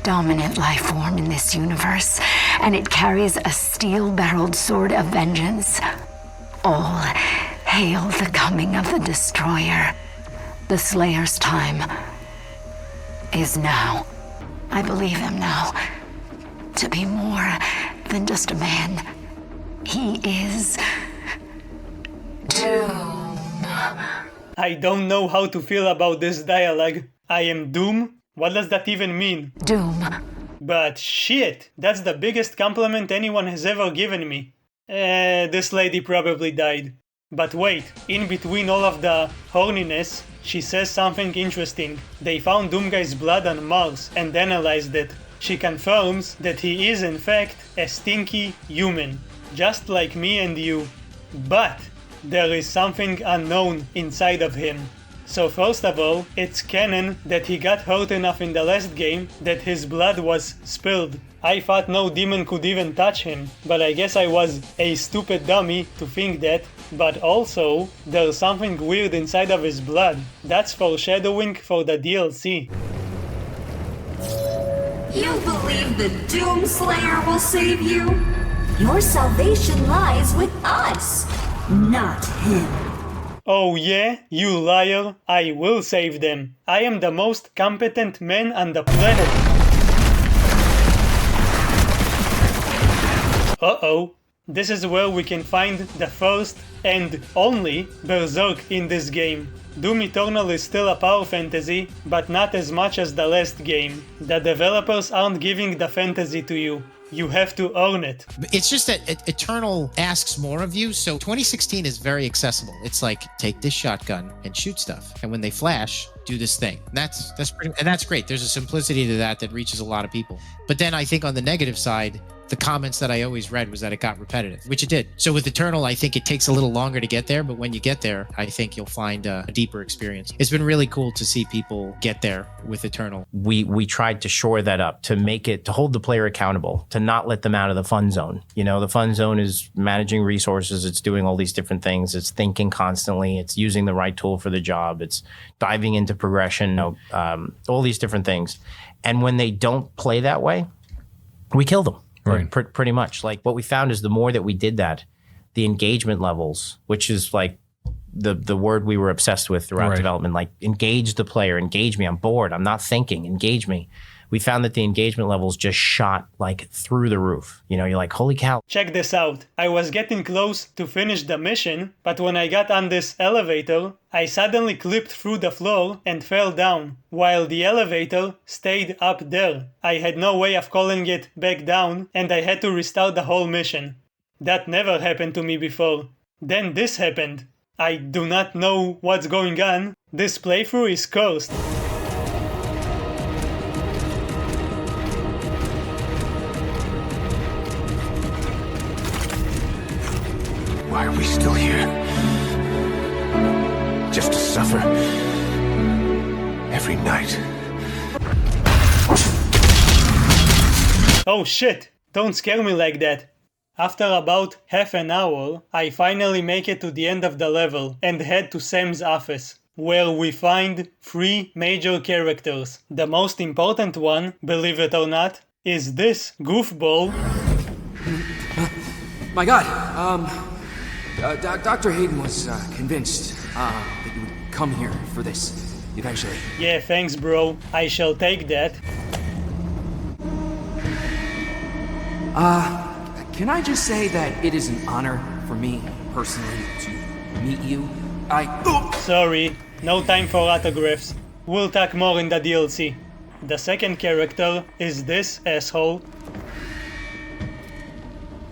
dominant life form in this universe, and it carries a steel-barreled sword of vengeance. All hail the coming of the Destroyer. The Slayer's time is now. I believe him now to be more than just a man. He is Doom. I don't know how to feel about this dialogue. I am Doom? What does that even mean? Doom. But shit, that's the biggest compliment anyone has ever given me. This lady probably died. But wait, in between all of the horniness, she says something interesting. They found Doomguy's blood on Mars and analyzed it. She confirms that he is in fact a stinky human, just like me and you. But there is something unknown inside of him. So first of all, it's canon that he got hurt enough in the last game that his blood was spilled. I thought no demon could even touch him, but I guess I was a stupid dummy to think that. But also, there's something weird inside of his blood. That's foreshadowing for the DLC. You believe the Doom Slayer will save you? Your salvation lies with us, not him. Oh yeah? You liar. I will save them. I am the most competent man on the planet. Uh-oh. This is where we can find the first and only Berserk in this game. Doom Eternal is still a power fantasy, but not as much as the last game. The developers aren't giving the fantasy to you. You have to own it. It's just that Eternal asks more of you, so 2016 is very accessible. It's like, take this shotgun and shoot stuff, and when they flash, do this thing. That's great. There's a simplicity to that reaches a lot of people. But then I think on the negative side, the comments that I always read was that it got repetitive, which it did. So with Eternal, I think it takes a little longer to get there, but when you get there, I think you'll find a deeper experience. It's been really cool to see people get there with Eternal. We tried to shore that up, to hold the player accountable, to not let them out of the fun zone. You know, the fun zone is managing resources, it's doing all these different things, it's thinking constantly, it's using the right tool for the job, it's diving into progression, all these different things. And when they don't play that way, we kill them. Right. Pretty much. Like what we found is the more that we did that, the engagement levels, which is like the word we were obsessed with throughout development, like engage the player, engage me, I'm bored, I'm not thinking, engage me. We found that the engagement levels just shot like through the roof. You know, you're like, holy cow. Check this out. I was getting close to finish the mission, but when I got on this elevator, I suddenly clipped through the floor and fell down, while the elevator stayed up there. I had no way of calling it back down, and I had to restart the whole mission. That never happened to me before. Then this happened. I do not know what's going on. This playthrough is cursed. Why are we still here? Just to suffer. Every night. Oh shit! Don't scare me like that. After about half an hour, I finally make it to the end of the level and head to Sam's office, where we find 3 major characters. The most important one, believe it or not, is this goofball. My god, Dr. Hayden was convinced that you would come here for this, eventually. Yeah, thanks bro, I shall take that. Can I just say that it is an honor for me, personally, to meet you? Sorry, no time for autographs. We'll talk more in the DLC. The second character is this asshole.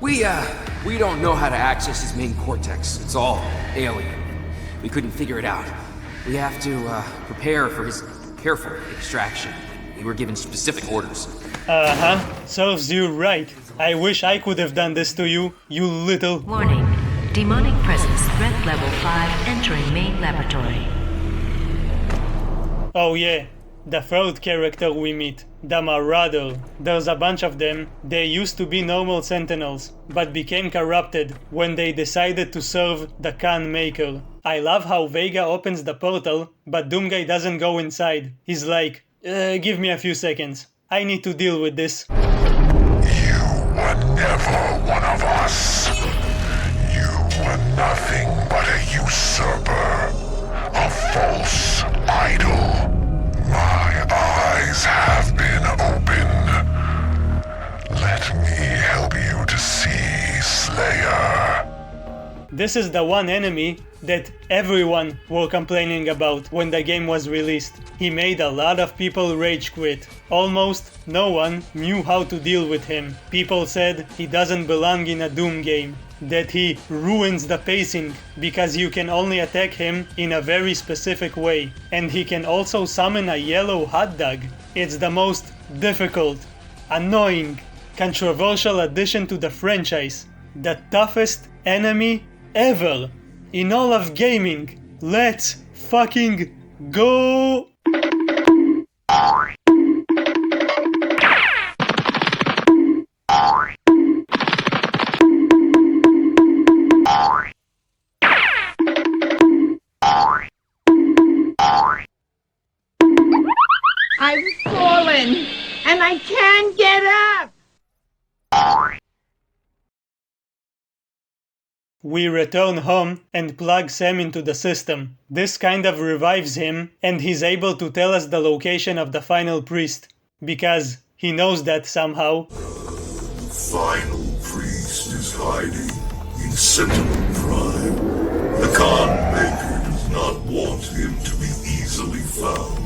We don't know how to access his main cortex. It's all alien. We couldn't figure it out. We have to, prepare for his careful extraction. We were given specific orders. Serves you right. I wish I could have done this to you, you little... Warning. Demonic presence, threat level 5, entering main laboratory. Oh yeah, the third character we meet, the Marauder. There's a bunch of them. They used to be normal sentinels, but became corrupted when they decided to serve the Khan Maker. I love how Vega opens the portal, but Doomguy doesn't go inside. He's like, give me a few seconds. I need to deal with this. Never one of us. You were nothing but a usurper, a false idol. My eyes have been opened. Let me help you to see, Slayer. This is the one enemy that everyone were complaining about when the game was released. He made a lot of people rage quit. Almost no one knew how to deal with him. People said he doesn't belong in a Doom game, that he ruins the pacing because you can only attack him in a very specific way, and he can also summon a yellow hot dog. It's the most difficult, annoying, controversial addition to the franchise. The toughest enemy ever in all of gaming. Let's fucking go! I've fallen, and I can't get up! We return home and plug Sam into the system. This kind of revives him, and he's able to tell us the location of the final priest, because he knows that somehow. The final priest is hiding in Sentinel Prime. The Khan Maker does not want him to be easily found.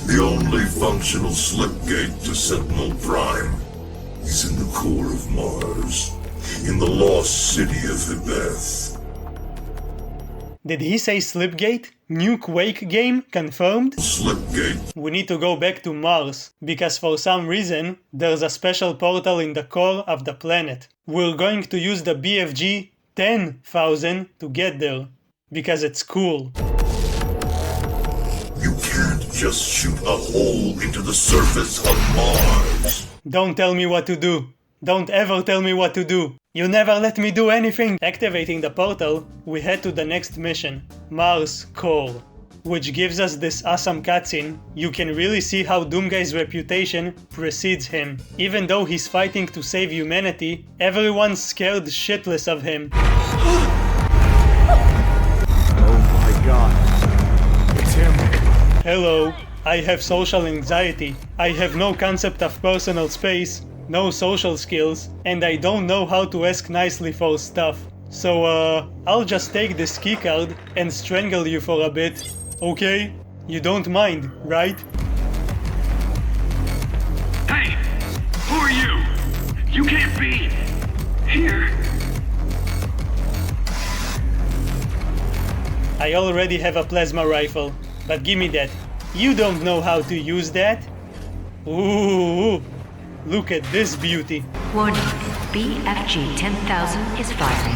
The only functional slipgate to Sentinel Prime is in the core of Mars, in the lost city of Hibeth. Did he say Slipgate? New Quake game confirmed? Slipgate. We need to go back to Mars, because for some reason there's a special portal in the core of the planet. We're going to use the BFG 10,000 to get there, because it's cool. You can't just shoot a hole into the surface of Mars. Don't tell me what to do. Don't ever tell me what to do. You never let me do anything. Activating the portal, we head to the next mission, Mars Core, which gives us this awesome cutscene. You can really see how Doomguy's reputation precedes him. Even though he's fighting to save humanity, everyone's scared shitless of him. Oh my god. It's him. Hello. I have social anxiety. I have no concept of personal space, no social skills, and I don't know how to ask nicely for stuff. So, I'll just take this keycard and strangle you for a bit, okay? You don't mind, right? Hey! Who are you? You can't be here. I already have a plasma rifle, but give me that. You don't know how to use that? Ooh, look at this beauty. Warning, BFG 10,000 is firing.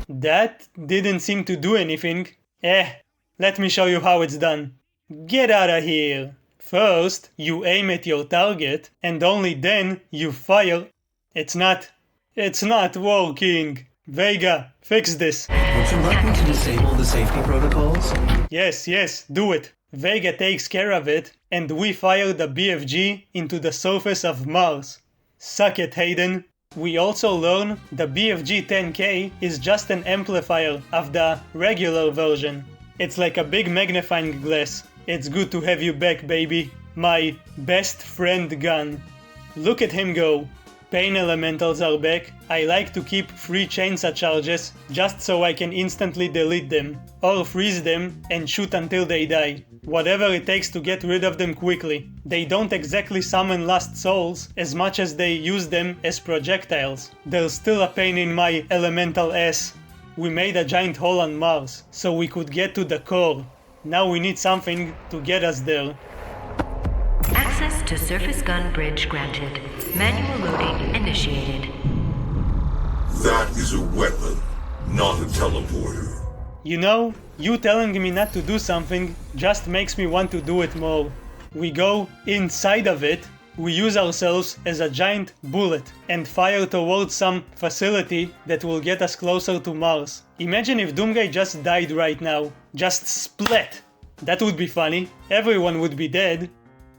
That didn't seem to do anything. Let me show you how it's done. Get out of here. First, you aim at your target, and only then you fire. It's not working. Vega, fix this. Would you like me to disable the safety protocols? Yes, do it. Vega takes care of it, and we fire the BFG into the surface of Mars. Suck it, Hayden. We also learn the BFG 10K is just an amplifier of the regular version. It's like a big magnifying glass. It's good to have you back, baby. My best friend gun. Look at him go. Pain elementals are back. I like to keep free chainsaw charges just so I can instantly delete them, or freeze them and shoot until they die. Whatever it takes to get rid of them quickly. They don't exactly summon lost souls as much as they use them as projectiles. There's still a pain in my elemental ass. We made a giant hole on Mars so we could get to the core. Now we need something to get us there. Access to surface gun bridge granted. Manual loading initiated. That is a weapon, not a teleporter. You know, you telling me not to do something just makes me want to do it more. We go inside of it, we use ourselves as a giant bullet and fire towards some facility that will get us closer to Mars. Imagine if Doomguy just died right now. Just splat! That would be funny. Everyone would be dead.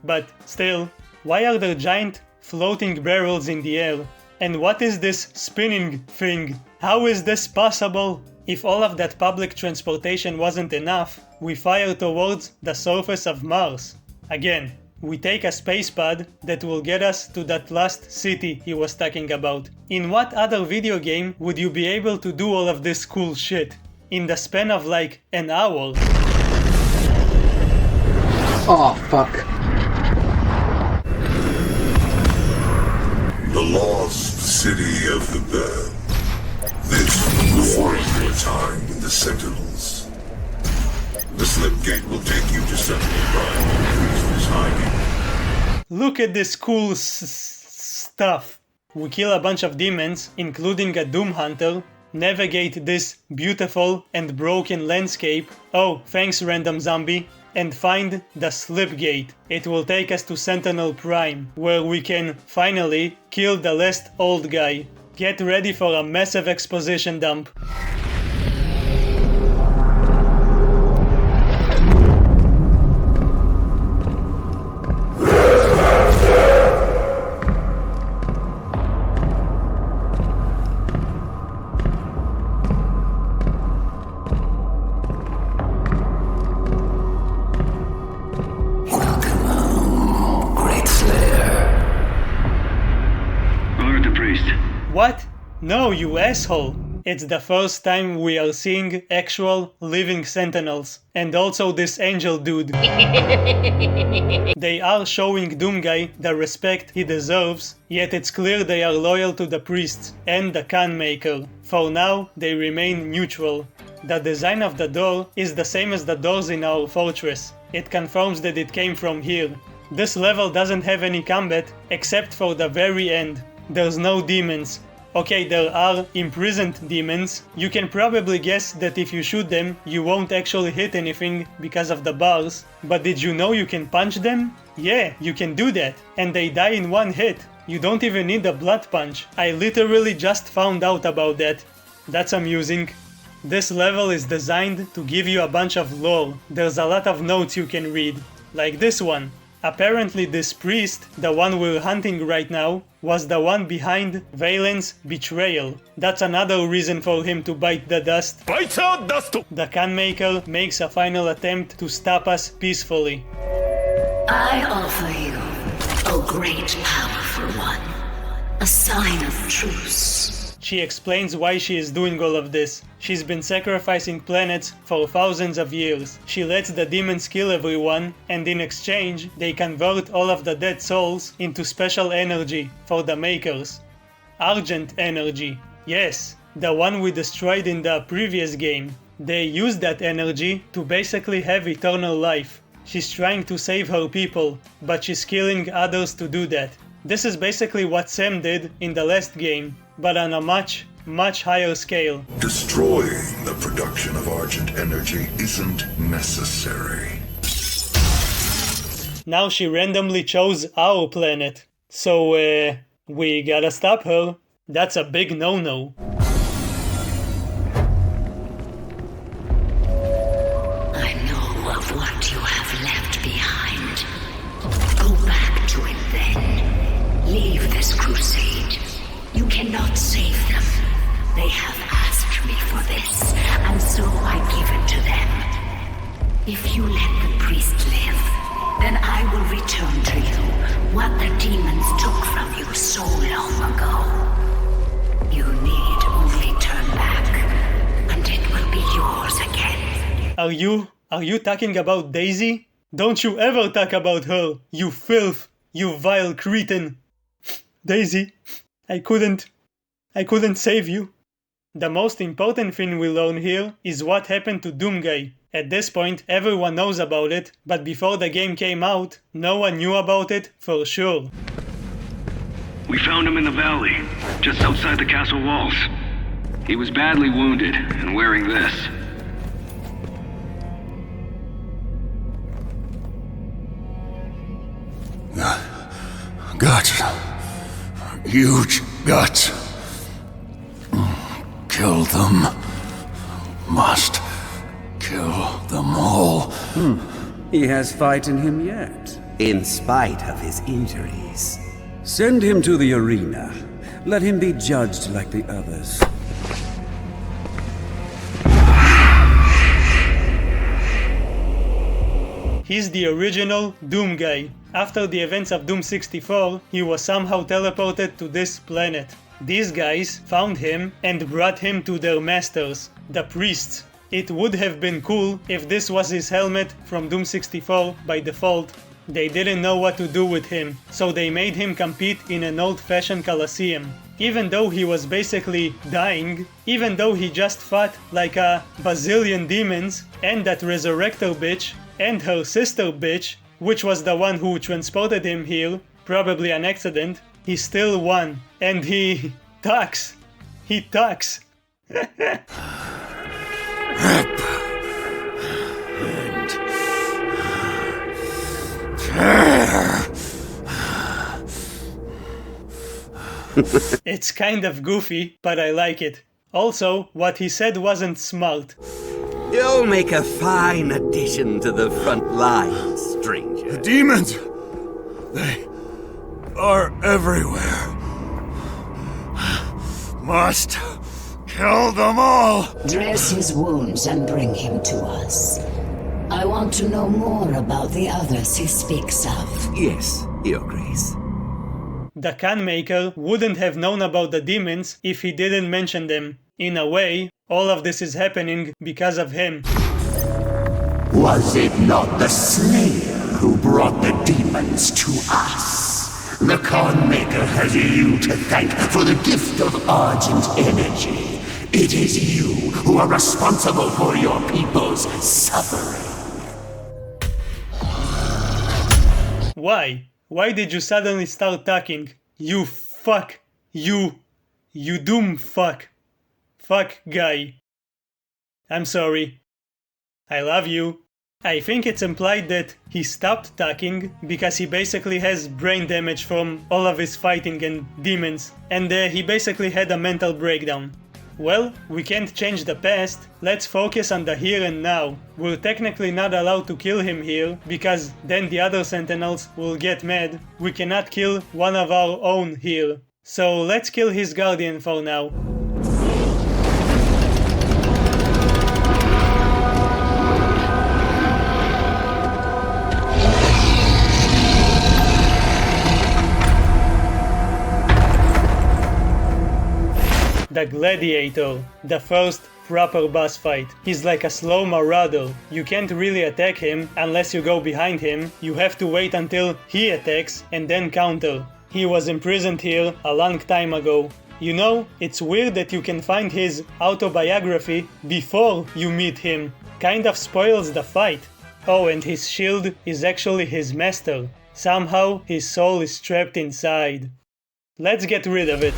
But still, why are there giant floating barrels in the air? And what is this spinning thing? How is this possible? If all of that public transportation wasn't enough, we fire towards the surface of Mars. Again, we take a space pod that will get us to that last city he was talking about. In what other video game would you be able to do all of this cool shit? In the span of like an hour. Oh, fuck. The lost city of the bed. This will find your time with the Sentinels. The slip gate will take you to Sentinel Prime where the priest is hiding. Look at this cool stuff. We kill a bunch of demons, including a Doom Hunter, navigate this beautiful and broken landscape. Oh, thanks random zombie. And find the slip gate. It will take us to Sentinel Prime, where we can finally kill the last old guy. Get ready for a massive exposition dump. What? No, you asshole! It's the first time we are seeing actual living Sentinels, and also this angel dude. They are showing Doomguy the respect he deserves, yet it's clear they are loyal to the priests and the Khan Maker. For now, they remain neutral. The design of the door is the same as the doors in our fortress. It confirms that it came from here. This level doesn't have any combat, except for the very end. There's no demons. Okay, there are imprisoned demons. You can probably guess that if you shoot them, you won't actually hit anything because of the bars. But did you know you can punch them? Yeah, you can do that. And they die in one hit. You don't even need a blood punch. I literally just found out about that. That's amusing. This level is designed to give you a bunch of lore. There's a lot of notes you can read. Like this one. Apparently this priest, the one we're hunting right now, was the one behind Valen's betrayal. That's another reason for him to bite the dust. Bite out dust! The Khan Maker makes a final attempt to stop us peacefully. I offer you, O great powerful one, a sign of truce. She explains why she is doing all of this. She's been sacrificing planets for thousands of years. She lets the demons kill everyone, and in exchange, they convert all of the dead souls into special energy for the Makers. Argent energy. Yes, the one we destroyed in the previous game. They use that energy to basically have eternal life. She's trying to save her people, but she's killing others to do that. This is basically what Sam did in the last game, but on a much higher scale. Destroying the production of Argent energy isn't necessary. now she randomly chose our planet. So, we gotta stop her. That's a big no-no. I know of what you have left behind. Go back to it then. Leave this crusade. You cannot save them. They have asked me for this, and so I give it to them. If you let the priest live, then I will return to you what the demons took from you so long ago. You need only turn back, and it will be yours again. Are you talking about Daisy? Don't you ever talk about her, you filth, you vile cretin. Daisy, I couldn't save you. The most important thing we learn here is what happened to Doomguy. At this point, everyone knows about it, but before the game came out, no one knew about it for sure. We found him in the valley, just outside the castle walls. He was badly wounded and wearing this. Guts. Huge guts. Kill them. Must kill them all. He has fight in him yet, in spite of his injuries. Send him to the arena. Let him be judged like the others. He's the original Doomguy. After the events of Doom 64, he was somehow teleported to this planet. These guys found him and brought him to their masters, the priests. It would have been cool if this was his helmet from Doom 64 by default. They didn't know what to do with him, so they made him compete in an old-fashioned coliseum. Even though he was basically dying, even though he just fought like a bazillion demons, and that resurrector bitch, and her sister bitch, which was the one who transported him here, probably an accident, he still won. And he talks. He talks. It's kind of goofy, but I like it. Also, what he said wasn't smart. You'll make a fine addition to the front lines, stranger. The demons! They are everywhere. Must kill them all! Dress his wounds and bring him to us. I want to know more about the others he speaks of. Yes, Your Grace. The Khan Maker wouldn't have known about the demons if he didn't mention them. In a way, all of this is happening because of him. Was it not the Slayer who brought the demons to us? The Khan Maker has you to thank for the gift of Argent energy. It is you who are responsible for your people's suffering. Why? Why did you suddenly start talking? You fuck. You doom fuck. Fuck guy. I'm sorry. I love you. I think it's implied that he stopped talking because he basically has brain damage from all of his fighting and demons, and he basically had a mental breakdown. Well, we can't change the past, let's focus on the here and now. We're technically not allowed to kill him here, because then the other Sentinels will get mad. We cannot kill one of our own here. So let's kill his Guardian for now. The Gladiator, the first proper boss fight. He's like a slow marauder. You can't really attack him unless you go behind him. You have to wait until he attacks and then counter. He was imprisoned here a long time ago. You know, it's weird that you can find his autobiography before you meet him. Kind of spoils the fight. Oh, and his shield is actually his master. Somehow his soul is trapped inside. Let's get rid of it.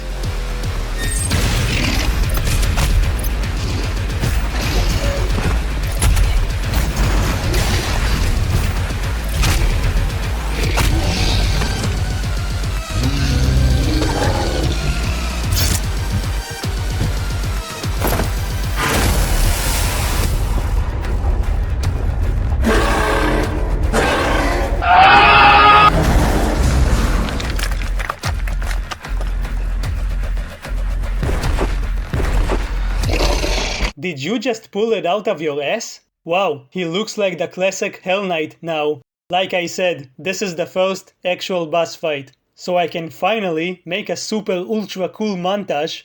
Did you just pull it out of your ass? Wow, he looks like the classic Hell Knight now. Like I said, this is the first actual boss fight, so I can finally make a super ultra cool montage.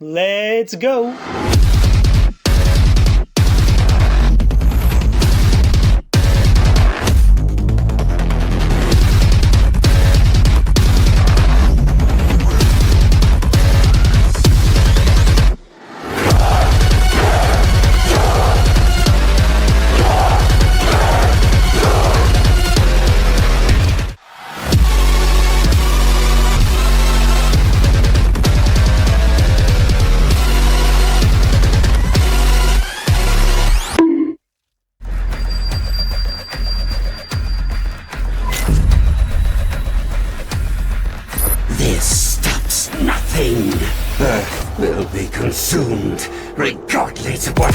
Let's go! Earth will be consumed, regardless of what...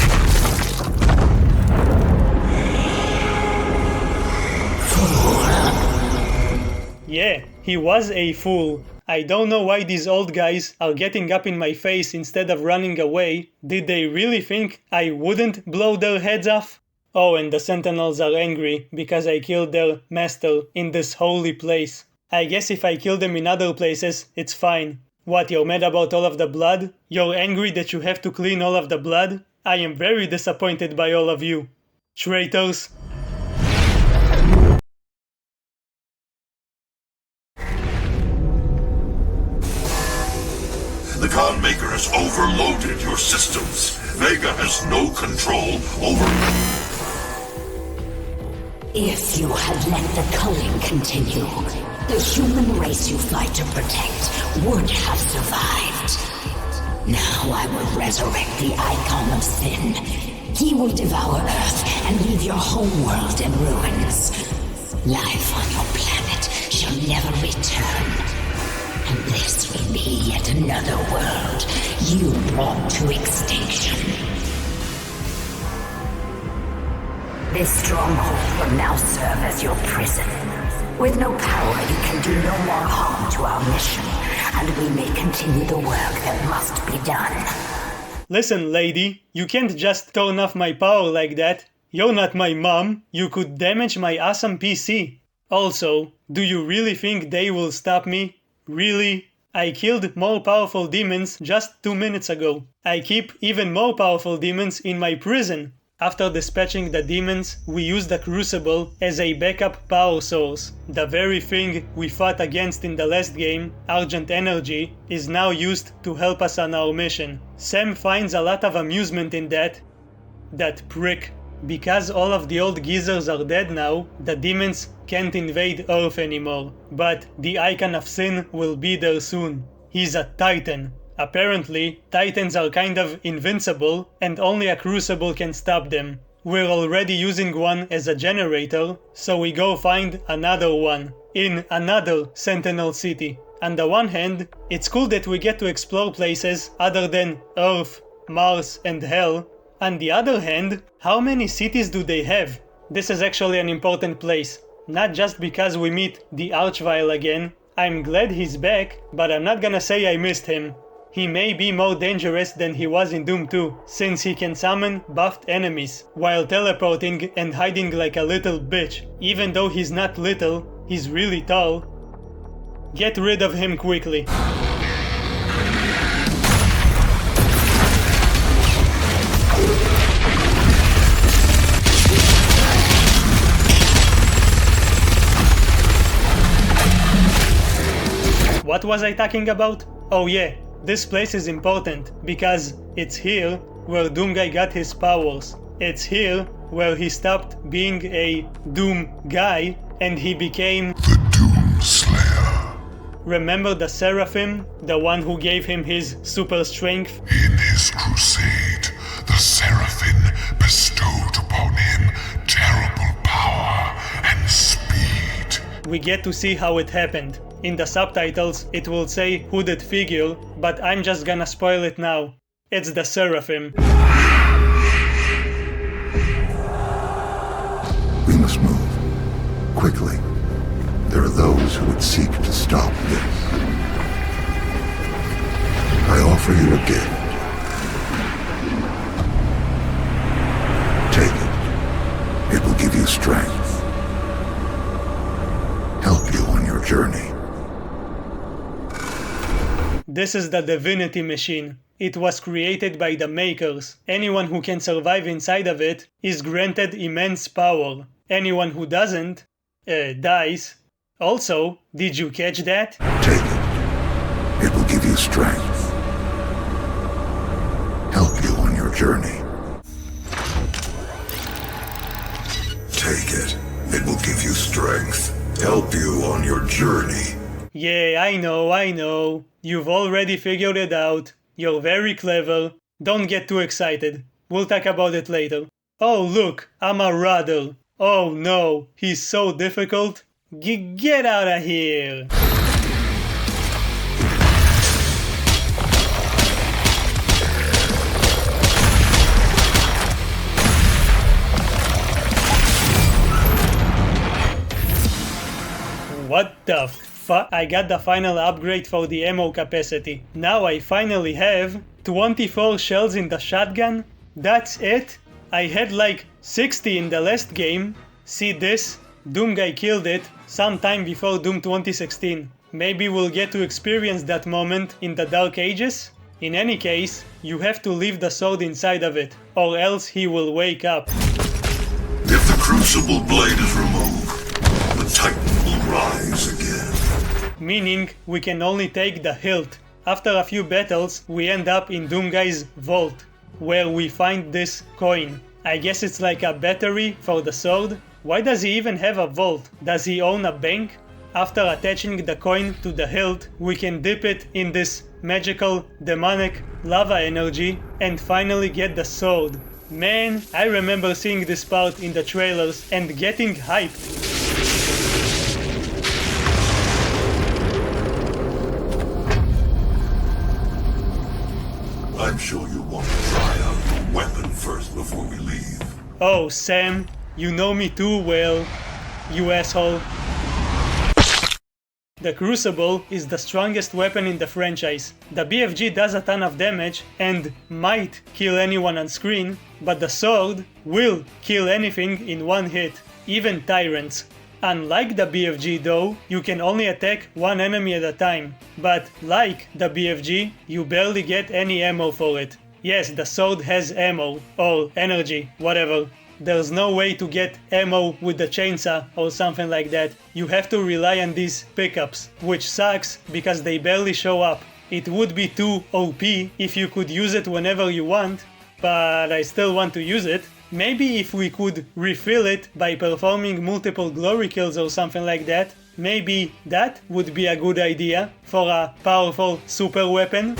Yeah, he was a fool. I don't know why these old guys are getting up in my face instead of running away. Did they really think I wouldn't blow their heads off? Oh, and the Sentinels are angry because I killed their master in this holy place. I guess if I kill them in other places, it's fine. What, you're mad about all of the blood? You're angry that you have to clean all of the blood? I am very disappointed by all of you. Traitors. The Khan Maker has overloaded your systems. Vega has no control over... If you had let the culling continue, the human race you fight to protect would have survived. Now I will resurrect the icon of sin. He will devour Earth and leave your home world in ruins. Life on your planet shall never return. And this will be yet another world you brought to extinction. This stronghold will now serve as your prison. With no power, you can do no more harm to our mission, and we may continue the work that must be done. Listen, lady, you can't just turn off my power like that. You're not my mom. You could damage my awesome PC. Also, do you really think they will stop me? Really? I killed more powerful demons just 2 minutes ago. I keep even more powerful demons in my prison. After dispatching the demons, we use the Crucible as a backup power source. The very thing we fought against in the last game, Argent Energy, is now used to help us on our mission. Sam finds a lot of amusement in that. That prick. Because all of the old geezers are dead now, the demons can't invade Earth anymore. But the Icon of Sin will be there soon. He's a Titan. Apparently, Titans are kind of invincible, and only a Crucible can stop them. We're already using one as a generator, so we go find another one, in another Sentinel city. On the one hand, it's cool that we get to explore places other than Earth, Mars, and Hell. On the other hand, how many cities do they have? This is actually an important place. Not just because we meet the Archvile again. I'm glad he's back, but I'm not gonna say I missed him. He may be more dangerous than he was in Doom 2, since he can summon buffed enemies, while teleporting and hiding like a little bitch. Even though he's not little, he's really tall. Get rid of him quickly. What was I talking about? Oh yeah. This place is important because it's here where Doomguy got his powers. It's here where he stopped being a Doom guy and he became the Doom Slayer. Remember the Seraphim? The one who gave him his super strength? In his crusade, the Seraphim bestowed upon him terrible power and speed. We get to see how it happened. In the subtitles, it will say hooded figure, but I'm just gonna spoil it now. It's the Seraphim. We must move. Quickly. There are those who would seek to stop this. I offer you a gift. strength, help you on your journey. This is the Divinity Machine. It was created by the makers. Anyone who can survive inside of it is granted immense power. Anyone who doesn't, dies. Also, did you catch that? Take it. It will give you strength, help you on your journey. Take it. It will give you strength, help you on your journey. Yeah, I know. You've already figured it out. You're very clever. Don't get too excited. We'll talk about it later. Oh look, I'm a rudder. Oh no, he's so difficult. Get out of here. What the fuck? I got the final upgrade for the ammo capacity. Now I finally have 24 shells in the shotgun. That's it? I had like 60 in the last game. See this? Doom Guy killed it sometime before Doom 2016. Maybe we'll get to experience that moment in the Dark Ages? In any case, you have to leave the sword inside of it, or else he will wake up. If the Crucible blade is removed, the Titan will rise again. Meaning, we can only take the hilt. After a few battles, we end up in Doom Guy's vault, where we find this coin. I guess it's like a battery for the sword. Why does he even have a vault? Does he own a bank? After attaching the coin to the hilt, we can dip it in this magical, demonic lava energy and finally get the sword. Man, I remember seeing this part in the trailers and getting hyped. I'm sure you want to try out your weapon first before we leave. Oh, Sam, you know me too well, you asshole. The Crucible is the strongest weapon in the franchise. The BFG does a ton of damage and might kill anyone on screen, but the sword will kill anything in one hit, even tyrants. Unlike the BFG though, you can only attack one enemy at a time, but like the BFG, you barely get any ammo for it. Yes, the sword has ammo, or energy, whatever. There's no way to get ammo with the chainsaw or something like that. You have to rely on these pickups, which sucks because they barely show up. It would be too OP if you could use it whenever you want, but I still want to use it. Maybe if we could refill it by performing multiple glory kills or something like that, maybe that would be a good idea for a powerful super weapon.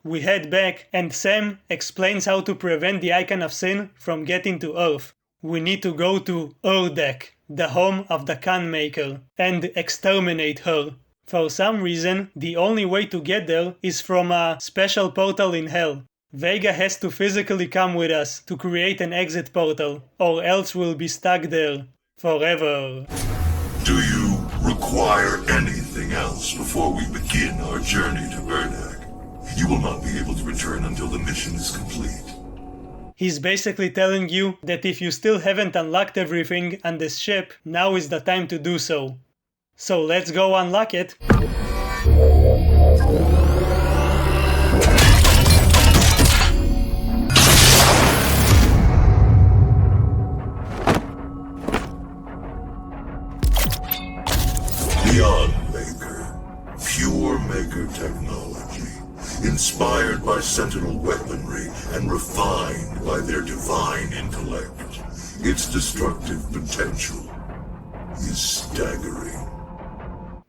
We head back and Sam explains how to prevent the Icon of Sin from getting to Earth. We need to go to Urdek, the home of the Khan Maker, and exterminate her. For some reason, the only way to get there is from a special portal in Hell. Vega has to physically come with us to create an exit portal, or else we'll be stuck there forever. Do you require anything else before we begin our journey to Urdek? You will not be able to return until the mission is complete. He's basically telling you that if you still haven't unlocked everything on this ship, now is the time to do so. So let's go unlock it. Beyond Maker. Pure Maker technology. Inspired by Sentinel weaponry and refined by their divine intellect. Its destructive potential is staggering.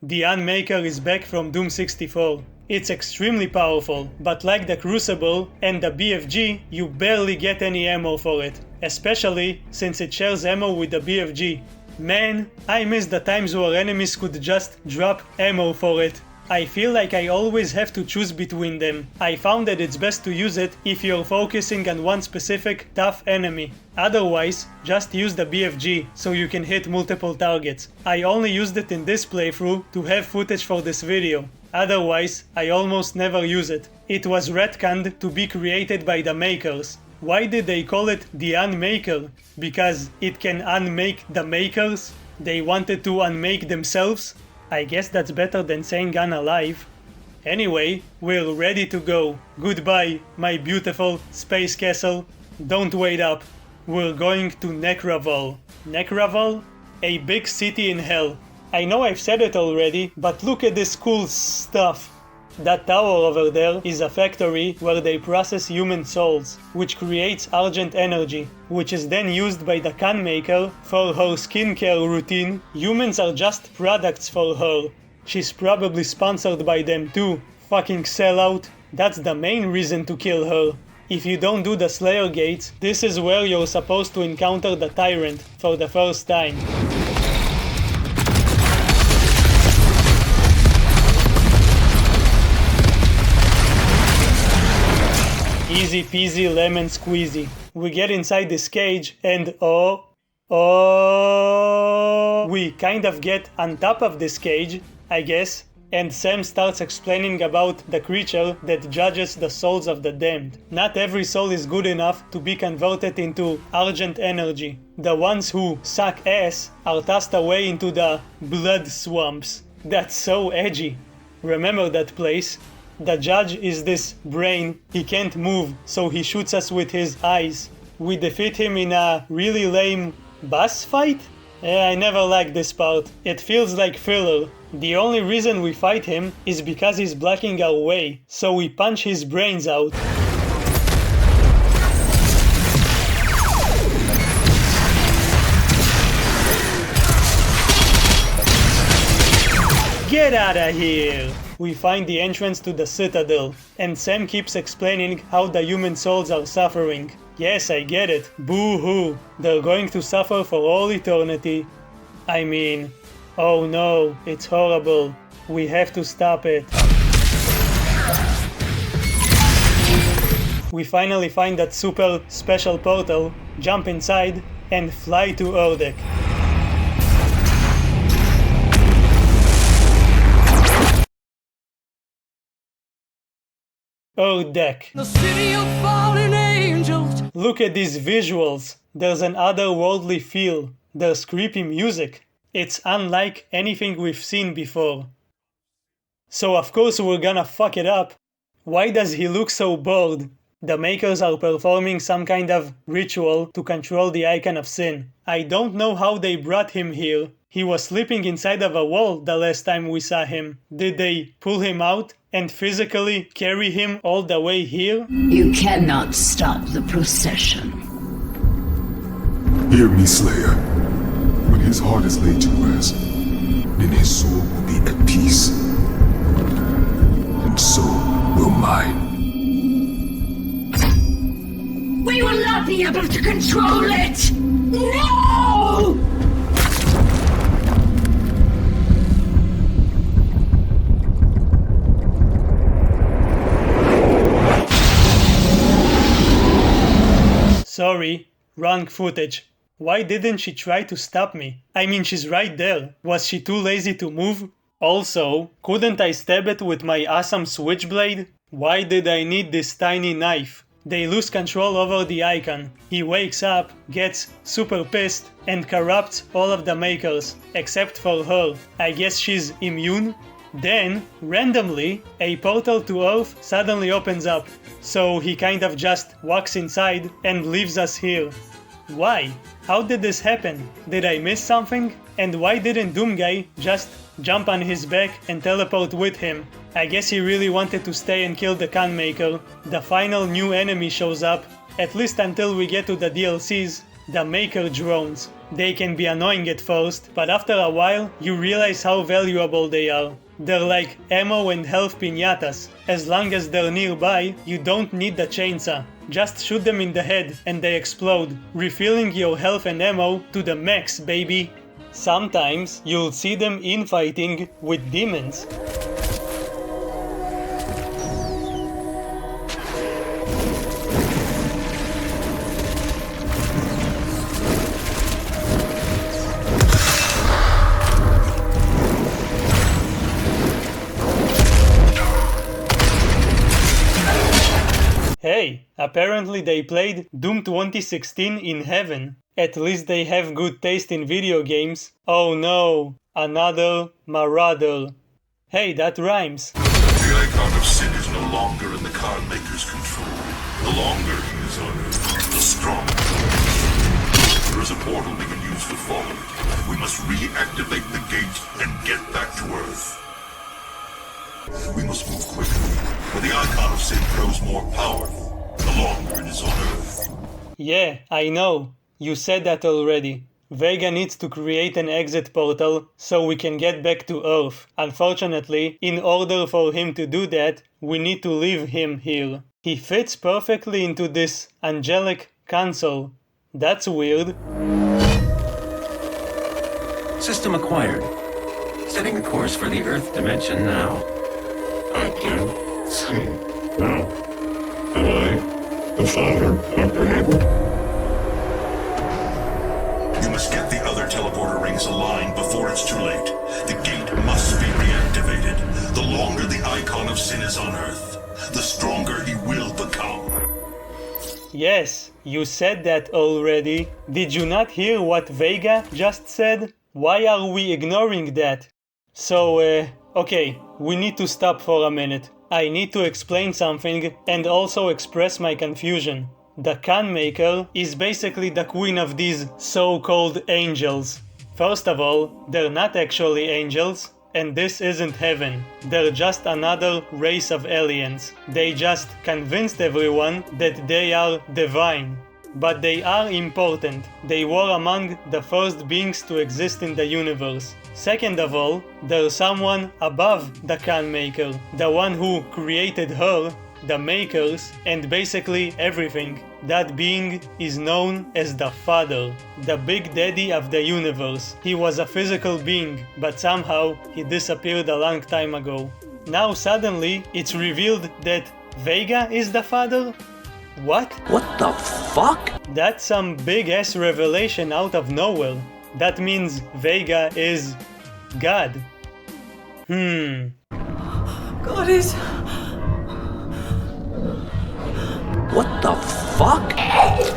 The Unmaker is back from Doom 64. It's extremely powerful, but like the Crucible and the BFG, you barely get any ammo for it, especially since it shares ammo with the BFG. Man, I miss the times where enemies could just drop ammo for it. I feel like I always have to choose between them. I found that it's best to use it if you're focusing on one specific tough enemy. Otherwise, just use the BFG so you can hit multiple targets. I only used it in this playthrough to have footage for this video. Otherwise, I almost never use it. It was retconned to be created by the makers. Why did they call it the Unmaker? Because it can unmake the makers? They wanted to unmake themselves? I guess that's better than saying unalive. Anyway, we're ready to go. Goodbye, my beautiful space castle. Don't wait up. We're going to Necraval. Necraval? A big city in hell. I know I've said it already, but look at this cool stuff. That tower over there is a factory where they process human souls, which creates Argent energy, which is then used by the Khan Maker for her skincare routine. Humans are just products for her. She's probably sponsored by them too. Fucking sellout. That's the main reason to kill her. If you don't do the Slayer Gates, this is where you're supposed to encounter the Tyrant for the first time. Easy peasy lemon squeezy. We get inside this cage and we kind of get on top of this cage, I guess, and Sam starts explaining about the creature that judges the souls of the damned. Not every soul is good enough to be converted into Argent energy. The ones who suck ass are tossed away into the blood swamps. That's so edgy. Remember that place? The judge is this brain. He can't move, so he shoots us with his eyes. We defeat him in a really lame boss fight? I never liked this part. It feels like filler. The only reason we fight him is because he's blocking our way, so we punch his brains out. Get out of here! We find the entrance to the Citadel, and Sam keeps explaining how the human souls are suffering. Yes, I get it. Boo-hoo. They're going to suffer for all eternity. I mean, oh no, it's horrible. We have to stop it. We finally find that super special portal, jump inside, and fly to Erdek. Erdek. The city of fallen angels. Look at these visuals. There's an otherworldly feel. There's creepy music. It's unlike anything we've seen before. So of course we're gonna fuck it up. Why does he look so bored? The makers are performing some kind of ritual to control the icon of sin. I don't know how they brought him here. He was sleeping inside of a wall the last time we saw him. Did they pull him out and physically carry him all the way here? You cannot stop the procession. Hear me, Slayer. When his heart is laid to rest, then his soul will be at peace. And so will mine. We will not be able to control it! No! Sorry, wrong footage. Why didn't she try to stop me? I mean, she's right there. Was she too lazy to move? Also, couldn't I stab it with my awesome switchblade? Why did I need this tiny knife? They lose control over the icon. He wakes up, gets super pissed, and corrupts all of the makers, except for her. I guess she's immune? Then, randomly, a portal to Earth suddenly opens up, so he kind of just walks inside and leaves us here. Why? How did this happen? Did I miss something? And why didn't Doomguy just jump on his back and teleport with him? I guess he really wanted to stay and kill the Khan Maker. The final new enemy shows up, at least until we get to the DLCs, the Maker drones. They can be annoying at first, but after a while you realize how valuable they are. They're like ammo and health piñatas. As long as they're nearby, you don't need the chainsaw. Just shoot them in the head and they explode, refilling your health and ammo to the max, baby. Sometimes you'll see them infighting with demons. Hey, apparently they played Doom 2016 in heaven. At least they have good taste in video games. Oh no, another Marauder. Hey, that rhymes. The icon of sin is no longer in the Khan Maker's control. The longer he is on Earth, the stronger. There is a portal we can use to follow it. We must reactivate the gate and get back to Earth. We must move quickly, for the icon of sin grows more powerful the longer it is on Earth. Yeah, I know. You said that already. Vega needs to create an exit portal so we can get back to Earth. Unfortunately, in order for him to do that, we need to leave him here. He fits perfectly into this angelic console. That's weird. System acquired. Setting a course for the Earth dimension now. I can see now. Am I the father of Abraham? You must get the other teleporter rings aligned before it's too late. The gate must be reactivated. The longer the icon of sin is on Earth, the stronger he will become. Yes, you said that already. Did you not hear what Vega just said? Why are we ignoring that? So, okay, we need to stop for a minute. I need to explain something and also express my confusion. The Khan Maker is basically the queen of these so-called angels. First of all, they're not actually angels, and this isn't heaven. They're just another race of aliens. They just convinced everyone that they are divine. But they are important. They were among the first beings to exist in the universe. Second of all, there's someone above the Khan Maker, the one who created her, the Makers, and basically everything. That being is known as the Father, the Big Daddy of the universe. He was a physical being, but somehow he disappeared a long time ago. Now suddenly it's revealed that Vega is the Father? What? What the fuck? That's some big ass revelation out of nowhere. That means Vega is God. God is... What the fuck?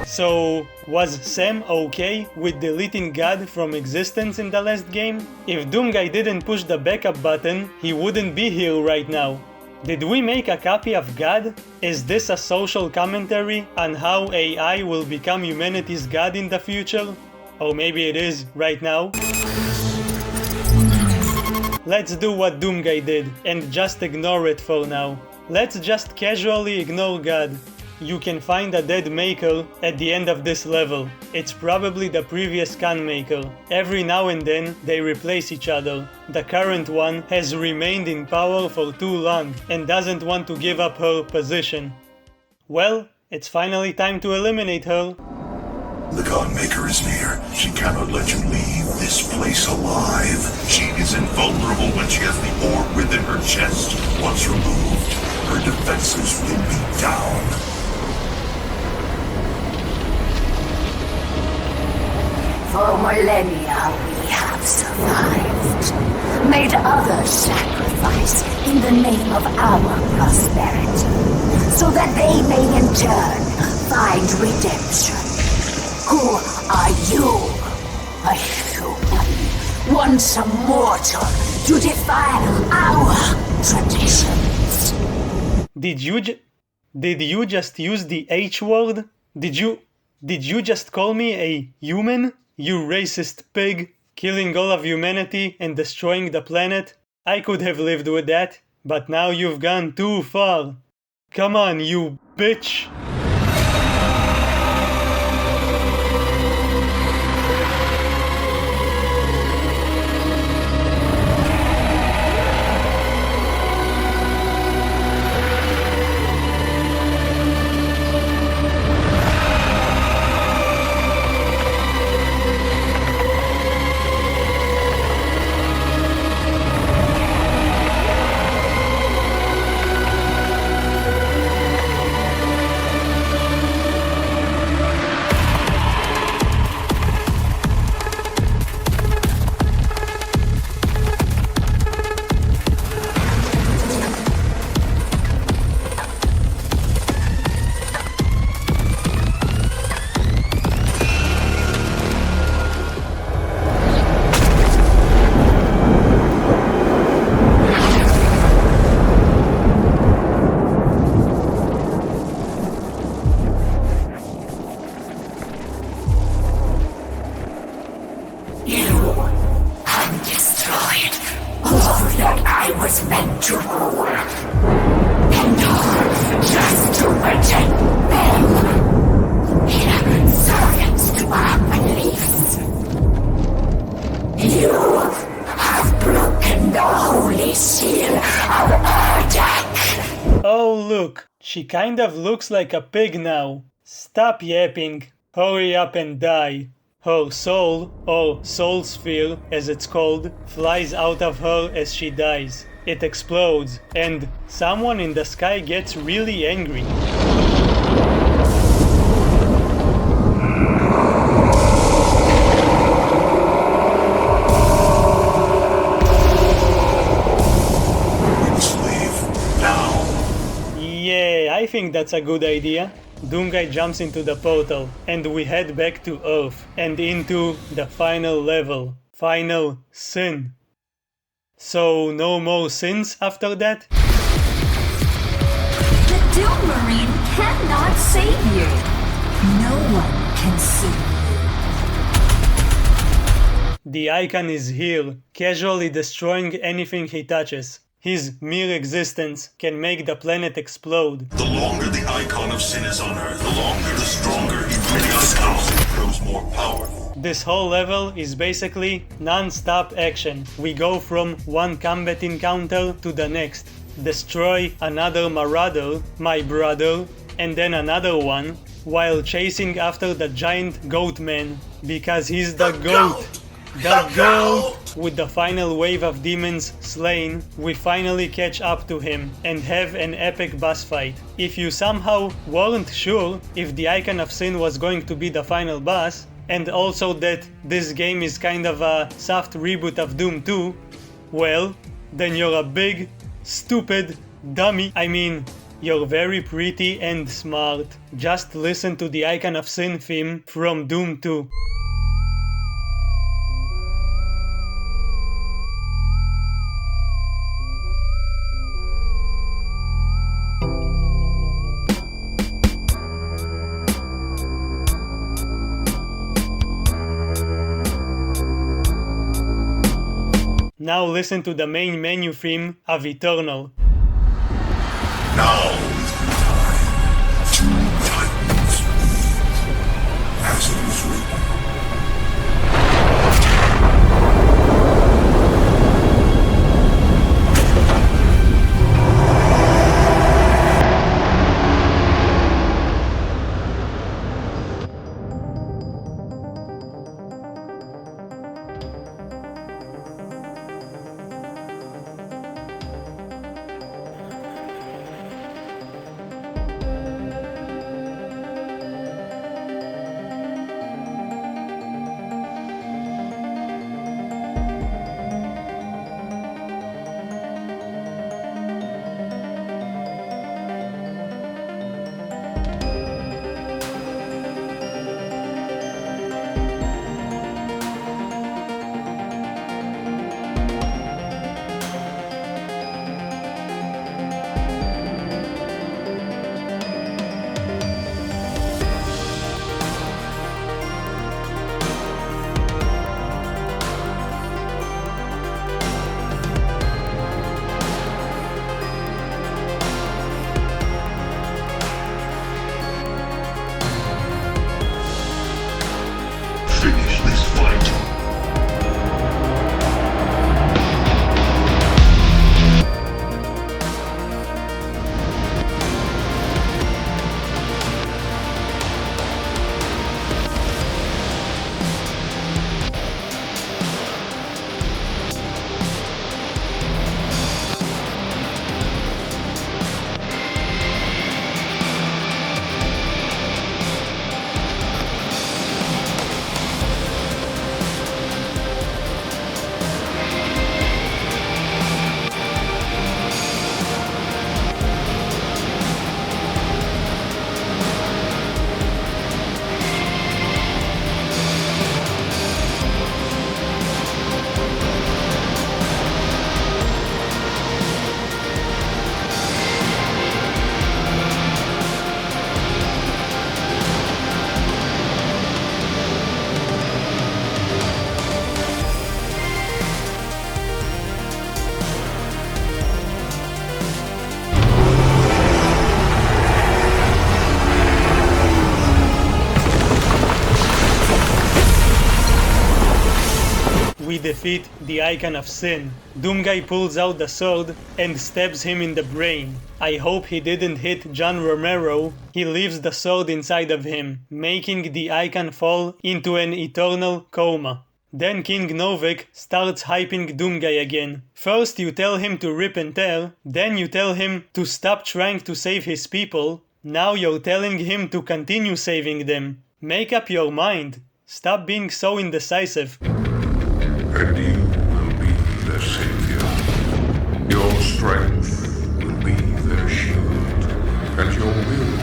So, was Sam okay with deleting God from existence in the last game? If Doomguy didn't push the backup button, he wouldn't be here right now. Did we make a copy of God? Is this a social commentary on how AI will become humanity's God in the future? Or maybe it is right now? Let's do what Doomguy did and just ignore it for now. Let's just casually ignore God. You can find a dead Maker at the end of this level. It's probably the previous Khan Maker. Every now and then they replace each other. The current one has remained in power for too long and doesn't want to give up her position. Well, it's finally time to eliminate her. The Khan Maker is near. She cannot let you leave this place alive. She is invulnerable when she has the orb within her chest. Once removed, her defenses will be down. For millennia we have survived, made others sacrifice in the name of our prosperity, so that they may in turn find redemption. Who are you? A human, once a mortal, to defy our traditions. Did you just use the H word? Did you just call me a human? You racist pig, killing all of humanity and destroying the planet? I could have lived with that, but now you've gone too far. Come on, you bitch! was meant to rule. And all just to protect them. Mere servants to our beliefs. You have broken the holy seal of Urdak. Oh look, she kind of looks like a pig now. Stop yapping. Hurry up and die. Her soul, or soul sphere as it's called, flies out of her as she dies. It explodes, and someone in the sky gets really angry. Yeah, I think that's a good idea. Doomguy jumps into the portal, and we head back to Earth, and into the final level. Final sin. So, no more sins after that? The Doom Marine cannot save you. No one can save you. The icon is here, casually destroying anything he touches. His mere existence can make the planet explode. The longer the icon of sin is on Earth, the longer, the stronger the icon of sin grows more powerful. This whole level is basically non-stop action. We go from one combat encounter to the next. Destroy another marauder, my brother, and then another one, while chasing after the giant goat man, because he's the goat. The goat! With the final wave of demons slain, we finally catch up to him and have an epic boss fight. If you somehow weren't sure if the Icon of Sin was going to be the final boss, and also that this game is kind of a soft reboot of Doom 2, well, then you're a big, stupid dummy. I mean, you're very pretty and smart. Just listen to the Icon of Sin theme from Doom 2. Now listen to the main menu theme of Eternal. Now is the time. Two titans. As it was written. defeat the Icon of Sin. Doomguy pulls out the sword and stabs him in the brain. I hope he didn't hit John Romero. He leaves the sword inside of him, making the Icon fall into an eternal coma. Then King Novik starts hyping Doomguy again. First you tell him to rip and tear, then you tell him to stop trying to save his people. Now you're telling him to continue saving them. Make up your mind. Stop being so indecisive. And you will be their savior. Your strength will be their shield, and your will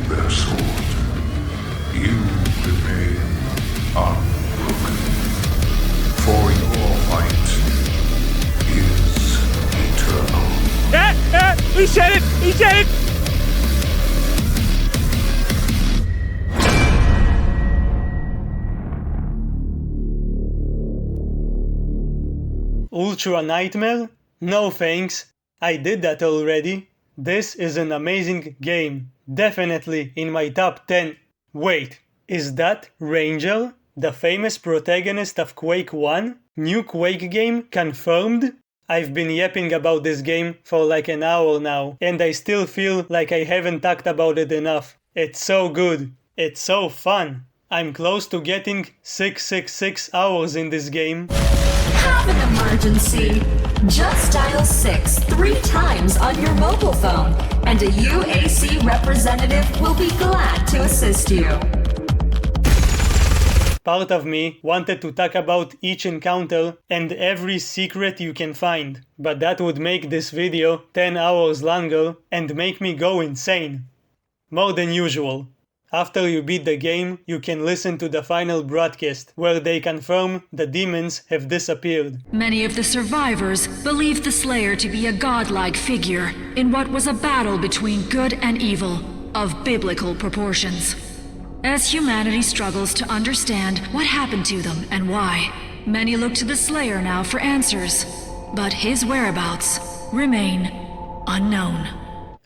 their sword. You remain unbroken. For your might is eternal. He said it! He said it! Ultra Nightmare? No thanks. I did that already. This is an amazing game. Definitely in my top 10. Wait, is that Ranger? The famous protagonist of Quake 1? New Quake game confirmed? I've been yapping about this game for like an hour now, and I still feel like I haven't talked about it enough. It's so good. It's so fun. I'm close to getting 666 hours in this game. Have an emergency. Just dial 6 3 times on your mobile phone, and a UAC representative will be glad to assist you. Part of me wanted to talk about each encounter and every secret you can find, but that would make this video 10 hours longer and make me go insane. More than usual. After you beat the game, you can listen to the final broadcast, where they confirm the demons have disappeared. Many of the survivors believed the Slayer to be a godlike figure in what was a battle between good and evil of biblical proportions. As humanity struggles to understand what happened to them and why, many look to the Slayer now for answers, but his whereabouts remain unknown.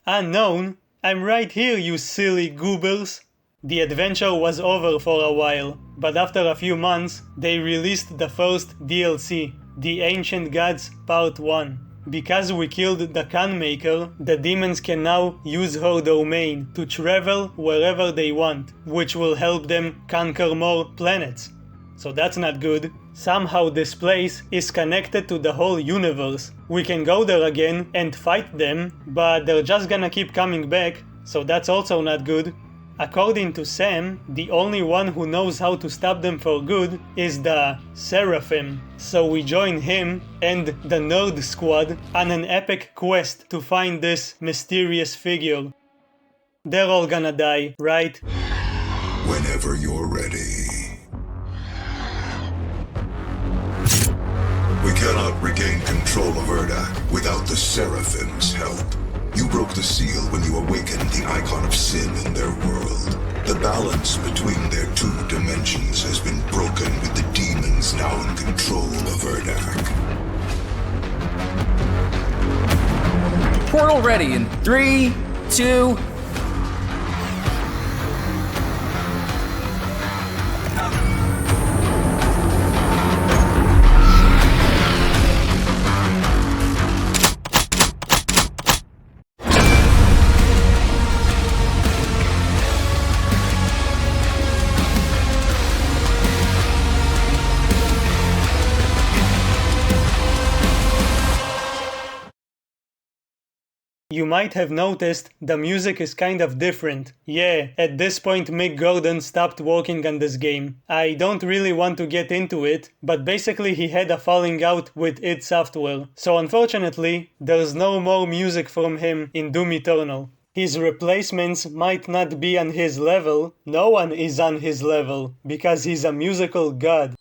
Unknown? I'm right here, you silly goobers. The adventure was over for a while, but after a few months, they released the first DLC, The Ancient Gods Part 1. Because we killed the Khan Maker, the demons can now use her domain to travel wherever they want, which will help them conquer more planets. So that's not good. Somehow this place is connected to the whole universe. We can go there again and fight them, but they're just gonna keep coming back, so that's also not good. According to Sam, the only one who knows how to stop them for good is the Seraphim. So we join him and the Nerd Squad on an epic quest to find this mysterious figure. They're all gonna die, right? Whenever you're ready. We cannot regain control of Urdak without the Seraphim's help. You broke the seal when you awakened the Icon of Sin in their world. The balance between their two dimensions has been broken with the demons now in control of Urdak. Portal ready in 3, 2... You might have noticed the music is kind of different. Yeah, at this point Mick Gordon stopped working on this game. I don't really want to get into it, but basically he had a falling out with id Software. So unfortunately, there's no more music from him in Doom Eternal. His replacements might not be on his level. No one is on his level, because he's a musical god.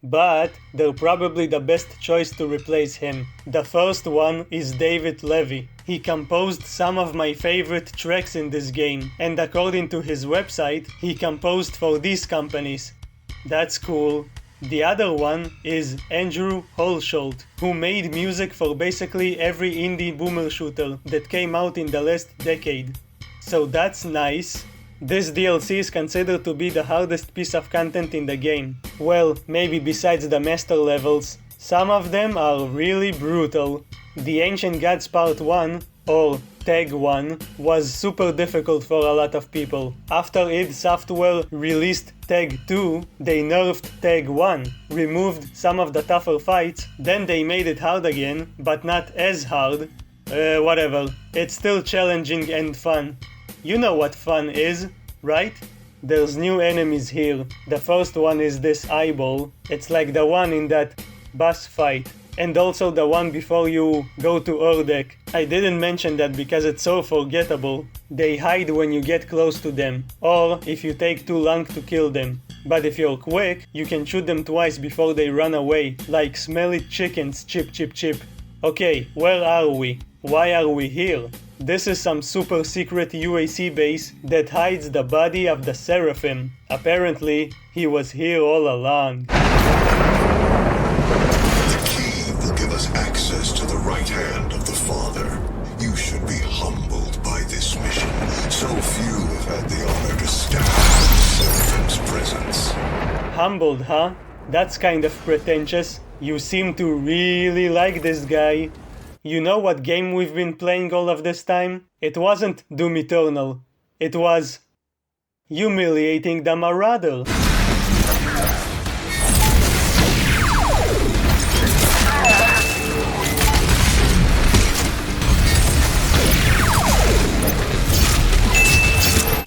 But they're probably the best choice to replace him. The first one is David Levy. He composed some of my favorite tracks in this game, and according to his website, he composed for these companies. That's cool. The other one is Andrew Holsholt, who made music for basically every indie boomer shooter that came out in the last decade. So that's nice. This DLC is considered to be the hardest piece of content in the game. Well, maybe besides the master levels. Some of them are really brutal. The Ancient Gods Part 1, or Tag 1, was super difficult for a lot of people. After id Software released Tag 2, they nerfed Tag 1, removed some of the tougher fights, then they made it hard again, but not as hard. Whatever. It's still challenging and fun. You know what fun is, right? There's new enemies here. The first one is this eyeball. It's like the one in that boss fight. And also the one before you go to Urdek. I didn't mention that because it's so forgettable. They hide when you get close to them, or if you take too long to kill them. But if you're quick, you can shoot them twice before they run away, like smelly chickens, chip chip chip. Okay, where are we? Why are we here? This is some super secret UAC base that hides the body of the Seraphim. Apparently, he was here all along. The key will give us access to the right hand of the Father. You should be humbled by this mission. So few have had the honor to stand in the Seraphim's presence. Humbled, huh? That's kind of pretentious. You seem to really like this guy. You know what game we've been playing all of this time? It wasn't Doom Eternal. It was Humiliating the Marauder.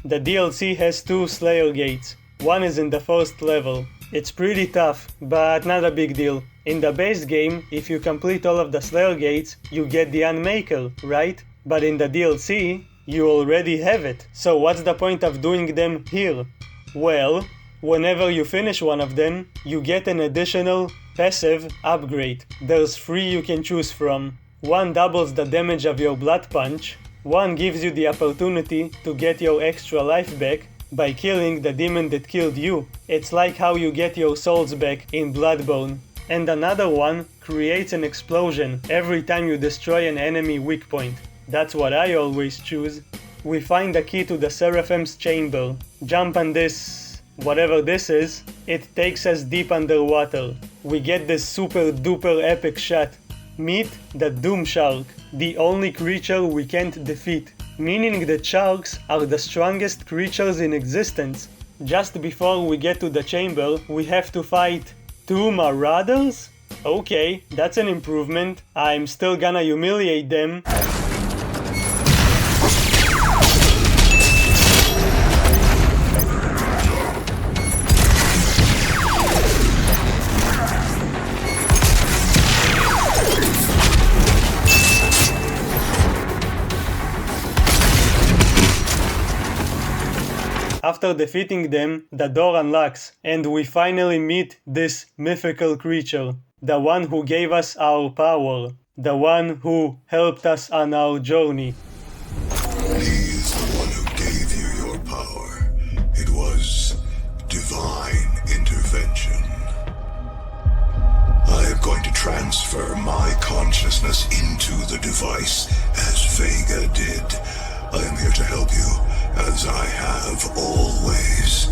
The DLC has 2 Slayer gates. One is in the first level. It's pretty tough, but not a big deal. In the base game, if you complete all of the Slayer gates, you get the Unmaker, right? But in the DLC, you already have it. So what's the point of doing them here? Well, whenever you finish one of them, you get an additional passive upgrade. There's 3 you can choose from. One doubles the damage of your blood punch. One gives you the opportunity to get your extra life back by killing the demon that killed you. It's like how you get your souls back in Bloodborne. And another one creates an explosion every time you destroy an enemy weak point. That's what I always choose. We find the key to the Seraphim's chamber. Jump on this, whatever this is, it takes us deep underwater. We get this super duper epic shot. Meet the Doom Shark, the only creature we can't defeat. Meaning that sharks are the strongest creatures in existence. Just before we get to the chamber, we have to fight 2 marauders? Okay, that's an improvement. I'm still gonna humiliate them. After defeating them, the door unlocks, and we finally meet this mythical creature. The one who gave us our power. The one who helped us on our journey. He is the one who gave you your power. It was divine intervention. I am going to transfer my consciousness into the device, as Vega did. I am here to help you, as I have always.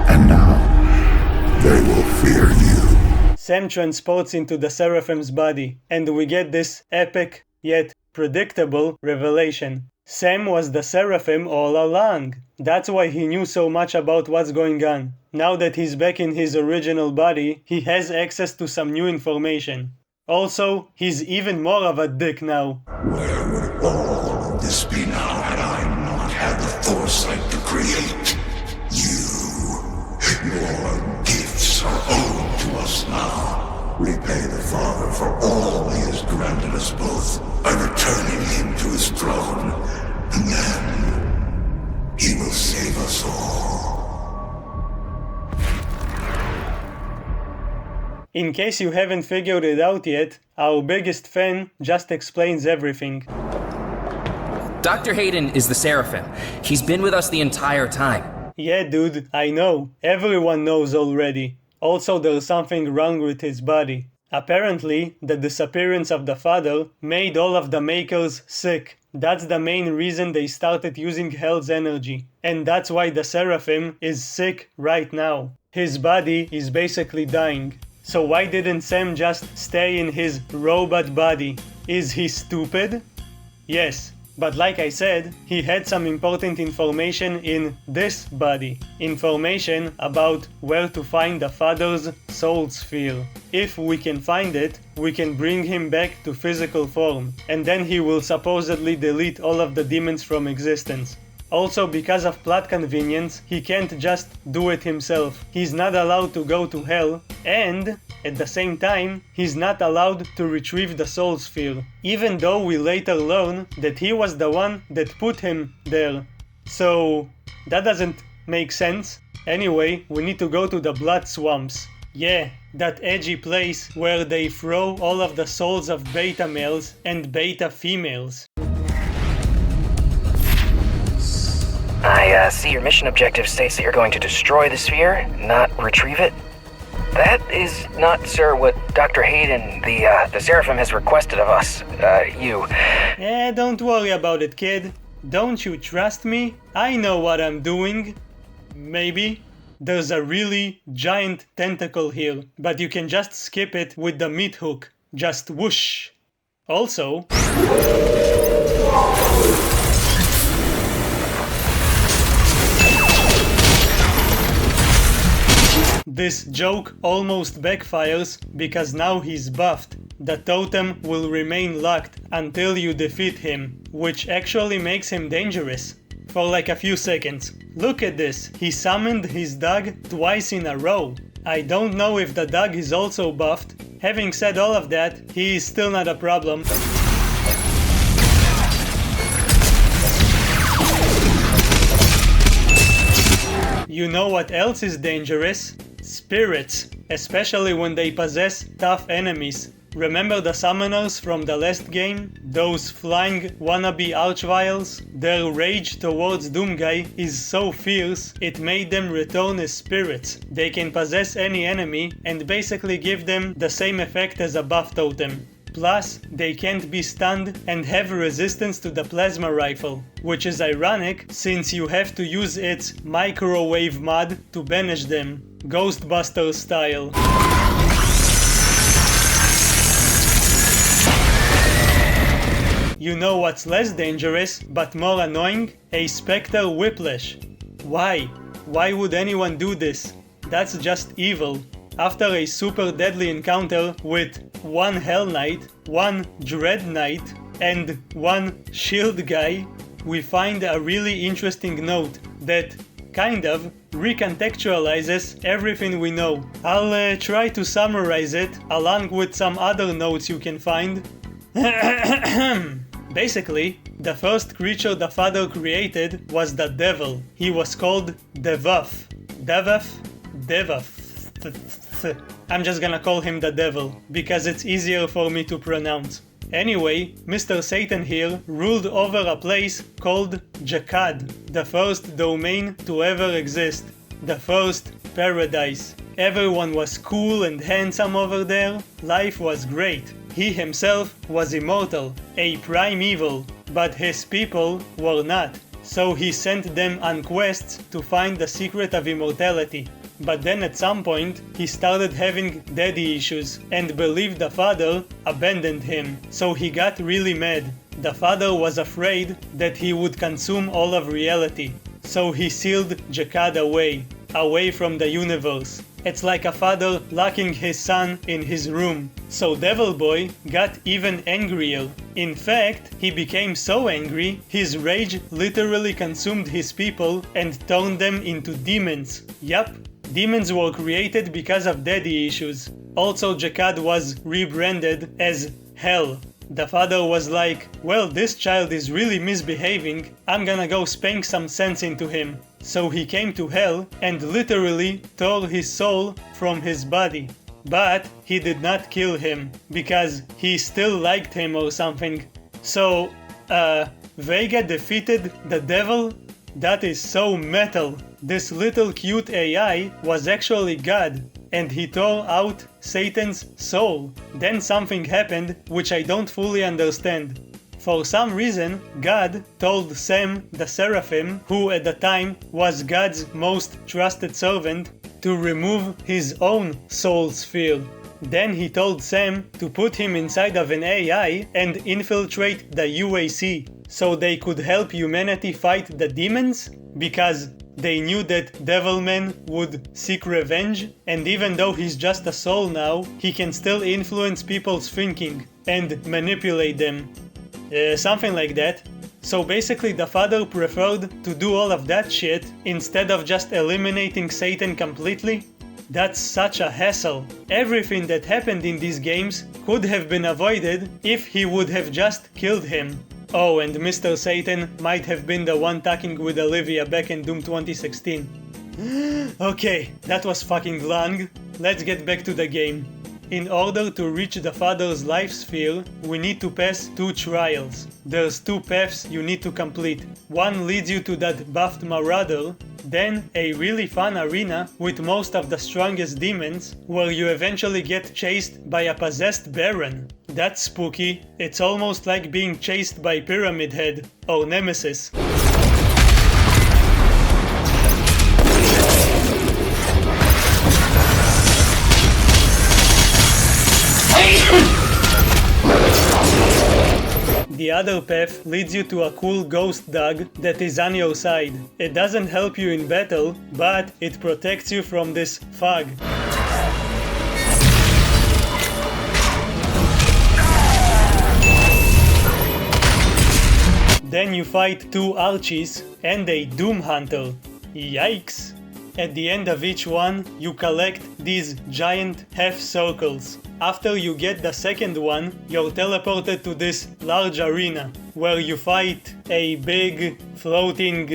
And now, they will fear you. Sam transports into the Seraphim's body, and we get this epic, yet predictable revelation. Sam was the Seraphim all along. That's why he knew so much about what's going on. Now that he's back in his original body, he has access to some new information. Also, he's even more of a dick now. Where would all of this be now had I not had the foresight to create you? Your gifts are owed to us now. Repay the Father for all he has granted us both by returning him to his throne, and then he will save us all. In case you haven't figured it out yet, our biggest fan just explains everything. Dr. Hayden is the Seraphim. He's been with us the entire time. Yeah, dude, I know. Everyone knows already. Also, there's something wrong with his body. Apparently, the disappearance of the father made all of the Makers sick. That's the main reason they started using Hell's energy. And that's why the Seraphim is sick right now. His body is basically dying. So why didn't Sam just stay in his robot body? Is he stupid? Yes. But like I said, he had some important information in this body. Information about where to find the father's soul sphere. If we can find it, we can bring him back to physical form, and then he will supposedly delete all of the demons from existence. Also, because of plot convenience, he can't just do it himself. He's not allowed to go to hell, and at the same time, he's not allowed to retrieve the soul sphere, even though we later learn that he was the one that put him there. So, that doesn't make sense. Anyway, we need to go to the blood swamps. Yeah, that edgy place where they throw all of the souls of beta males and beta females. I see your mission objective states that you're going to destroy the sphere, not retrieve it. That is not, sir, what Dr. Hayden, the Seraphim, has requested of us. You. Don't worry about it, kid. Don't you trust me? I know what I'm doing. Maybe. There's a really giant tentacle here, but you can just skip it with the meat hook. Just whoosh. Also... This joke almost backfires because now he's buffed. The totem will remain locked until you defeat him, which actually makes him dangerous. For like a few seconds. Look at this, he summoned his dog twice in a row. I don't know if the dog is also buffed. Having said all of that, he is still not a problem. You know what else is dangerous? Spirits, especially when they possess tough enemies. Remember the summoners from the last game? Those flying wannabe archviles? Their rage towards Doomguy is so fierce, it made them return as spirits. They can possess any enemy and basically give them the same effect as a buff totem. Plus, they can't be stunned and have resistance to the plasma rifle, which is ironic since you have to use its microwave mod to banish them, Ghostbusters style. You know what's less dangerous, but more annoying? A Spectre Whiplash. Why? Why would anyone do this? That's just evil. After a super deadly encounter with one Hell Knight, one Dread Knight, and one Shield guy, we find a really interesting note that kind of recontextualizes everything we know. I'll try to summarize it along with some other notes you can find. Basically, the first creature the father created was the devil. He was called Devath. Devath. I'm just gonna call him the devil, because it's easier for me to pronounce. Anyway, Mr. Satan here ruled over a place called Jakad, the first domain to ever exist, the first paradise. Everyone was cool and handsome over there, life was great. He himself was immortal, a primeval, but his people were not. So he sent them on quests to find the secret of immortality. But then at some point, he started having daddy issues and believed the father abandoned him, so he got really mad. The father was afraid that he would consume all of reality, so he sealed Jakad away from the universe. It's like a father locking his son in his room. So Devil Boy got even angrier. In fact, he became so angry, his rage literally consumed his people and turned them into demons. Yup. Demons were created because of daddy issues. Also, Jakad was rebranded as Hell. The father was like, well, this child is really misbehaving, I'm gonna go spank some sense into him. so he came to hell and literally tore his soul from his body. But he did not kill him, because he still liked him or something. So, Vega defeated the devil? That is so metal. This little cute AI was actually God, and he tore out Satan's soul. Then something happened which I don't fully understand. For some reason, God told Sam the Seraphim, who at the time was God's most trusted servant, to remove his own soul sphere. Then he told Sam to put him inside of an AI and infiltrate the UAC, so they could help humanity fight the demons, because they knew that Devilman would seek revenge, and even though he's just a soul now, he can still influence people's thinking and manipulate them. Something like that. So basically the father preferred to do all of that shit instead of just eliminating Satan completely. That's such a hassle. Everything that happened in these games could have been avoided if he would have just killed him. Oh, and Mr. Satan might have been the one talking with Olivia back in Doom 2016. Okay, that was fucking long. Let's get back to the game. In order to reach the Father's life sphere, we need to pass 2 trials. There's 2 paths you need to complete. One leads you to that buffed Marauder, then a really fun arena with most of the strongest demons, where you eventually get chased by a possessed Baron. That's spooky. It's almost like being chased by Pyramid Head, or Nemesis. The other path leads you to a cool ghost dog that is on your side. It doesn't help you in battle, but it protects you from this fog. Then you fight 2 Archies and a Doom Hunter. Yikes! At the end of each one, you collect these giant half circles. After you get the second one, you're teleported to this large arena, where you fight a big floating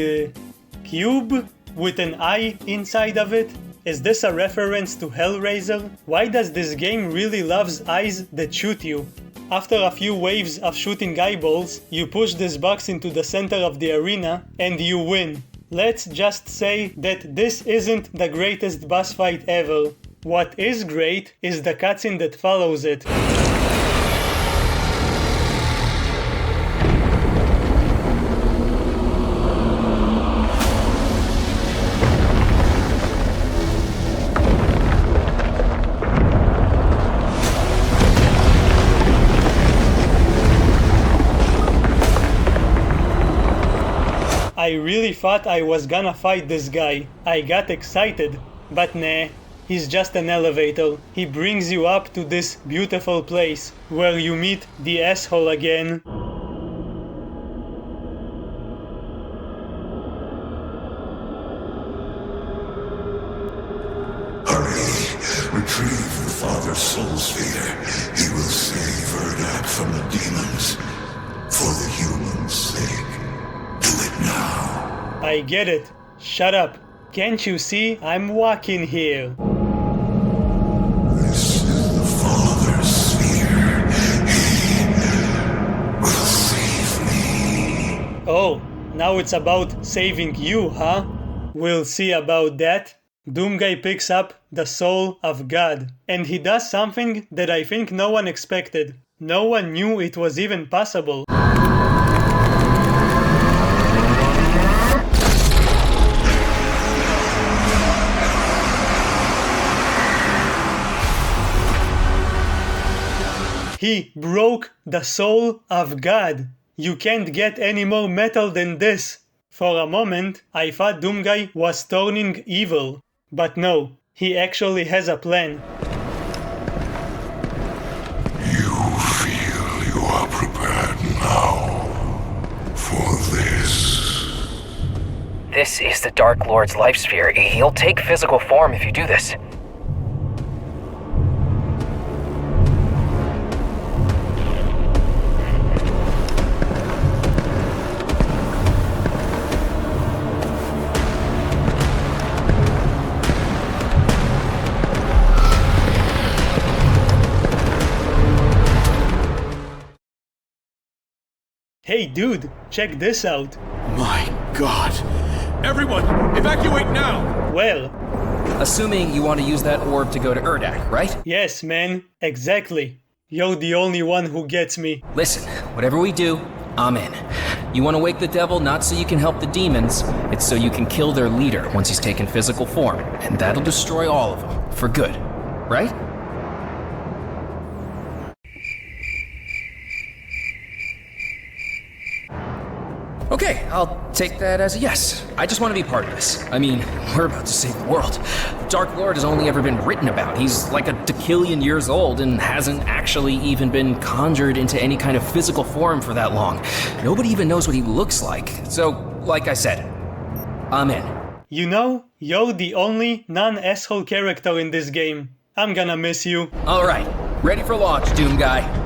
cube with an eye inside of it. Is this a reference to Hellraiser? Why does this game really loves eyes that shoot you? After a few waves of shooting eyeballs, you push this box into the center of the arena and you win. Let's just say that this isn't the greatest boss fight ever. What is great is the cutscene that follows it. I really thought I was gonna fight this guy. I got excited, but nah. He's just an elevator. He brings you up to this beautiful place, where you meet the asshole again. Hurry! Retrieve the Father's soul sphere. He will save Urdak from the demons. For the humans' sake. Do it now. I get it. Shut up. Can't you see I'm walking here? Oh, now it's about saving you, huh? We'll see about that. Doomguy picks up the soul of God, and he does something that I think no one expected. No one knew it was even possible. He broke the soul of God. You can't get any more metal than this. For a moment, I thought Doomguy was turning evil. But no, he actually has a plan. You feel you are prepared now for this. This is the Dark Lord's life sphere. He'll take physical form if you do this. Hey dude, check this out. My god. Everyone, evacuate now! Well, assuming you want to use that orb to go to Urdak, right? Yes, man, exactly. You're the only one who gets me. Listen, whatever we do, I'm in. You want to wake the devil not so you can help the demons, it's so you can kill their leader once he's taken physical form, and that'll destroy all of them, for good, right? Okay, I'll take that as a yes. I just want to be part of this. I mean, we're about to save the world. The Dark Lord has only ever been written about. He's like a decillion years old and hasn't actually even been conjured into any kind of physical form for that long. Nobody even knows what he looks like. So, like I said, I'm in. You know, you're the only non-asshole character in this game. I'm gonna miss you. Alright, ready for launch, Doom Guy.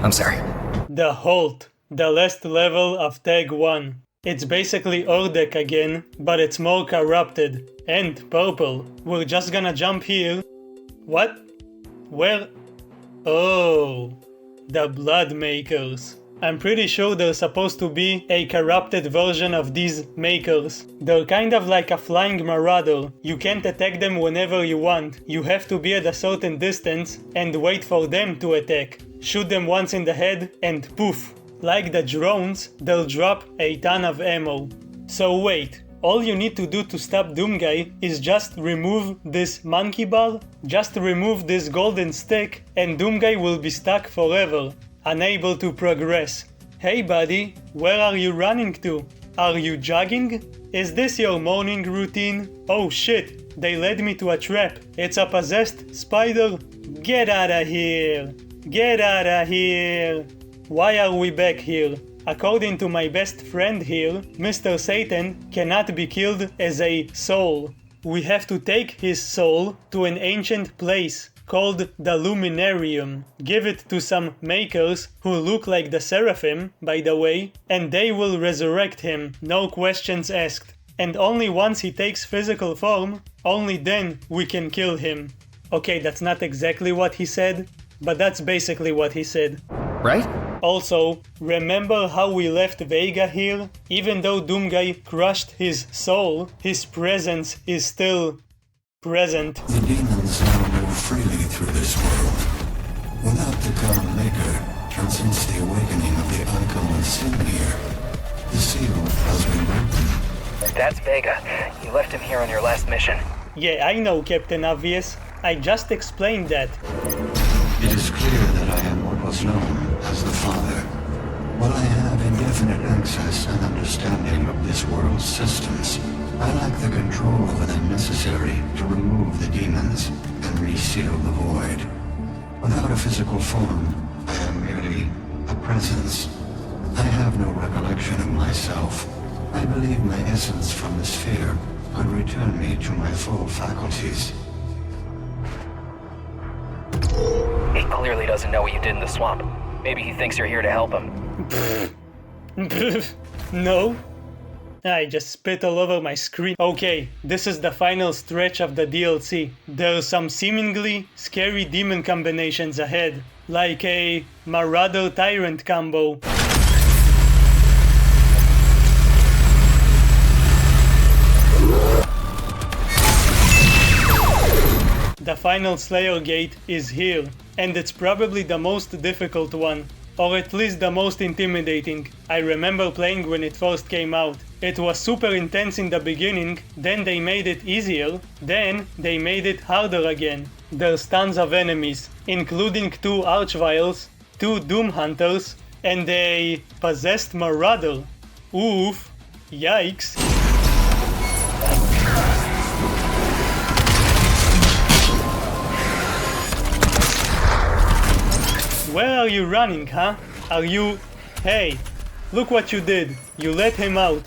I'm sorry. The Halt, the last level of Tag 1. It's basically Urdak again, but it's more corrupted. And purple. We're just gonna jump here. What? Where? Oh, the Blood Makers. I'm pretty sure they're supposed to be a corrupted version of these makers. They're kind of like a flying marauder. You can't attack them whenever you want. You have to be at a certain distance and wait for them to attack. Shoot them once in the head and poof. Like the drones, they'll drop a ton of ammo. So wait, all you need to do to stop Doomguy is just remove this monkey bar, just remove this golden stick, and Doomguy will be stuck forever, unable to progress. Hey buddy, where are you running to? Are you jogging? Is this your morning routine? Oh shit, they led me to a trap. It's a possessed spider. Get out of here! Get out of here! Why are we back here? According to my best friend here, Mr. Satan cannot be killed as a soul. We have to take his soul to an ancient place called the Luminarium. Give it to some makers who look like the Seraphim, by the way, and they will resurrect him, no questions asked. And only once he takes physical form, only then we can kill him. Okay, that's not exactly what he said, but that's basically what he said. Right? Also, remember how we left Vega here? Even though Doomguy crushed his soul, his presence is still present. The demons now move freely through this world. Without the God Maker, and since the awakening of the uncommon sin here, the seal has been broken. That's Vega. You left him here on your last mission. Yeah, I know, Captain Obvious. I just explained that. It is clear that I am what was known as the Father. While I have indefinite access and understanding of this world's systems, I lack the control within necessary to remove the demons and reseal the void. Without a physical form, I am merely a presence. I have no recollection of myself. I believe my essence from the sphere could return me to my full faculties. He clearly doesn't know what you did in the swamp. Maybe he thinks you're here to help him. No. I just spit all over my screen. Okay, this is the final stretch of the DLC. There's some seemingly scary demon combinations ahead, like a Marauder Tyrant combo. The final Slayer gate is here, and it's probably the most difficult one, or at least the most intimidating. I remember playing when it first came out. It was super intense in the beginning, then they made it easier, then they made it harder again. There's tons of enemies, including 2 Archviles, 2 Doom Hunters, and a possessed Marauder. Oof, yikes. Where are you running, huh? Are you... Hey, look what you did. You let him out.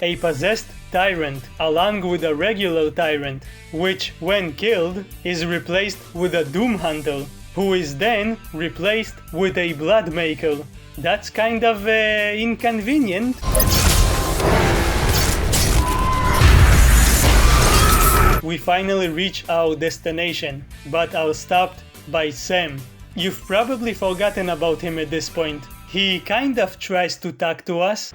A possessed tyrant, along with a regular tyrant, which, when killed, is replaced with a Doom Hunter, who is then replaced with a Blood Maker. That's kind of inconvenient. finally reach our destination, but are stopped by Sam. You've probably forgotten about him at this point. He kind of tries to talk to us.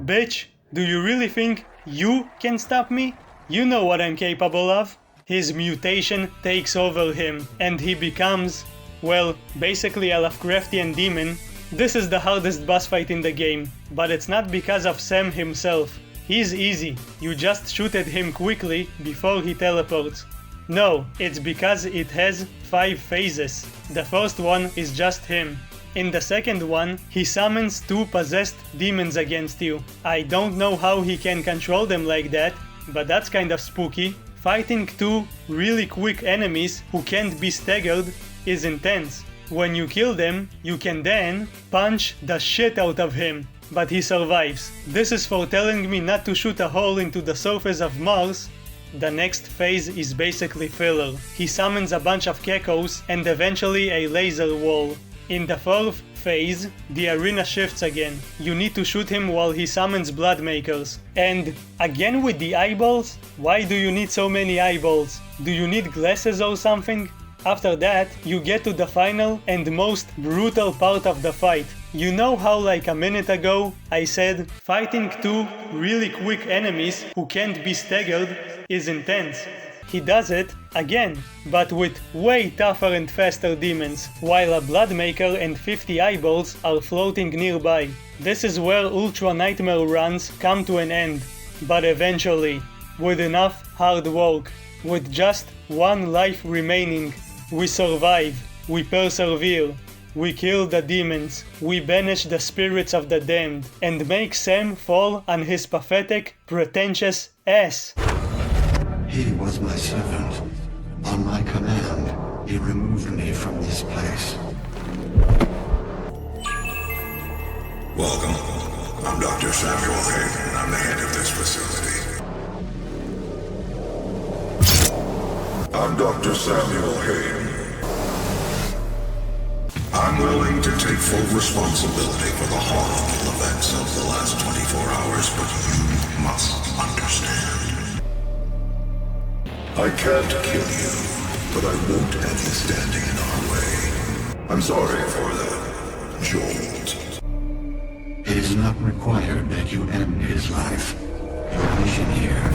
Bitch, do you really think you can stop me? You know what I'm capable of. His mutation takes over him, and he becomes, well, basically a Lovecraftian demon. This is the hardest boss fight in the game, but it's not because of Sam himself. He's easy, you just shoot at him quickly before he teleports. No, it's because it has 5 phases. The first one is just him. In the second one, he summons 2 possessed demons against you. I don't know how he can control them like that, but that's kind of spooky. Fighting 2 really quick enemies who can't be staggered is intense. When you kill them, you can then punch the shit out of him, but he survives. This is for telling me not to shoot a hole into the surface of Mars. The next phase is basically filler. He summons a bunch of geckos and eventually a laser wall. In the fourth phase, the arena shifts again. You need to shoot him while he summons bloodmakers. And again with the eyeballs? Why do you need so many eyeballs? Do you need glasses or something? After that, you get to the final and most brutal part of the fight. You know how like a minute ago I said fighting 2 really quick enemies who can't be staggered is intense? He does it again, but with way tougher and faster demons, while a Bloodmaker and 50 eyeballs are floating nearby. This is where Ultra Nightmare runs come to an end, but eventually, with enough hard work, with just 1 life remaining, we survive, we persevere, we kill the demons, we banish the spirits of the damned, and make Sam fall on his pathetic, pretentious ass. He was my servant. On my command, he removed me from this place. Welcome. I'm Dr. Samuel Hayden. I'm the head of this facility. I'm Dr. Samuel Hayden. I'm willing to take full responsibility for the horrible events of the last 24 hours, but you must understand. I can't kill you, but I won't have you standing in our way. I'm sorry for the jolt. It is not required that you end his life. Your mission here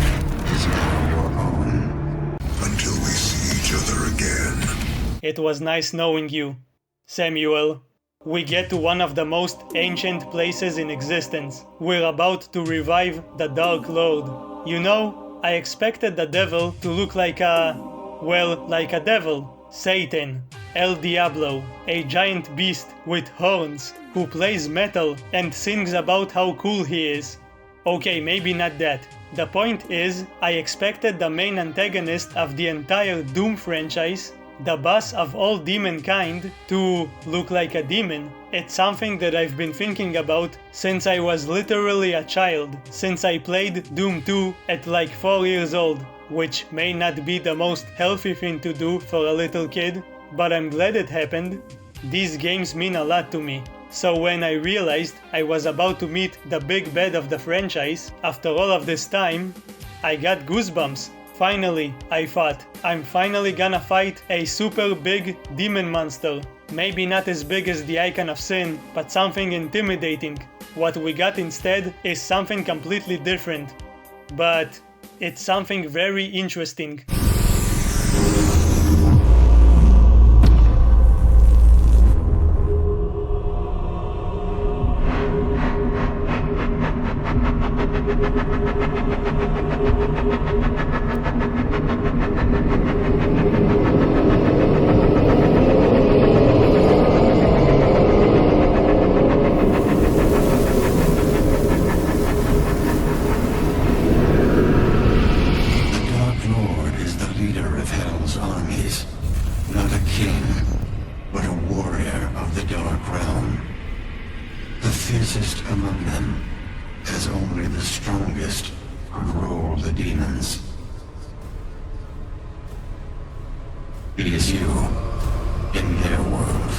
is now your own. Until we see each other again. It was nice knowing you, Samuel. We get to one of the most ancient places in existence. We're about to revive the Dark Lord. You know, I expected the devil to look like a devil. Satan, El Diablo, a giant beast with horns who plays metal and sings about how cool he is. Okay, maybe not that. The point is, I expected the main antagonist of the entire Doom franchise, the boss of all demonkind, to look like a demon. It's something that I've been thinking about since I was literally a child, since I played Doom 2 at like 4 years old, which may not be the most healthy thing to do for a little kid, but I'm glad it happened. These games mean a lot to me. So when I realized I was about to meet the big bad of the franchise, after all of this time, I got goosebumps. Finally, I thought, I'm finally gonna fight a super big demon monster. Maybe not as big as the Icon of Sin, but something intimidating. What we got instead is something completely different. But it's something very interesting. It is you, in their world.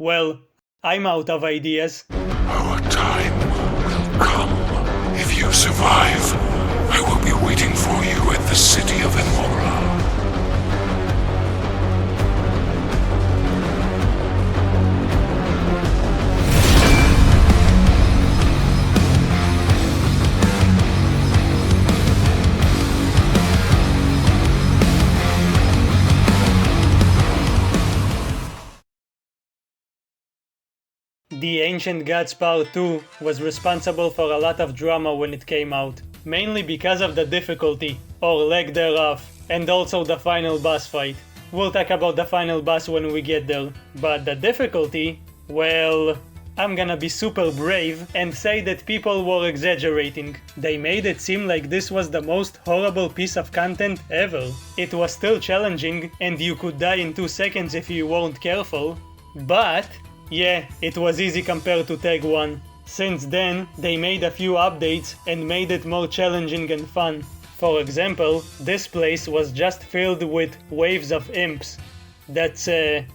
Well, I'm out of ideas. Our time will come. If you survive, I will be waiting for you at the city of Emora. The Ancient Gods Part 2 was responsible for a lot of drama when it came out, mainly because of the difficulty, or lack thereof, and also the final boss fight. We'll talk about the final boss when we get there, but the difficulty, well, I'm gonna be super brave and say that people were exaggerating. They made it seem like this was the most horrible piece of content ever. It was still challenging, and you could die in 2 seconds if you weren't careful, but yeah, it was easy compared to Tag 1. Since then, they made a few updates and made it more challenging and fun. For example, this place was just filled with waves of imps. That's it.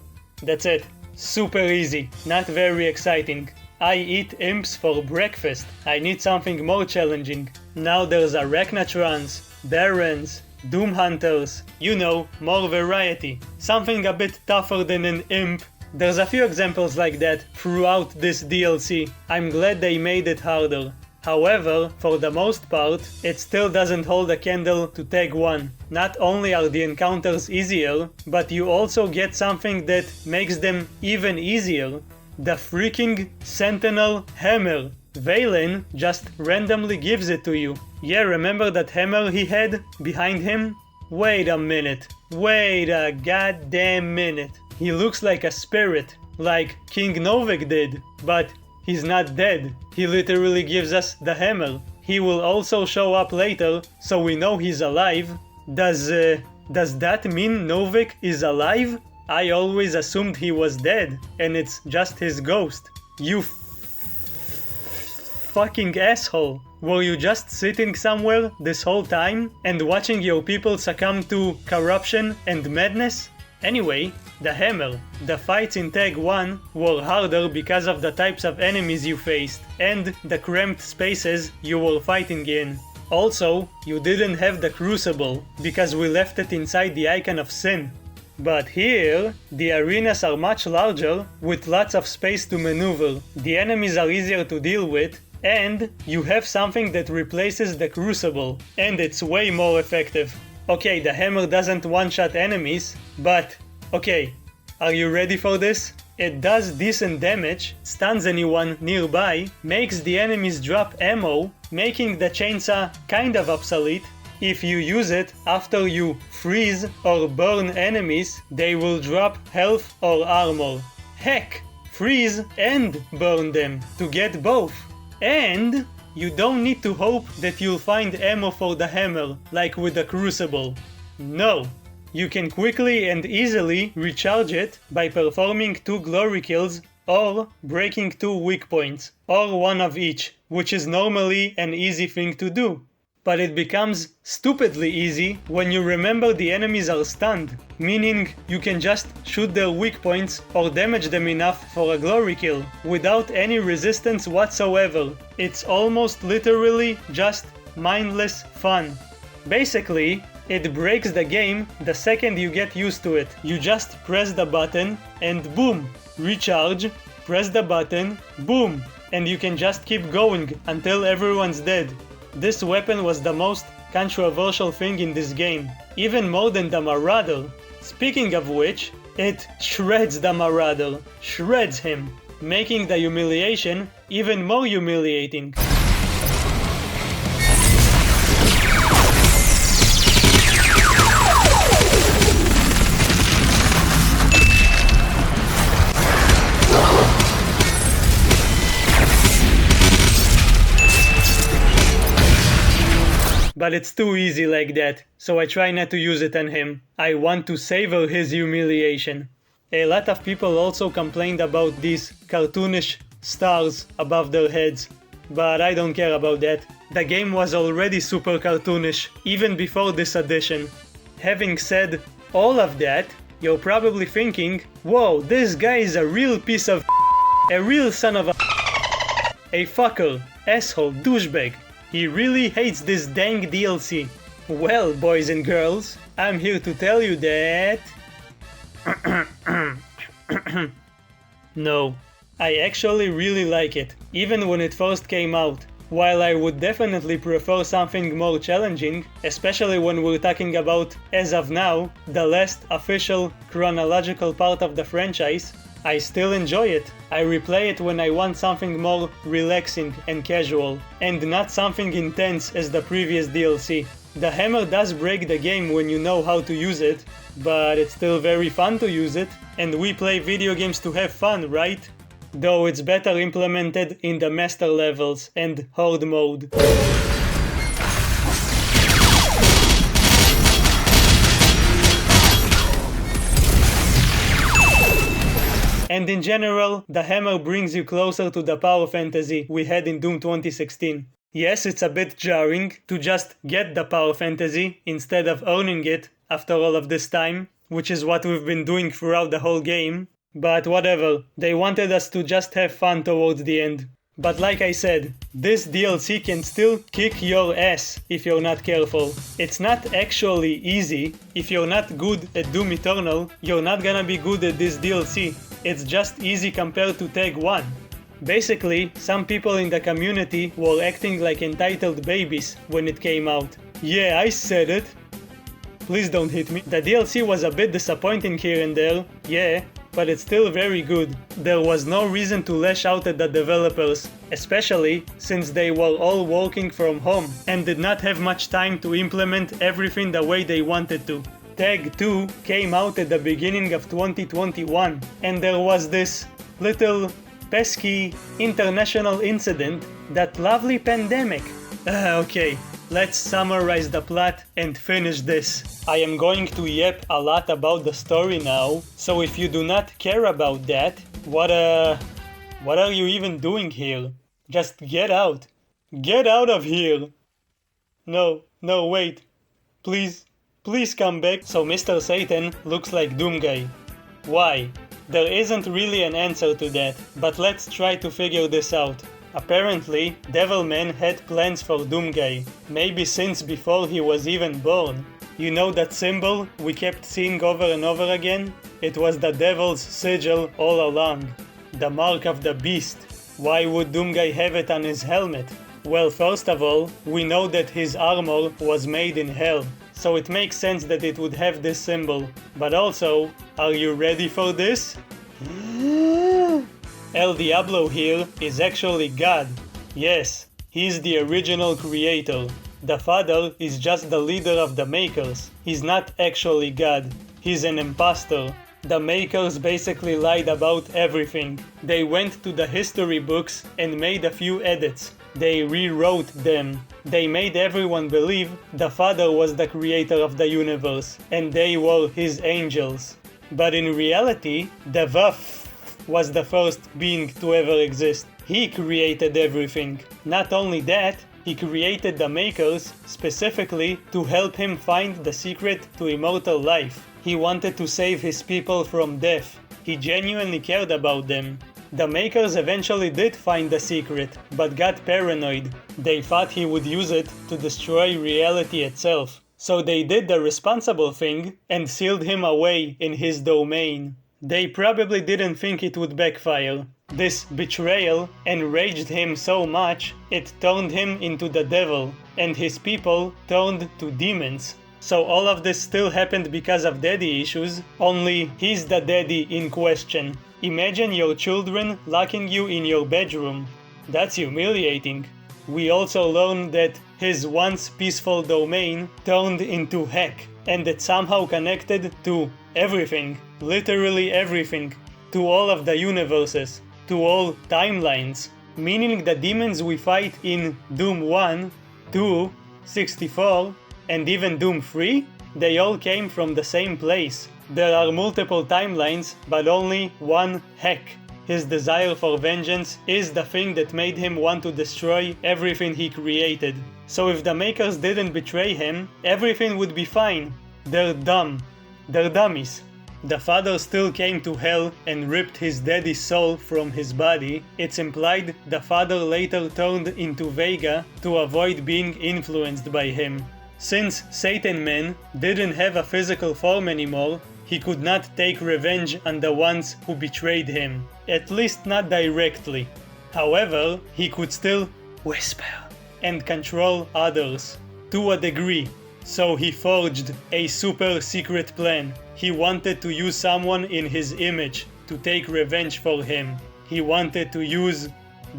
Super easy, not very exciting. I eat imps for breakfast. I need something more challenging. Now there's Arachnatrons, Barons, Doom Hunters, you know, more variety. Something a bit tougher than an imp. There's a few examples like that throughout this DLC. I'm glad they made it harder. However, for the most part, it still doesn't hold a candle to Tag 1. Not only are the encounters easier, but you also get something that makes them even easier. The freaking Sentinel Hammer. Valen just randomly gives it to you. Yeah, remember that hammer he had behind him? Wait a minute. Wait a goddamn minute. He looks like a spirit, like King Novik did, but he's not dead. He literally gives us the hammer. He will also show up later, so we know he's alive. Does that mean Novik is alive? I always assumed he was dead, and it's just his ghost. You fucking asshole. Were you just sitting somewhere this whole time and watching your people succumb to corruption and madness? Anyway, the hammer. The fights in Tag 1 were harder because of the types of enemies you faced and the cramped spaces you were fighting in. Also, you didn't have the crucible because we left it inside the Icon of Sin. But here, the arenas are much larger with lots of space to maneuver. The enemies are easier to deal with, and you have something that replaces the crucible, and it's way more effective. Okay, the hammer doesn't one-shot enemies, but okay, are you ready for this? It does decent damage, stuns anyone nearby, makes the enemies drop ammo, making the chainsaw kind of obsolete. If you use it after you freeze or burn enemies, they will drop health or armor. Heck, freeze and burn them to get both. And you don't need to hope that you'll find ammo for the hammer, like with the crucible. No, you can quickly and easily recharge it by performing 2 glory kills or breaking 2 weak points, or one of each, which is normally an easy thing to do. But it becomes stupidly easy when you remember the enemies are stunned, meaning you can just shoot their weak points or damage them enough for a glory kill, without any resistance whatsoever. It's almost literally just mindless fun. Basically, it breaks the game the second you get used to it. You just press the button and boom, recharge, press the button, boom, and you can just keep going until everyone's dead. This weapon was the most controversial thing in this game, even more than the Marauder. Speaking of which, it shreds the Marauder, shreds him, making the humiliation even more humiliating. But it's too easy like that, so I try not to use it on him. I want to savor his humiliation. A lot of people also complained about these cartoonish stars above their heads, but I don't care about that. The game was already super cartoonish, even before this addition. Having said all of that, You're probably thinking, whoa, this guy is a real piece of a real son of a fucker, asshole, douchebag. He really hates this dang DLC. Well, boys and girls, I'm here to tell you that... No, I actually really like it, even when it first came out. While I would definitely prefer something more challenging, especially when we're talking about, as of now, the last official chronological part of the franchise, I still enjoy it. I replay it when I want something more relaxing and casual, and not something intense as the previous DLC. The hammer does break the game when you know how to use it, but it's still very fun to use it, and we play video games to have fun, right? Though it's better implemented in the master levels and horde mode. And in general, the hammer brings you closer to the power fantasy we had in Doom 2016. Yes, it's a bit jarring to just get the power fantasy instead of owning it after all of this time, which is what we've been doing throughout the whole game. But whatever, they wanted us to just have fun towards the end. But like I said, this DLC can still kick your ass if you're not careful. It's not actually easy. If you're not good at Doom Eternal, you're not gonna be good at this DLC. It's just easy compared to Tag 1. Basically, some people in the community were acting like entitled babies when it came out. Yeah, I said it. Please don't hit me. The DLC was a bit disappointing here and there, yeah, but it's still very good. There was no reason to lash out at the developers, especially since they were all working from home and did not have much time to implement everything the way they wanted to. Tag 2 came out at the beginning of 2021, and there was this little pesky international incident, that lovely pandemic. Okay, let's summarize the plot and finish this. I am going to yap a lot about the story now, so if you do not care about that, what are you even doing here? Just get out. Get out of here! No, wait. Please come back. So Mr. Satan looks like Doomguy. Why? There isn't really an answer to that, but let's try to figure this out. Apparently, Devilman had plans for Doomguy, maybe since before he was even born. You know that symbol we kept seeing over and over again? It was the Devil's sigil all along. The mark of the beast. Why would Doomguy have it on his helmet? Well, first of all, we know that his armor was made in hell, so it makes sense that it would have this symbol. But also, are you ready for this? El Diablo here is actually God. Yes, he's the original creator. The Father is just the leader of the Makers. He's not actually God. He's an imposter. The Makers basically lied about everything. They went to the history books and made a few edits. They rewrote them. They made everyone believe the Father was the creator of the universe, and they were his angels. But in reality, the Vaf was the first being to ever exist. He created everything. Not only that, he created the Makers specifically to help him find the secret to immortal life. He wanted to save his people from death. He genuinely cared about them. The Makers eventually did find the secret, but got paranoid. They thought he would use it to destroy reality itself. So they did the responsible thing and sealed him away in his domain. They probably didn't think it would backfire. This betrayal enraged him so much, it turned him into the devil, and his people turned to demons. So all of this still happened because of daddy issues, only he's the daddy in question. Imagine your children locking you in your bedroom. That's humiliating. We also learned that his once peaceful domain turned into heck, and it somehow connected to everything, literally everything, to all of the universes, to all timelines, meaning the demons we fight in Doom 1, 2, 64, and even Doom 3, they all came from the same place. There are multiple timelines, but only one heck. His desire for vengeance is the thing that made him want to destroy everything he created. So if the Makers didn't betray him, everything would be fine. They're dumb. They're dummies. the father still came to hell and ripped his daddy's soul from his body, it's implied the father later turned into Vega to avoid being influenced by him. Since Satan Man didn't have a physical form anymore, he could not take revenge on the ones who betrayed him, at least not directly. However, he could still whisper and control others, to a degree. So he forged a super secret plan. He wanted to use someone in his image to take revenge for him. He wanted to use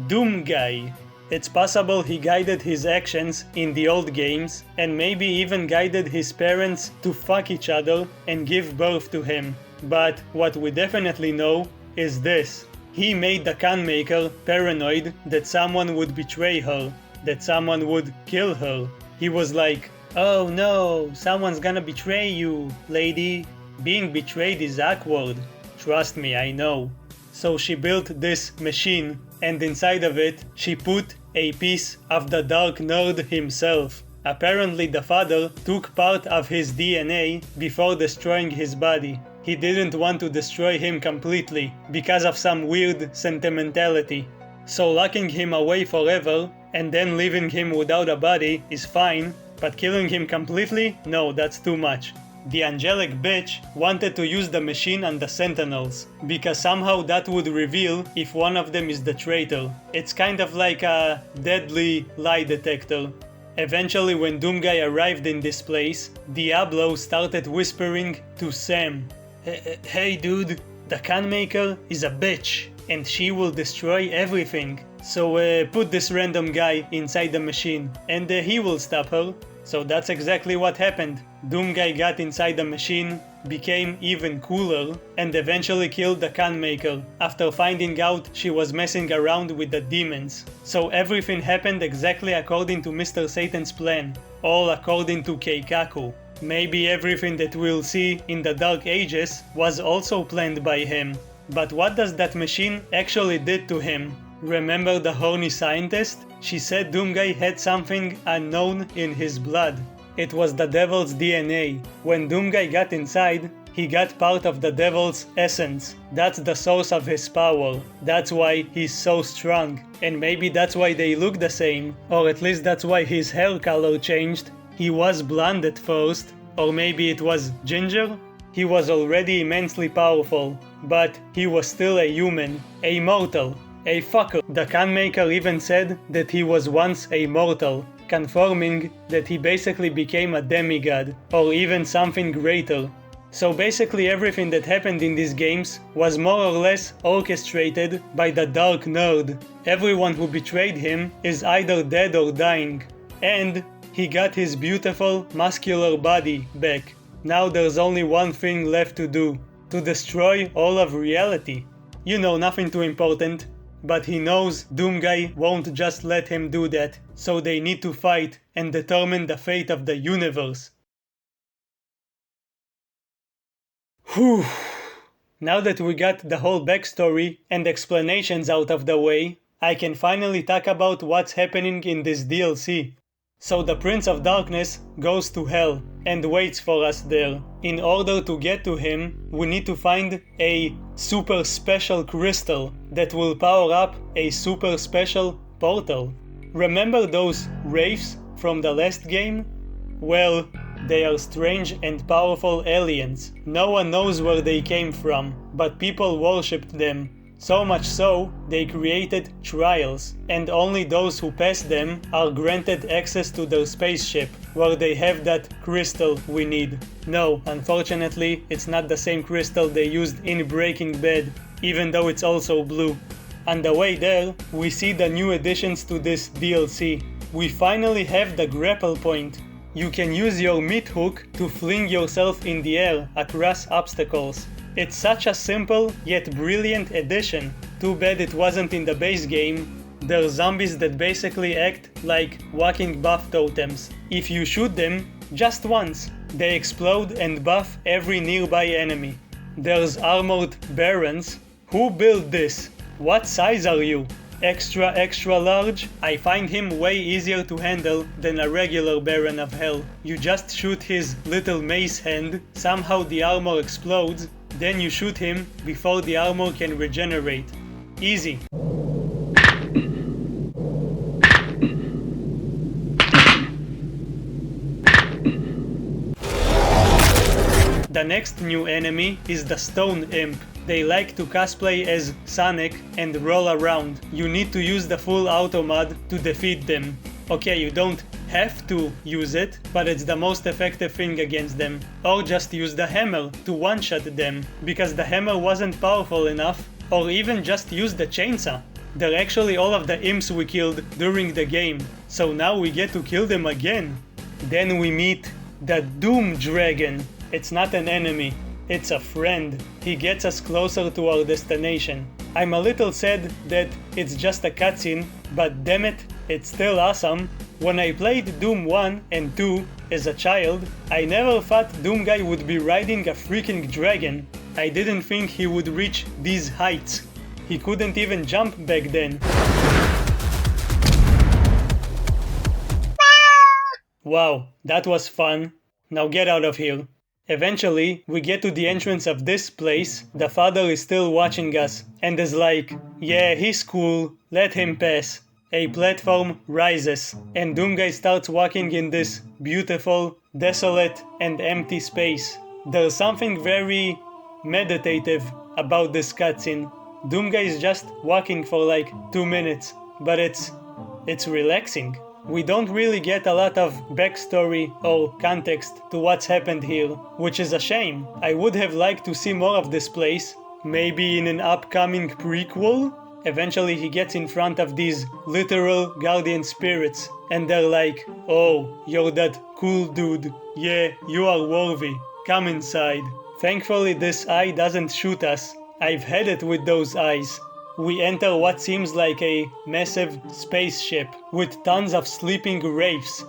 Doomguy. It's possible he guided his actions in the old games and maybe even guided his parents to fuck each other and give birth to him. But what we definitely know is this. He made the Khan Maker paranoid that someone would betray her, that someone would kill her. He was like, "Oh no, someone's gonna betray you, lady. Being betrayed is awkward. Trust me, I know." So she built this machine, and inside of it, she put a piece of the Dark Nerd himself. Apparently the father took part of his DNA before destroying his body. He didn't want to destroy him completely, because of some weird sentimentality. So locking him away forever, and then leaving him without a body is fine, but killing him completely? No, that's too much. The angelic bitch wanted to use the machine on the Sentinels, because somehow that would reveal if one of them is the traitor. It's kind of like a deadly lie detector. Eventually, when Doomguy arrived in this place, Diablo started whispering to Sam, "Hey dude, the Khan Maker is a bitch, and she will destroy everything. So put this random guy inside the machine, and he will stop her." So that's exactly what happened. Doomguy got inside the machine, became even cooler, and eventually killed the Khan Maker after finding out she was messing around with the demons. So everything happened exactly according to Mr. Satan's plan, all according to Keikaku. Maybe everything that we'll see in the Dark Ages was also planned by him. But what does that machine actually did to him? Remember the horny scientist? She said Doomguy had something unknown in his blood. It was the devil's DNA. When Doomguy got inside, he got part of the devil's essence. That's the source of his power. That's why he's so strong. And maybe that's why they look the same. Or at least that's why his hair color changed. He was blonde at first. Or maybe it was ginger? He was already immensely powerful. But he was still a human. A mortal. A fucker. The Khan Maker even said that he was once a mortal, confirming that he basically became a demigod, or even something greater. So basically everything that happened in these games was more or less orchestrated by the Dark Nerd. Everyone who betrayed him is either dead or dying. And he got his beautiful, muscular body back. Now there's only one thing left to do. To destroy all of reality. You know, nothing too important. But he knows Doomguy won't just let him do that, so they need to fight and determine the fate of the universe. Whew. Now that we got the whole backstory and explanations out of the way, I can finally talk about what's happening in this DLC. So the Prince of Darkness goes to Hell and waits for us there. In order to get to him, we need to find a super special crystal that will power up a super special portal. Remember those wraiths from the last game? Well, they are strange and powerful aliens. No one knows where they came from, but people worshipped them. So much so, they created trials, and only those who pass them are granted access to their spaceship, where they have that crystal we need. No, unfortunately, it's not the same crystal they used in Breaking Bad, even though it's also blue. On the way there, we see the new additions to this DLC. We finally have the grapple point. You can use your meat hook to fling yourself in the air across obstacles. It's such a simple yet brilliant addition. Too bad it wasn't in the base game. They're zombies that basically act like walking buff totems. If you shoot them just once, they explode and buff every nearby enemy. There's armored barons. Who built this? What size are you? Extra large? I find him way easier to handle than a regular Baron of Hell. You just shoot his little mace hand, somehow the armor explodes, then you shoot him before the armor can regenerate. Easy. The next new enemy is the Stone Imp. They like to cosplay as Sonic and roll around. You need to use the full auto mod to defeat them. Okay, you don't have to use it, but it's the most effective thing against them. Or just use the hammer to one-shot them, because the hammer wasn't powerful enough, or even just use the chainsaw. They're actually all of the imps we killed during the game, so now we get to kill them again. Then we meet the Doom Dragon. It's not an enemy, it's a friend. He gets us closer to our destination. I'm a little sad that it's just a cutscene, but damn it, it's still awesome. When I played Doom 1 and 2 as a child, I never thought Doom Guy would be riding a freaking dragon. I didn't think he would reach these heights. He couldn't even jump back then. Wow, that was fun. Now get out of here. Eventually, we get to the entrance of this place. The father is still watching us and is like, yeah, he's cool, let him pass. A platform rises, and Doomguy starts walking in this beautiful, desolate, and empty space. There's something very meditative about this cutscene. Doomguy is just walking for like 2 minutes, but it's relaxing. We don't really get a lot of backstory or context to what's happened here, which is a shame. I would have liked to see more of this place, maybe in an upcoming prequel? Eventually he gets in front of these literal guardian spirits, and they're like, oh, you're that cool dude. Yeah, you are worthy. Come inside. Thankfully this eye doesn't shoot us. I've had it with those eyes. We enter what seems like a massive spaceship with tons of sleeping wraiths.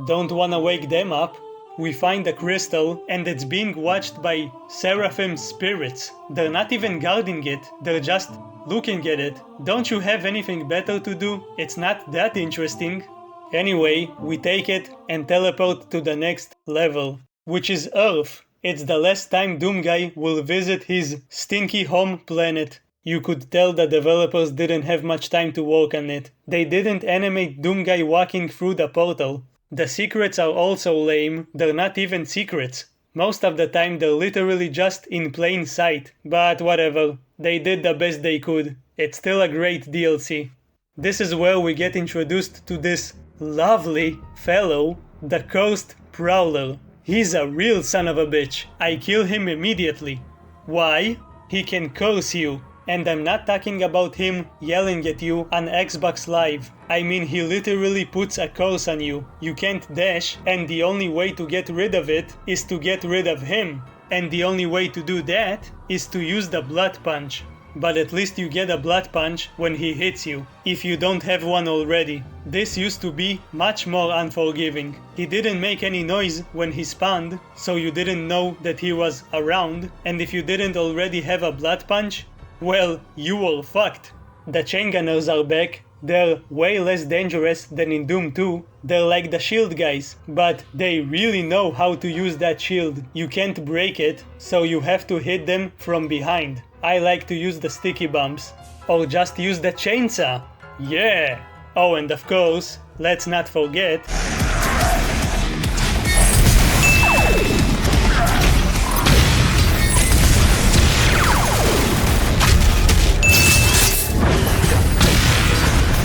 Don't wanna wake them up. We find a crystal and it's being watched by seraphim spirits. They're not even guarding it, they're just looking at it. Don't you have anything better to do? It's not that interesting. Anyway, we take it and teleport to the next level, which is Earth. It's the last time Doomguy will visit his stinky home planet. You could tell the developers didn't have much time to work on it. They didn't animate Doomguy walking through the portal. The secrets are also lame, they're not even secrets. Most of the time they're literally just in plain sight, but whatever, they did the best they could. It's still a great DLC. This is where we get introduced to this lovely fellow, the Cursed Prowler. He's a real son of a bitch. I kill him immediately. Why? He can curse you. And I'm not talking about him yelling at you on Xbox Live. I mean he literally puts a curse on you. You can't dash, and the only way to get rid of it is to get rid of him. And the only way to do that is to use the blood punch. But at least you get a blood punch when he hits you, if you don't have one already. This used to be much more unforgiving. He didn't make any noise when he spawned, so you didn't know that he was around, and if you didn't already have a blood punch, well, you were fucked. The chain gunners are back. They're way less dangerous than in Doom 2. They're like the shield guys, but they really know how to use that shield. You can't break it, so you have to hit them from behind. I like to use the sticky bombs, or just use the chainsaw. Yeah! Oh, and of course, let's not forget...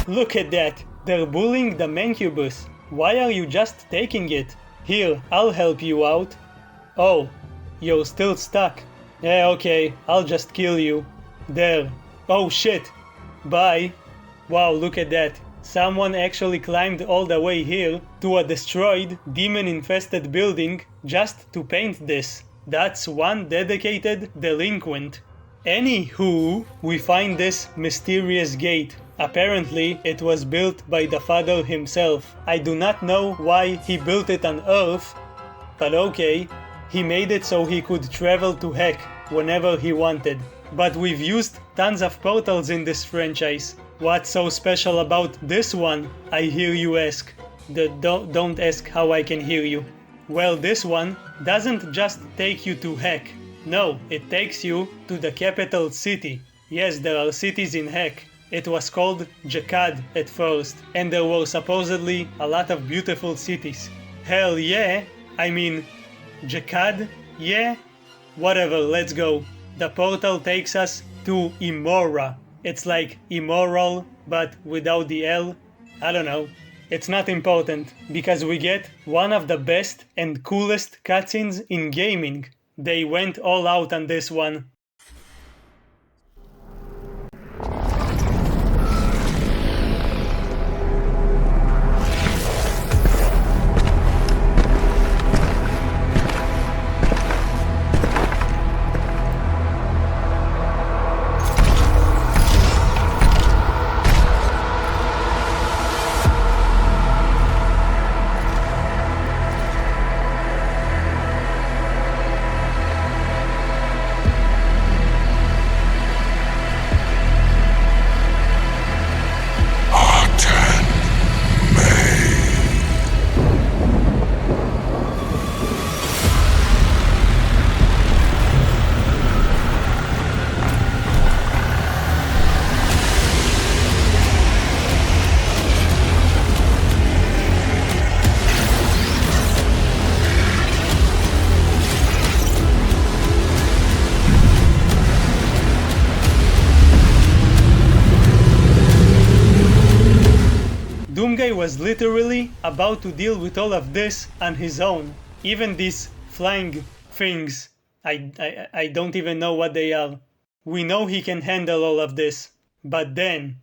Look at that! They're bullying the Mancubus. Why are you just taking it? Here, I'll help you out. Oh, you're still stuck. Yeah, okay, I'll just kill you. There. Oh shit! Bye! Wow, look at that. Someone actually climbed all the way here to a destroyed, demon-infested building just to paint this. That's one dedicated delinquent. Anywho, we find this mysterious gate. Apparently, it was built by the father himself. I do not know why he built it on Earth, but okay. He made it so he could travel to Heck whenever he wanted. But we've used tons of portals in this franchise. What's so special about this one, I hear you ask? Don't ask how I can hear you. Well, this one doesn't just take you to Heck. No, it takes you to the capital city. Yes, there are cities in Heck. It was called Jakad at first, and there were supposedly a lot of beautiful cities. Hell yeah! I mean, Jakad? Yeah? Whatever, let's go. The portal takes us to Imora. It's like immoral, but without the L. I don't know. It's not important, because we get one of the best and coolest cutscenes in gaming. They went all out on this one. Doomguy was literally about to deal with all of this on his own. Even these flying things, I don't even know what they are. We know he can handle all of this. But then,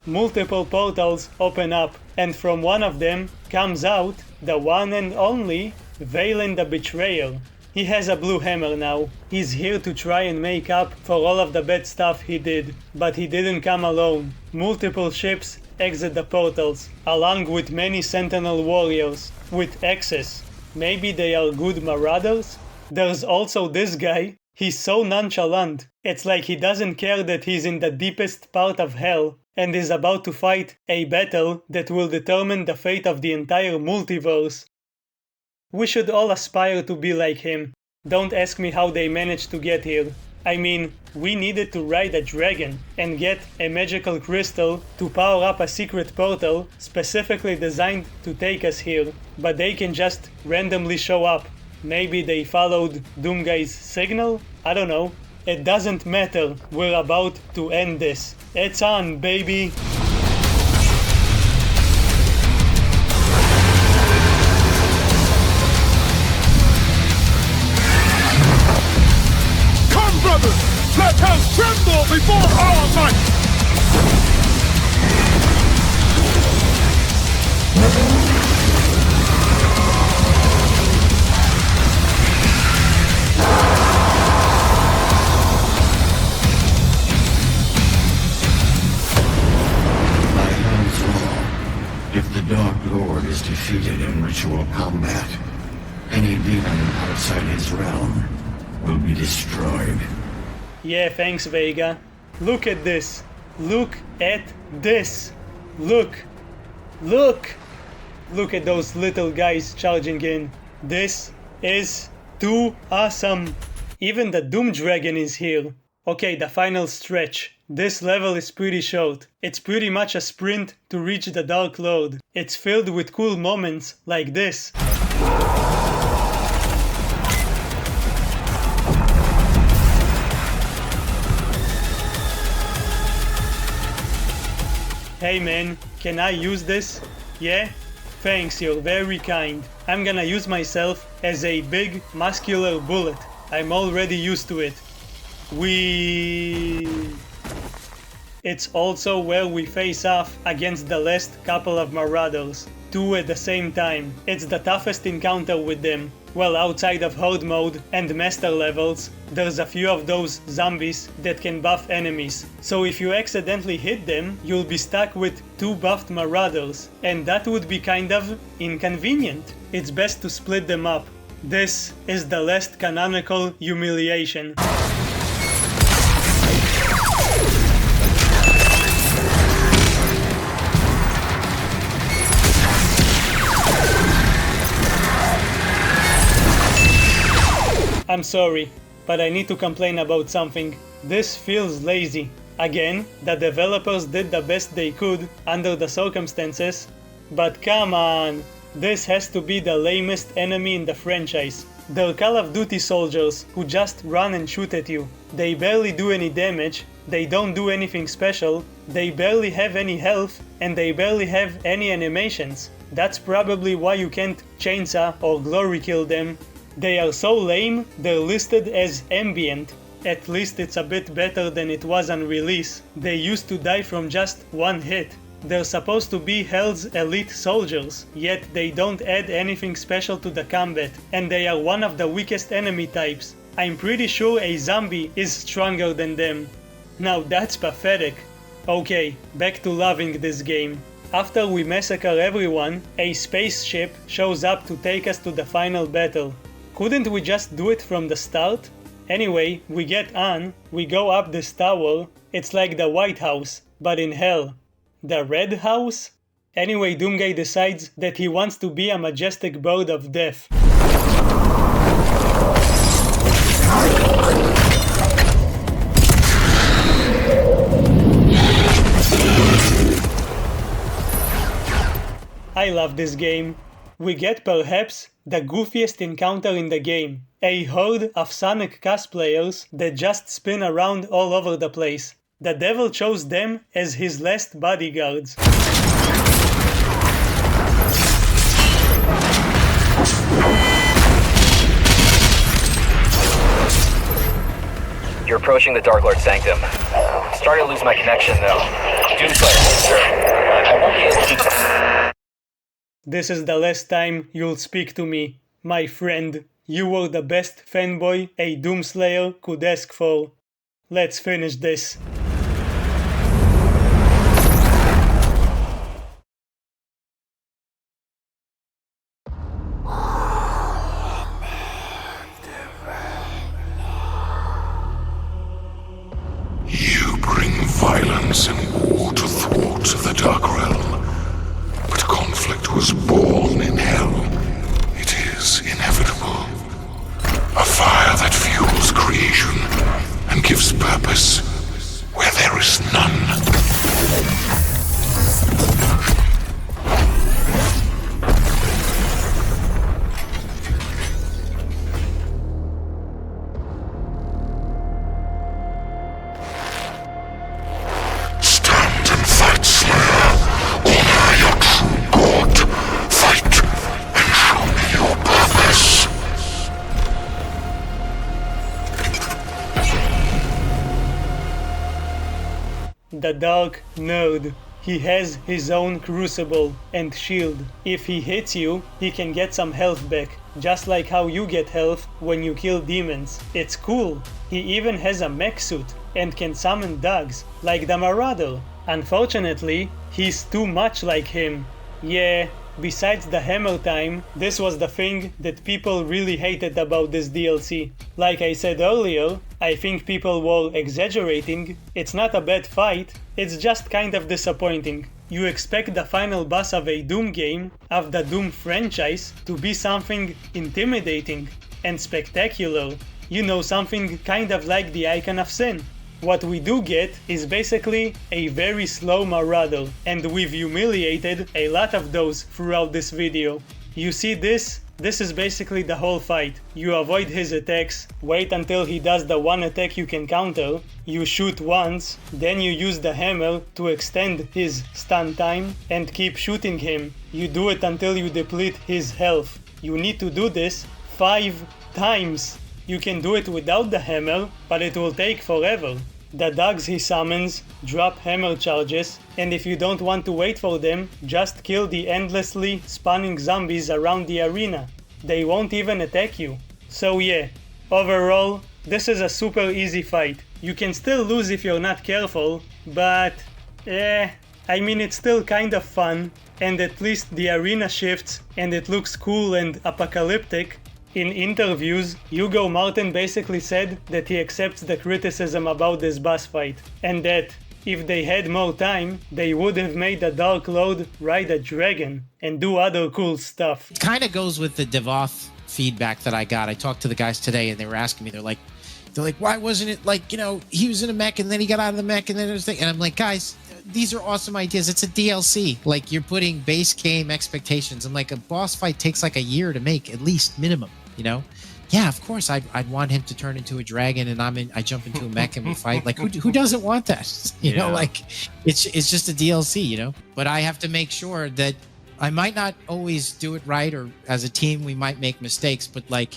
multiple portals open up, and from one of them comes out the one and only Valen the Betrayer. He has a blue hammer now. He's here to try and make up for all of the bad stuff he did. But he didn't come alone. Multiple ships exit the portals, along with many Sentinel warriors, with access. Maybe they are good marauders? There's also this guy. He's so nonchalant. It's like he doesn't care that he's in the deepest part of hell and is about to fight a battle that will determine the fate of the entire multiverse. We should all aspire to be like him. Don't ask me how they managed to get here. I mean, we needed to ride a dragon and get a magical crystal to power up a secret portal specifically designed to take us here, but they can just randomly show up. Maybe they followed Doomguy's signal? I don't know. It doesn't matter. We're about to end this. It's on, baby! Let hell tremble before our might! My hands law. If the Dark Lord is defeated in ritual combat, any demon outside his realm will be destroyed. Yeah, thanks, Vega. Look at this. Look at this. Look. Look. Look at those little guys charging in. This is too awesome. Even the Doom Dragon is here. Okay, the final stretch. This level is pretty short. It's pretty much a sprint to reach the Dark Lord. It's filled with cool moments like this. Hey man, can I use this? Yeah? Thanks, you're very kind. I'm gonna use myself as a big, muscular bullet. I'm already used to it. It's also where we face off against the last couple of marauders. Two at the same time. It's the toughest encounter with them. Well, outside of Horde mode and Master levels, there's a few of those zombies that can buff enemies. So if you accidentally hit them, you'll be stuck with two buffed marauders, and that would be kind of inconvenient. It's best to split them up. This is the last canonical humiliation. I'm sorry, but I need to complain about something. This feels lazy. Again, the developers did the best they could under the circumstances, but come on, this has to be the lamest enemy in the franchise. They're Call of Duty soldiers who just run and shoot at you. They barely do any damage, they don't do anything special, they barely have any health, and they barely have any animations. That's probably why you can't chainsaw or glory kill them. They are so lame, they're listed as ambient. At least it's a bit better than it was on release. They used to die from just one hit. They're supposed to be Hell's elite soldiers, yet they don't add anything special to the combat, and they are one of the weakest enemy types. I'm pretty sure a zombie is stronger than them. Now that's pathetic. Okay, back to loving this game. After we massacre everyone, a spaceship shows up to take us to the final battle. Couldn't we just do it from the start? Anyway, we get on, we go up this tower, it's like the White House, but in hell. The Red House? Anyway, Doomguy decides that he wants to be a majestic bird of death. I love this game. We get perhaps the goofiest encounter in the game. A horde of Sonic cosplayers that just spin around all over the place. The devil chose them as his last bodyguards. You're approaching the Dark Lord Sanctum. I'm starting to lose my connection, though. Doomslayer, sure. I won't be able to... This is the last time you'll speak to me, my friend. You were the best fanboy a Doomslayer could ask for. Let's finish this. You bring violence and war to thwart the Dark Realm. But conflict was born in hell. It is inevitable. A fire that fuels creation and gives purpose where there is none. Stand and fight, Slayer. Honor your true god. Fight and show me your purpose. The Dark Nerd. He has his own crucible and shield. If he hits you, he can get some health back, just like how you get health when you kill demons. It's cool. He even has a mech suit and can summon dogs, like the Marauder. Unfortunately, he's too much like him. Yeah, besides the hammer time, this was the thing that people really hated about this DLC. Like I said earlier, I think people were exaggerating. It's not a bad fight, it's just kind of disappointing. You expect the final boss of a Doom game, of the Doom franchise, to be something intimidating and spectacular. You know, something kind of like the Icon of Sin. What we do get is basically a very slow Marauder, and we've humiliated a lot of those throughout this video. You see this? This is basically the whole fight. You avoid his attacks, wait until he does the one attack you can counter, you shoot once, then you use the hammer to extend his stun time and keep shooting him. You do it until you deplete his health. You need to do this 5 times. You can do it without the hammer, but it will take forever. The dogs he summons drop hammer charges, and if you don't want to wait for them, just kill the endlessly spawning zombies around the arena. They won't even attack you. So yeah, overall, this is a super easy fight. You can still lose if you're not careful, but I mean, it's still kind of fun, and at least the arena shifts and it looks cool and apocalyptic. In interviews, Hugo Martin basically said that he accepts the criticism about this boss fight, and that if they had more time, they would have made the Dark Lord ride a dragon and do other cool stuff. Kind of goes with the Devoth feedback that I got. I talked to the guys today, and they were asking me. They're like, why wasn't it like, he was in a mech and then he got out of the mech and then there's and I'm like, guys, these are awesome ideas. It's a DLC. Like, you're putting base game expectations. I'm like, a boss fight takes like a year to make, at least minimum. Yeah, of course, I'd want him to turn into a dragon, and I jump into a mech and we fight. Like, who doesn't want that? Like, it's just a DLC, But I have to make sure that I might not always do it right, or as a team we might make mistakes, but like,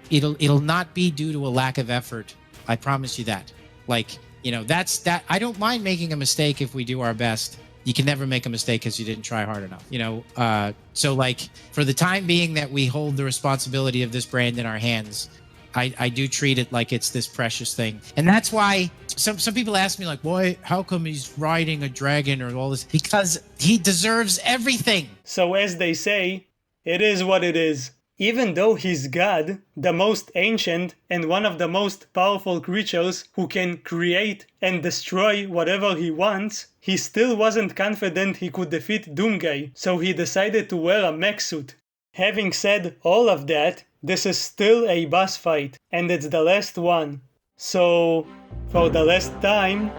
it'll not be due to a lack of effort. I promise you that. Like, that's that. I don't mind making a mistake if we do our best. You can never make a mistake because you didn't try hard enough. So like, for the time being that we hold the responsibility of this brand in our hands, I do treat it like it's this precious thing. And that's why some people ask me like, why, how come he's riding a dragon or all this? Because he deserves everything. So as they say, it is what it is. Even though he's God, the most ancient and one of the most powerful creatures who can create and destroy whatever he wants, he still wasn't confident he could defeat Doomguy, so he decided to wear a mech suit. Having said all of that, this is still a boss fight, and it's the last one. So, for the last time...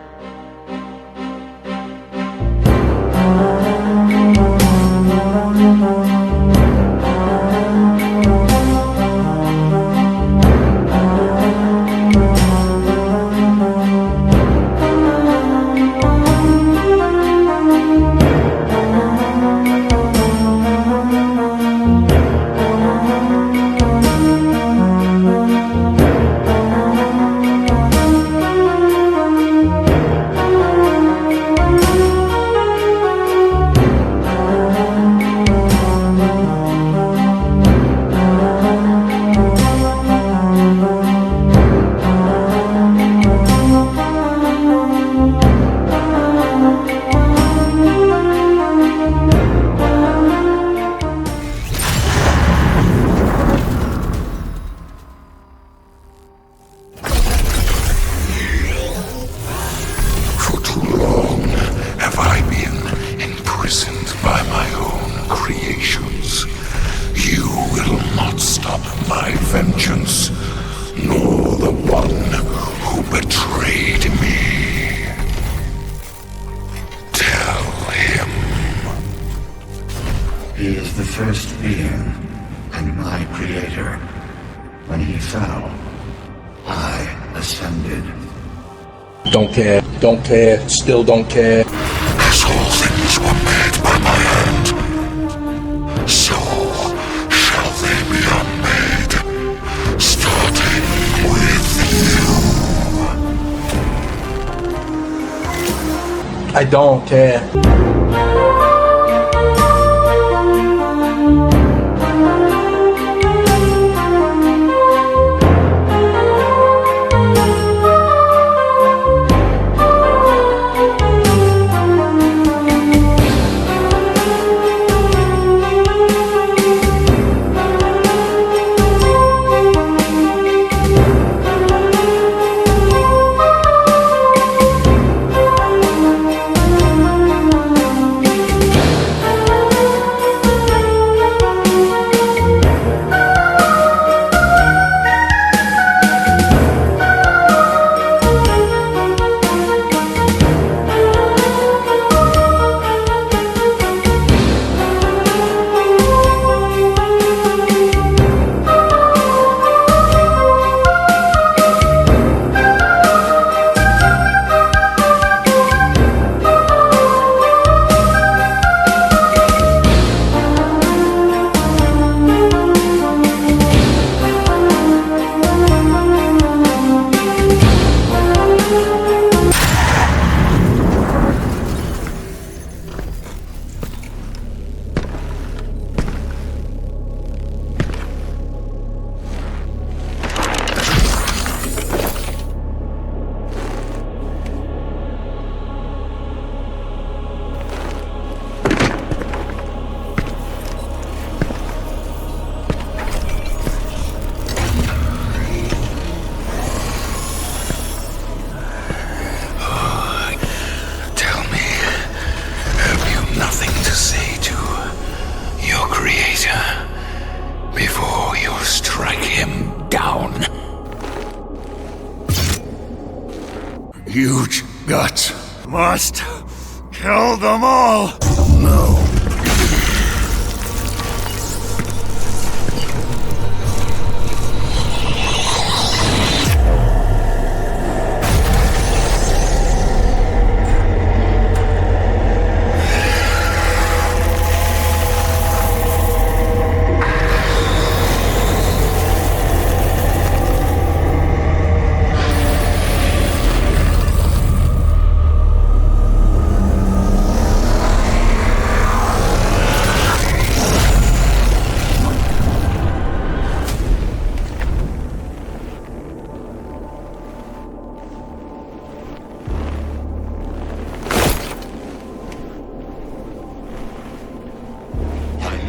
He is the first being, and my creator. When he fell, I ascended. Don't care, still don't care. As all things were made by my hand, so shall they be unmade, starting with you. I don't care. huge guts. Must kill them all. No.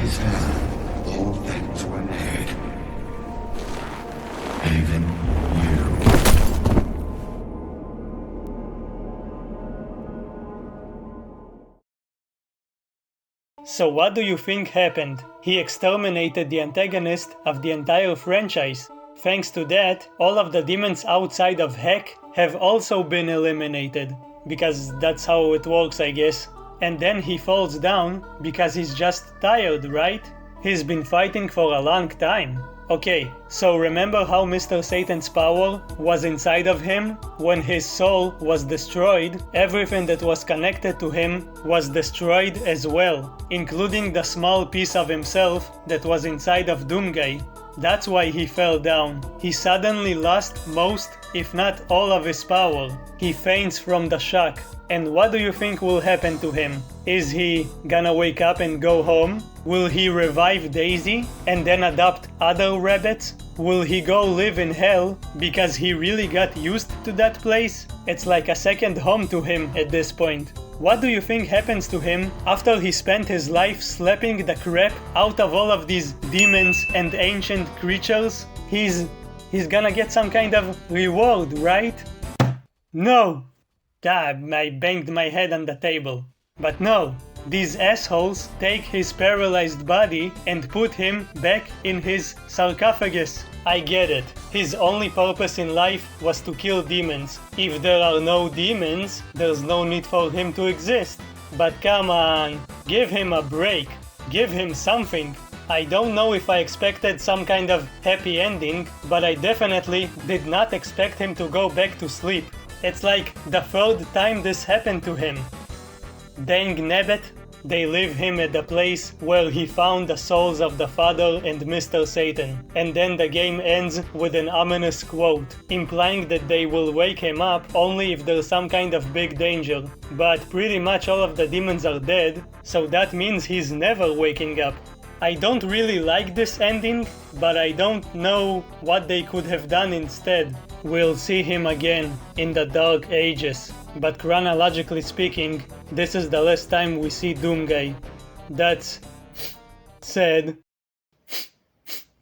His hand, all things were made. Even you. So what do you think happened? He exterminated the antagonist of the entire franchise. Thanks to that, all of the demons outside of Heck have also been eliminated. Because that's how it works, I guess. And then he falls down because he's just tired, right? He's been fighting for a long time. Okay, so remember how Mr. Satan's power was inside of him? When his soul was destroyed, everything that was connected to him was destroyed as well, including the small piece of himself that was inside of Doomguy. That's why he fell down. He suddenly lost most, if not all of his power. He faints from the shock. And what do you think will happen to him? Is he gonna wake up and go home? Will he revive Daisy and then adopt other rabbits? Will he go live in hell because he really got used to that place? It's like a second home to him at this point. What do you think happens to him after he spent his life slapping the crap out of all of these demons and ancient creatures? He's gonna get some kind of reward, right? No! I banged my head on the table. But no, these assholes take his paralyzed body and put him back in his sarcophagus. I get it. His only purpose in life was to kill demons. If there are no demons, there's no need for him to exist. But come on, give him a break. Give him something. I don't know if I expected some kind of happy ending, but I definitely did not expect him to go back to sleep. It's like the third time this happened to him. Dang nabbit, they leave him at the place where he found the souls of the Father and Mr. Satan. And then the game ends with an ominous quote, implying that they will wake him up only if there's some kind of big danger. But pretty much all of the demons are dead, so that means he's never waking up. I don't really like this ending, but I don't know what they could have done instead. We'll see him again in the Dark Ages, but chronologically speaking, this is the last time we see Doomguy. That's sad.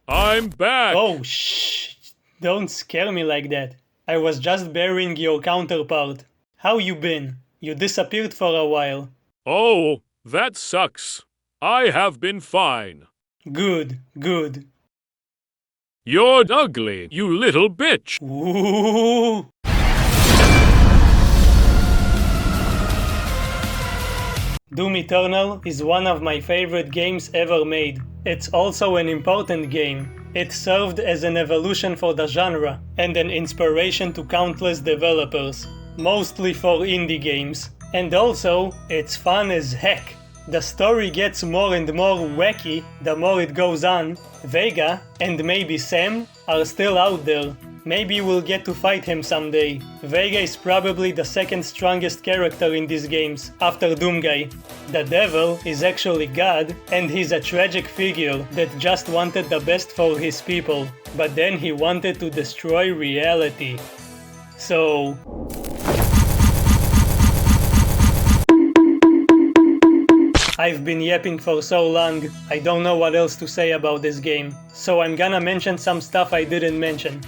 I'm back! Oh, shh! Don't scare me like that. I was just burying your counterpart. How you been? You disappeared for a while. Oh, that sucks. I have been fine. Good, good. You're ugly, you little bitch. Ooh. Doom Eternal is one of my favorite games ever made. It's also an important game. It served as an evolution for the genre and an inspiration to countless developers, mostly for indie games. And also, it's fun as heck. The story gets more and more wacky the more it goes on. Vega and maybe Sam are still out there. Maybe we'll get to fight him someday. Vega is probably the second strongest character in these games, after Doomguy. The devil is actually God, and he's a tragic figure that just wanted the best for his people, but then he wanted to destroy reality. So... I've been yapping for so long, I don't know what else to say about this game, so I'm gonna mention some stuff I didn't mention.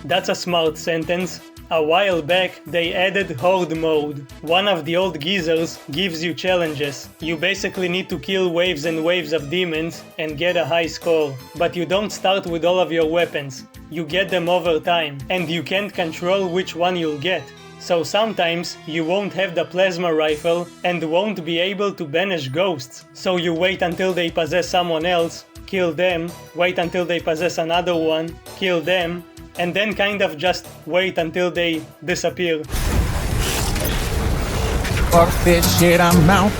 That's a smart sentence. A while back, they added Horde mode. One of the old geezers gives you challenges. You basically need to kill waves and waves of demons and get a high score. But you don't start with all of your weapons. You get them over time, and you can't control which one you'll get. so sometimes you won't have the plasma rifle and won't be able to banish ghosts. So you wait until they possess someone else, kill them, wait until they possess another one, kill them, and then kind of just wait until they disappear. Fuck this shit, I'm out.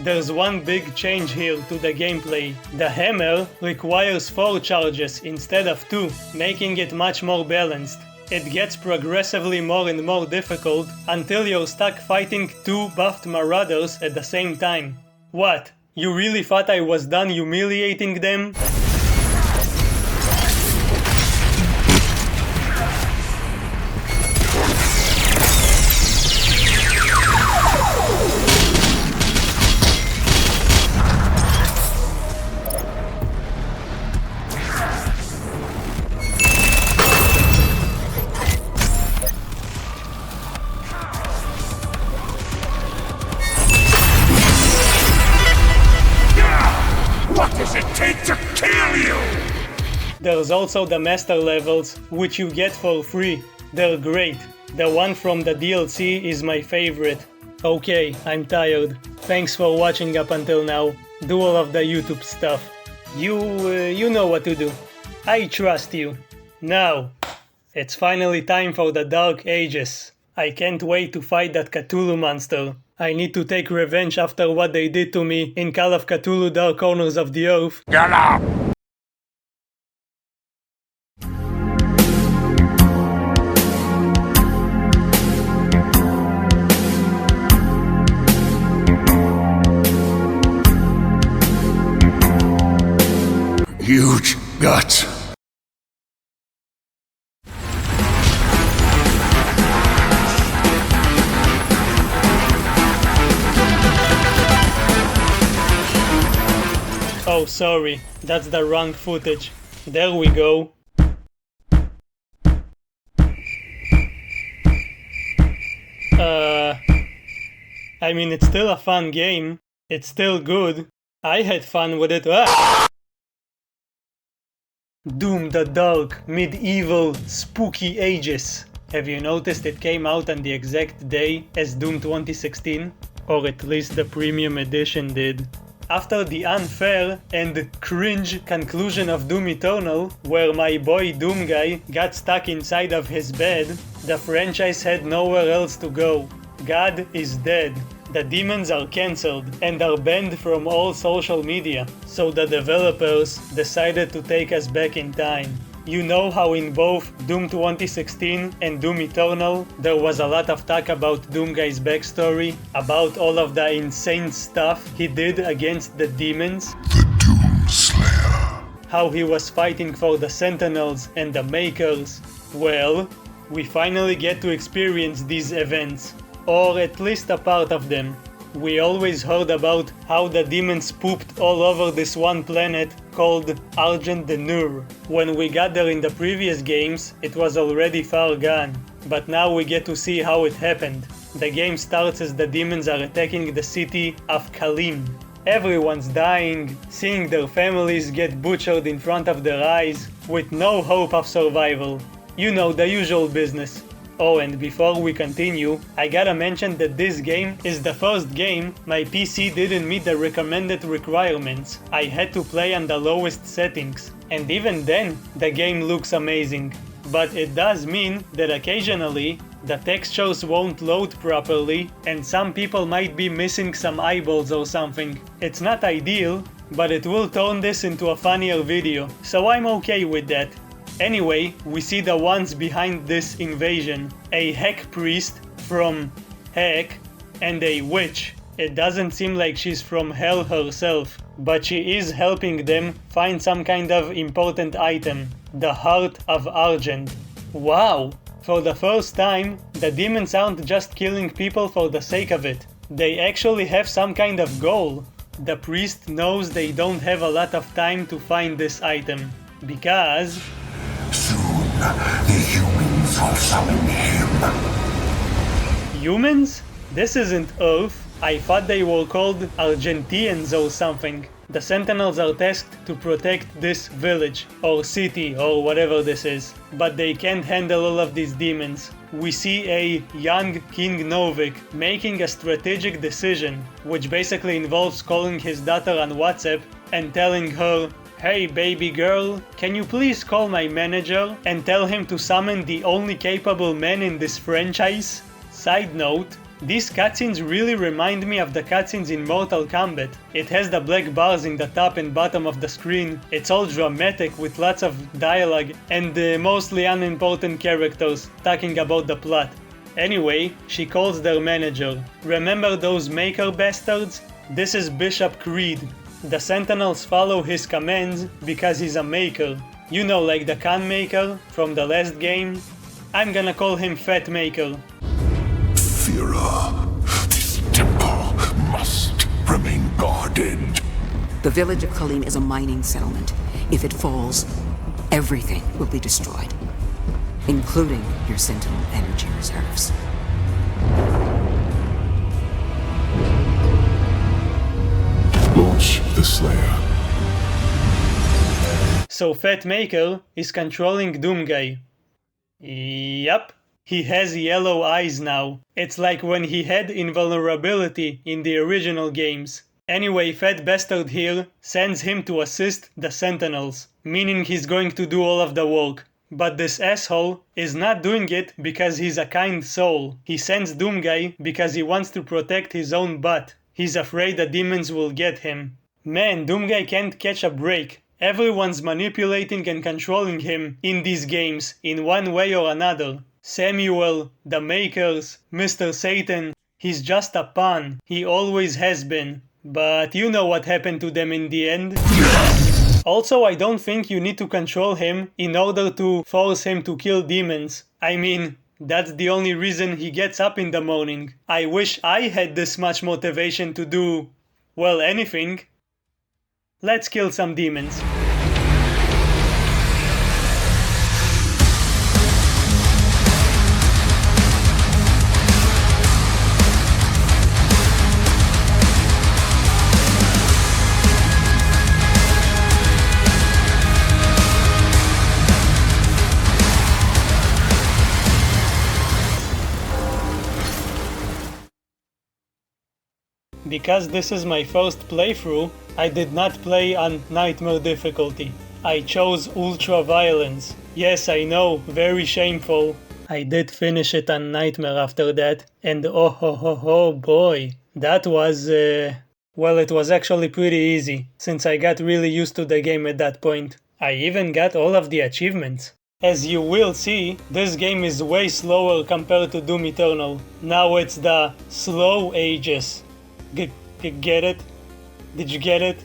There's one big change here to the gameplay. The hammer requires 4 charges instead of 2, making it much more balanced. It gets progressively more and more difficult until you're stuck fighting 2 buffed marauders at the same time. What? You really thought I was done humiliating them? There's also the master levels, which you get for free. They're great. The one from the DLC is my favorite. Okay, I'm tired. Thanks for watching up until now. Do all of the YouTube stuff. You know what to do. I trust you. Now, it's finally time for the Dark Ages. I can't wait to fight that Cthulhu monster. I need to take revenge after what they did to me in Call of Cthulhu Dark Corners of the Earth. Get up! Huge guts. Oh, sorry, that's the wrong footage. There we go. I mean, it's still a fun game. It's still good. I had fun with it. Doom the Dark, Medieval, Spooky Ages. Have you noticed it came out on the exact day as Doom 2016? Or at least the premium edition did. After the unfair and cringe conclusion of Doom Eternal, where my boy Doom Guy got stuck inside of his bed, the franchise had nowhere else to go. God is dead. The demons are cancelled and are banned from all social media, so the developers decided to take us back in time. You know how in both Doom 2016 and Doom Eternal there was a lot of talk about Doom Guy's backstory, about all of the insane stuff he did against the demons? The Doom Slayer. How he was fighting for the Sentinels and the Makers. Well, we finally get to experience these events. Or at least a part of them. We always heard about how the demons pooped all over this one planet called Argent the Nur. When we got there in the previous games, it was already far gone. But now we get to see how it happened. The game starts as the demons are attacking the city of Kalim. Everyone's dying, seeing their families get butchered in front of their eyes, with no hope of survival. You know, the usual business. Oh, and before we continue, I gotta mention that this game is the first game my PC didn't meet the recommended requirements. I had to play on the lowest settings, and even then, the game looks amazing. But it does mean that occasionally, the textures won't load properly, and some people might be missing some eyeballs or something. It's not ideal, but it will turn this into a funnier video, so I'm okay with that. Anyway, we see the ones behind this invasion. A Heck priest from Heck and a witch. It doesn't seem like she's from hell herself, but she is helping them find some kind of important item. The Heart of Argent. Wow! For the first time, the demons aren't just killing people for the sake of it. They actually have some kind of goal. The priest knows they don't have a lot of time to find this item. Because... soon, the humans will summon him. Humans? This isn't Earth. I thought they were called Argentians or something. The Sentinels are tasked to protect this village, or city, or whatever this is, but they can't handle all of these demons. We see a young King Novik making a strategic decision, which basically involves calling his daughter on WhatsApp and telling her, "Hey baby girl, can you please call my manager and tell him to summon the only capable man in this franchise?" Side note, these cutscenes really remind me of the cutscenes in Mortal Kombat. It has the black bars in the top and bottom of the screen, it's all dramatic with lots of dialogue and mostly unimportant characters talking about the plot. Anyway, she calls their manager. Remember those Maker bastards? This is Bishop Creed. The Sentinels follow his commands because he's a Maker. You know, like the Khan Maker from the last game? I'm gonna call him Fat Maker. This temple must remain guarded. The village of Kalim is a mining settlement. If it falls, everything will be destroyed, including your Sentinel energy reserves. Launch the Slayer. So Fat Maker is controlling Doomguy. Yup. He has yellow eyes now. It's like when he had invulnerability in the original games. Anyway, Fat Bastard here sends him to assist the Sentinels, meaning he's going to do all of the work. But this asshole is not doing it because he's a kind soul. He sends Doomguy because he wants to protect his own butt. He's afraid the demons will get him. Man, Doomguy can't catch a break. Everyone's manipulating and controlling him in these games in one way or another. Samuel, the Makers, Mr. Satan, he's just a pawn. He always has been. But you know what happened to them in the end. Also, I don't think you need to control him in order to force him to kill demons. I mean, that's the only reason he gets up in the morning. I wish I had this much motivation to do, well, anything. Let's kill some demons. Because this is my first playthrough, I did not play on Nightmare difficulty. I chose Ultra Violence. Yes, I know, very shameful. I did finish it on Nightmare after that, and oh ho ho ho boy, that was well, it was actually pretty easy, since I got really used to the game at that point. I even got all of the achievements. As you will see, this game is way slower compared to Doom Eternal. Now it's the slow ages. Get it? Did you get it?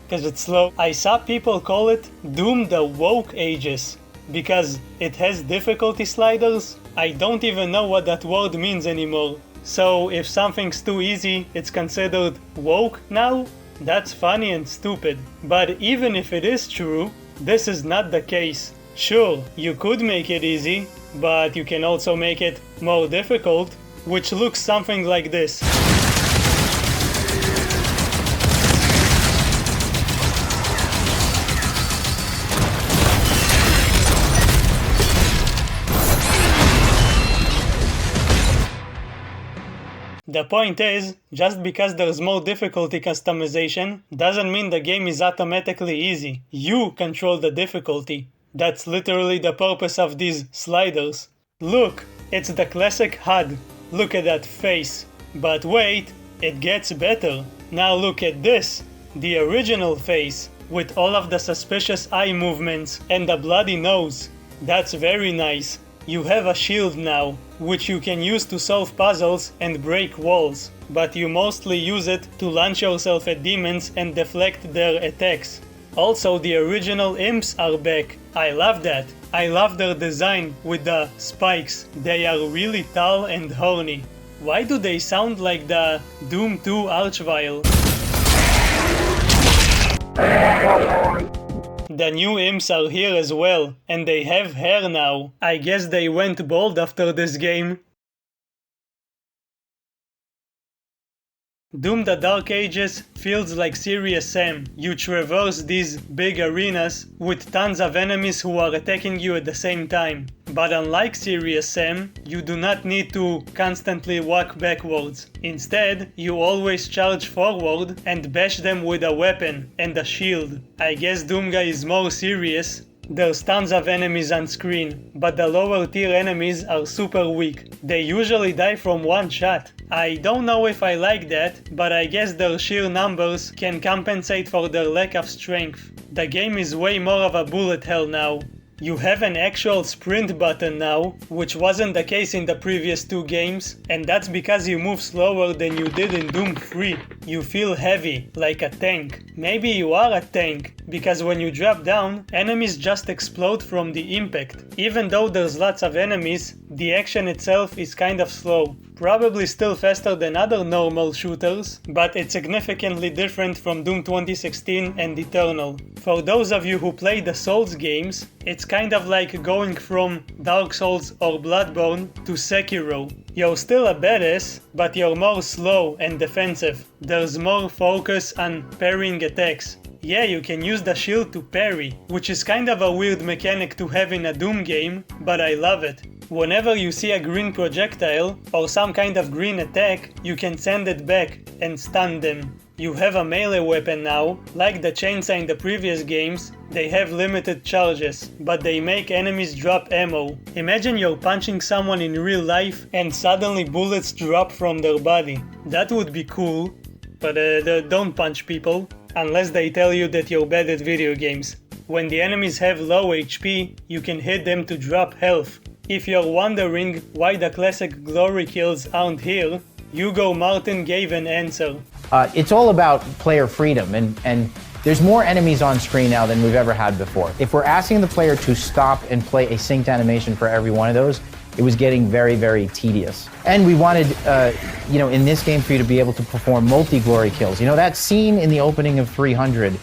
Cause it's slow. I saw people call it Doom the Woke Ages because it has difficulty sliders. I don't even know what that word means anymore. So if something's too easy, it's considered woke now? That's funny and stupid. But even if it is true, this is not the case. Sure, you could make it easy, but you can also make it more difficult, which looks something like this. The point is, just because there's more difficulty customization, doesn't mean the game is automatically easy. You control the difficulty. That's literally the purpose of these sliders. Look, it's the classic HUD. Look at that face. But wait, it gets better. Now look at this. The original face, with all of the suspicious eye movements and the bloody nose. That's very nice. You have a shield now, which you can use to solve puzzles and break walls, but you mostly use it to launch yourself at demons and deflect their attacks. Also, the original imps are back. I love that. I love their design with the spikes. They are really tall and horny. Why do they sound like the Doom 2 Archvile? The new imps are here as well, and they have hair now. I guess they went bald after this game. Doom the Dark Ages feels like Serious Sam. You traverse these big arenas with tons of enemies who are attacking you at the same time. But unlike Serious Sam, you do not need to constantly walk backwards. Instead, you always charge forward and bash them with a weapon and a shield. I guess Doomguy is more serious. There's tons of enemies on screen, but the lower tier enemies are super weak. They usually die from one shot. I don't know if I like that, but I guess their sheer numbers can compensate for their lack of strength. The game is way more of a bullet hell now. You have an actual sprint button now, which wasn't the case in the previous two games, and that's because you move slower than you did in Doom 3. You feel heavy, like a tank. Maybe you are a tank, because when you drop down, enemies just explode from the impact. Even though there's lots of enemies, the action itself is kind of slow. Probably still faster than other normal shooters, but it's significantly different from Doom 2016 and Eternal. For those of you who play the Souls games, it's kind of like going from Dark Souls or Bloodborne to Sekiro. You're still a badass, but you're more slow and defensive. There's more focus on parrying attacks. Yeah, you can use the shield to parry, which is kind of a weird mechanic to have in a Doom game, but I love it. Whenever you see a green projectile or some kind of green attack, you can send it back and stun them. You have a melee weapon now. Like the chainsaw in the previous games, they have limited charges, but they make enemies drop ammo. Imagine you're punching someone in real life and suddenly bullets drop from their body. That would be cool, but don't punch people, unless they tell you that you're bad at video games. When the enemies have low HP, you can hit them to drop health. If you're wondering why the classic glory kills aren't here, Hugo Martin gave an answer. It's all about player freedom, and there's more enemies on screen now than we've ever had before. If we're asking the player to stop and play a synced animation for every one of those, it was getting very, very tedious. And we wanted, in this game for you to be able to perform multi-glory kills. You know, that scene in the opening of 300,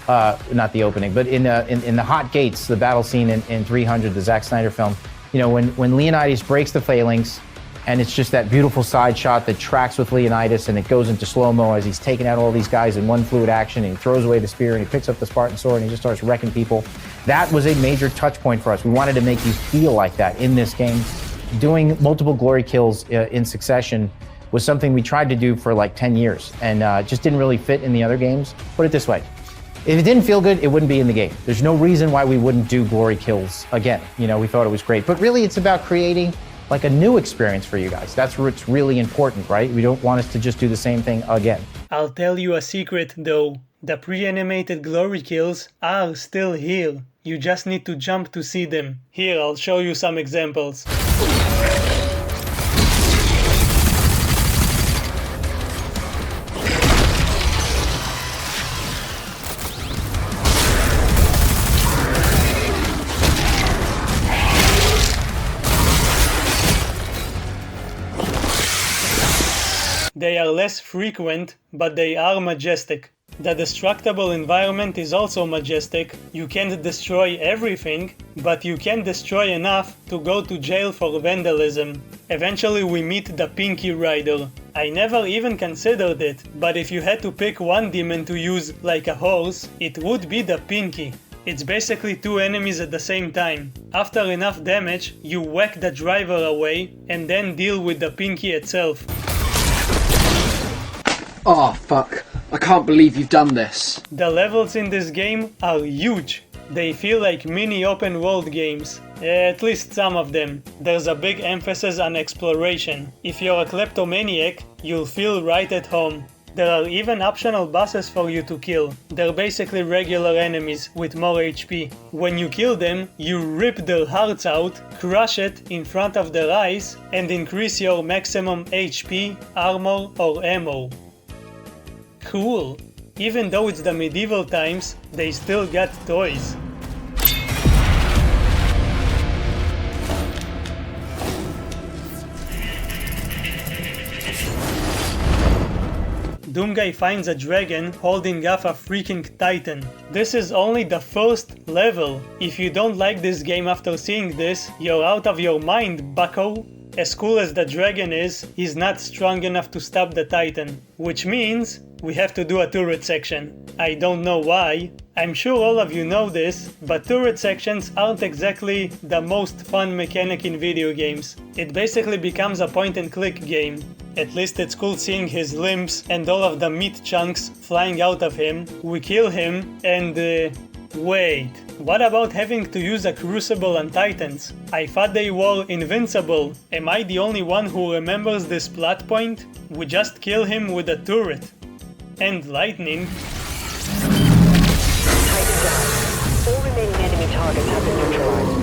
not the opening, but in the Hot Gates, the battle scene in 300, the Zack Snyder film, you know, when Leonidas breaks the phalanx, and it's just that beautiful side shot that tracks with Leonidas, and it goes into slow-mo as he's taking out all these guys in one fluid action, and he throws away the spear, and he picks up the Spartan sword, and he just starts wrecking people. That was a major touch point for us. We wanted to make you feel like that in this game. Doing multiple glory kills in succession was something we tried to do for like 10 years, and just didn't really fit in the other games. Put it this way. If it didn't feel good, it wouldn't be in the game. There's no reason why we wouldn't do glory kills again. You know, we thought it was great. But really, it's about creating like a new experience for you guys. That's what's really important, right? We don't want us to just do the same thing again. I'll tell you a secret though. The pre-animated glory kills are still here. You just need to jump to see them. Here, I'll show you some examples. They are less frequent, but they are majestic. The destructible environment is also majestic. You can't destroy everything, but you can destroy enough to go to jail for vandalism. Eventually we meet the Pinky Rider. I never even considered it, but if you had to pick one demon to use like a horse, it would be the Pinky. It's basically two enemies at the same time. After enough damage, you whack the driver away and then deal with the Pinky itself. Oh fuck, I can't believe you've done this. The levels in this game are huge. They feel like mini open world games. At least some of them. There's a big emphasis on exploration. If you're a kleptomaniac, you'll feel right at home. There are even optional bosses for you to kill. They're basically regular enemies with more HP. When you kill them, you rip their hearts out, crush it in front of their eyes, and increase your maximum HP, armor, or ammo. Cool. Even though it's the medieval times, they still got toys. Doomguy finds a dragon holding off a freaking titan. This is only the first level. If you don't like this game after seeing this, you're out of your mind, bucko. As cool as the dragon is, he's not strong enough to stop the Titan, which means we have to do a turret section. I don't know why. I'm sure all of you know this, but turret sections aren't exactly the most fun mechanic in video games. It basically becomes a point and click game. At least it's cool seeing his limbs and all of the meat chunks flying out of him. We kill him and wait, what about having to use a crucible on Titans? I thought they were invincible. Am I the only one who remembers this plot point? We just kill him with a turret. And lightning. Titan down. All remaining enemy targets have been neutralized.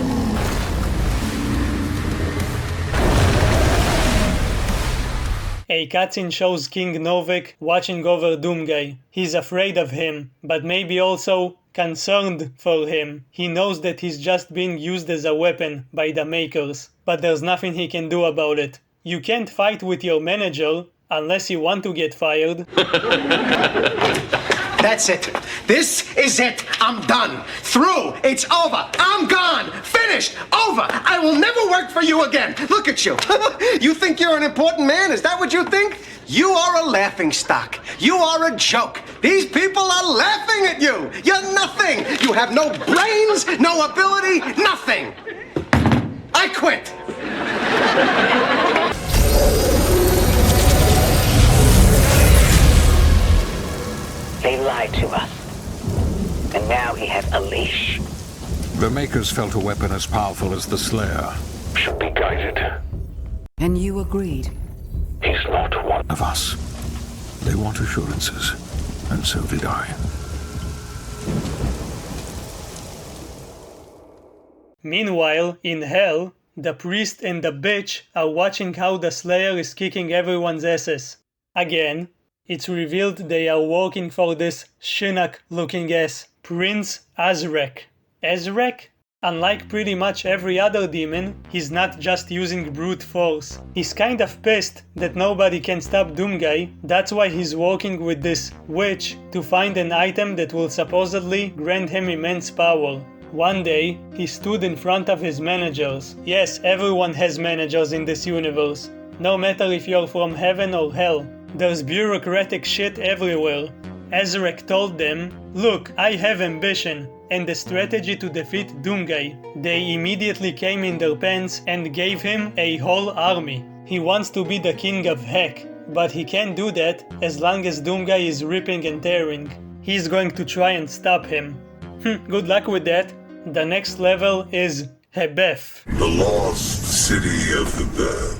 A cutscene shows King Novik watching over Doomguy. He's afraid of him, but maybe also concerned for him. He knows that he's just being used as a weapon by the makers, but there's nothing he can do about it. You can't fight with your manager unless you want to get fired. That's it. This is it. I'm done. Through. It's over. I'm gone. Finished. Over. I will never work for you again. Look at you. You think you're an important man? Is that what you think? You are a laughingstock. You are a joke. These people are laughing at you. You're nothing. You have no brains, no ability, nothing. I quit. They lied to us. And now he has a leash. The Makers felt a weapon as powerful as the Slayer should be guided. And you agreed? He's not one of us. They want assurances, and so did I. Meanwhile, in Hell, the priest and the bitch are watching how the Slayer is kicking everyone's asses. Again, it's revealed they are working for this Shinnok-looking ass, Prince Azrek. Azrek? Unlike pretty much every other demon, he's not just using brute force. He's kind of pissed that nobody can stop Doomguy. That's why he's working with this witch to find an item that will supposedly grant him immense power. One day, he stood in front of his managers. Yes, everyone has managers in this universe. No matter if you're from heaven or hell. There's bureaucratic shit everywhere. Azrek told them, "Look, I have ambition and a strategy to defeat Doomguy." They immediately came in their pants and gave him a whole army. He wants to be the king of heck, but he can't do that as long as Doomguy is ripping and tearing. He's going to try and stop him. Good luck with that. The next level is Hebeth. The lost city of Hebeth.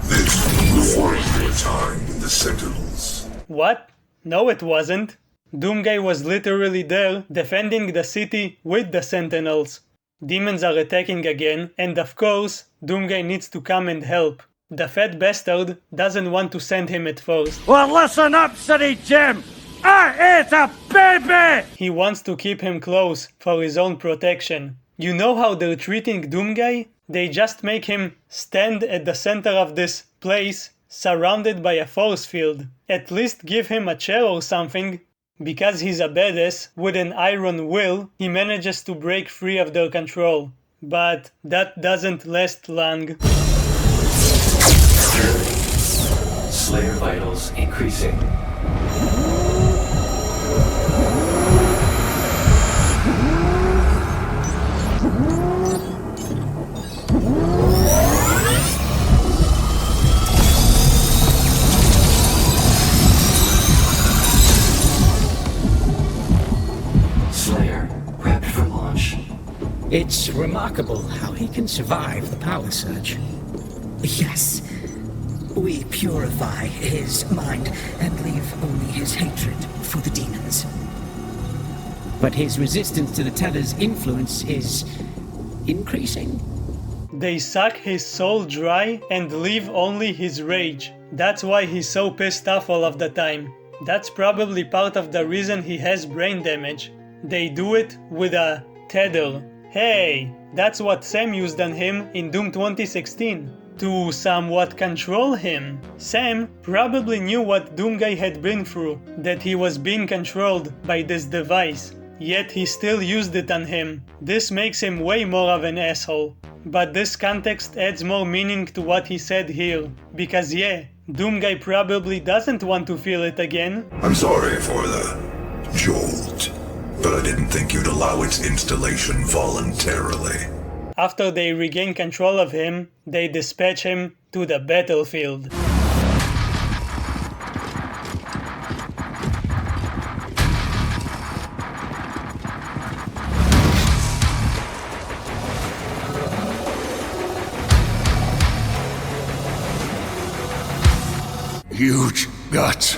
This was the time in the Sentinels. What? No, it wasn't. Doomguy was literally there, defending the city with the Sentinels. Demons are attacking again, and of course, Doomguy needs to come and help. The fat bastard doesn't want to send him at first. Well, listen up, City Jim! I is a baby! He wants to keep him close for his own protection. You know how they're treating Doomguy? They just make him stand at the center of this place, surrounded by a force field. At least give him a chair or something. Because he's a badass with an iron will, he manages to break free of their control. But that doesn't last long. Slayer vitals increasing. It's remarkable how he can survive the power surge. Yes. We purify his mind and leave only his hatred for the demons. But his resistance to the Teller's influence is increasing. They suck his soul dry and leave only his rage. That's why he's so pissed off all of the time. That's probably part of the reason he has brain damage. They do it with a tether. Hey, that's what Sam used on him in Doom 2016, to somewhat control him. Sam probably knew what Doomguy had been through, that he was being controlled by this device, yet he still used it on him. This makes him way more of an asshole. but this context adds more meaning to what he said here. Because yeah, Doomguy probably doesn't want to feel it again. I'm sorry for the jolt, but I didn't think you'd allow its installation voluntarily. After they regain control of him, they dispatch him to the battlefield. Huge guts.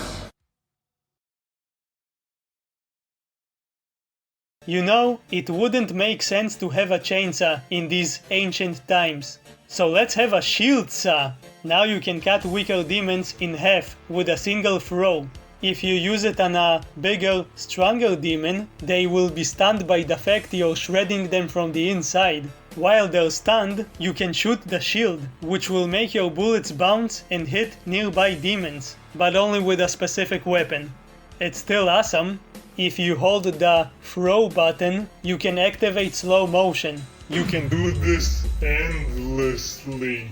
You know, it wouldn't make sense to have a chainsaw in these ancient times. So let's have a shield saw. Now you can cut weaker demons in half with a single throw. If you use it on a bigger, stronger demon, they will be stunned by the fact you're shredding them from the inside. While they're stunned, you can shoot the shield, which will make your bullets bounce and hit nearby demons, but only with a specific weapon. It's still awesome. If you hold the throw button, you can activate slow motion. You can do this endlessly.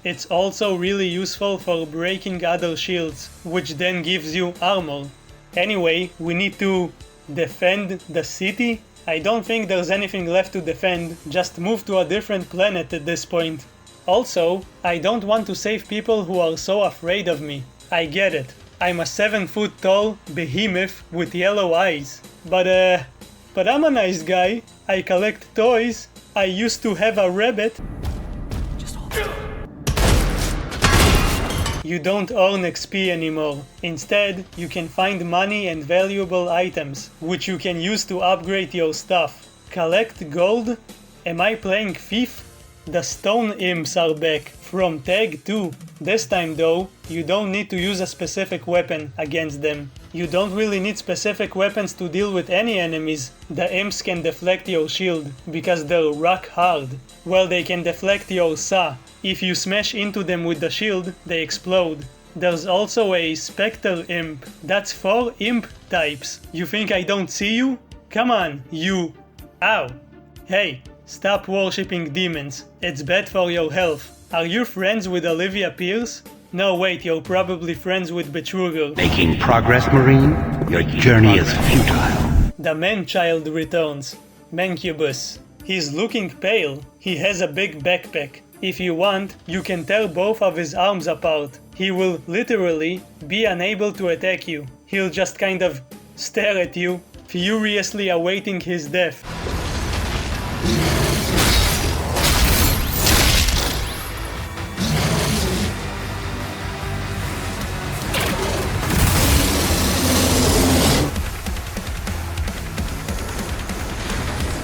It's also really useful for breaking other shields, which then gives you armor. Anyway, we need to defend the city. I don't think there's anything left to defend, just move to a different planet at this point. Also, I don't want to save people who are so afraid of me. I get it. I'm a 7-foot tall behemoth with yellow eyes. But I'm a nice guy. I collect toys. I used to have a rabbit. You don't earn XP anymore. Instead, you can find money and valuable items, which you can use to upgrade your stuff. Collect gold? Am I playing Thief? The stone imps are back, from Tag 2. This time though, you don't need to use a specific weapon against them. You don't really need specific weapons to deal with any enemies. The imps can deflect your shield, because they're rock hard. Well, they can deflect your saw. If you smash into them with the shield, they explode. There's also a Spectre Imp. That's 4 imp types. You think I don't see you? Come on, you... Ow! Hey, stop worshipping demons. It's bad for your health. Are you friends with Olivia Pierce? No, wait, you're probably friends with Betruger. Making progress, Marine? Your journey is futile. The man-child returns. Mancubus. He's looking pale. He has a big backpack. If you want, you can tear both of his arms apart. He will literally be unable to attack you. He'll just kind of stare at you, furiously awaiting his death.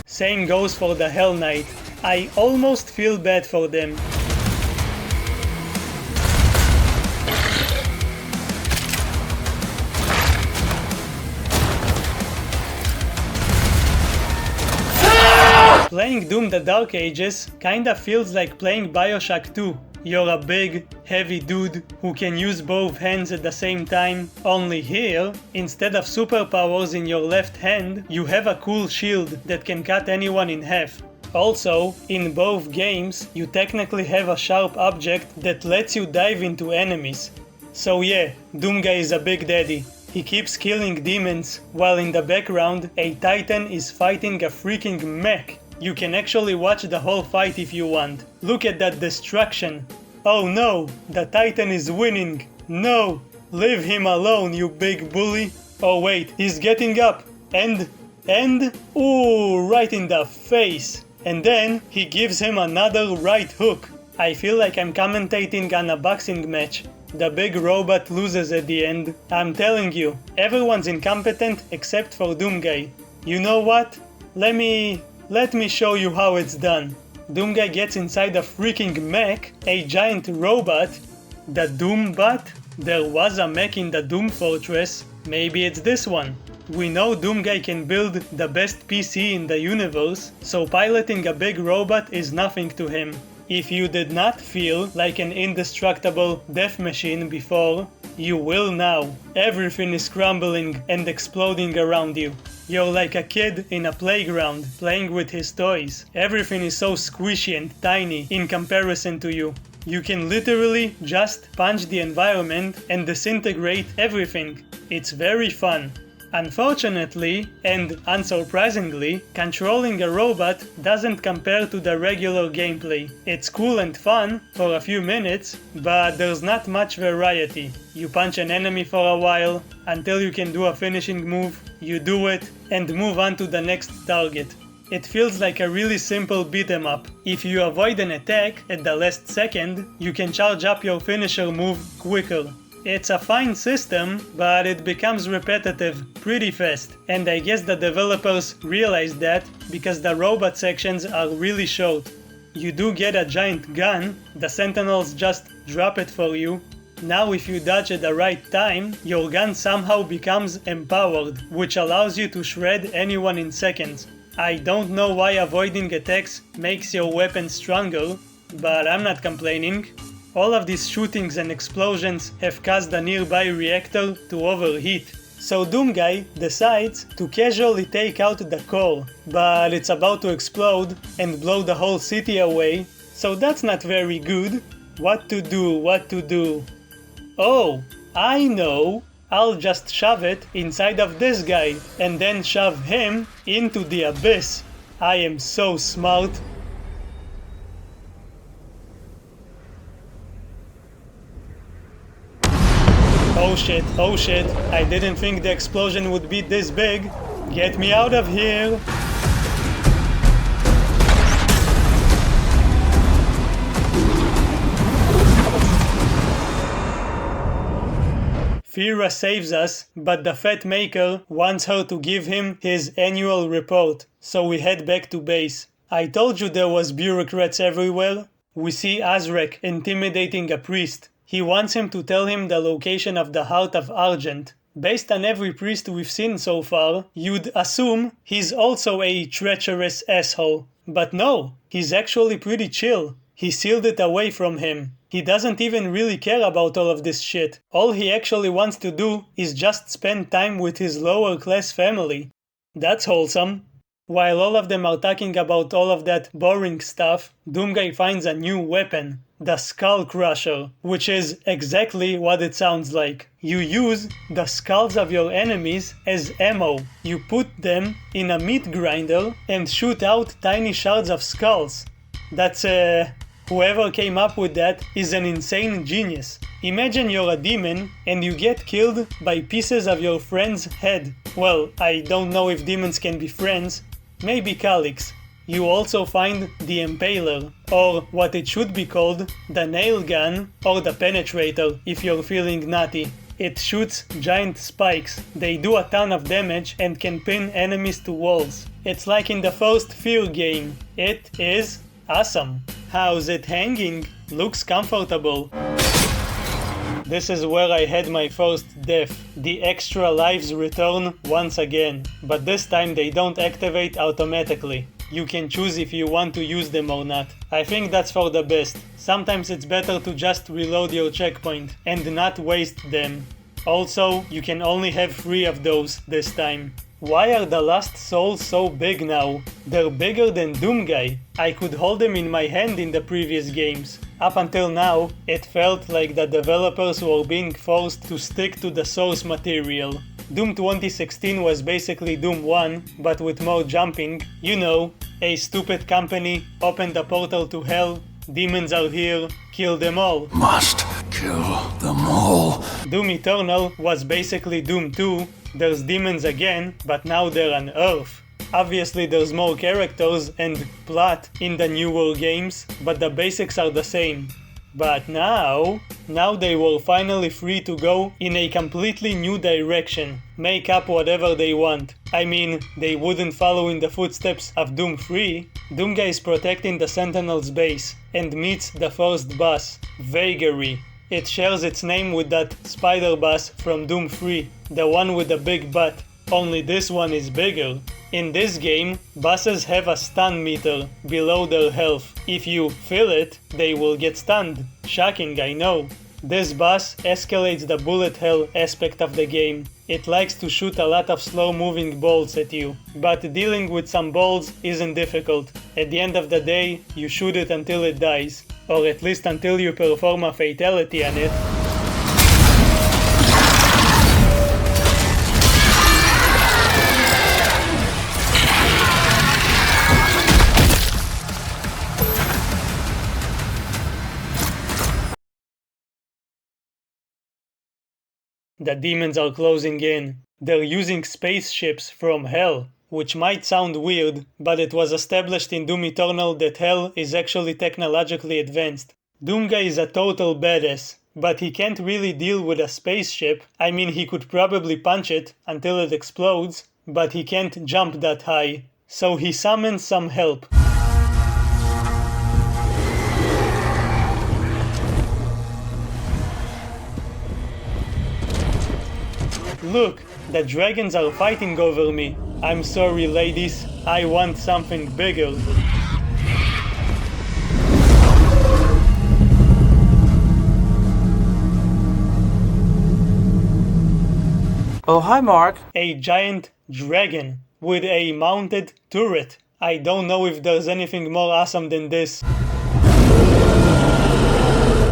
Same goes for the Hell Knight. I almost feel bad for them. Playing Doom the Dark Ages kinda feels like playing Bioshock 2. You're a big, heavy dude who can use both hands at the same time. Only here, instead of superpowers in your left hand, you have a cool shield that can cut anyone in half. Also, in both games, you technically have a sharp object that lets you dive into enemies. So yeah, Doomguy is a big daddy. He keeps killing demons, while in the background, a Titan is fighting a freaking mech. You can actually watch the whole fight if you want. Look at that destruction. Oh no, the Titan is winning. No, leave him alone, you big bully. Oh wait, he's getting up. And, ooh, right in the face. And then he gives him another right hook. I feel like I'm commentating on a boxing match. The big robot loses at the end. I'm telling you, everyone's incompetent except for Doomguy. You know what? Let me show you how it's done. Doomguy gets inside a freaking mech, a giant robot. The Doombot? There was a mech in the Doom Fortress. Maybe it's this one. We know Doomguy can build the best PC in the universe, so piloting a big robot is nothing to him. If you did not feel like an indestructible death machine before, you will now. Everything is crumbling and exploding around you. You're like a kid in a playground playing with his toys. Everything is so squishy and tiny in comparison to you. You can literally just punch the environment and disintegrate everything. It's very fun. Unfortunately, and unsurprisingly, controlling a robot doesn't compare to the regular gameplay. It's cool and fun for a few minutes, but there's not much variety. You punch an enemy for a while, until you can do a finishing move, you do it, and move on to the next target. It feels like a really simple beat 'em up. If you avoid an attack at the last second, you can charge up your finisher move quicker. It's a fine system, but it becomes repetitive pretty fast, and I guess the developers realized that because the robot sections are really short. You do get a giant gun, the sentinels just drop it for you. Now if you dodge at the right time, your gun somehow becomes empowered, which allows you to shred anyone in seconds. I don't know why avoiding attacks makes your weapon stronger, but I'm not complaining. All of these shootings and explosions have caused the nearby reactor to overheat. So Doomguy decides to casually take out the core, but it's about to explode and blow the whole city away, so that's not very good. What to do? Oh, I know! I'll just shove it inside of this guy and then shove him into the abyss. I am so smart. Oh shit, I didn't think the explosion would be this big. Get me out of here! Fira saves us, but the Fat Maker wants her to give him his annual report, so we head back to base. I told you there was bureaucrats everywhere. We see Azrek intimidating a priest. He wants him to tell him the location of the Heart of Argent. Based on every priest we've seen so far, you'd assume he's also a treacherous asshole. But no, he's actually pretty chill. He sealed it away from him. He doesn't even really care about all of this shit. All he actually wants to do is just spend time with his lower class family. That's wholesome. While all of them are talking about all of that boring stuff, Doomguy finds a new weapon, the Skull Crusher, which is exactly what it sounds like. You use the skulls of your enemies as ammo. You put them in a meat grinder and shoot out tiny shards of skulls. That's whoever came up with that is an insane genius. Imagine you're a demon and you get killed by pieces of your friend's head. Well, I don't know if demons can be friends. Maybe Calyx. You also find the Impaler, or what it should be called, the Nail Gun or the Penetrator if you're feeling naughty. It shoots giant spikes. They do a ton of damage and can pin enemies to walls. It's like in the first Fear game. It is awesome. How's it hanging? Looks comfortable. This is where I had my first death. The extra lives return once again, but this time they don't activate automatically. You can choose if you want to use them or not. I think that's for the best. Sometimes it's better to just reload your checkpoint and not waste them. Also, you can only have 3 of those this time. Why are the Lost Souls so big now? They're bigger than Doomguy. I could hold them in my hand in the previous games. Up until now, it felt like the developers were being forced to stick to the source material. Doom 2016 was basically Doom 1, but with more jumping. You know, a stupid company opened a portal to hell, demons are here, kill them all. Must kill them all. Doom Eternal was basically Doom 2. There's demons again, but now they're on Earth. Obviously there's more characters and plot in the newer games, but the basics are the same. But now they were finally free to go in a completely new direction, make up whatever they want. I mean, they wouldn't follow in the footsteps of Doom 3. Doomguy is protecting the Sentinel's base and meets the first boss, Vagary. It shares its name with that spider boss from Doom 3, the one with the big butt, only this one is bigger. In this game, bosses have a stun meter below their health. If you fill it, they will get stunned. Shocking, I know. This boss escalates the bullet hell aspect of the game. It likes to shoot a lot of slow-moving bolts at you, but dealing with some bolts isn't difficult. At the end of the day, you shoot it until it dies, or at least until you perform a fatality on it. The demons are closing in. They're using spaceships from Hell, which might sound weird, but it was established in Doom Eternal that Hell is actually technologically advanced. Doomguy is a total badass, but he can't really deal with a spaceship. I mean, he could probably punch it until it explodes, but he can't jump that high. So he summons some help. Look, the dragons are fighting over me. I'm sorry, ladies, I want something bigger. Oh, hi, Mark. A giant dragon with a mounted turret. I don't know if there's anything more awesome than this.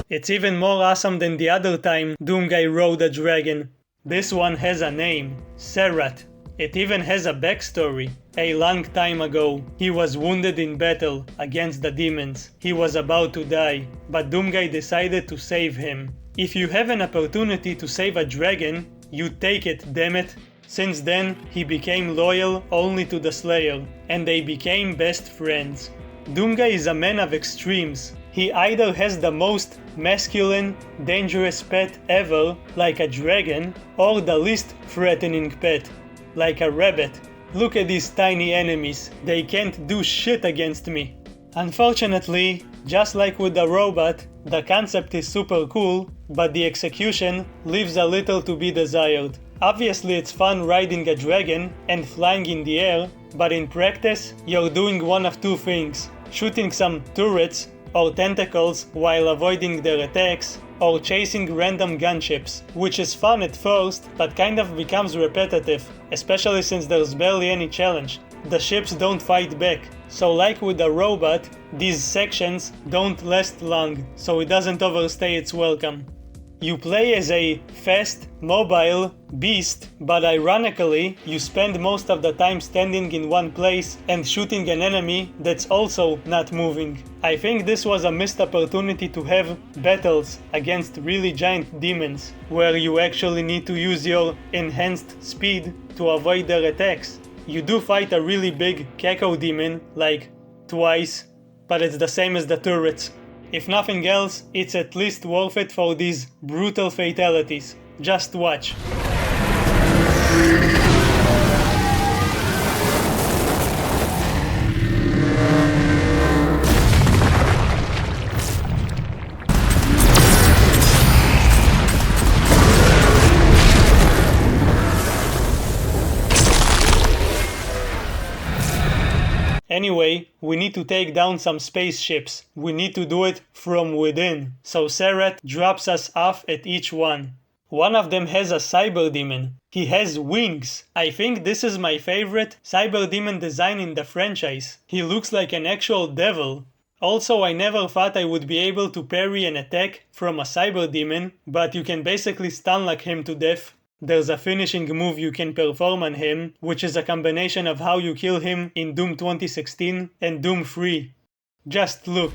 It's even more awesome than the other time Doomguy rode a dragon. This one has a name, Serrat. It even has a backstory. A long time ago, he was wounded in battle against the demons. He was about to die, but Doomguy decided to save him. If you have an opportunity to save a dragon, you take it, damn it. Since then, he became loyal only to the Slayer, and they became best friends. Doomguy is a man of extremes. He either has the most masculine, dangerous pet ever, like a dragon, or the least threatening pet, like a rabbit. Look at these tiny enemies, they can't do shit against me. Unfortunately, just like with the robot, the concept is super cool, but the execution leaves a little to be desired. Obviously it's fun riding a dragon and flying in the air, but in practice, you're doing one of two things: shooting some turrets or tentacles while avoiding their attacks, or chasing random gunships, which is fun at first, but kind of becomes repetitive, especially since there's barely any challenge. The ships don't fight back, so like with the robot, these sections don't last long, so it doesn't overstay its welcome. You play as a fast, mobile beast, but ironically, you spend most of the time standing in one place and shooting an enemy that's also not moving. I think this was a missed opportunity to have battles against really giant demons, where you actually need to use your enhanced speed to avoid their attacks. You do fight a really big Keko demon, like twice, but it's the same as the turrets. If nothing else, it's at least worth it for these brutal fatalities. Just watch. Anyway, we need to take down some spaceships. We need to do it from within. So Serrat drops us off at each one. One of them has a cyber demon. He has wings. I think this is my favorite cyber demon design in the franchise. He looks like an actual devil. Also, I never thought I would be able to parry an attack from a cyber demon, but you can basically stun-lock him to death. There's a finishing move you can perform on him, which is a combination of how you kill him in Doom 2016 and Doom 3. Just look.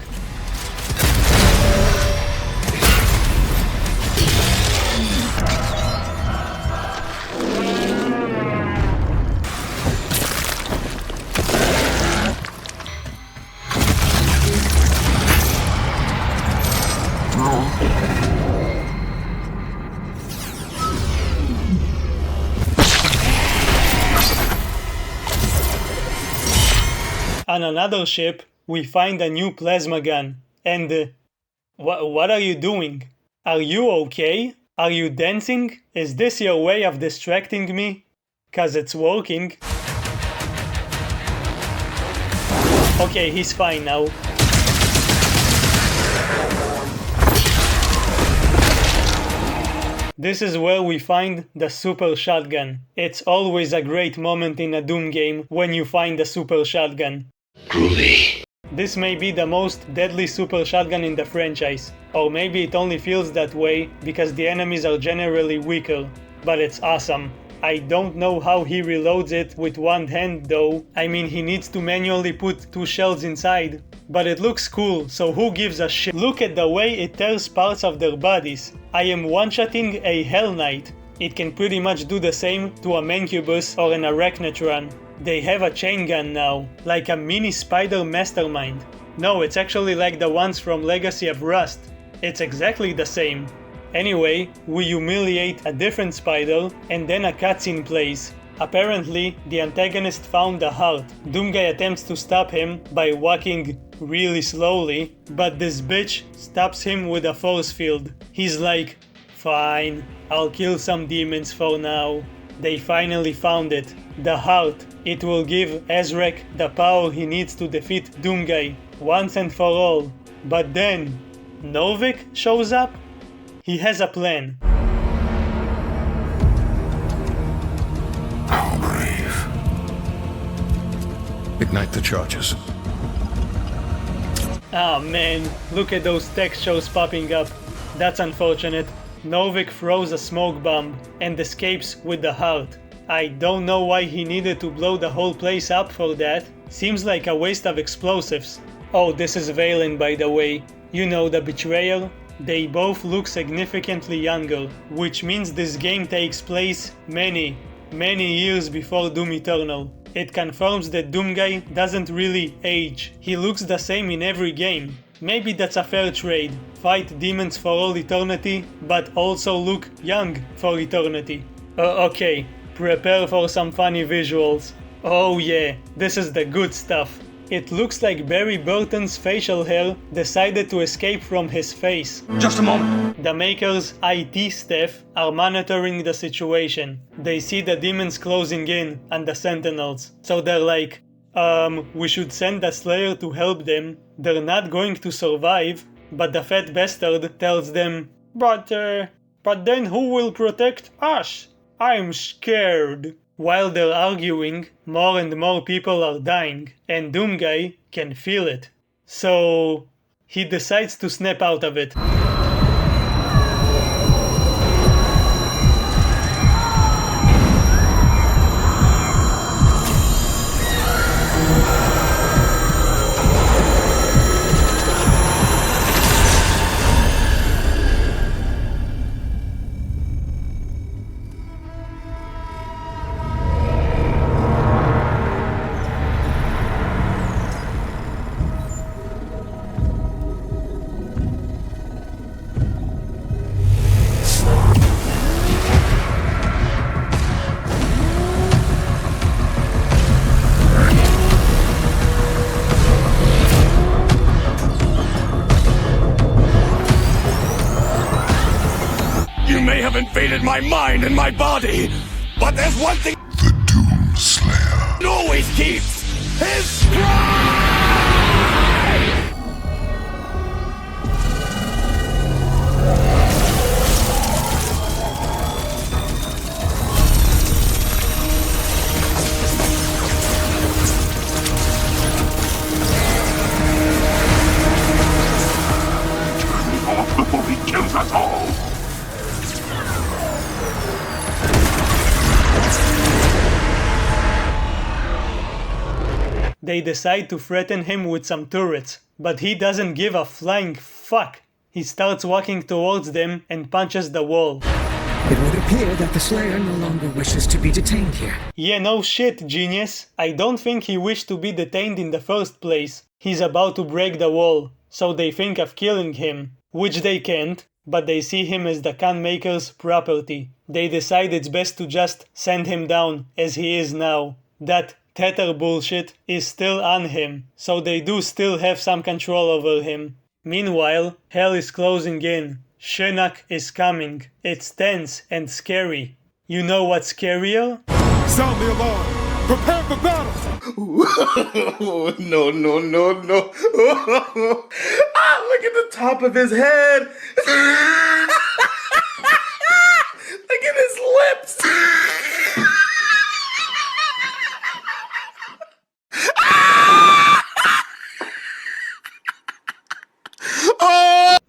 On another ship, we find a new plasma gun. And what are you doing? Are you okay? Are you dancing? Is this your way of distracting me? 'Cause it's working. Okay, he's fine now. This is where we find the super shotgun. It's always a great moment in a Doom game when you find the super shotgun. Groovy. This may be the most deadly super shotgun in the franchise, or maybe it only feels that way because the enemies are generally weaker, but it's awesome. I don't know how he reloads it with one hand though. I mean, he needs to manually put 2 shells inside. But it looks cool, so who gives a shit? Look at the way it tears parts of their bodies. I am one-shotting a Hell Knight. It can pretty much do the same to a Mancubus or an Arachnotron. They have a chain gun now, like a mini spider mastermind. No, it's actually like the ones from Legacy of Rust. It's exactly the same. Anyway, we humiliate a different spider, and then a cutscene plays. Apparently, the antagonist found the heart. Doomguy attempts to stop him by walking really slowly, but this bitch stops him with a force field. He's like, fine, I'll kill some demons for now. They finally found it. The heart. It will give Ezrek the power he needs to defeat Doomguy once and for all. But then, Novik shows up? He has a plan. How brave. Ignite the charges. Ah man, look at those textures popping up. That's unfortunate. Novik throws a smoke bomb and escapes with the heart. I don't know why he needed to blow the whole place up for that. Seems like a waste of explosives. Oh, this is Valen, by the way. You know, the betrayer? They both look significantly younger, which means this game takes place many years before Doom Eternal. It confirms that Doomguy doesn't really age. He looks the same in every game. Maybe that's a fair trade. Fight demons for all eternity, but also look young for eternity. Okay, prepare for some funny visuals. Oh yeah, this is the good stuff. It looks like Barry Burton's facial hair decided to escape from his face. Just a moment. The Maker's IT staff are monitoring the situation. They see the demons closing in and the Sentinels. So they're like, we should send the Slayer to help them. They're not going to survive. But the fat bastard tells them, But then who will protect us? I'm scared. While they're arguing, more and more people are dying, and Doomguy can feel it. So he decides to snap out of it. Invaded my mind and my body, but there's one thing the Doom Slayer always keeps his pride! Turn him off before he kills us all! They decide to threaten him with some turrets, but he doesn't give a flying fuck. He starts walking towards them and punches the wall. It would appear that the Slayer no longer wishes to be detained here. Yeah, no shit, genius. I don't think he wished to be detained in the first place. He's about to break the wall, so they think of killing him, which they can't, but they see him as the Khan Maker's property. They decide it's best to just send him down as he is now. That Tether bullshit is still on him, so they do still have some control over him. Meanwhile, hell is closing in. Shinnok is coming. It's tense and scary. You know what's scarier? Sound the alarm! Prepare for battle! No. Look at the top of his head!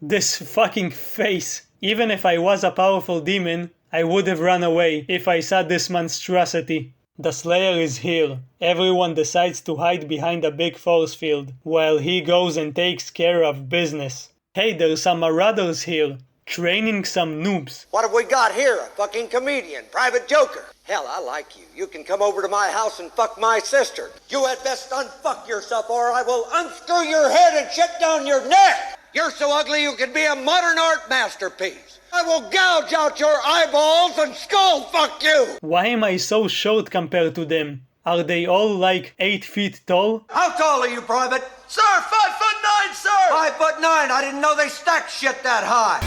This fucking face. Even if I was a powerful demon, I would have run away if I saw this monstrosity. The Slayer is here. Everyone decides to hide behind a big force field, while he goes and takes care of business. Hey, there's some marauders here, training some noobs. What have we got here? A fucking comedian, private joker. Hell, I like you. You can come over to my house and fuck my sister. You had best unfuck yourself or I will unscrew your head and shut down your neck. You're so ugly you could be a modern art masterpiece. I will gouge out your eyeballs and skull fuck you. Why am I so short compared to them? Are they all like 8 feet tall? How tall are you, Private? Sir, 5'9", sir! 5'9", I didn't know they stacked shit that high.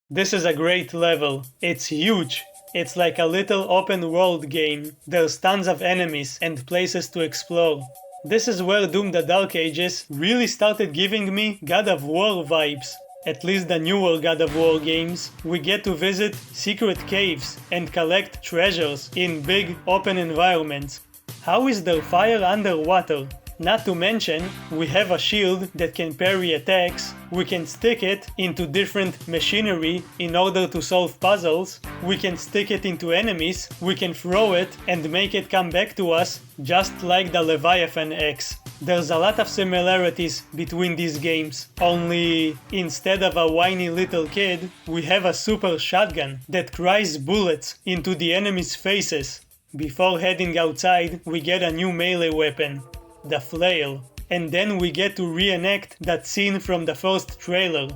This is a great level. It's huge. It's like a little open world game. There's tons of enemies and places to explore. This is where Doom the Dark Ages really started giving me God of War vibes. At least the newer God of War games. We get to visit secret caves and collect treasures in big open environments. How is there fire underwater? Not to mention, we have a shield that can parry attacks, we can stick it into different machinery in order to solve puzzles, we can stick it into enemies, we can throw it and make it come back to us, just like the Leviathan X. There's a lot of similarities between these games, only instead of a whiny little kid, we have a super shotgun that cries bullets into the enemies' faces. Before heading outside, we get a new melee weapon, the flail, and then we get to reenact that scene from the first trailer.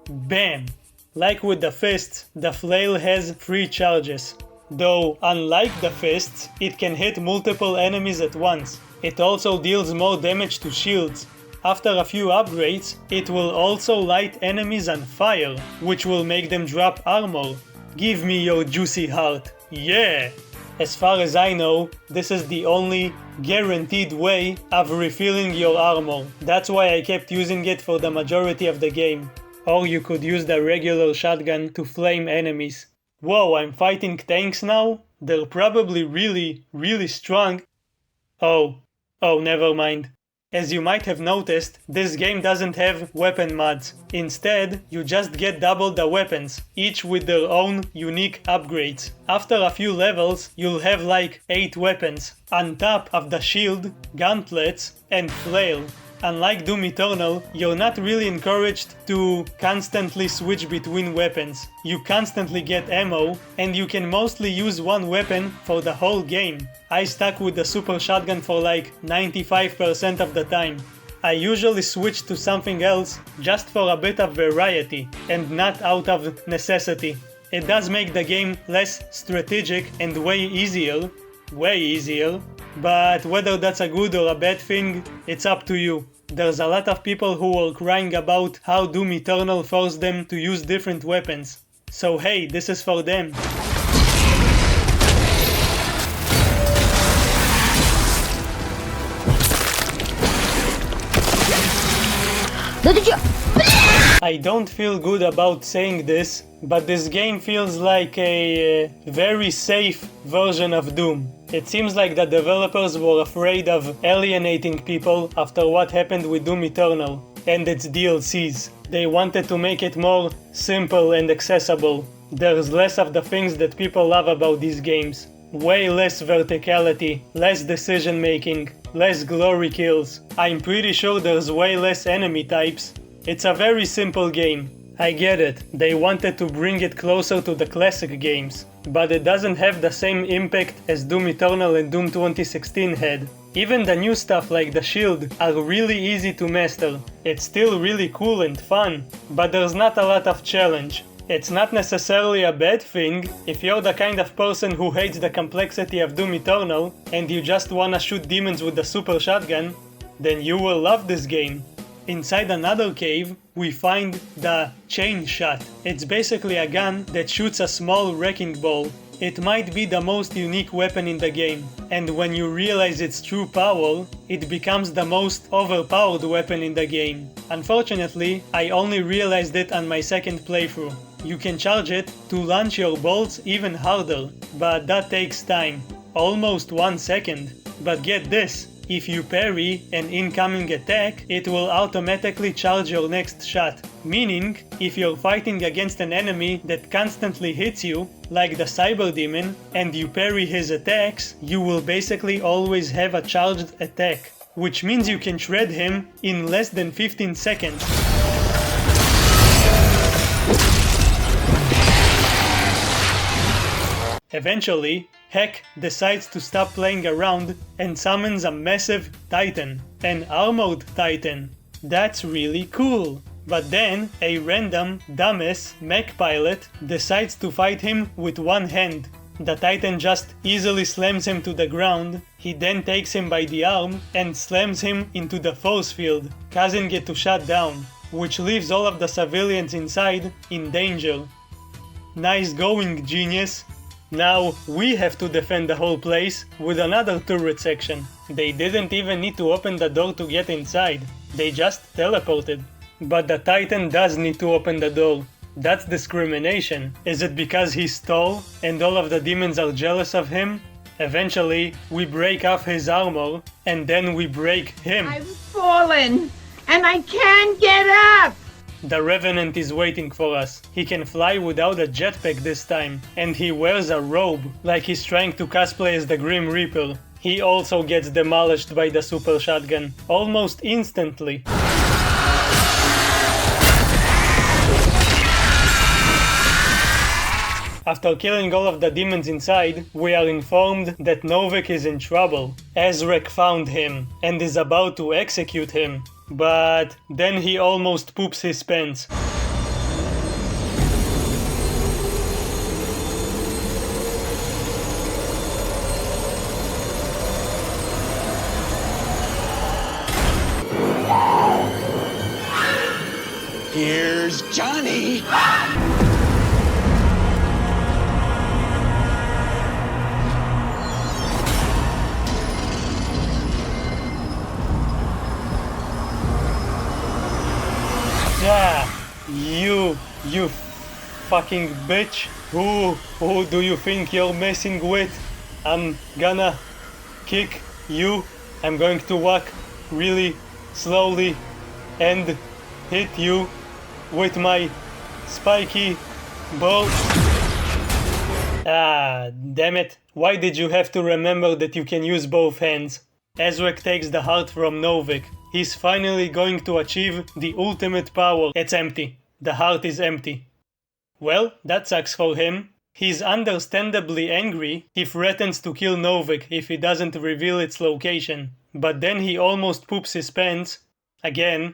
Bam! Like with the fists, the flail has 3 charges. Though, unlike the fists, it can hit multiple enemies at once. It also deals more damage to shields. After a few upgrades, it will also light enemies on fire, which will make them drop armor. Give me your juicy heart. Yeah! As far as I know, this is the only guaranteed way of refilling your armor. That's why I kept using it for the majority of the game. Or you could use the regular shotgun to flame enemies. Whoa, I'm fighting tanks now? They're probably really strong. Oh, never mind. As you might have noticed, this game doesn't have weapon mods. Instead, you just get double the weapons, each with their own unique upgrades. After a few levels, you'll have like 8 weapons, on top of the shield, gauntlets, and flail. Unlike Doom Eternal, you're not really encouraged to constantly switch between weapons. You constantly get ammo, and you can mostly use one weapon for the whole game. I stuck with the super shotgun for like 95% of the time. I usually switch to something else just for a bit of variety, and not out of necessity. It does make the game less strategic and way easier, but whether that's a good or a bad thing, it's up to you. There's a lot of people who were crying about how Doom Eternal forced them to use different weapons. So hey, this is for them. I don't feel good about saying this, but this game feels like a very safe version of Doom. It seems like the developers were afraid of alienating people after what happened with Doom Eternal and its DLCs. They wanted to make it more simple and accessible. There's less of the things that people love about these games. Way less verticality, less decision making, less glory kills. I'm pretty sure there's way less enemy types. It's a very simple game. I get it, they wanted to bring it closer to the classic games, but it doesn't have the same impact as Doom Eternal and Doom 2016 had. Even the new stuff like the shield are really easy to master. It's still really cool and fun, but there's not a lot of challenge. It's not necessarily a bad thing. If you're the kind of person who hates the complexity of Doom Eternal and you just wanna shoot demons with the super shotgun, then you will love this game. Inside another cave, we find the chain shot. It's basically a gun that shoots a small wrecking ball. It might be the most unique weapon in the game, and when you realize its true power, it becomes the most overpowered weapon in the game. Unfortunately, I only realized it on my second playthrough. You can charge it to launch your bolts even harder, but that takes time. Almost 1 second. But get this, if you parry an incoming attack, it will automatically charge your next shot. Meaning, if you're fighting against an enemy that constantly hits you, like the Cyber Demon, and you parry his attacks, you will basically always have a charged attack, which means you can shred him in less than 15 seconds. Eventually, Heck decides to stop playing around and summons a massive Titan, an armored Titan. That's really cool. But then, a random, dumbass mech pilot decides to fight him with one hand. The Titan just easily slams him to the ground. He then takes him by the arm and slams him into the force field, causing it to shut down, which leaves all of the civilians inside in danger. Nice going, genius! Now we have to defend the whole place with another turret section. They didn't even need to open the door to get inside, they just teleported. But the Titan does need to open the door. That's discrimination. Is it because he's tall and all of the demons are jealous of him? Eventually, we break off his armor and then we break him. I've fallen and I can't get up! The Revenant is waiting for us. He can fly without a jetpack this time, and he wears a robe, like he's trying to cosplay as the Grim Reaper. He also gets demolished by the super shotgun, almost instantly. After killing all of the demons inside, we are informed that Novik is in trouble. Ezrek found him, and is about to execute him. But then he almost poops his pants. Here's Johnny! Yeah, you fucking bitch. Who do you think you're messing with? I'm gonna kick you. I'm going to walk really slowly and hit you with my spiky bow. Ah, damn it. Why did you have to remember that you can use both hands? Ezrek takes the heart from Novik. He's finally going to achieve the ultimate power. It's empty. The heart is empty. Well, that sucks for him. He's understandably angry. He threatens to kill Novik if he doesn't reveal its location. But then he almost poops his pants. Again.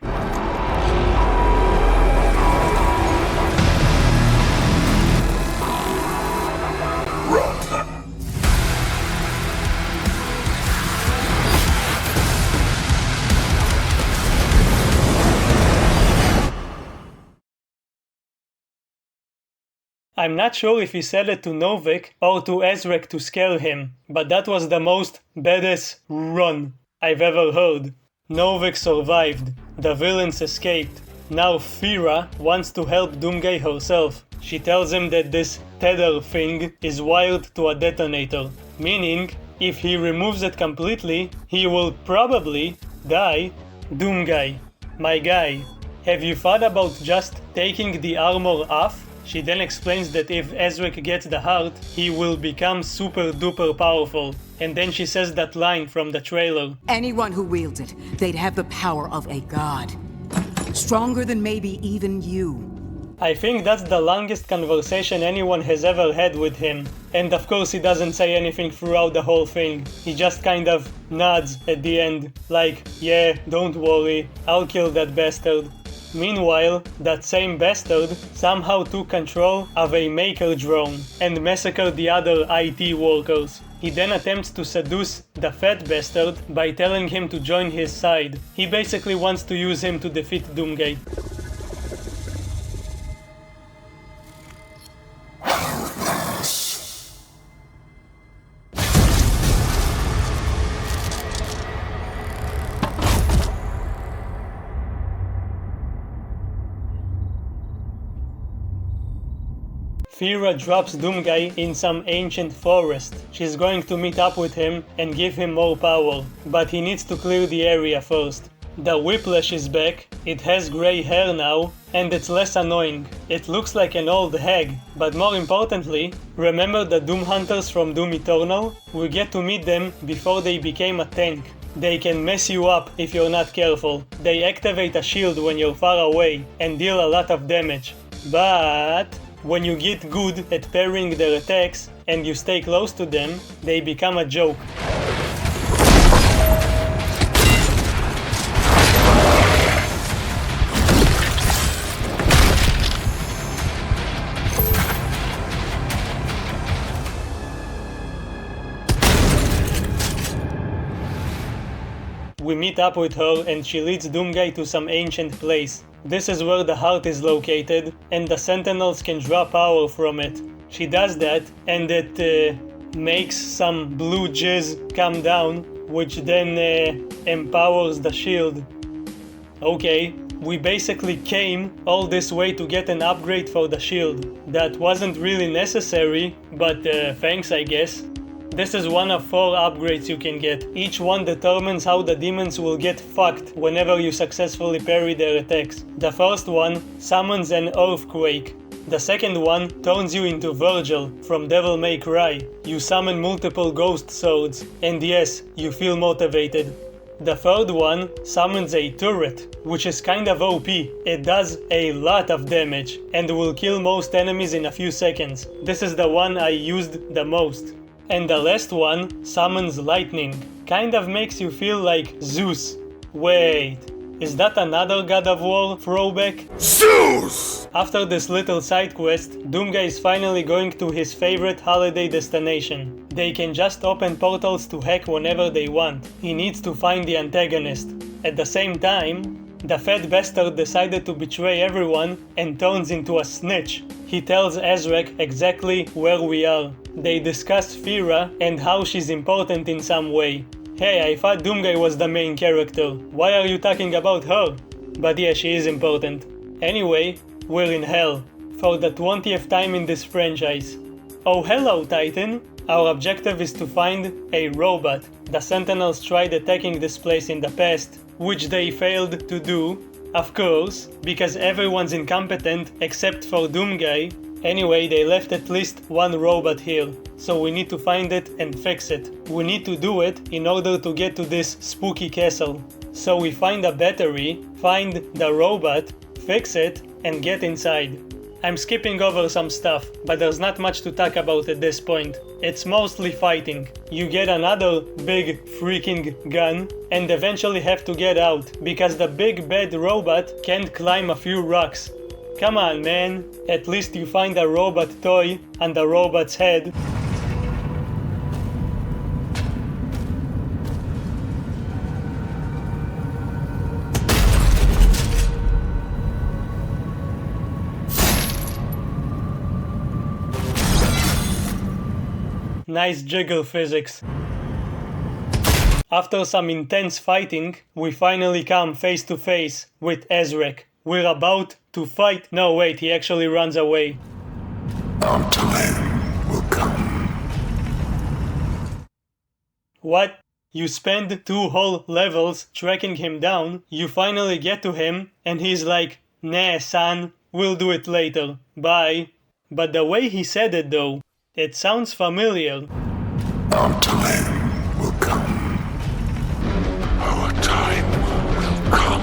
I'm not sure if he said it to Novik or to Ezrek to scare him, but that was the most badass run I've ever heard. Novik survived, the villains escaped. Now Fira wants to help Doomguy herself. She tells him that this tether thing is wired to a detonator, meaning if he removes it completely, he will probably die. Doomguy, my guy, have you thought about just taking the armor off? She then explains that if Ezrek gets the heart, he will become super duper powerful. And then she says that line from the trailer. Anyone who wields it, they'd have the power of a god. Stronger than maybe even you. I think that's the longest conversation anyone has ever had with him. And of course he doesn't say anything throughout the whole thing. He just kind of nods at the end, like, yeah, don't worry, I'll kill that bastard. Meanwhile, that same bastard somehow took control of a maker drone and massacred the other IT workers. He then attempts to seduce the fat bastard by telling him to join his side. He basically wants to use him to defeat Doomguy. Fira drops Doomguy in some ancient forest. She's going to meet up with him and give him more power, but he needs to clear the area first. The Whiplash is back, it has grey hair now, and it's less annoying. It looks like an old hag, but more importantly, remember the Doom Hunters from Doom Eternal? We get to meet them before they became a tank. They can mess you up if you're not careful. They activate a shield when you're far away and deal a lot of damage. But when you get good at parrying their attacks and you stay close to them, they become a joke. We meet up with her and she leads Doomguy to some ancient place. This is where the heart is located and the Sentinels can draw power from it. She does that and it makes some blue jizz come down, which then empowers the shield. Okay, we basically came all this way to get an upgrade for the shield. That wasn't really necessary, but thanks I guess. This is one of 4 upgrades you can get. Each one determines how the demons will get fucked whenever you successfully parry their attacks. The first one summons an earthquake. The second one turns you into Virgil from Devil May Cry. You summon multiple ghost swords, and yes, you feel motivated. The third one summons a turret, which is kind of OP. It does a lot of damage and will kill most enemies in a few seconds. This is the one I used the most. And the last one summons lightning. Kind of makes you feel like Zeus. Wait, is that another God of War throwback? Zeus! After this little side quest, Doomguy is finally going to his favorite holiday destination. They can just open portals to hack whenever they want. He needs to find the antagonist. At the same time, the fat bastard decided to betray everyone and turns into a snitch. He tells Ezrek exactly where we are. They discuss Fira and how she's important in some way. Hey, I thought Doomguy was the main character. Why are you talking about her? But yeah, she is important. Anyway, we're in hell. For the 20th time in this franchise. Oh hello, Titan! Our objective is to find a robot. The Sentinels tried attacking this place in the past, which they failed to do, of course, because everyone's incompetent except for Doomguy. Anyway, they left at least one robot here, so we need to find it and fix it. We need to do it in order to get to this spooky castle. So we find a battery, find the robot, fix it, and get inside. I'm skipping over some stuff, but there's not much to talk about at this point. It's mostly fighting. You get another big freaking gun and eventually have to get out, because the big bad robot can't climb a few rocks. Come on, man. At least you find a robot toy on the robot's head. Nice jiggle physics. After some intense fighting, we finally come face to face with Ezrek. We're about to fight. No, wait, he actually runs away. Our time will come. What? You spend 2 whole levels tracking him down, you finally get to him, and he's like, nah, son, we'll do it later. Bye. But the way he said it though, it sounds familiar. Our time will come. Our time will come.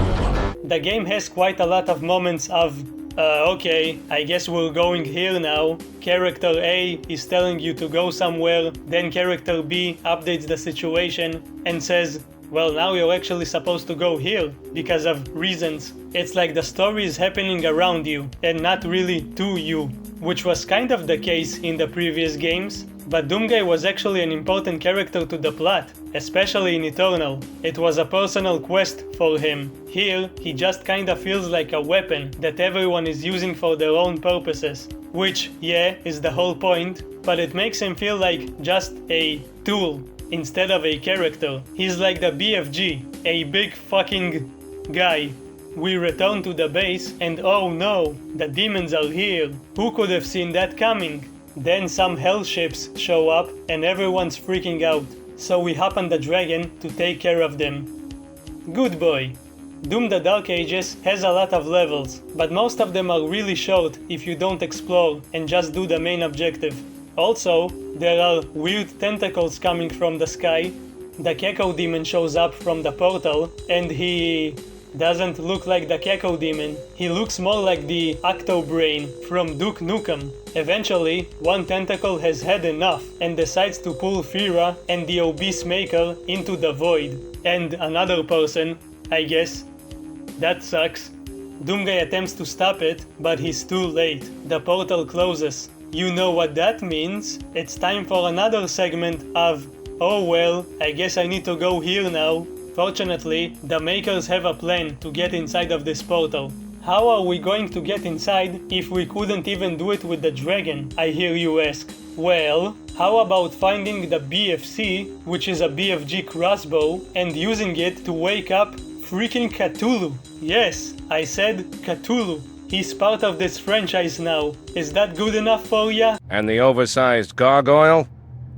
The game has quite a lot of moments of, okay, I guess we're going here now. Character A is telling you to go somewhere, then character B updates the situation and says, well, now you're actually supposed to go here, because of reasons. It's like the story is happening around you, and not really to you, which was kind of the case in the previous games. But Doomguy was actually an important character to the plot, especially in Eternal. It was a personal quest for him. Here, he just kinda feels like a weapon that everyone is using for their own purposes. Which, yeah, is the whole point, but it makes him feel like just a tool instead of a character. He's like the BFG, a big fucking guy. we return to the base and oh no, the demons are here. Who could have seen that coming? Then some hell ships show up and everyone's freaking out. So we hop on the dragon to take care of them. Good boy. Doom the Dark Ages has a lot of levels, but most of them are really short if you don't explore and just do the main objective. Also, there are weird tentacles coming from the sky. The Gecko Demon shows up from the portal, and he doesn't look like the Gecko Demon. He looks more like the Octobrain from Duke Nukem. Eventually, one tentacle has had enough and decides to pull Fira and the obese maker into the void. And another person, I guess. That sucks. Doomguy attempts to stop it, but he's too late. The portal closes. You know what that means? It's time for another segment of, oh well, I guess I need to go here now. Fortunately, the makers have a plan to get inside of this portal. How are we going to get inside if we couldn't even do it with the dragon, I hear you ask? Well, how about finding the BFC, which is a BFG crossbow, and using it to wake up freaking Cthulhu? Yes, I said Cthulhu. He's part of this franchise now. Is that good enough for ya? And the oversized gargoyle?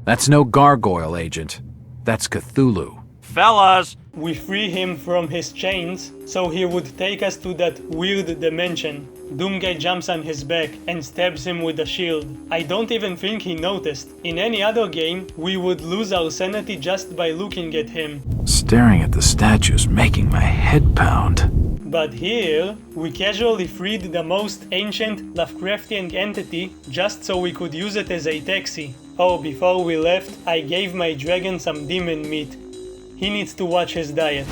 That's no gargoyle, Agent. That's Cthulhu. Fellas! We free him from his chains, so he would take us to that weird dimension. Doomguy jumps on his back and stabs him with a shield. I don't even think he noticed. In any other game, we would lose our sanity just by looking at him. Staring at the statue's making my head pound. But here, we casually freed the most ancient Lovecraftian entity just so we could use it as a taxi. Oh, before we left, I gave my dragon some demon meat. He needs to watch his diet.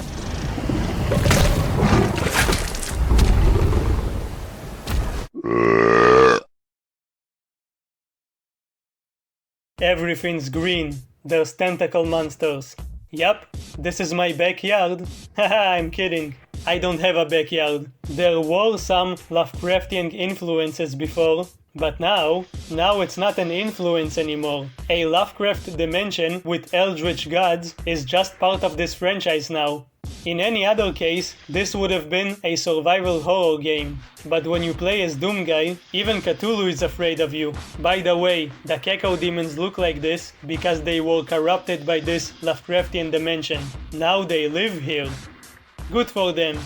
Everything's green. There's tentacle monsters. Yup, this is my backyard. Haha, I'm kidding. I don't have a backyard. There were some Lovecraftian influences before, but now it's not an influence anymore. A Lovecraft dimension with eldritch gods is just part of this franchise now. In any other case, this would have been a survival horror game. But when you play as Doomguy, even Cthulhu is afraid of you. By the way, the Gecko demons look like this because they were corrupted by this Lovecraftian dimension. Now they live here. Good for them.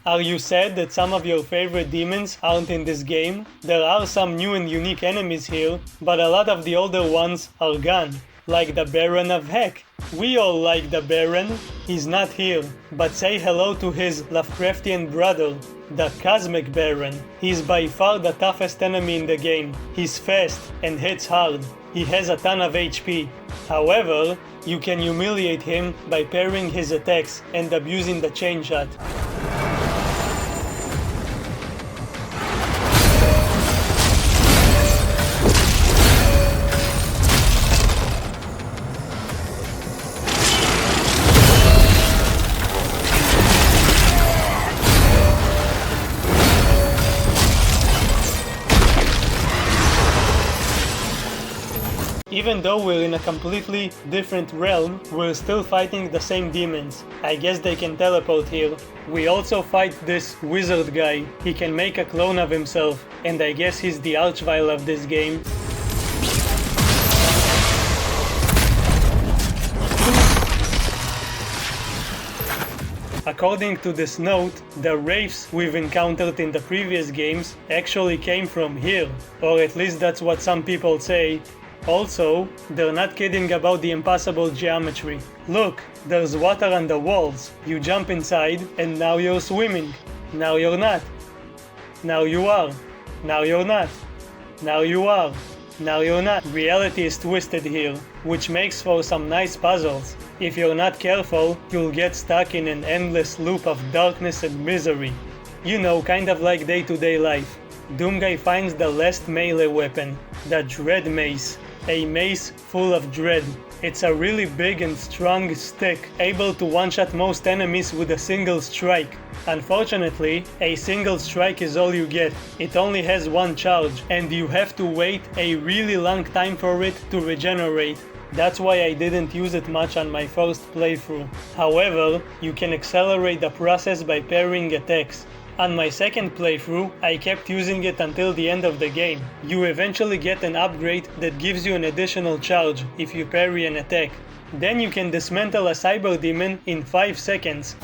Are you sad that some of your favorite demons aren't in this game? There are some new and unique enemies here, but a lot of the older ones are gone. Like the Baron of Heck. We all like the Baron. He's not here, but say hello to his Lovecraftian brother, the Cosmic Baron. He's by far the toughest enemy in the game. He's fast and hits hard. He has a ton of HP. However, you can humiliate him by parrying his attacks and abusing the chain shot. Even though we're in a completely different realm, we're still fighting the same demons. I guess they can teleport here. We also fight this wizard guy. He can make a clone of himself, and I guess he's the archvile of this game. According to this note, the wraiths we've encountered in the previous games actually came from here, or at least that's what some people say. Also, they're not kidding about the impossible geometry. Look, there's water on the walls. You jump inside and now you're swimming. Now you're not. Now you are. Now you're not. Now you are. Now you're not. Reality is twisted here, which makes for some nice puzzles. If you're not careful, you'll get stuck in an endless loop of darkness and misery. You know, kind of like day-to-day life. Doomguy finds the last melee weapon, the Dread Mace. A mace full of dread. It's a really big and strong stick, able to one-shot most enemies with a single strike. Unfortunately, a single strike is all you get. It only has one charge, and you have to wait a really long time for it to regenerate. That's why I didn't use it much on my first playthrough. However, you can accelerate the process by parrying attacks. On my second playthrough, I kept using it until the end of the game. You eventually get an upgrade that gives you an additional charge if you parry an attack. Then you can dismantle a cyber demon in 5 seconds.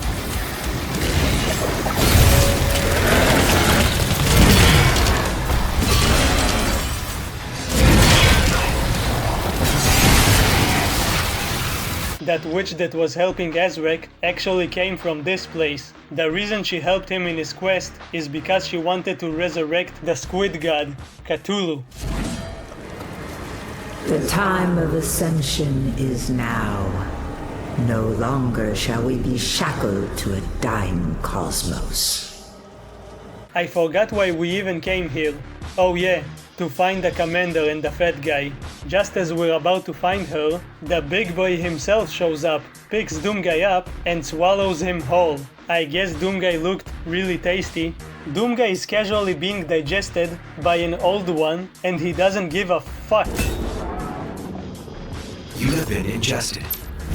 That witch that was helping Azrek actually came from this place. The reason she helped him in his quest is because she wanted to resurrect the squid god, Cthulhu. The time of ascension is now. No longer shall we be shackled to a dying cosmos. I forgot why we even came here. Oh yeah, to find the commander and the fat guy. Just as we're about to find her, the big boy himself shows up, picks Doomguy up, and swallows him whole. I guess Doomguy looked really tasty. Doomguy is casually being digested by an old one, and he doesn't give a fuck. You have been ingested.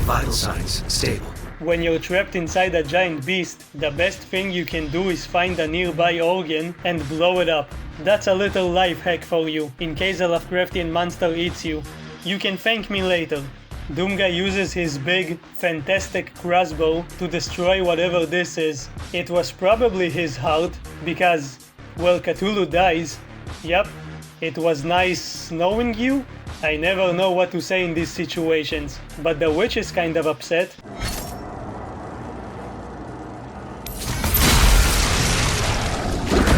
Vital signs stable. When you're trapped inside a giant beast, the best thing you can do is find a nearby organ and blow it up. That's a little life hack for you, in case a Lovecraftian monster eats you. You can thank me later. Doomguy uses his big, fantastic crossbow to destroy whatever this is. It was probably his heart, because, well, Cthulhu dies. Yup, it was nice knowing you. I never know what to say in these situations, but the witch is kind of upset.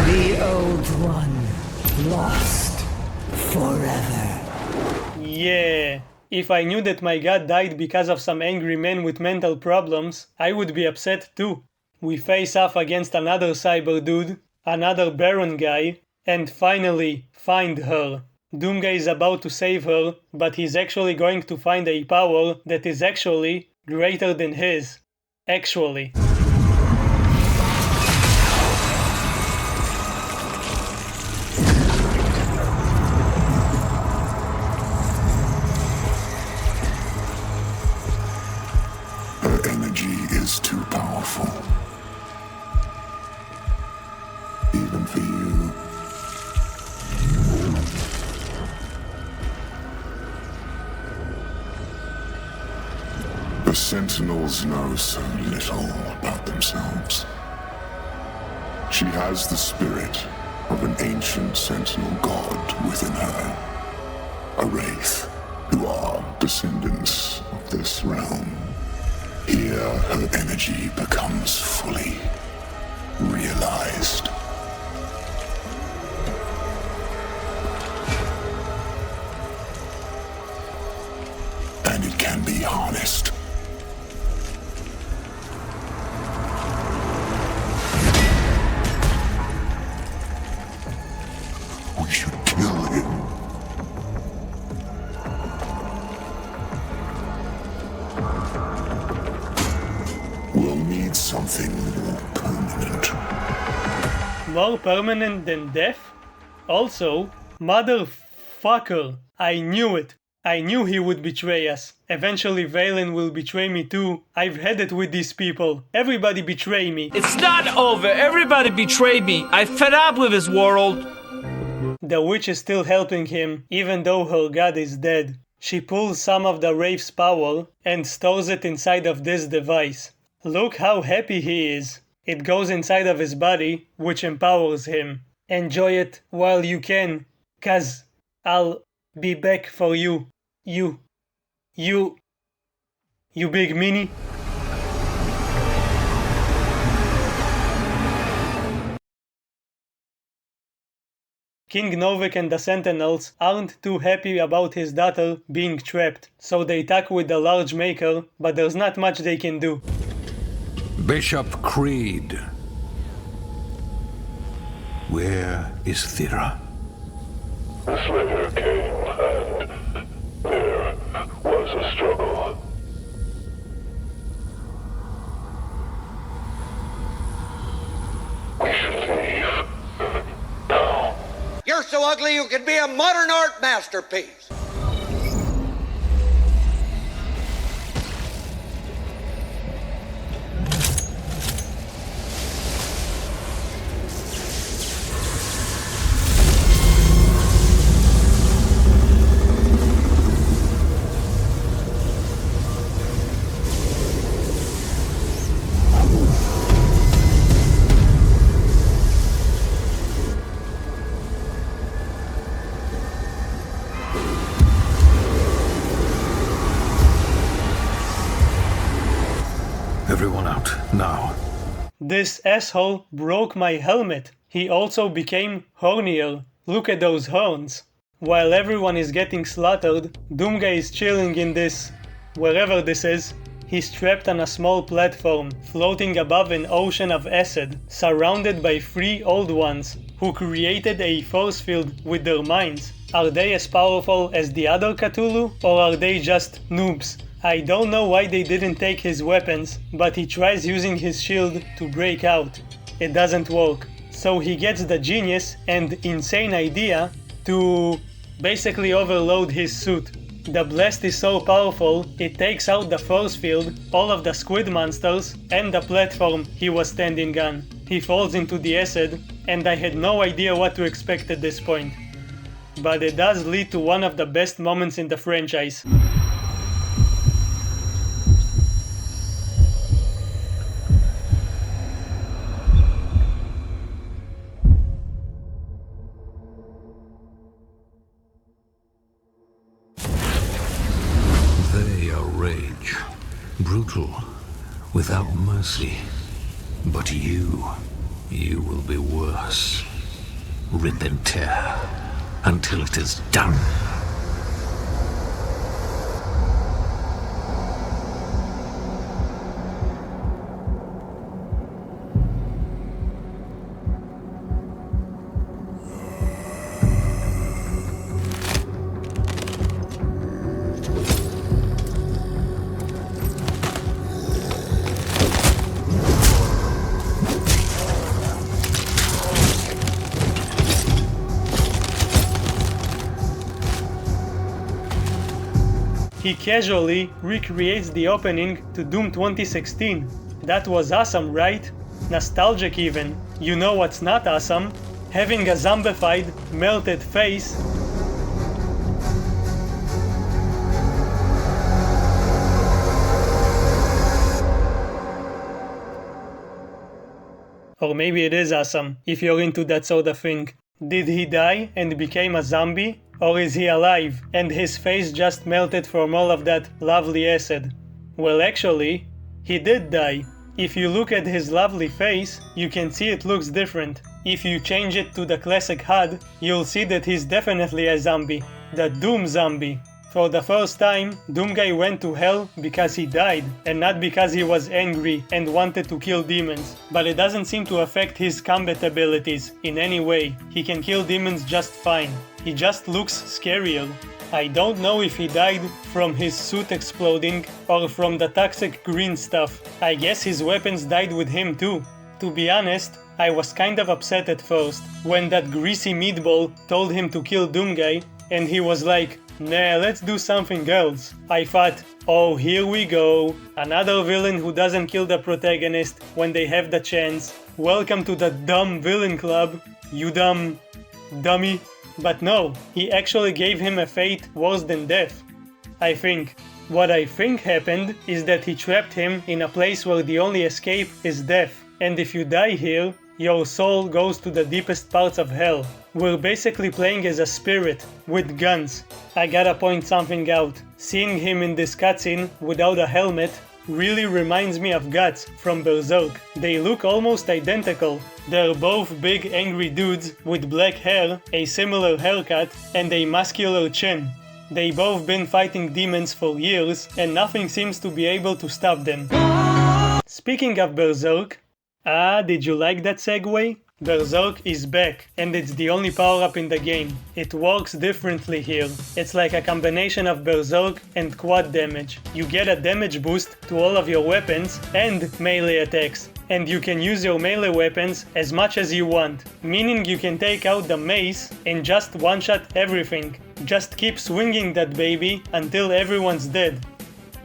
The old one, lost forever. Yeah, if I knew that my god died because of some angry man with mental problems, I would be upset too. We face off against another cyber dude, another Baron guy, and finally find her. Doomguy is about to save her, but he's actually going to find a power that is actually greater than his. Actually. Her energy is too powerful. Even for you. The Sentinels know so little about themselves. She has the spirit of an ancient Sentinel god within her. A wraith who are descendants of this realm. Here, her energy becomes fully realized. And it can be harnessed. We should kill him. We'll need something more permanent. More permanent than death? Also, motherfucker, I knew it. I knew he would betray us. Eventually Valen will betray me too. I've had it with these people. Everybody betray me. It's not over. Everybody betrayed me. I'm fed up with this world. The witch is still helping him, even though her god is dead. She pulls some of the Wraith's power and stores it inside of this device. Look how happy he is. It goes inside of his body, which empowers him. Enjoy it while you can, 'cause I'll be back for you. You big meanie. King Novik and the Sentinels aren't too happy about his daughter being trapped, so they talk with the Large Maker, but there's not much they can do. Bishop Creed. Where is Thera? The Slither came, and there was a struggle. We should leave. Now. You're so ugly you could be a modern art masterpiece. This asshole broke my helmet. He also became hornier. Look at those horns. While everyone is getting slaughtered, Doomguy is chilling in this, wherever this is. He's trapped on a small platform, floating above an ocean of acid, surrounded by 3 old ones, who created a force field with their minds. Are they as powerful as the other Cthulhu, or are they just noobs? I don't know why they didn't take his weapons, but he tries using his shield to break out. It doesn't work. So he gets the genius and insane idea to basically overload his suit. The blast is so powerful, it takes out the force field, all of the squid monsters, and the platform he was standing on. He falls into the acid, and I had no idea what to expect at this point. But it does lead to one of the best moments in the franchise. They are rage, brutal, without mercy. But you will be worse. Rip and tear until it is done. He casually recreates the opening to Doom 2016. That was awesome, right? Nostalgic even. You know what's not awesome? Having a zombified, melted face. Or maybe it is awesome, if you're into that sort of thing. Did he die and became a zombie? Or is he alive, and his face just melted from all of that lovely acid? Well, actually, he did die. If you look at his lovely face, you can see it looks different. If you change it to the classic HUD, you'll see that he's definitely a zombie. The Doom zombie. For the first time, Doomguy went to hell because he died, and not because he was angry and wanted to kill demons. But it doesn't seem to affect his combat abilities in any way. He can kill demons just fine. He just looks scarier. I don't know if he died from his suit exploding or from the toxic green stuff. I guess his weapons died with him too. To be honest, I was kind of upset at first when that greasy meatball told him to kill Doomguy and he was like, nah, let's do something else. I thought, oh, here we go. Another villain who doesn't kill the protagonist when they have the chance. Welcome to the dumb villain club, you dumb dummy. But no, he actually gave him a fate worse than death. I think. What I think happened is that he trapped him in a place where the only escape is death. And if you die here, your soul goes to the deepest parts of hell. We're basically playing as a spirit, with guns. I gotta point something out. Seeing him in this cutscene without a helmet really reminds me of Guts from Berserk. They look almost identical. They're both big angry dudes with black hair, a similar haircut, and a muscular chin. They both been fighting demons for years, and nothing seems to be able to stop them. Speaking of Berserk, did you like that segue? Berserk is back, and it's the only power-up in the game. It works differently here. It's like a combination of Berserk and quad damage. You get a damage boost to all of your weapons and melee attacks. And you can use your melee weapons as much as you want, meaning you can take out the mace and just one-shot everything. Just keep swinging that baby until everyone's dead.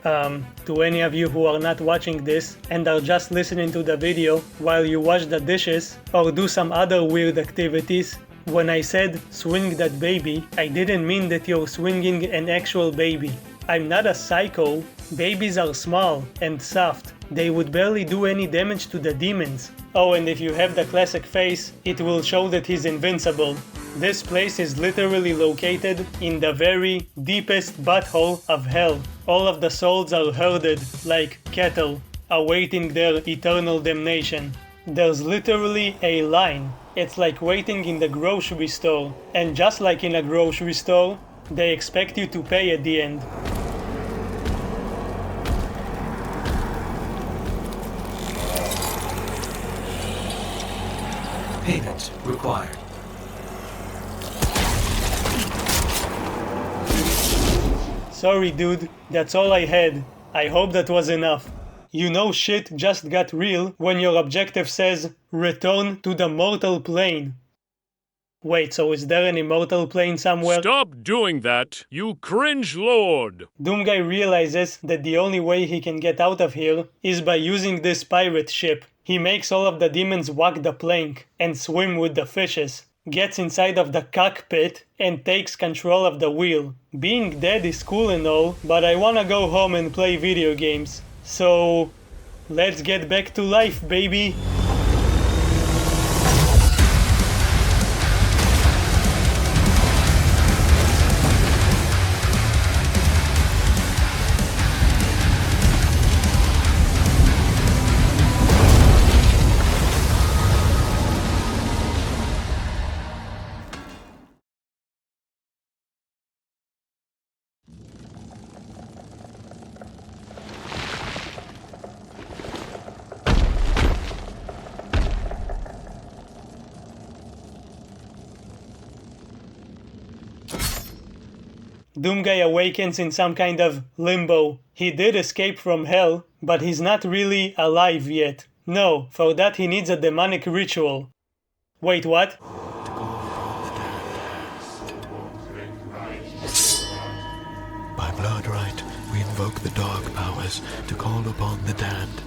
To any of you who are not watching this and are just listening to the video while you wash the dishes or do some other weird activities, when I said swing that baby, I didn't mean that you're swinging an actual baby. I'm not a psycho. Babies are small and soft. They would barely do any damage to the demons. Oh, and if you have the classic face, it will show that he's invincible. This place is literally located in the very deepest butthole of hell. All of the souls are herded like cattle. awaiting their eternal damnation. There's literally a line. It's like waiting in the grocery store, and just like in a grocery store, they expect you to pay at the end. Payment required. Sorry dude, that's all I had. I hope that was enough. You know shit just got real when your objective says, return to the mortal plane. Wait, so is there an immortal plane somewhere? Stop doing that, you cringe lord! Doomguy realizes that the only way he can get out of here is by using this pirate ship. He makes all of the demons walk the plank and swim with the fishes, gets inside of the cockpit and takes control of the wheel. Being dead is cool and all, but I wanna go home and play video games. So, let's get back to life, baby! Doomguy awakens in some kind of limbo. He did escape from hell, but he's not really alive yet. No, for that he needs a demonic ritual. Wait, what? By blood right, we invoke the dark powers to call upon the damned.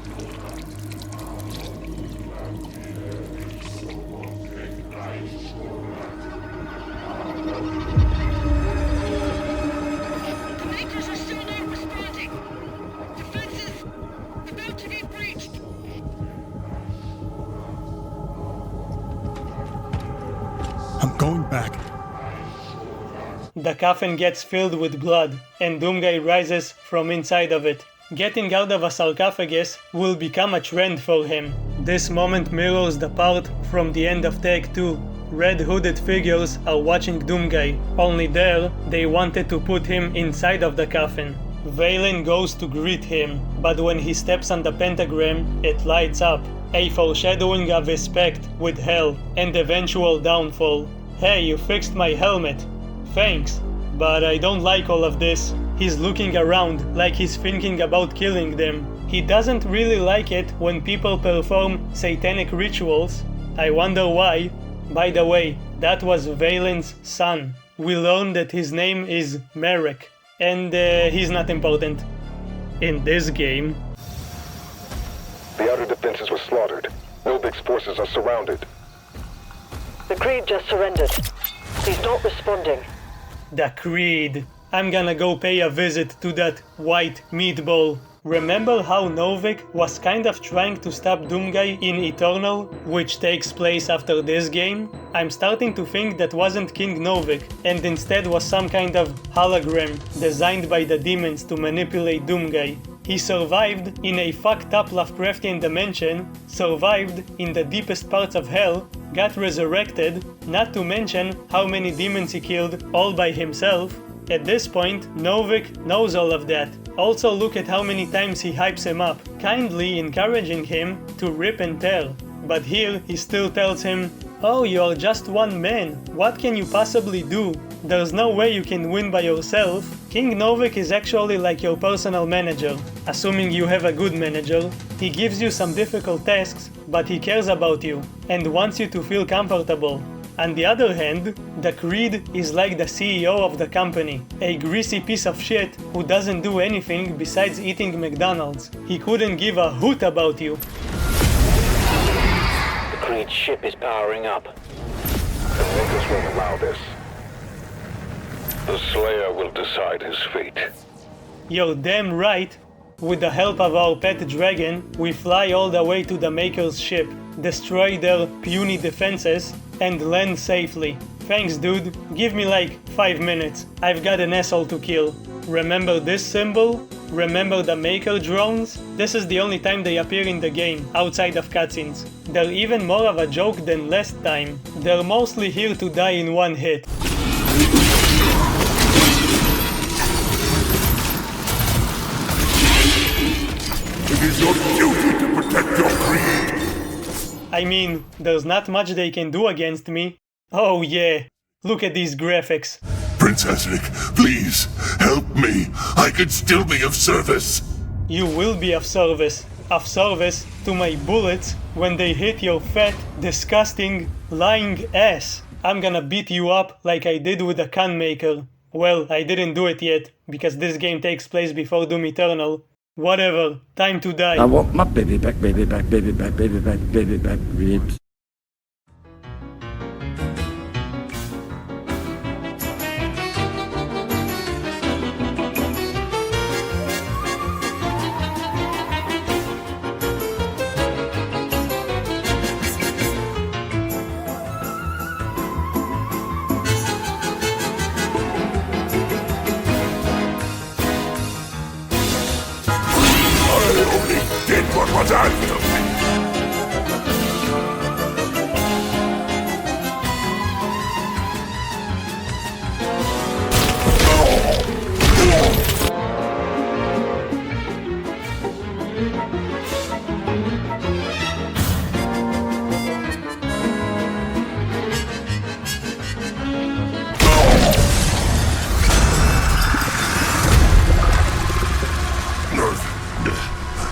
I'm going back. The coffin gets filled with blood, and Doomguy rises from inside of it. Getting out of a sarcophagus will become a trend for him. This moment mirrors the part from the end of Take 2. Red hooded figures are watching Doomguy, only there they wanted to put him inside of the coffin. Valen goes to greet him, but when he steps on the pentagram, it lights up, a foreshadowing of his pact with Hell and eventual downfall. Hey, you fixed my helmet. Thanks, but I don't like all of this. He's looking around like he's thinking about killing them. He doesn't really like it when people perform satanic rituals. I wonder why. By the way, that was Valen's son. We learned that his name is Merrick, and he's not important in this game. The outer defenses were slaughtered. Novic's forces are surrounded. The Creed just surrendered. He's not responding. The Creed. I'm gonna go pay a visit to that white meatball. Remember how Novik was kind of trying to stop Doomguy in Eternal, which takes place after this game? I'm starting to think that wasn't King Novik, and instead was some kind of hologram designed by the demons to manipulate Doomguy. He survived in a fucked up Lovecraftian dimension, survived in the deepest parts of hell, got resurrected, not to mention how many demons he killed all by himself. At this point, Novik knows all of that. Also look at how many times he hypes him up, kindly encouraging him to rip and tear. But here he still tells him, "Oh, you are just one man, what can you possibly do? There's no way you can win by yourself." King Novik is actually like your personal manager, assuming you have a good manager. He gives you some difficult tasks, but he cares about you, and wants you to feel comfortable. On the other hand, the Creed is like the CEO of the company, a greasy piece of shit who doesn't do anything besides eating McDonald's. He couldn't give a hoot about you. The Creed ship is powering up. The Makers won't allow this. The Slayer will decide his fate. You're damn right. With the help of our pet dragon, we fly all the way to the Maker's ship, destroy their puny defenses, and land safely. Thanks dude, give me like 5 minutes. I've got an asshole to kill. Remember this symbol? Remember the Maker drones? This is the only time they appear in the game, outside of cutscenes. They're even more of a joke than last time. They're mostly here to die in one hit. It is your duty to protect your creed. I mean, there's not much they can do against me. Oh yeah, look at these graphics. Prince Ezric, please, help me. I could still be of service. You will be of service. Of service to my bullets when they hit your fat, disgusting, lying ass. I'm gonna beat you up like I did with the Khan Maker. Well, I didn't do it yet, because this game takes place before Doom Eternal. Whatever, time to die. I want my baby back, baby back, baby back, baby back, baby back ribs. Did what was asked of me.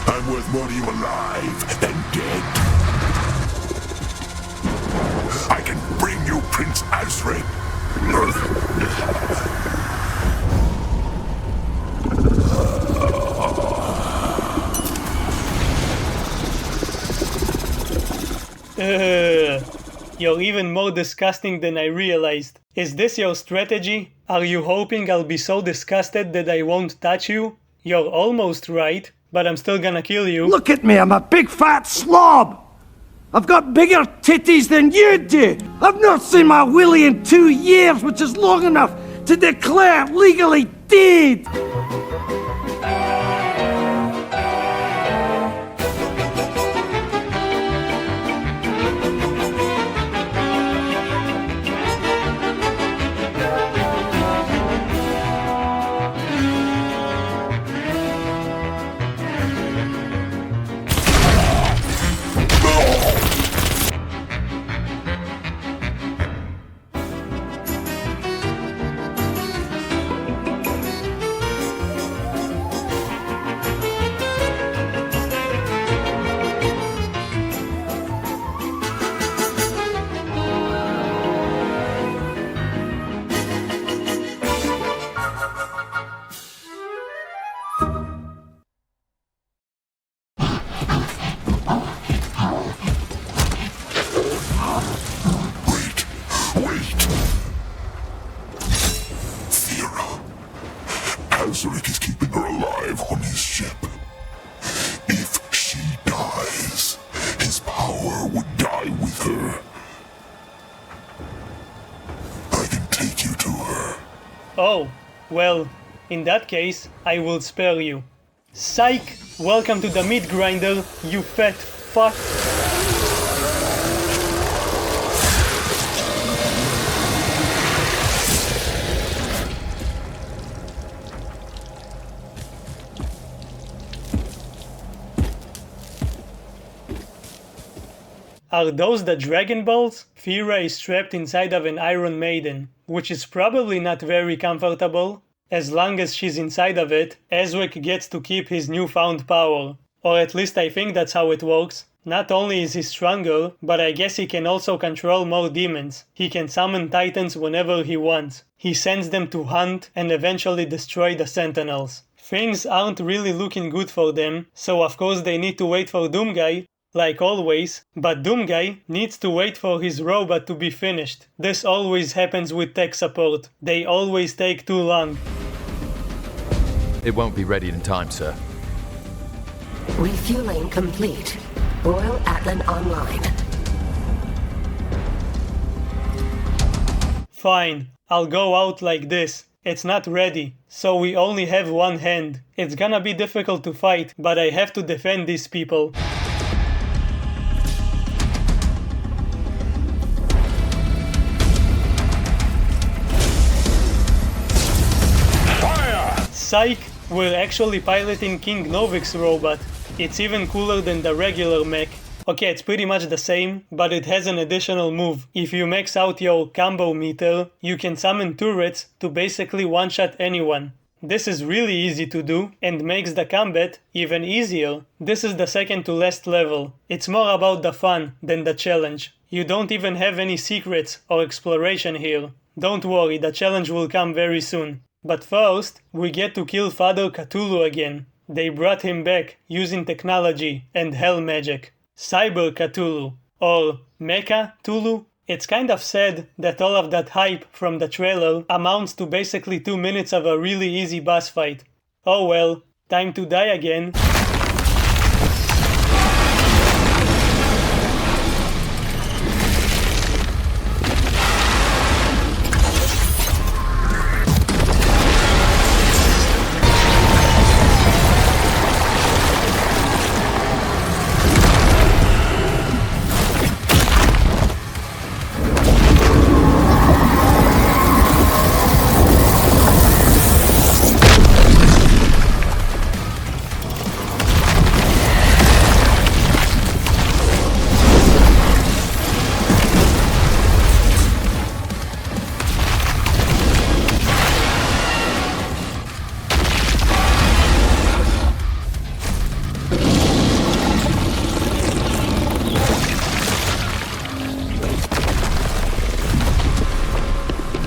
I'm worth more to you alive than dead. I can bring you Prince Ezric. You're even more disgusting than I realized. Is this your strategy? Are you hoping I'll be so disgusted that I won't touch you? You're almost right, but I'm still gonna kill you. Look at me, I'm a big fat slob! I've got bigger titties than you do! I've not seen my willy in 2 years, which is long enough to declare legally dead! Ezric is keeping her alive on his ship. If she dies, his power would die with her. I can take you to her. Oh, well, in that case, I will spare you. Psych! Welcome to the meat grinder, you fat fuck! Are those the Dragon Balls? Fira is trapped inside of an Iron Maiden, which is probably not very comfortable. As long as she's inside of it, Ezric gets to keep his newfound power. Or at least I think that's how it works. Not only is he stronger, but I guess he can also control more demons. He can summon titans whenever he wants. He sends them to hunt and eventually destroy the Sentinels. Things aren't really looking good for them, so of course they need to wait for Doomguy, like always, but Doomguy needs to wait for his robot to be finished. This always happens with tech support. They always take too long. It won't be ready in time, sir. Refueling complete. Royal Atlan online. Fine, I'll go out like this. It's not ready, so we only have one hand. It's gonna be difficult to fight, but I have to defend these people. Psych, we're actually piloting King Novik's robot. It's even cooler than the regular mech. Okay, it's pretty much the same, but it has an additional move. If you max out your combo meter, you can summon turrets to basically one-shot anyone. This is really easy to do and makes the combat even easier. This is the second to last level. It's more about the fun than the challenge. You don't even have any secrets or exploration here. Don't worry, the challenge will come very soon. But first, we get to kill Father Cthulhu again. They brought him back using technology and hell magic. Cyber Cthulhu, or Mecha Cthulhu. It's kind of sad that all of that hype from the trailer amounts to basically 2 minutes of a really easy boss fight. Oh well, time to die again.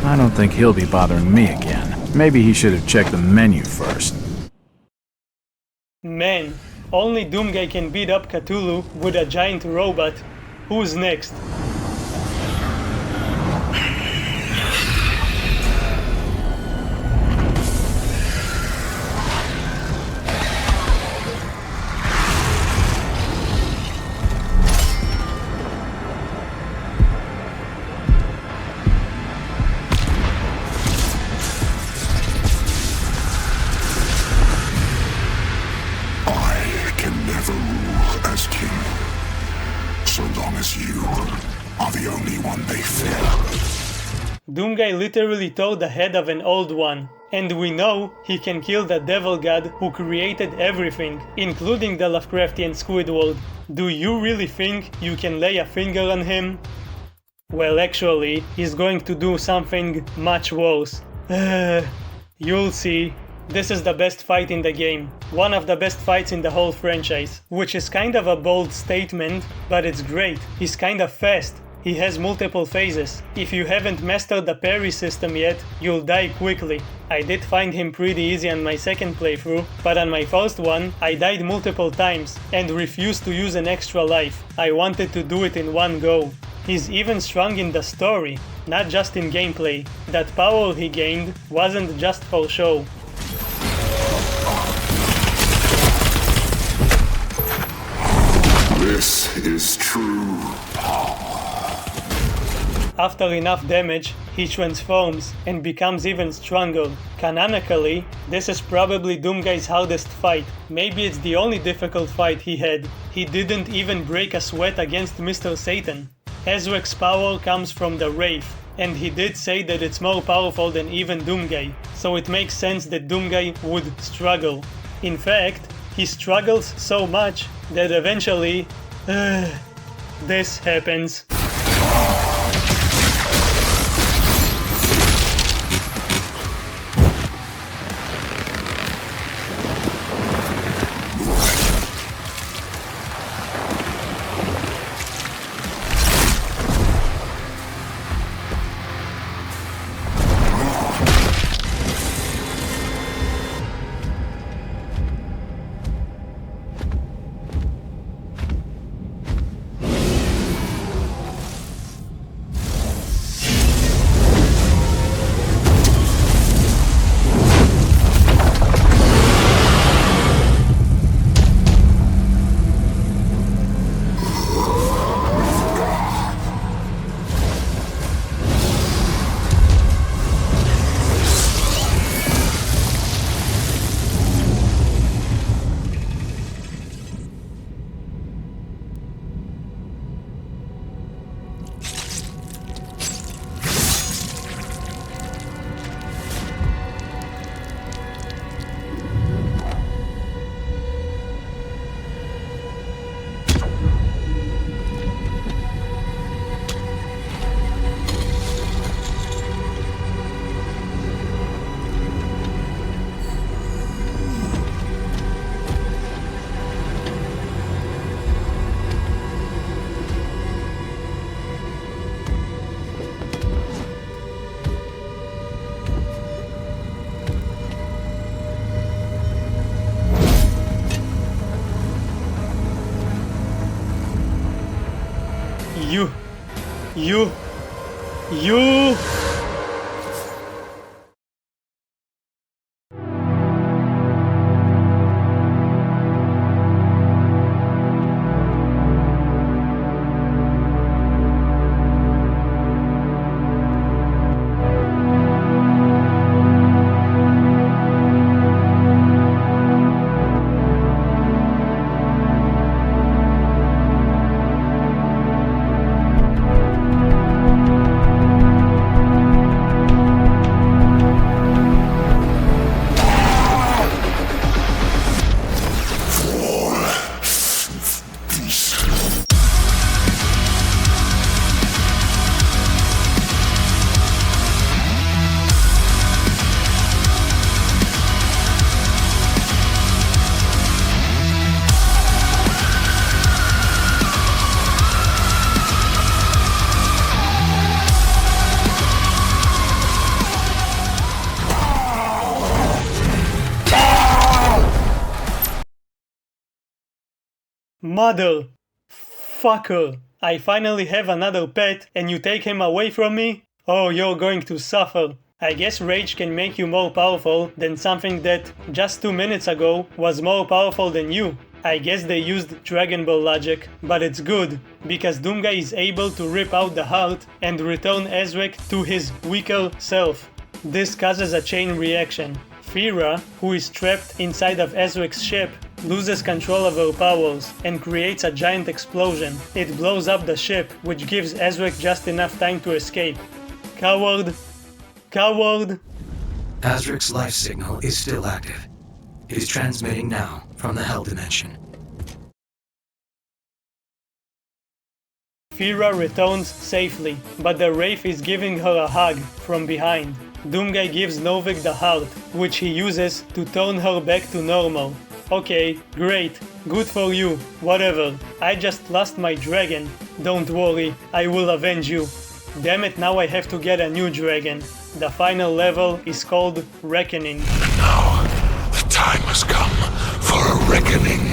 I don't think he'll be bothering me again. Maybe he should have checked the menu first. Man, only Doomguy can beat up Cthulhu with a giant robot. Who's next? Doomguy literally tore the head of an old one, and we know he can kill the devil god who created everything, including the Lovecraftian Squidward. Do you really think you can lay a finger on him? Well, actually, he's going to do something much worse. You'll see. This is the best fight in the game. One of the best fights in the whole franchise, which is kind of a bold statement, but it's great. He's kind of fast. He has multiple phases. If you haven't mastered the parry system yet, you'll die quickly. I did find him pretty easy on my second playthrough, but on my first one, I died multiple times and refused to use an extra life. I wanted to do it in one go. He's even strong in the story, not just in gameplay. That power he gained wasn't just for show. This is true power. After enough damage, he transforms and becomes even stronger. Canonically, this is probably Doomguy's hardest fight. Maybe it's the only difficult fight he had. He didn't even break a sweat against Mr. Satan. Ezrek's power comes from the Wraith, and he did say that it's more powerful than even Doomguy, so it makes sense that Doomguy would struggle. In fact, he struggles so much that eventually, this happens. You... Mother... fucker. I finally have another pet and you take him away from me? Oh, you're going to suffer. I guess rage can make you more powerful than something that, just 2 minutes ago, was more powerful than you. I guess they used Dragon Ball logic, but it's good, because Doomguy is able to rip out the heart and return Ezrek to his weaker self. This causes a chain reaction. Fira, who is trapped inside of Ezrek's ship, loses control of her powers and creates a giant explosion. It blows up the ship, which gives Ezrek just enough time to escape. Coward. Coward. Azric's life signal is still active. It is transmitting now from the Hell Dimension. Fira returns safely, but the Wraith is giving her a hug from behind. Doomguy gives Novik the heart, which he uses to turn her back to normal. Okay, great, good for you, whatever. I just lost my dragon. Don't worry, I will avenge you. Damn it, now I have to get a new dragon. The final level is called Reckoning. Now, the time has come for a reckoning.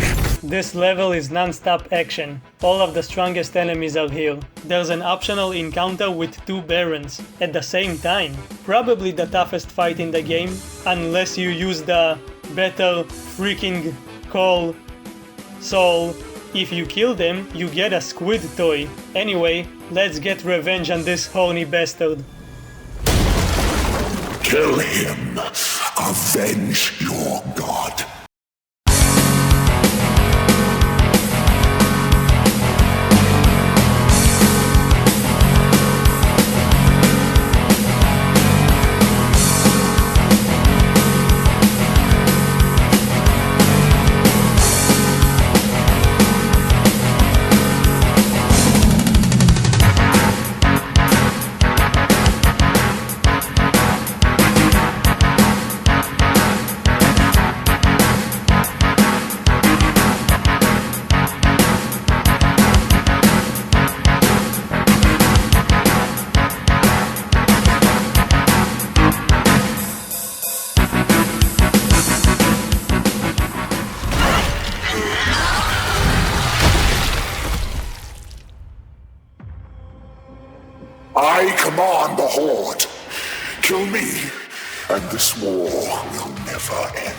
This level is non-stop action. All of the strongest enemies are here. There's an optional encounter with 2 Barons at the same time. Probably the toughest fight in the game, unless you use the better freaking call soul. If you kill them, you get a squid toy. Anyway, let's get revenge on this horny bastard. Kill him. Avenge your god. I command the Horde. Kill me, and this war will never end.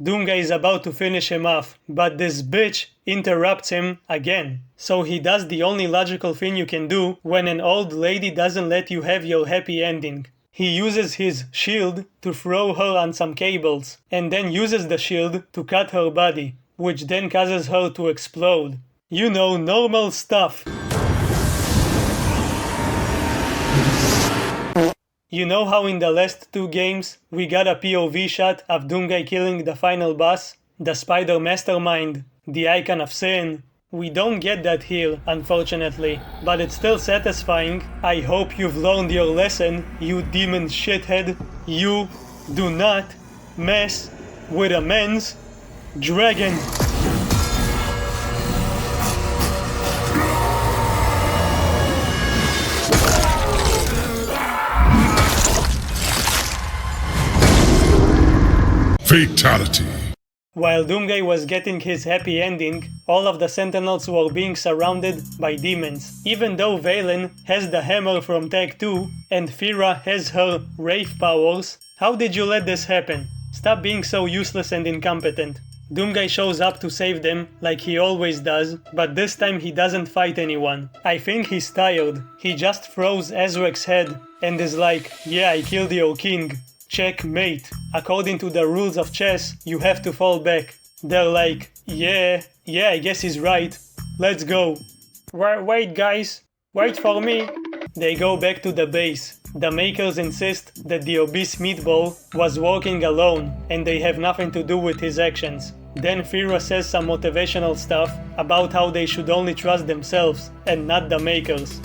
Doomguy is about to finish him off, but this bitch interrupts him again. So he does the only logical thing you can do when an old lady doesn't let you have your happy ending. He uses his shield to throw her on some cables, and then uses the shield to cut her body, which then causes her to explode. You know, normal stuff. You know how in the last 2 games we got a POV shot of Doomguy killing the final boss? The spider mastermind the icon of sin. We don't get that here, unfortunately, but it's still satisfying. I hope you've learned your lesson, you demon shithead. You do not mess with a man's dragon. Fatality. While Doomguy was getting his happy ending, all of the Sentinels were being surrounded by demons. Even though Valen has the hammer from Tag 2 and Fira has her Wraith powers, how did you let this happen? Stop being so useless and incompetent. Doomguy shows up to save them like he always does, but this time he doesn't fight anyone. I think he's tired. He just throws Azrek's head and is like, yeah, I killed your king. Checkmate. According to the rules of chess, you have to fall back. They're like, yeah, I guess he's right. Let's go. Wait guys, wait for me. They go back to the base. The makers insist that the obese meatball was walking alone and they have nothing to do with his actions. Then Fira says some motivational stuff about how they should only trust themselves and not the makers.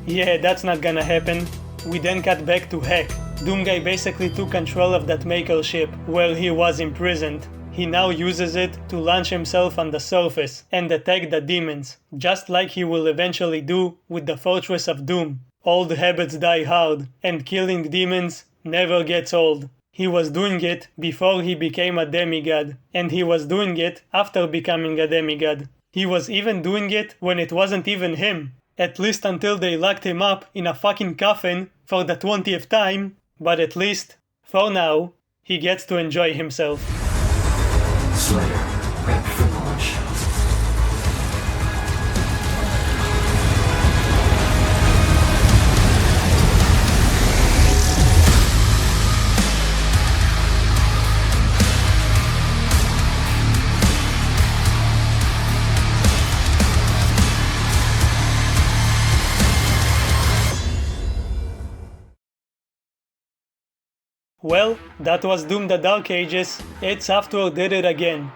Yeah, that's not gonna happen. We then cut back to Heck. Doomguy basically took control of that maker ship where he was imprisoned. He now uses it to launch himself on the surface and attack the demons, just like he will eventually do with the Fortress of Doom. Old habits die hard, and killing demons never gets old. He was doing it before he became a demigod, and he was doing it after becoming a demigod. He was even doing it when it wasn't even him. At least until they locked him up in a fucking coffin for the 20th time, but at least, for now, he gets to enjoy himself. Slayer, prep for launch. Well, that was Doom the Dark Ages. Id Software did it again.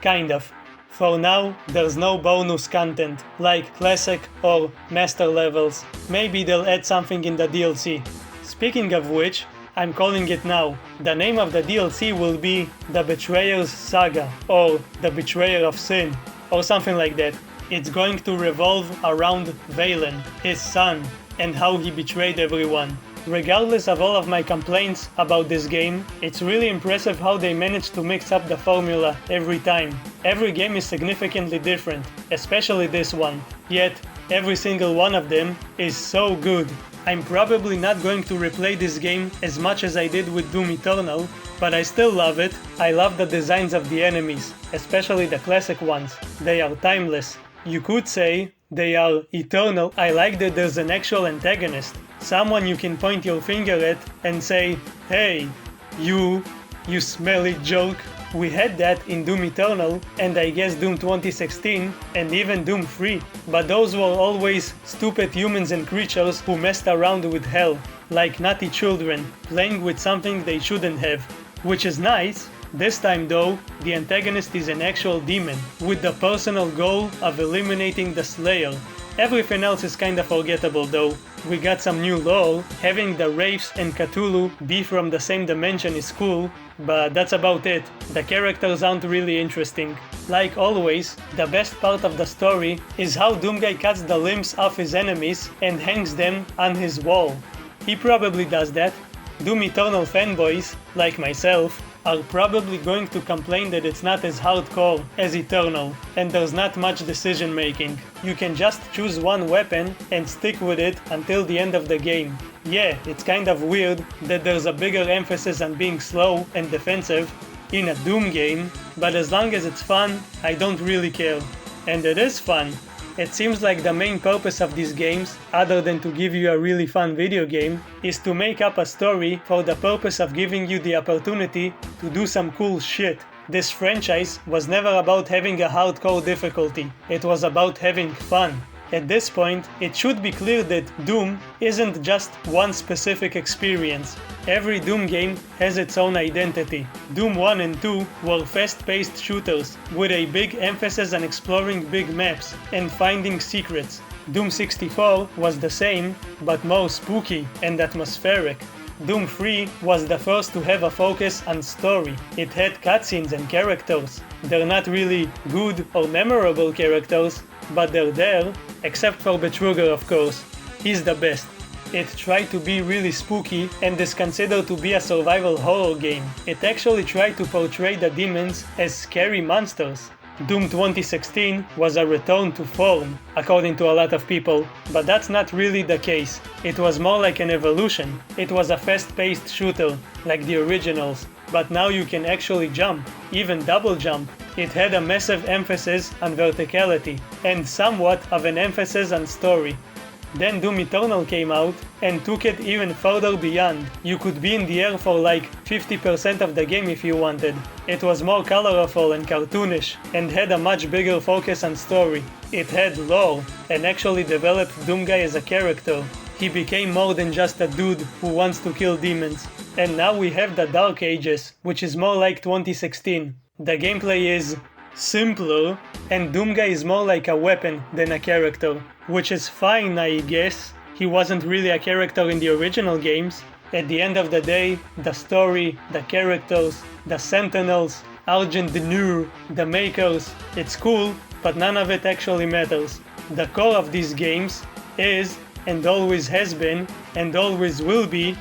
Kind of. For now, there's no bonus content, like Classic or Master levels. Maybe they'll add something in the DLC. Speaking of which, I'm calling it now. The name of the DLC will be The Betrayer's Saga, or The Betrayer of Sin, or something like that. It's going to revolve around Valen, his son, and how he betrayed everyone. Regardless of all of my complaints about this game, it's really impressive how they managed to mix up the formula every time. Every game is significantly different, especially this one, yet every single one of them is so good. I'm probably not going to replay this game as much as I did with Doom Eternal, but I still love it. I love the designs of the enemies, especially the classic ones. They are timeless. You could say they are eternal. I like that there's an actual antagonist. Someone you can point your finger at and say, hey, you smelly joke. We had that in Doom Eternal, and I guess Doom 2016, and even Doom 3. But those were always stupid humans and creatures who messed around with hell, like naughty children, playing with something they shouldn't have. Which is nice. This time though, the antagonist is an actual demon, with the personal goal of eliminating the Slayer. Everything else is kinda forgettable though. We got some new lore. Having the Wraiths and Cthulhu be from the same dimension is cool, but that's about it. The characters aren't really interesting. Like always, the best part of the story is how Doomguy cuts the limbs off his enemies and hangs them on his wall. He probably does that. Doom Eternal fanboys, like myself, are probably going to complain that it's not as hardcore as Eternal, and there's not much decision making. You can just choose one weapon and stick with it until the end of the game. Yeah, it's kind of weird that there's a bigger emphasis on being slow and defensive in a Doom game, but as long as it's fun, I don't really care. And it is fun. It seems like the main purpose of these games, other than to give you a really fun video game, is to make up a story for the purpose of giving you the opportunity to do some cool shit. This franchise was never about having a hardcore difficulty, it was about having fun. At this point, it should be clear that Doom isn't just one specific experience. Every Doom game has its own identity. Doom 1 and 2 were fast-paced shooters, with a big emphasis on exploring big maps and finding secrets. Doom 64 was the same, but more spooky and atmospheric. Doom 3 was the first to have a focus on story. It had cutscenes and characters. They're not really good or memorable characters, but they're there, except for Betruger, of course. He's the best. It tried to be really spooky and is considered to be a survival horror game. It actually tried to portray the demons as scary monsters. Doom 2016 was a return to form, according to a lot of people, but that's not really the case. It was more like an evolution. It was a fast-paced shooter, like the originals, but now you can actually jump, even double jump. It had a massive emphasis on verticality, and somewhat of an emphasis on story. Then Doom Eternal came out and took it even further beyond. You could be in the air for like 50% of the game if you wanted. It was more colorful and cartoonish, and had a much bigger focus on story. It had lore, and actually developed Doomguy as a character. He became more than just a dude who wants to kill demons. And now we have the Dark Ages, which is more like 2016. The gameplay is simpler, and Doomguy is more like a weapon than a character, which is fine, I guess. He wasn't really a character in the original games. At the end of the day, the story, the characters, the Sentinels, Argent Nur, the makers, it's cool, but none of it actually matters. The core of these games is, and always has been, and always will be,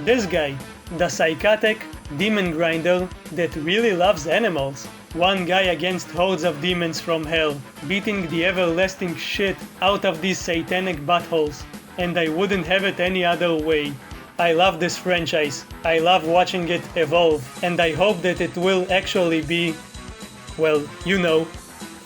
this guy, the psychotic demon grinder that really loves animals. One guy against hordes of demons from hell, beating the everlasting shit out of these satanic buttholes, and I wouldn't have it any other way. I love this franchise, I love watching it evolve, and I hope that it will actually be, well, you know.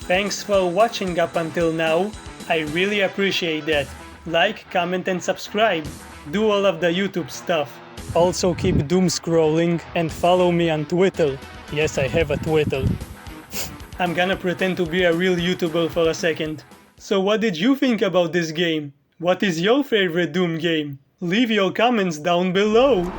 Thanks for watching up until now, I really appreciate that. Like, comment and subscribe, do all of the YouTube stuff. Also keep doom scrolling and follow me on Twitter. Yes, I have a Twitter. I'm gonna pretend to be a real YouTuber for a second. So what did you think about this game? What is your favorite Doom game? Leave your comments down below.